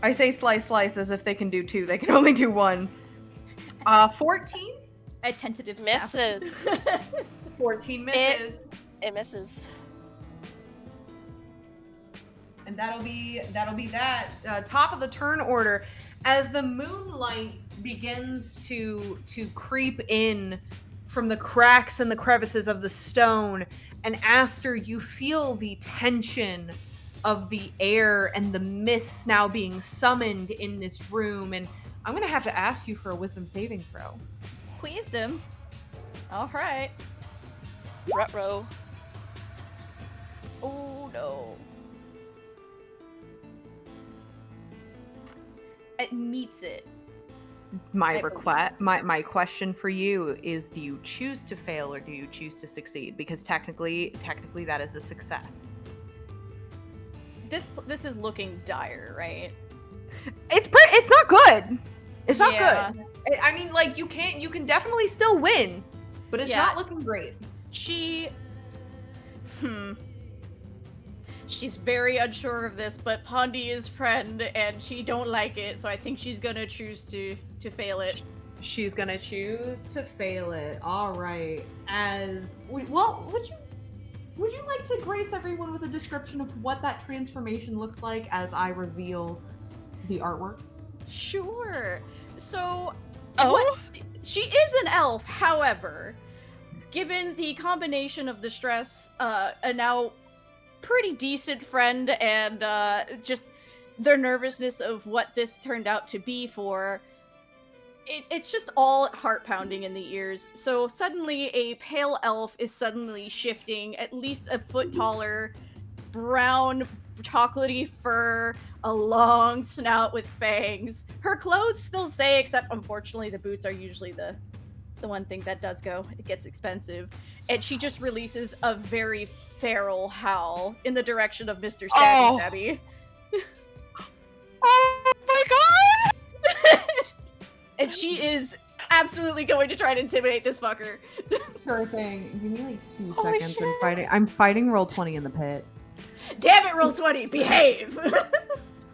S5: I say slice as if they can do 2. They can only do 1. 14?
S2: A tentative stab.
S3: Misses.
S5: 14 misses.
S3: It misses.
S5: And that'll be that. Top of the turn order. As the moonlight begins to creep in from the cracks and the crevices of the stone, and Aster, you feel the tension of the air and the mists now being summoned in this room. And I'm going to have to ask you for a wisdom saving throw.
S2: Wisdom. All right.
S3: Ruh-roh.
S2: Oh no. It meets it.
S5: My
S2: I
S5: request, my question for you is: do you choose to fail or do you choose to succeed? Because technically, that is a success.
S2: This is looking dire, right?
S5: It's not good. It's not
S2: Yeah.
S5: good. I mean, like, you can definitely still win, but it's
S2: Yeah.
S5: not looking great.
S2: She's very unsure of this, but Pondi is friend, and she don't like it, so I think she's gonna choose to fail it.
S5: She's gonna choose to fail it. All right. Would you like to grace everyone with a description of what that transformation looks like as I reveal the artwork?
S2: Sure. So,
S3: Oh?
S2: she is an elf, however, given the combination of the stress, a now pretty decent friend, and just their nervousness of what this turned out to be for, it's just all heart-pounding in the ears. So suddenly a pale elf is suddenly shifting, at least a foot taller, brown, chocolatey fur, a long snout with fangs. Her clothes still say, except unfortunately the boots are usually the one thing that does go. It gets expensive. And she just releases a very feral howl in the direction of Mr. Stabby Stabby.
S3: Oh my god!
S2: And she is absolutely going to try to intimidate this fucker.
S5: Sure thing. Give me like 2
S3: Holy
S5: seconds.
S3: shit.
S5: I'm fighting roll 20 in the pit.
S2: Damn it, roll 20, behave!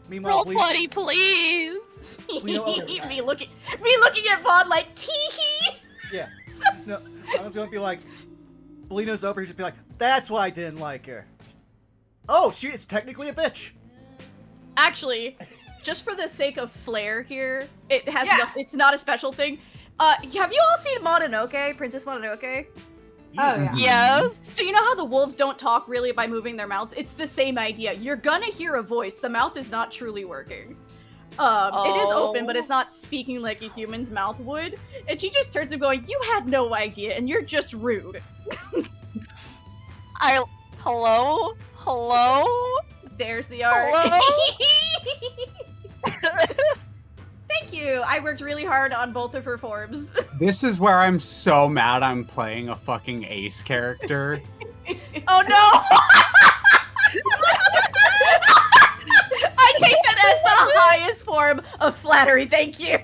S1: Meanwhile,
S3: Roll
S1: Bleed-
S3: 20, please!
S1: We know-
S2: me looking at Vaughn like tee-hee!
S1: Yeah. No, I was gonna be like, Belino's over. He'd just be like, "That's why I didn't like her." Oh, she is technically a bitch.
S2: Actually, just for the sake of flair here, it has
S5: Yeah.
S2: it's not a special thing. Have you all seen Mononoke, Princess Mononoke?
S5: Oh, yeah.
S3: Yes?
S2: So you know how the wolves don't talk really by moving their mouths? It's the same idea. You're gonna hear a voice. The mouth is not truly working. It is open, but it's not speaking like a human's mouth would. And she just turns to him going, "You had no idea, and you're just rude."
S3: Hello? Hello?
S2: There's the art.
S3: Hello?
S2: Thank you. I worked really hard on both of her forms.
S4: This is where I'm so mad I'm playing a fucking ace character.
S2: Oh no! I take that as the highest form of flattery, thank you.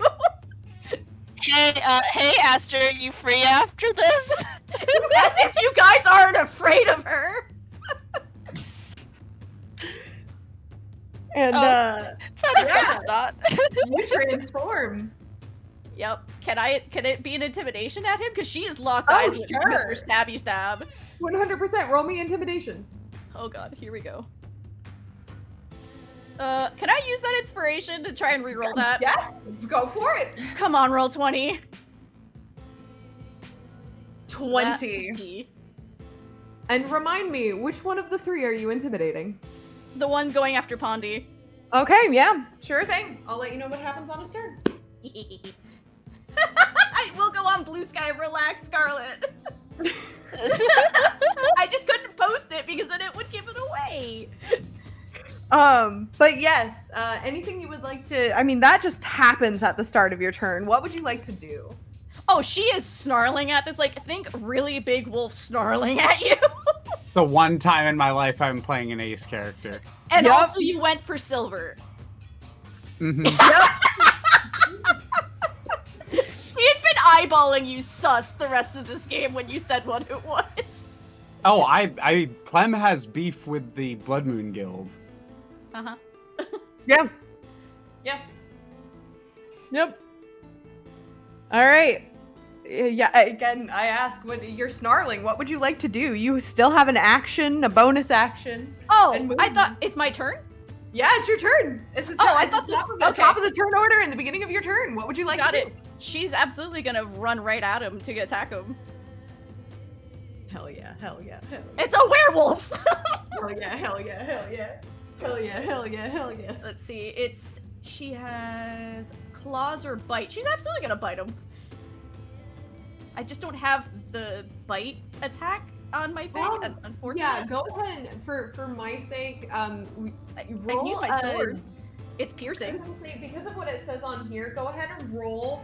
S3: Hey, Aster, you free after this?
S2: That's if you guys aren't afraid of her.
S5: And,
S3: It's not.
S5: you transform.
S2: Yep. Can it be an intimidation at him? Because she is locked
S5: Oh,
S2: eyes with
S5: sure.
S2: Mr. Stabby Stab.
S9: 100%. Roll me intimidation.
S2: Oh god, here we go. Can I use that inspiration to try and reroll that?
S5: Yes, go for it.
S2: Come on, roll 20.
S5: 20.
S9: And remind me, which one of the 3 are you intimidating?
S2: The one going after Pondi.
S5: Okay, yeah, sure thing. I'll let you know what happens on his turn.
S2: I will go on Blue Sky, relax, Scarlet. I just couldn't post it because then it would give it away.
S5: But yes, anything you would like to, I mean, that just happens at the start of your turn. What would you like to do?
S2: Oh, she is snarling at this, like, think really big wolf snarling at you.
S4: the one time in my life I'm playing an ace character.
S2: And
S5: Yep.
S2: also you went for silver.
S4: Mhm.
S2: He had been eyeballing you sus the rest of this game when you said what it was.
S4: Oh, Clem has beef with the Blood Moon Guild.
S2: Uh-huh.
S5: Yep.
S9: Yep.
S5: Yep. All right. Yeah, again, I ask, what you're snarling. What would you like to do? You still have an action, a bonus action.
S2: Oh,
S5: And
S2: I
S5: move.
S2: thought it's my turn?
S5: Yeah, it's your turn. It's the,
S2: Oh, I
S5: it's
S2: thought
S5: the
S2: this-
S5: top, of the,
S2: okay.
S5: top of the turn order in the beginning of your turn. What would you like
S2: Got
S5: to
S2: it. She's absolutely gonna run right at him to attack him.
S5: do? Hell yeah, hell yeah, hell
S2: It's a werewolf!
S5: yeah, hell yeah, hell yeah, hell yeah, hell yeah, hell yeah.
S2: Let's see, she has claws or bite. She's absolutely gonna bite him. I just don't have the bite attack on my thing, unfortunately.
S9: Yeah, go ahead and for my sake,
S2: I
S9: roll
S2: can use my sword. It's piercing.
S9: Because of what it says on here, go ahead and roll.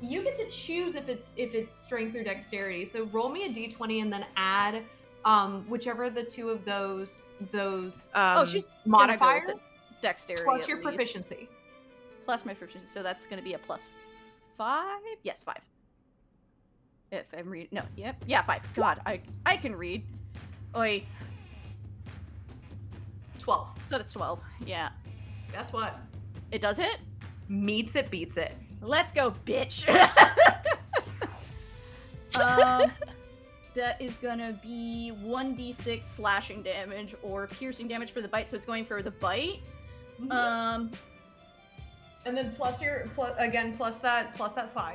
S9: You get to choose if it's strength or dexterity. So roll me a d20 and then add whichever the two of those
S2: Oh, she's
S9: modifier
S2: gonna go with the dexterity
S9: plus
S2: at
S9: your
S2: least.
S9: proficiency.
S2: Plus my proficiency, so that's gonna be a +5? Yes, 5. If I'm reading, no, yep, yeah, 5. God, I can read. Oi,
S5: 12.
S2: so that's 12. Yeah,
S5: Guess what?
S2: it does hit.
S5: Meets it, beats it.
S2: Let's go, bitch. That is gonna be 1d6 slashing damage or piercing damage for the bite. So it's going for the bite.
S9: And then plus that 5.
S2: All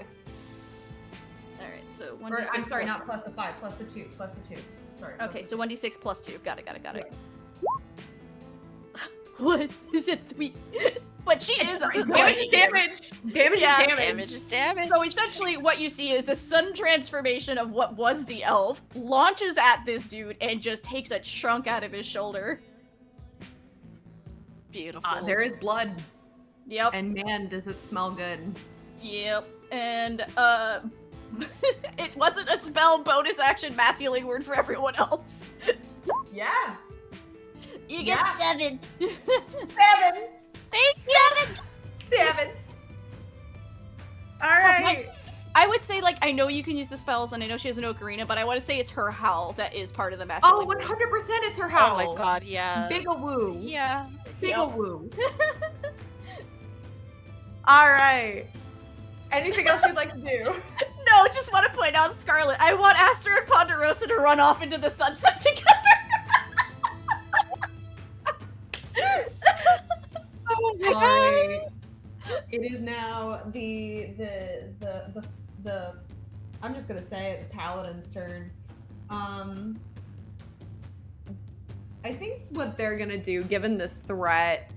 S2: right, so 1d6.
S9: Or I'm sorry,
S2: plus-
S9: not plus the 5, plus the 2, plus the 2. Sorry.
S2: Okay, so 1d6 plus 2. Got it. What? Is it 3? But she is
S5: Damage is damage. Damage
S2: Yeah.
S5: is damage.
S3: Damage is damage.
S2: So essentially what you see is a sudden transformation of what was the elf, launches at this dude, and just takes a chunk out of his shoulder.
S3: Beautiful.
S5: There is blood.
S2: Yep.
S5: And man, does it smell good.
S2: Yep. And, it wasn't a spell bonus action mass healing word for everyone else.
S5: Yeah.
S2: You get
S5: Yeah.
S2: 7.
S5: 7.
S3: Thanks,
S5: 7. All right.
S2: I would say, like, I know you can use the spells, and I know she has an ocarina, but I want to say it's her howl that is part of the mass
S5: Oh,
S2: healing word.
S5: 100% it's her howl.
S3: Oh my god, yeah.
S5: Big a woo.
S3: Yeah.
S5: Big a
S2: Yep.
S5: woo. All right. Anything else you'd like to do?
S2: No, just want to point out, Scarlet, I want Aster and Ponderosa to run off into the sunset together.
S5: Oh my
S9: All right. It is now the I'm just gonna say it, the paladin's turn.
S5: I think what they're gonna do, given this threat,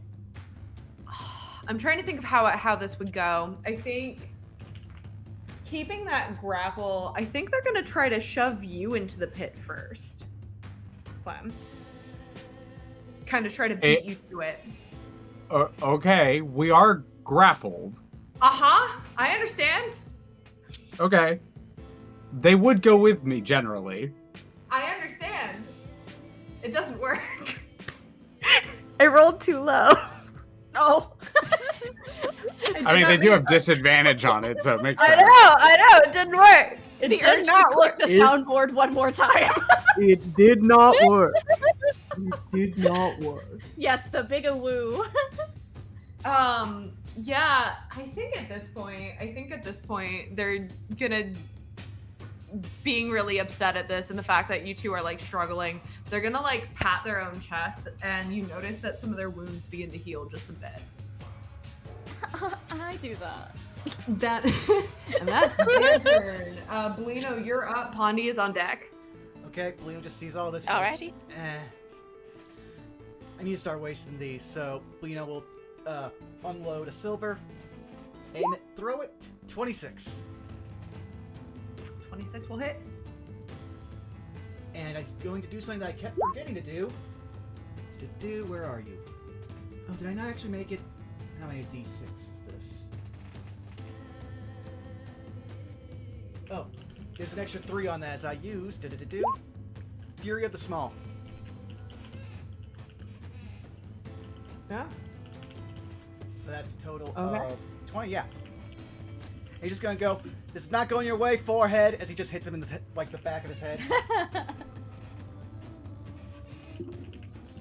S5: I'm trying to think of how this would go. I think keeping that grapple, I think they're gonna try to shove you into the pit first, Clem. Kind of try to beat you to it.
S4: Okay, we are grappled.
S5: I understand.
S4: Okay. They would go with me generally.
S5: I understand. It doesn't work. I rolled too low.
S2: Oh.
S4: I mean, they do have disadvantage on it, so it makes sense.
S5: I know, it didn't work. It
S2: The
S5: did
S2: urge to
S5: not
S2: click
S5: work.
S2: the soundboard one more time.
S5: It did not work. It did not work.
S2: Yes, the big a woo.
S5: Yeah, I think at this point, they're gonna, being really upset at this and the fact that you two are like struggling, they're gonna like pat their own chest, and you notice that some of their wounds begin to heal just a bit.
S2: I do that.
S5: That and that's their turn. Belino, you're up. Pondy is on deck.
S1: Okay, Belino just sees all this.
S3: Alrighty.
S1: I need to start wasting these, so Belino will unload a silver, aim it, throw it. 26.
S5: 26 will hit.
S1: And I'm going to do something that I kept forgetting to do. Where are you? Oh, did I not actually make it? How many d6 is this? Oh, there's an extra 3 on that as I used. Fury of the Small.
S9: Yeah.
S1: So that's a total
S9: Okay.
S1: of 20, yeah. And he's just gonna go, this is not going your way, forehead, as he just hits him in the, the back of his head.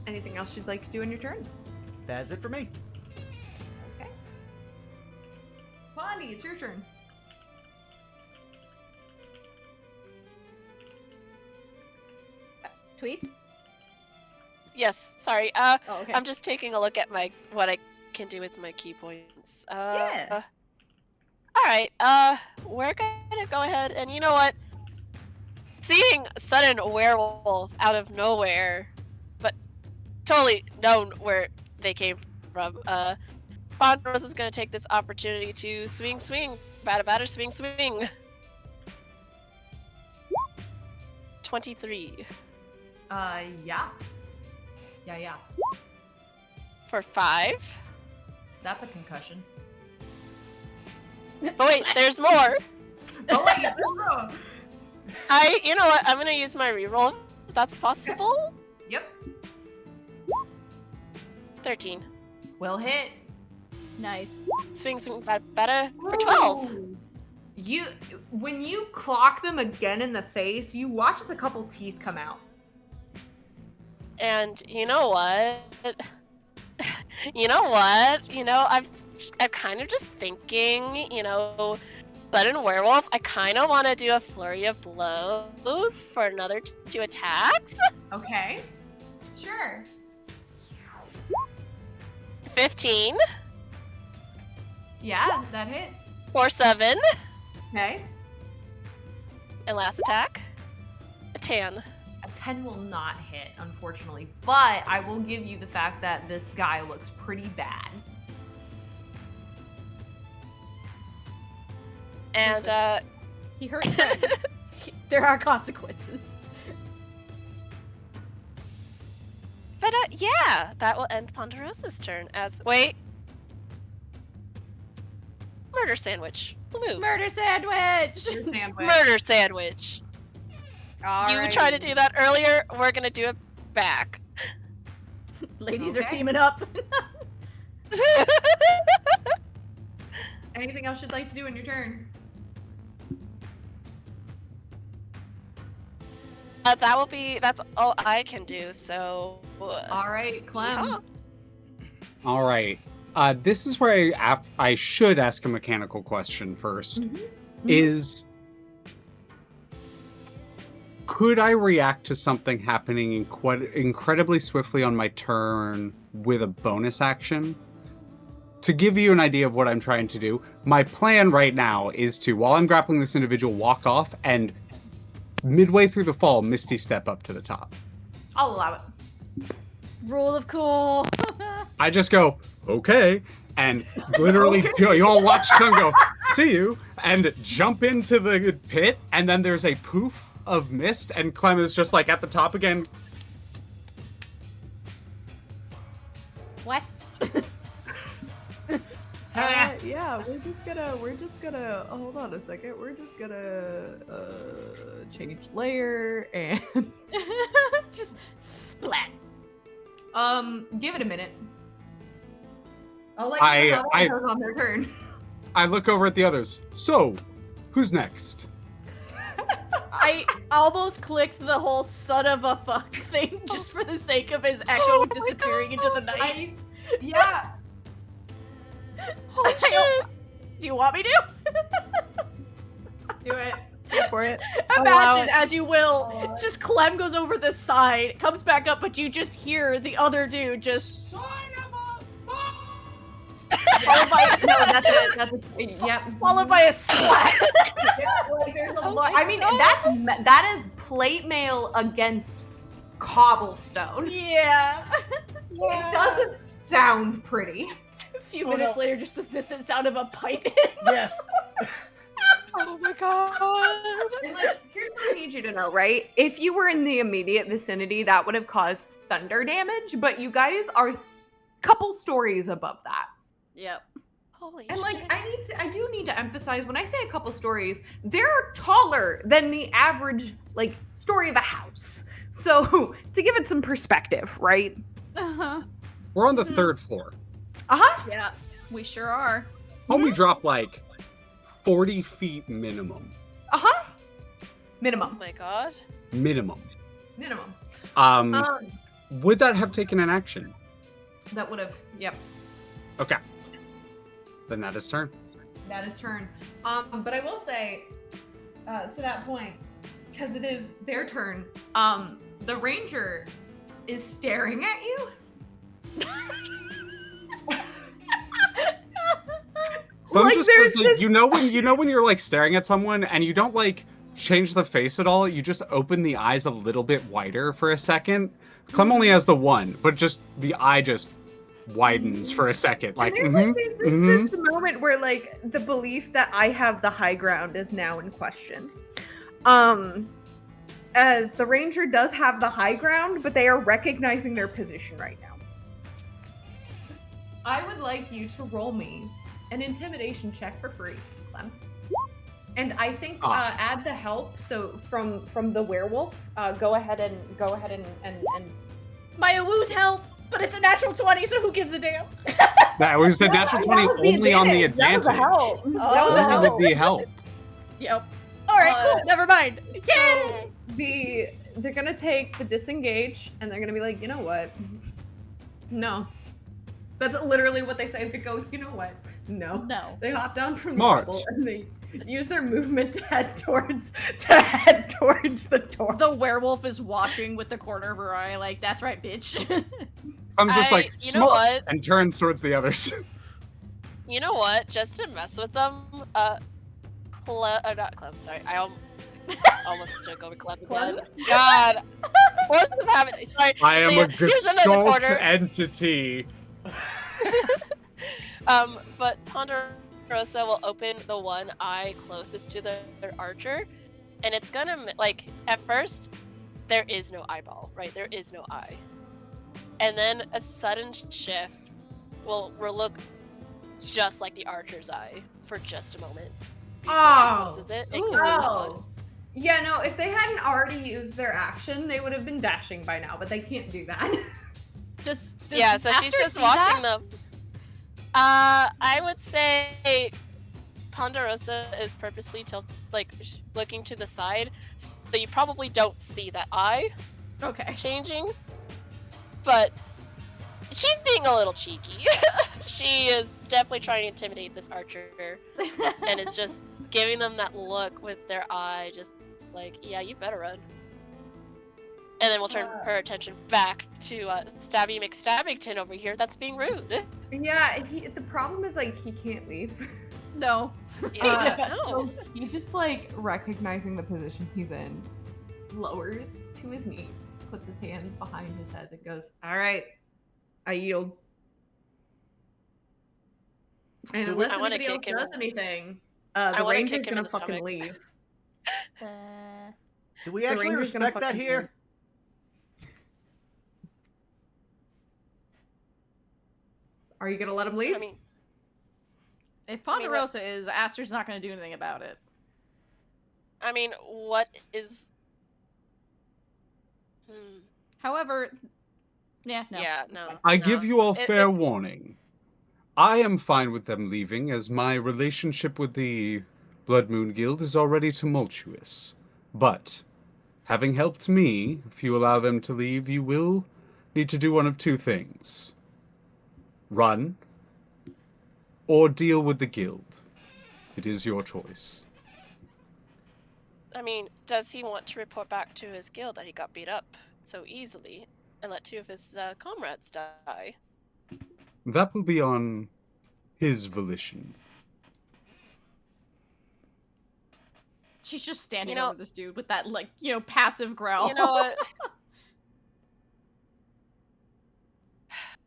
S5: Anything else you'd like to do in your turn?
S1: That's it for me.
S5: Okay. Pondy, it's your turn.
S2: Tweets?
S3: Yes, sorry.
S2: Oh, okay.
S3: I'm just taking a look at what I can do with my key points.
S5: Yeah.
S3: All right. We're gonna go ahead and you know what? Seeing a sudden werewolf out of nowhere, but totally known where they came from. Ponderosa is gonna take this opportunity to swing, batter, swing. 23
S5: Yeah. Yeah.
S3: for 5.
S5: That's a concussion.
S3: But wait, there's more.
S5: Oh wait, no.
S3: You know what? I'm gonna use my reroll if that's possible.
S5: Yep.
S3: 13.
S5: Will hit.
S2: Nice.
S3: Swing, better for 12.
S5: When you clock them again in the face, you watch as a couple teeth come out.
S3: And you know what? I'm kind of just thinking, sudden werewolf. I kind of want to do a flurry of blows for another 2 attacks.
S5: Okay. Sure.
S3: 15
S5: Yeah, that hits.
S3: for 7.
S5: Okay.
S3: And last attack, a 10.
S5: A 10 will not hit, unfortunately, but I will give you the fact that this guy looks pretty bad.
S3: And
S2: He hurt them. There are consequences.
S3: but yeah, that will end Ponderosa's turn. Murder sandwich. Move.
S2: Murder sandwich!
S5: Your sandwich.
S3: Murder sandwich. You tried to do that earlier. We're gonna do it back.
S2: Ladies are
S5: Okay.
S2: teaming up.
S5: Anything else you'd like to do in your turn?
S3: That's all I can do. So.
S5: All right, Clem.
S3: Yeah.
S4: All right. This is where I should ask a mechanical question first. Is could I react to something happening incredibly swiftly on my turn with a bonus action? To give you an idea of what I'm trying to do, my plan right now is to, while I'm grappling this individual, walk off and midway through the fall, Misty step up to the top.
S5: I'll allow it.
S2: Rule of cool.
S4: I just go, okay, and literally, you all watch Clem go, see you, and jump into the pit, and then there's a poof of mist, and Clem is just like at the top again.
S2: What?
S9: Yeah, we're just gonna hold on a second. We're just gonna change layer and
S2: Just splat.
S5: Give it a minute. I'll let you know how that goes on their turn.
S4: I look over at the others. So, who's next?
S2: I almost clicked the whole son of a fuck thing just for the sake of his echo disappearing into the night.
S5: Yeah.
S3: Holy shit!
S2: Do you want me to?
S5: Do it.
S9: go for it.
S2: Imagine, as you will, just Clem goes over the side, comes back up, but you just hear the other dude just. Followed by followed by a slap.
S5: I mean, that is plate mail against cobblestone.
S2: Yeah.
S5: It doesn't sound pretty.
S2: A few minutes later, just this distant sound of a pipe.
S1: Yes.
S3: Oh my god!
S5: And here's what I need you to know, right? If you were in the immediate vicinity, that would have caused thunder damage, but you guys are couple stories above that.
S2: Yep.
S3: Holy
S5: And like
S3: shit.
S5: I do need to emphasize when I say a couple stories, they're taller than the average like story of a house. So to give it some perspective, right?
S2: Uh-huh.
S4: We're on the 3rd floor.
S5: Uh-huh.
S2: Yeah, we sure are.
S4: Homie dropped like 40 feet minimum.
S5: Uh-huh.
S3: Oh
S5: Minimum.
S3: my god.
S4: Minimum.
S5: Minimum.
S4: Would that have taken an action?
S5: That would have, yep.
S4: Okay. Then that is turn.
S5: That is turn. But I will say, to that point, because it is their turn, the ranger is staring at you.
S4: Clem
S5: Like,
S4: just
S5: there's
S4: does, like,
S5: this-
S4: you know when you're like staring at someone and you don't like change the face at all, you just open the eyes a little bit wider for a second. Clem only has the one, but just the eye just widens for a second. Like,
S5: and there's this moment where like the belief that I have the high ground is now in question. As the ranger does have the high ground, but they are recognizing their position right now. I would like you to roll me an intimidation check for free, Clem. And I think add the help. So from the werewolf, go ahead and
S2: My woos help, but it's a natural 20, so who gives a damn?
S4: that was a natural 20 only on the advantage.
S5: That was a
S4: Only
S5: help.
S4: with the help.
S2: Yep. All right, cool. Never mind. Yay!
S5: They're gonna take the disengage, and they're gonna be like, you know what? No. That's literally what they say. They go, you know what? No.
S2: No.
S5: They hop down from the
S4: March.
S5: rubble and they use their movement to head towards the door.
S2: The werewolf is watching with the corner of her eye, like, that's right, bitch.
S4: I'm just like,
S3: you know
S4: "Smoke,"
S3: what?
S4: and turns towards the others.
S3: You know what? Just to mess with them, not Clem, sorry. I almost took over Clem again. God. What's happening? Sorry.
S4: I am a
S3: Here's another
S4: gestalt
S3: corner.
S4: entity.
S3: But Ponderosa will open the one eye closest to their archer, and it's gonna, like, at first, there is no eyeball, right? There is no eye. And then a sudden shift will look just like the archer's eye for just a moment.
S5: Oh.
S3: Closes it.
S5: Oh. Yeah, no, if they hadn't already used their action, they would have been dashing by now, but they can't do that.
S2: Does
S3: Yeah, so she's
S2: Aster
S3: just
S2: see
S3: watching
S2: that?
S3: them. I would say Ponderosa is purposely looking to the side, so you probably don't see that eye
S2: Okay.
S3: changing. But she's being a little cheeky. She is definitely trying to intimidate this archer, and is just giving them that look with their eye, just like, yeah, you better run. And then we'll turn her attention back to Stabby McStabbington over here. That's being rude.
S5: Yeah, the problem is like he can't leave.
S2: No.
S3: No.
S9: So he just like recognizing the position he's in, lowers to his knees, puts his hands behind his head, and goes,
S5: All right, I yield. And
S1: Do
S5: unless
S3: I wanna
S5: anybody else
S3: kick him.
S5: does anything,
S3: I
S5: the
S3: wanna
S5: ranger's
S3: kick him
S5: gonna
S3: in the
S5: fucking
S3: stomach.
S5: leave.
S1: Do we
S5: The
S1: actually
S5: ranger's gonna
S1: respect that
S5: fucking
S1: here?
S5: Are you gonna let him leave?
S3: I mean,
S2: If Ponderosa is, Aster's not going to do anything about it.
S3: what is?
S2: However, no.
S3: Yeah, no.
S4: I
S3: no.
S4: give you all
S3: It-
S4: fair
S3: it-
S4: warning. I am fine with them leaving, as my relationship with the Blood Moon Guild is already tumultuous. But, having helped me, if you allow them to leave, you will need to do one of two things. Run, or deal with the guild. It is your choice.
S3: Does he want to report back to his guild that he got beat up so easily and let two of his comrades die?
S4: That will be on his volition.
S2: She's just standing
S3: You know-
S2: over this dude with that, like, passive growl.
S3: You know what?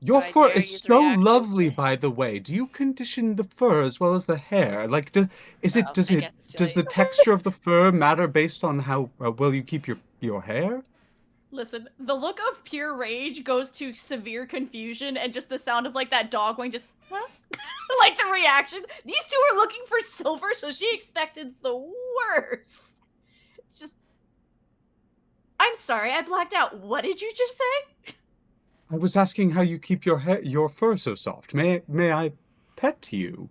S4: Your
S3: Do I
S4: fur
S3: dare
S4: is
S3: use a
S4: so
S3: reaction?
S4: lovely, by the way. Do you condition the fur as well as the hair? Like,
S3: No, I
S4: does
S3: guess it's too
S4: the
S3: late.
S4: texture of the fur matter based on how well you keep your hair?
S2: Listen, the look of pure rage goes to severe confusion and just the sound of, like, that dog going just, huh? Like the reaction. These two are looking for silver, so she expected the worst. Just. I'm sorry, I blacked out. What did you just say?
S8: I was asking how you keep your fur so soft. May I pet you?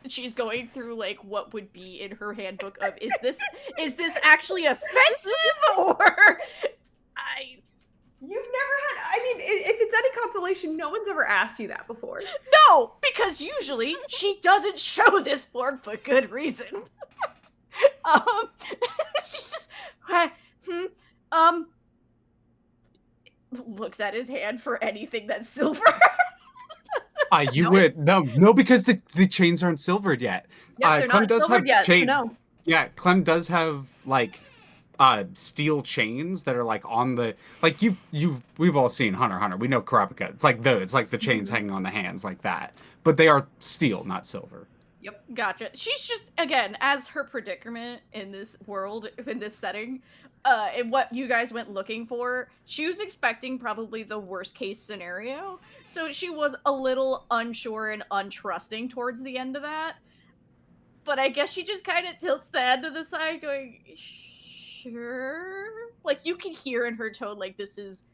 S2: She's going through like what would be in her handbook of is this actually offensive or
S5: You've never had. I mean, if it's any consolation, no one's ever asked you that before.
S2: No, because usually she doesn't show this form for good reason. She's just looks at his hand for anything that's silver.
S8: You would no, because the chains aren't silvered yet.
S5: Yep, they're
S8: Clem
S5: not
S8: does
S5: silvered
S8: have
S5: yet. No.
S8: Yeah, Clem does have like steel chains that are like on the we've all seen Hunter x Hunter. We know Kurapika. It's like the chains hanging on the hands like that. But they are steel, not silver.
S2: Yep, gotcha. She's just, again, as her predicament in this world, in this setting, and what you guys went looking for, she was expecting probably the worst case scenario. So she was a little unsure and untrusting towards the end of that. But I guess she just kind of tilts the head to the side going, sure? Like, you can hear in her tone, like, this is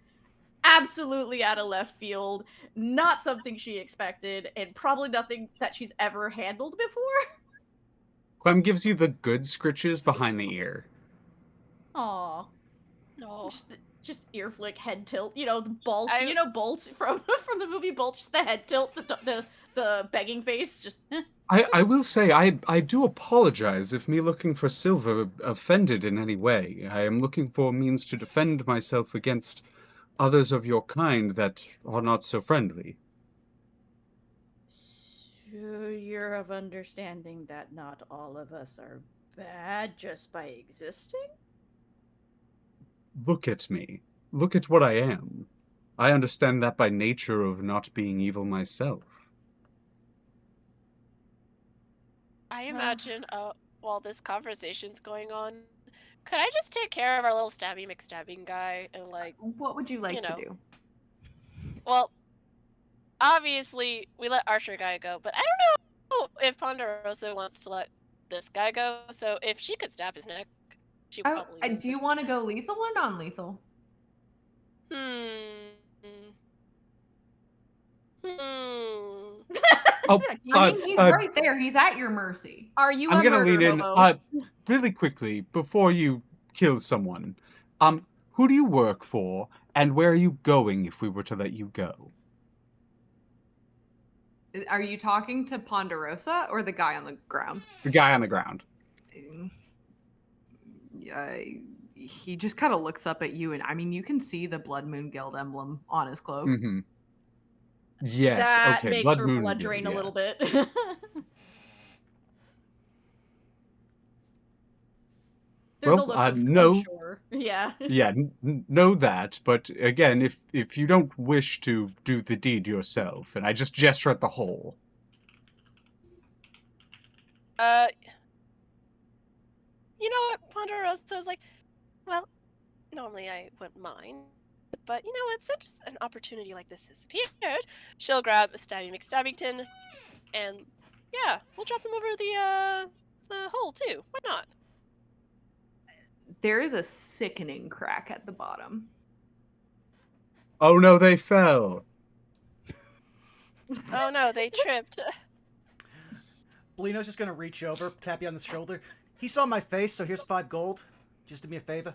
S2: absolutely out of left field, not something she expected, and probably nothing that she's ever handled before.
S8: Clem gives you the good scritches behind the ear.
S2: Aww.
S3: No.
S2: Just ear flick, head tilt. You know, the Bolt.
S3: I-
S2: You know, Bolt from the movie Bolt. Just the head tilt, the begging face. Just.
S8: I will say I do apologize if me looking for silver offended in any way. I am looking for a means to defend myself against others of your kind that are not so friendly.
S2: So you're of understanding that not all of us are bad just by existing?
S8: Look at me. Look at what I am. I understand that by nature of not being evil myself.
S3: I imagine while this conversation's going on, could I just take care of our little stabby McStabbing guy and like
S5: What would you like to do?
S3: Well, obviously we let Archer guy go, but I don't know if Ponderosa wants to let this guy go. So if she could stab his neck, she would probably would.
S5: Do you want to go lethal or non-lethal?
S8: Oh,
S5: I mean, he's right there. He's at your mercy.
S2: Are you
S8: I'm
S2: a
S8: gonna
S2: murder
S8: lean in
S2: hobo?
S8: really quickly before you kill someone. Who do you work for, and where are you going if we were to let you go?
S5: Are you talking to Ponderosa or the guy on the ground?
S8: The guy on the ground.
S5: Yeah, he just kind of looks up at you, and I mean, you can see the Blood Moon Guild emblem on his cloak.
S8: Mm-hmm. Yes.
S2: That
S8: okay.
S2: makes
S8: Blood
S2: her
S8: Moon
S2: blood
S8: Guild,
S2: drain
S8: yeah.
S2: a little bit. There's a look of
S8: no.
S2: unsure. Yeah.
S8: Yeah, know that, but again, if you don't wish to do the deed yourself, and I just gesture at the hole.
S3: You know what? Ponderosa was like, well, normally I wouldn't mind, but you know what? Since an opportunity like this has appeared, she'll grab a Stabby McStabbington, and yeah, we'll drop him over the hole too. Why not?
S5: There is a sickening crack at the bottom.
S8: Oh no, they fell.
S3: Oh no, they tripped.
S1: Belino's just gonna reach over, tap you on the shoulder. He saw my face, so here's 5 gold. Just do me a favor.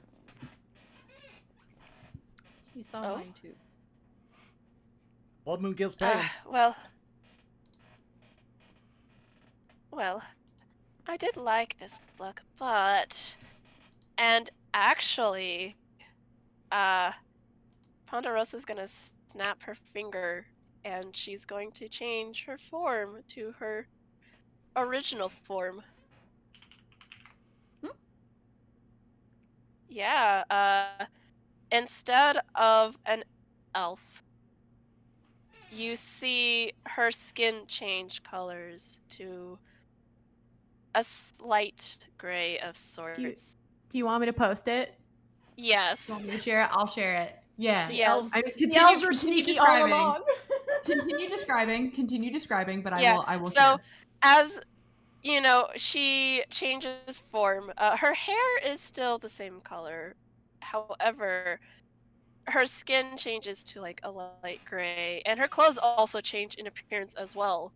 S2: He saw mine too.
S1: Blood Moon Guild's paying.
S3: Well, I did like this look, but... And actually, Ponderosa's gonna snap her finger, and she's going to change her form to her original form. Yeah, instead of an elf, you see her skin change colors to a slight gray of sorts.
S5: Do you want me to post it?
S3: Yes.
S5: You want me to share it? I'll share it. Yeah.
S3: Yes.
S2: The elves were sneaky all along.
S9: Continue describing, but
S3: Yeah,
S9: I will
S3: so
S9: hear.
S3: as you know, she changes form. Her hair is still the same color. However, her skin changes to like a light gray, and her clothes also change in appearance as well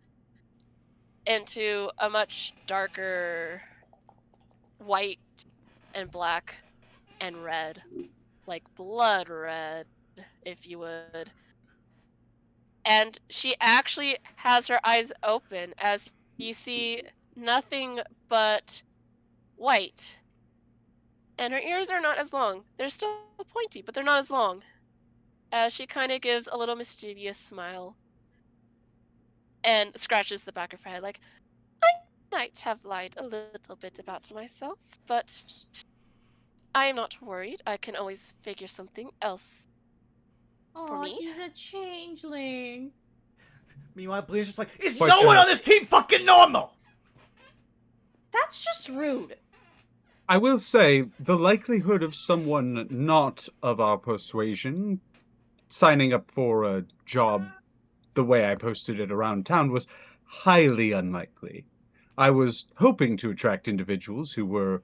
S3: into a much darker white and black and red, like blood red, if you would. And she actually has her eyes open as you see nothing but white. And her ears are not as long. They're still pointy, but they're not as long. As she kind of gives a little mischievous smile and scratches the back of her head like, I might have lied a little bit about myself, but I am not worried. I can always figure something else for
S2: Oh,
S3: me.
S2: she's a changeling.
S1: Meanwhile, Bleeder's just like, is
S8: But,
S1: no one on this team fucking normal?
S2: That's just rude.
S8: I will say, the likelihood of someone not of our persuasion signing up for a job the way I posted it around town was highly unlikely. I was hoping to attract individuals who were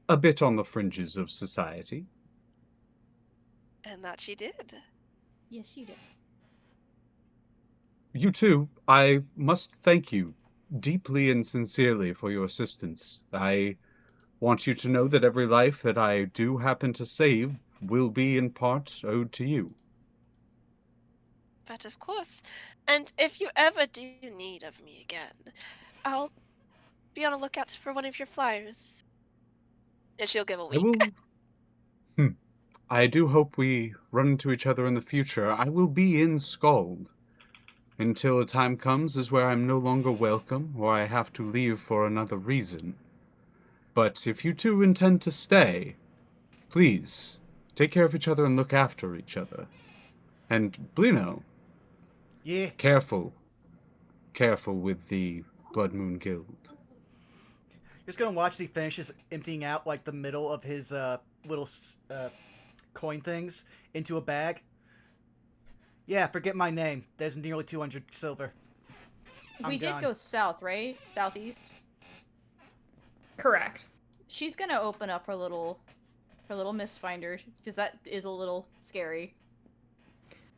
S8: a bit on the fringes of society.
S3: And that she did.
S2: Yes, you did.
S8: You too, I must thank you deeply and sincerely for your assistance. I want you to know that every life that I do happen to save will be in part owed to you.
S3: But of course. And if you ever do need of me again, I'll be on a lookout for one of your flyers. And she'll give a
S8: I
S3: wink.
S8: will. I do hope we run into each other in the future. I will be in Skald until a time comes is where I'm no longer welcome or I have to leave for another reason. But if you two intend to stay, please take care of each other and look after each other. And Blino,
S1: Yeah.
S8: careful with the Blood Moon Guild.
S1: Just gonna watch as he finishes emptying out like the middle of his little coin things into a bag. Yeah, forget my name. There's nearly 200 silver.
S2: We did
S1: gone.
S2: go south, right? Southeast.
S5: Correct.
S2: She's gonna open up her little mist finder because that is a little scary.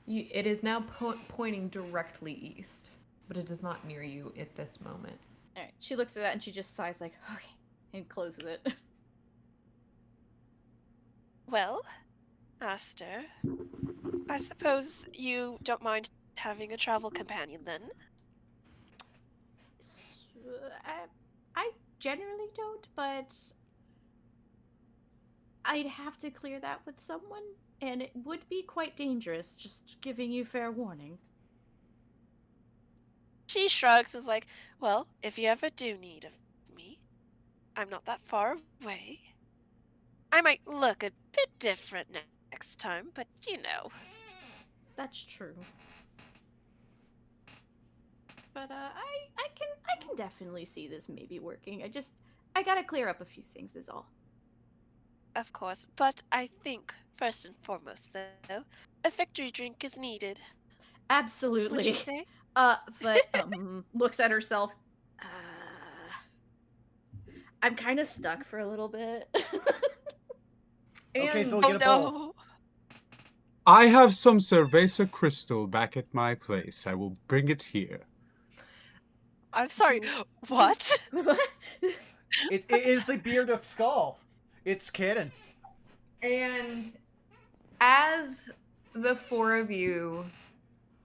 S9: It is now pointing directly east, but it is not near you at this moment.
S2: All right. She looks at that and she just sighs like, okay, and closes it.
S3: Well, Aster, I suppose you don't mind having a travel companion then?
S2: I generally don't, but I'd have to clear that with someone, and it would be quite dangerous, just giving you fair warning.
S3: She shrugs and is like, well, if you ever do need of me, I'm not that far away. I might look a bit different next time, but you know.
S2: That's true. But I can definitely see this maybe working. I gotta clear up a few things is all.
S3: Of course, but I think, first and foremost, though, a victory drink is needed.
S2: Absolutely.
S3: Would you say?
S2: But looks at herself. I'm kind of stuck for a little bit.
S1: Okay, so we'll
S3: Oh
S1: get a bowl.
S3: no!
S8: I have some cerveza crystal back at my place. I will bring it here.
S3: I'm sorry, what?
S1: It is the beard of Skull. It's canon.
S5: And as the four of you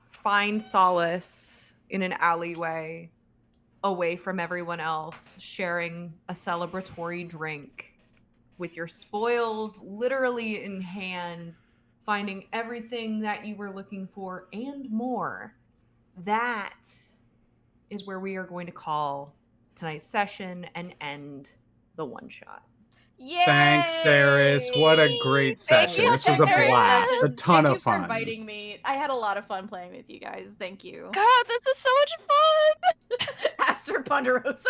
S5: find solace in an alleyway away from everyone else, sharing a celebratory drink with your spoils literally in hand, finding everything that you were looking for and more, that is where we are going to call tonight's session and end the one shot.
S2: Yay!
S8: Thanks, Darius. What a great
S3: Thank
S8: session.
S3: you
S8: This was a
S3: very
S8: blast.
S3: much.
S8: A ton
S2: Thank
S8: of fun.
S2: you for inviting me. I had a lot of fun playing with you guys. Thank you.
S3: God, this is so much fun!
S2: Aster Ponderosa.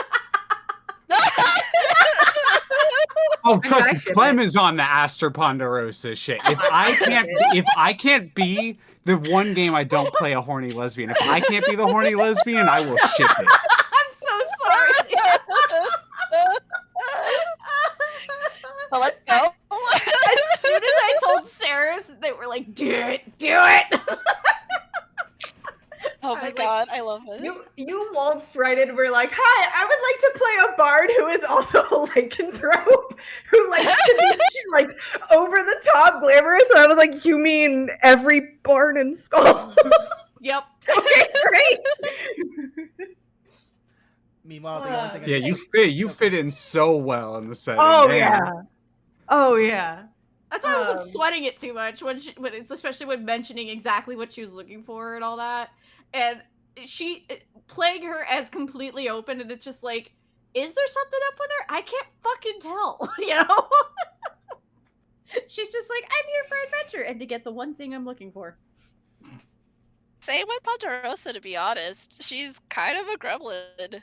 S4: Oh,
S5: I
S4: trust me,
S5: ship
S4: Clem
S5: it.
S4: is on the Astra Ponderosa shit. If I can't be the one game I don't play a horny lesbian, if I can't be the horny lesbian, I will ship it.
S2: I'm so sorry.
S3: Well, let's go.
S2: As soon as I told Sarah's, they were like, "Do it, do it."
S3: Oh
S2: I
S3: my
S2: was like,
S3: god, I love it.
S5: You waltzed right in and were like, "Hi, I would like to play a bard who is also a lycanthrope, who likes to be like over the top glamorous." And I was like, "You mean every bard in Skald?"
S2: Yep.
S5: Okay, great.
S1: Meanwhile, the only thing I
S4: Yeah,
S1: can
S4: you fit in so well in the setting.
S5: Oh
S4: man.
S5: yeah. Oh yeah.
S2: That's why I wasn't sweating it too much when it's especially when mentioning exactly what she was looking for and all that. And she playing her as completely open, and it's just like, is there something up with her? I can't fucking tell, you know? She's just like, I'm here for adventure and to get the one thing I'm looking for.
S3: Same with Ponderosa, to be honest. She's kind of a gremlin.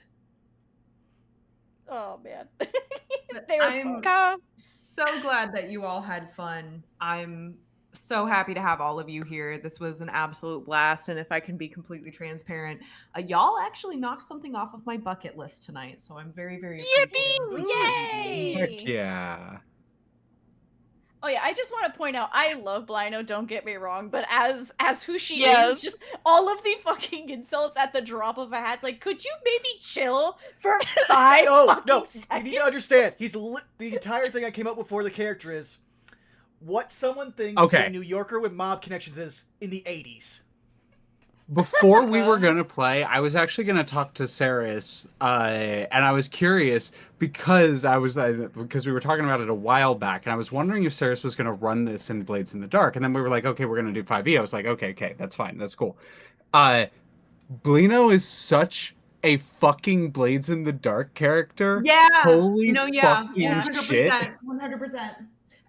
S2: Oh man. They were
S5: I'm
S2: fun.
S5: so glad that you all had fun. I'm so happy to have all of you here. This was an absolute blast. And if I can be completely transparent, y'all actually knocked something off of my bucket list tonight. So I'm very, very appreciative.
S2: Ooh, yay!
S4: Heck yeah.
S2: Oh yeah, I just want to point out, I love Blino, don't get me wrong, but as who she
S3: Yes.
S2: is, just all of the fucking insults at the drop of a hat. It's like, could you maybe chill for 5
S1: No,
S2: fucking
S1: no,
S2: seconds?
S1: you need to understand. The entire thing I came up with for the character is what someone thinks
S4: Okay.
S1: a New Yorker with mob connections is in the 80s.
S4: Before we were gonna play, I was actually gonna talk to Saris, and I was curious because because we were talking about it a while back, and I was wondering if Saris was gonna run this in Blades in the Dark, and then we were like, okay, we're gonna do 5e. I was like, okay, that's fine, that's cool. Blino is such a fucking Blades in the Dark character.
S5: Yeah.
S4: Holy
S5: Yeah.
S4: fucking shit.
S5: 100%.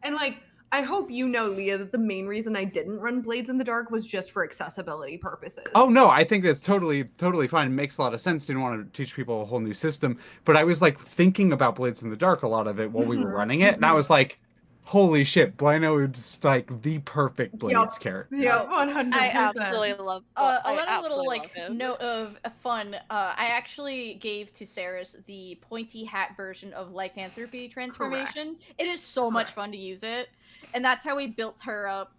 S5: And like, I hope you know, Leah, that the main reason I didn't run Blades in the Dark was just for accessibility purposes.
S4: Oh no, I think that's totally fine. It makes a lot of sense. Didn't want to teach people a whole new system, but I was like thinking about Blades in the Dark a lot of it while we were running it, and I was like, "Holy shit, Blino is like the perfect Blades character."
S5: Yeah, 100%.
S3: I absolutely love
S2: Another little
S3: love
S2: like
S3: him.
S2: note of fun. I actually gave to Saris the pointy hat version of lycanthropy transformation. It is so much fun to use it, and that's how we built her up.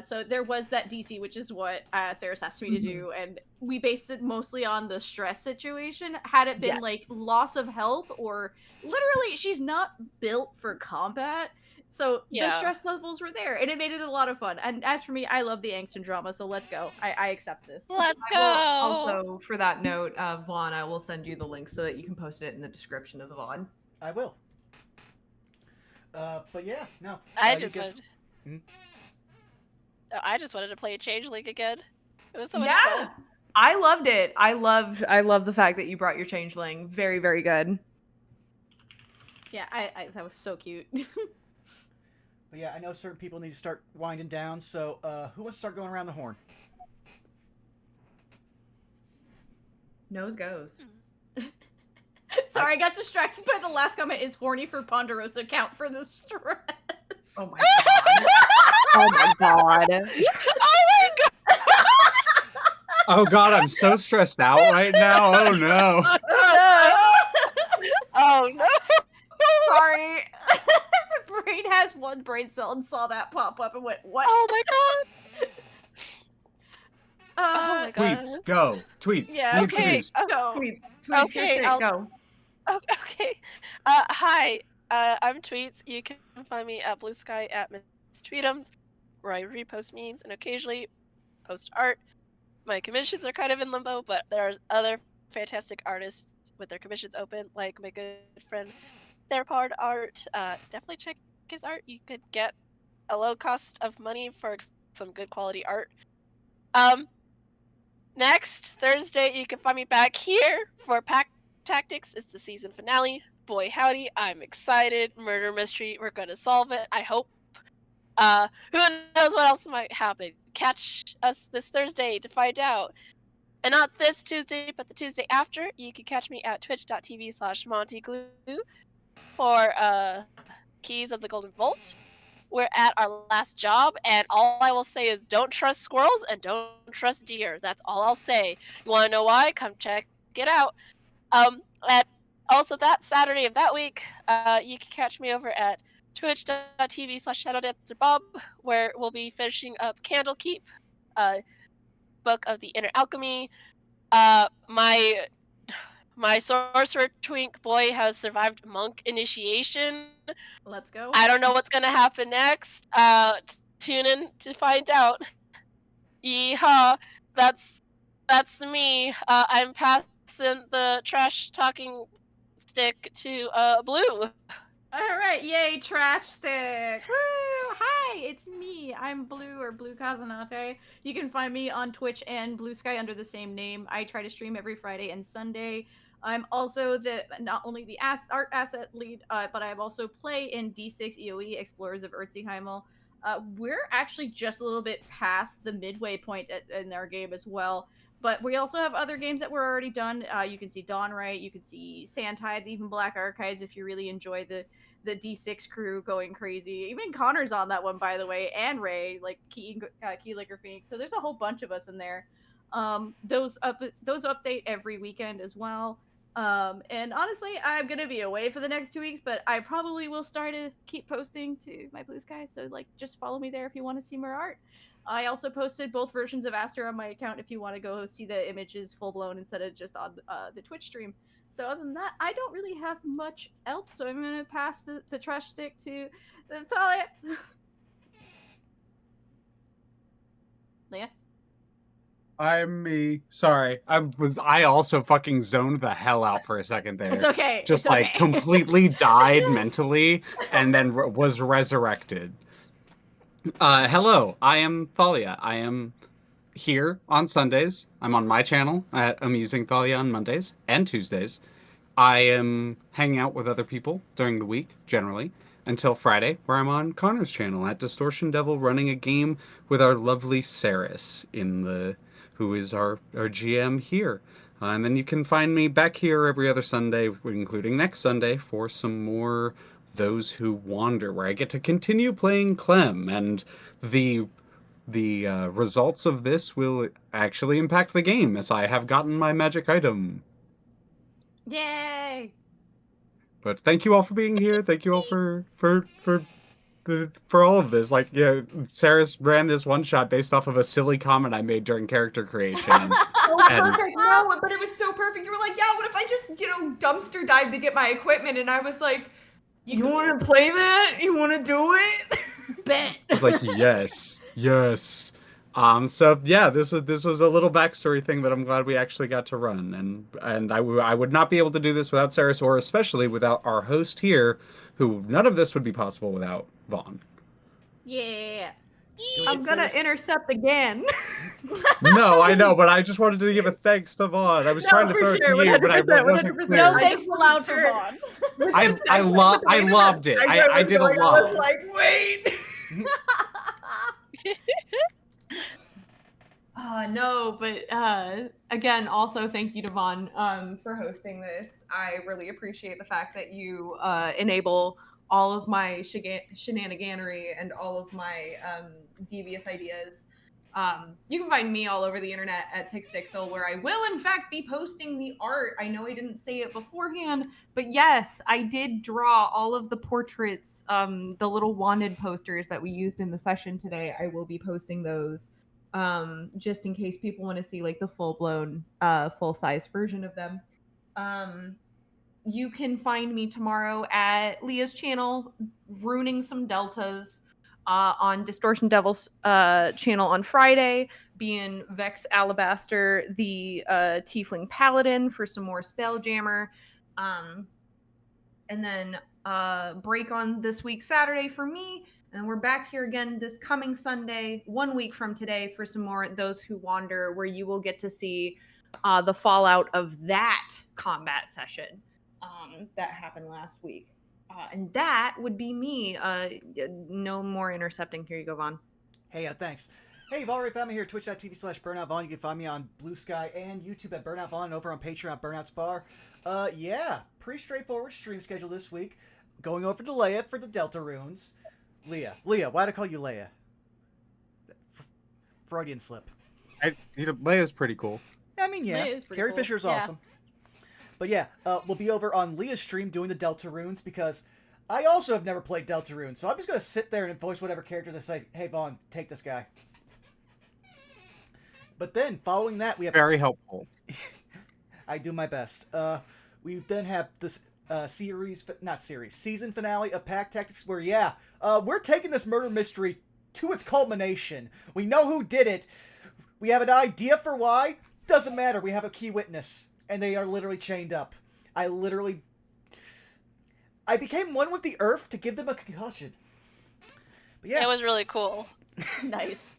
S2: So there was that DC, which is what Saris asked me to do, and we based it mostly on the stress situation. Had it been like loss of health, or literally she's not built for combat. So the stress levels were there, and it made it a lot of fun. And as for me, I love the angst and drama, so let's go. I accept this.
S3: Let's go.
S5: Also, for that note, Vaughn, I will send you the link so that you can post it in the description of the VOD.
S1: I will. But yeah, no.
S3: I
S1: you
S3: just
S1: guys-
S3: wanted.
S1: Hmm?
S3: I just wanted to play Changeling again. It was so much
S5: Yeah.
S3: fun.
S5: I loved it. I love the fact that you brought your changeling. Very, very good.
S2: Yeah, I that was so cute.
S1: But yeah, I know certain people need to start winding down, so who wants to start going around the horn?
S5: Nose goes.
S2: Sorry, I got distracted by the last comment. Is horny for Ponderosa count for the stress?
S5: Oh my god. Oh my god.
S4: Oh god, I'm so stressed out right now. Oh no.
S3: Oh no.
S2: Sorry. Brain has one brain cell and saw that pop up and went, what?
S3: Oh my god.
S2: Oh
S3: my god.
S4: Tweets, go. Tweets.
S2: Yeah,
S4: be
S3: okay.
S4: introduced.
S2: Go.
S5: Tweets,
S3: Okay,
S5: okay,
S3: I'll-
S5: go.
S3: Oh, okay. Hi. I'm Tweets. You can find me at Blue Sky at Miss Tweetums, where I repost memes and occasionally post art. My commissions are kind of in limbo, but there's other fantastic artists with their commissions open, like my good friend Therapard Art. Definitely check his art. You could get a low cost of money for some good quality art. Next Thursday, you can find me back here for Pack Tactics. It's the season finale. Boy, howdy, I'm excited. Murder mystery. We're going to solve it, I hope. Who knows what else might happen? Catch us this Thursday to find out. And not this Tuesday, but the Tuesday after. You can catch me at twitch.tv/MontyGlue. for Keys of the Golden Vault. We're at our last job, and all I will say is don't trust squirrels and don't trust deer. That's all I'll say. You want to know why? Come check it out. And also that Saturday of that week, you can catch me over at twitch.tv/ShadowDancerBob, where we'll be finishing up Candlekeep, Book of the Inner Alchemy. My sorcerer twink boy has survived monk initiation.
S2: Let's go.
S3: I don't know what's gonna happen next. Tune in to find out. Yeehaw! That's me. I'm passing the trash talking stick to Blue.
S2: All right, yay, trash stick! Woo! Hi, it's me. I'm Blue or Blue Kazanate. You can find me on Twitch and Blue Sky under the same name. I try to stream every Friday and Sunday. I'm also not only the art asset lead, but I also play in D6 EOE Explorers of Earthsea. We're actually just a little bit past the midway point in our game as well. But we also have other games that were already done. You can see Dawnright, you can see Sandtide, even Black Archives if you really enjoy the D6 crew going crazy. Even Connor's on that one, by the way, and Ray, like Key Liquor Phoenix. So there's a whole bunch of us in there. Those update every weekend as well. And honestly, I'm gonna be away for the next 2 weeks, but I probably will start to keep posting to my Blue Sky. So like, just follow me there if you want to see more art. I also posted both versions of Aster on my account if you want to go see the images full blown instead of just on the Twitch stream. So other than that, I don't really have much else. So I'm gonna pass the trash stick to Thalia. Leah.
S4: I'm me. Sorry, I also fucking zoned the hell out for a second there.
S2: It's okay.
S4: Just
S2: it's
S4: like
S2: okay.
S4: completely died mentally and then was resurrected. Hello, I am Thalia. I am here on Sundays. I'm on my channel at Amusing Thalia on Mondays and Tuesdays. I am hanging out with other people during the week, generally, until Friday, where I'm on Connor's channel at Distortion Devil running a game with our lovely Saris who is our GM here. And then you can find me back here every other Sunday, including next Sunday, for some more Those Who Wander, where I get to continue playing Clem, and the results of this will actually impact the game, as I have gotten my magic item.
S2: Yay!
S4: But thank you all for being here. Thank you all for all of this. Like, yeah, Sarah's ran this one shot based off of a silly comment I made during character creation.
S5: Oh, perfect. No, but it was so perfect. You were like, yeah, what if I just, dumpster dive to get my equipment? And I was like, you want to play that? You want to do it?
S2: Bet.
S4: It's like, yes. So yeah, this was a little backstory thing that I'm glad we actually got to run, and I would not be able to do this without Saris, or especially without our host here, who none of this would be possible without Vaughn.
S2: Yeah.
S5: I'm gonna intercept again.
S4: No, I know, but I just wanted to give a thanks to Vaughn. I was trying to throw it to you, but I wasn't
S5: 100%.
S4: clear.
S2: No thanks allowed for Vaughn.
S4: I loved it. I did a lot.
S5: I was like, wait. No, but again, also thank you to Vaughn for hosting this. I really appreciate the fact that you enable all of my shenaniganery and all of my devious ideas. You can find me all over the internet at Tixtixel, where I will in fact be posting the art. I know I didn't say it beforehand, but yes, I did draw all of the portraits, the little wanted posters that we used in the session today. I will be posting those just in case people want to see like the full-blown full-size version of them. You can find me tomorrow at Leah's channel ruining some deltas, on Distortion Devil's channel on Friday, being Vex Alabaster, the Tiefling Paladin, for some more Spelljammer. And then break on this week Saturday for me. And we're back here again this coming Sunday, 1 week from today, for some more Those Who Wander, where you will get to see the fallout of that combat session that happened last week. And that would be me. No more intercepting. Here you go, Vaughn.
S1: Hey, thanks. Hey, you've already found me here at twitch.tv/BurnoutVaughn. You can find me on Blue Sky and YouTube at Burnout Vaughn and over on Patreon at Burnout's Bar. Yeah, pretty straightforward stream schedule this week. Going over to Leia for the Delta runes. Leah, why'd I call you Leia? Freudian slip.
S4: Leia's pretty cool.
S1: I mean, yeah.
S2: Leia is pretty
S1: Carrie
S2: cool.
S1: Fisher's
S2: Yeah.
S1: awesome. But yeah, we'll be over on Leah's stream doing the Delta runes because I also have never played Delta runes. So I'm just going to sit there and voice whatever character they say, hey, Vaughn, take this guy. But then, following that, we have...
S4: Very helpful.
S1: I do my best. We then have this season finale of Pack Tactics where, yeah, we're taking this murder mystery to its culmination. We know who did it. We have an idea for why. Doesn't matter. We have a key witness. And they are literally chained up. I became one with the earth to give them a concussion. But yeah.
S3: It was really cool.
S2: Nice.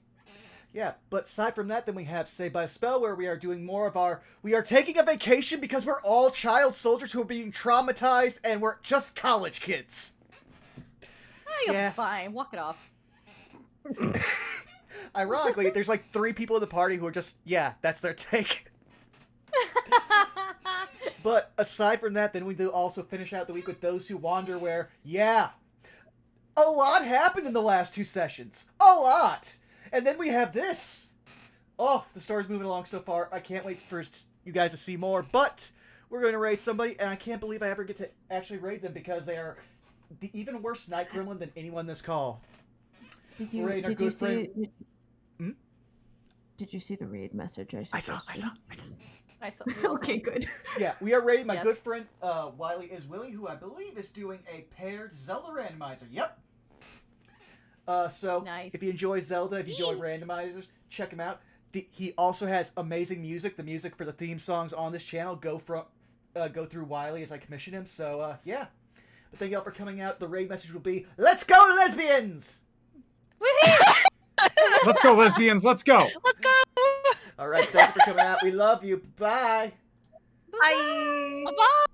S1: Yeah, but aside from that, then we have Saved by a Spell, where we are doing more of our... We are taking a vacation because we're all child soldiers who are being traumatized, and we're just college kids.
S2: Oh, you'll be fine. Walk it off.
S1: Ironically, there's like 3 people in the party who are just... Yeah, that's their take. But aside from that, then we do also finish out the week with Those Who Wander, where, yeah, a lot happened in the last 2 sessions. A lot! And then we have this. Oh, the story's moving along so far. I can't wait for you guys to see more. But we're going to raid somebody, and I can't believe I ever get to actually raid them because they are the even worse night gremlin than anyone in this call.
S9: Did you see the raid message I saw?
S1: I saw.
S5: Okay, good.
S1: Yeah, we are raiding my
S2: Yes.
S1: good friend Wiley is Willie, who I believe is doing a paired Zelda randomizer. Yep. So
S2: Nice.
S1: if you enjoy Zelda, if you enjoy randomizers, check him out. He also has amazing music. The music for the theme songs on this channel go through Wiley as I commission him. So yeah. But thank you all for coming out. The raid message will be, "Let's go, lesbians!"
S4: Let's go, lesbians. Let's go.
S3: Let's go!
S1: All right, thank you for coming out. We love you. Bye.
S5: Bye.
S3: Bye!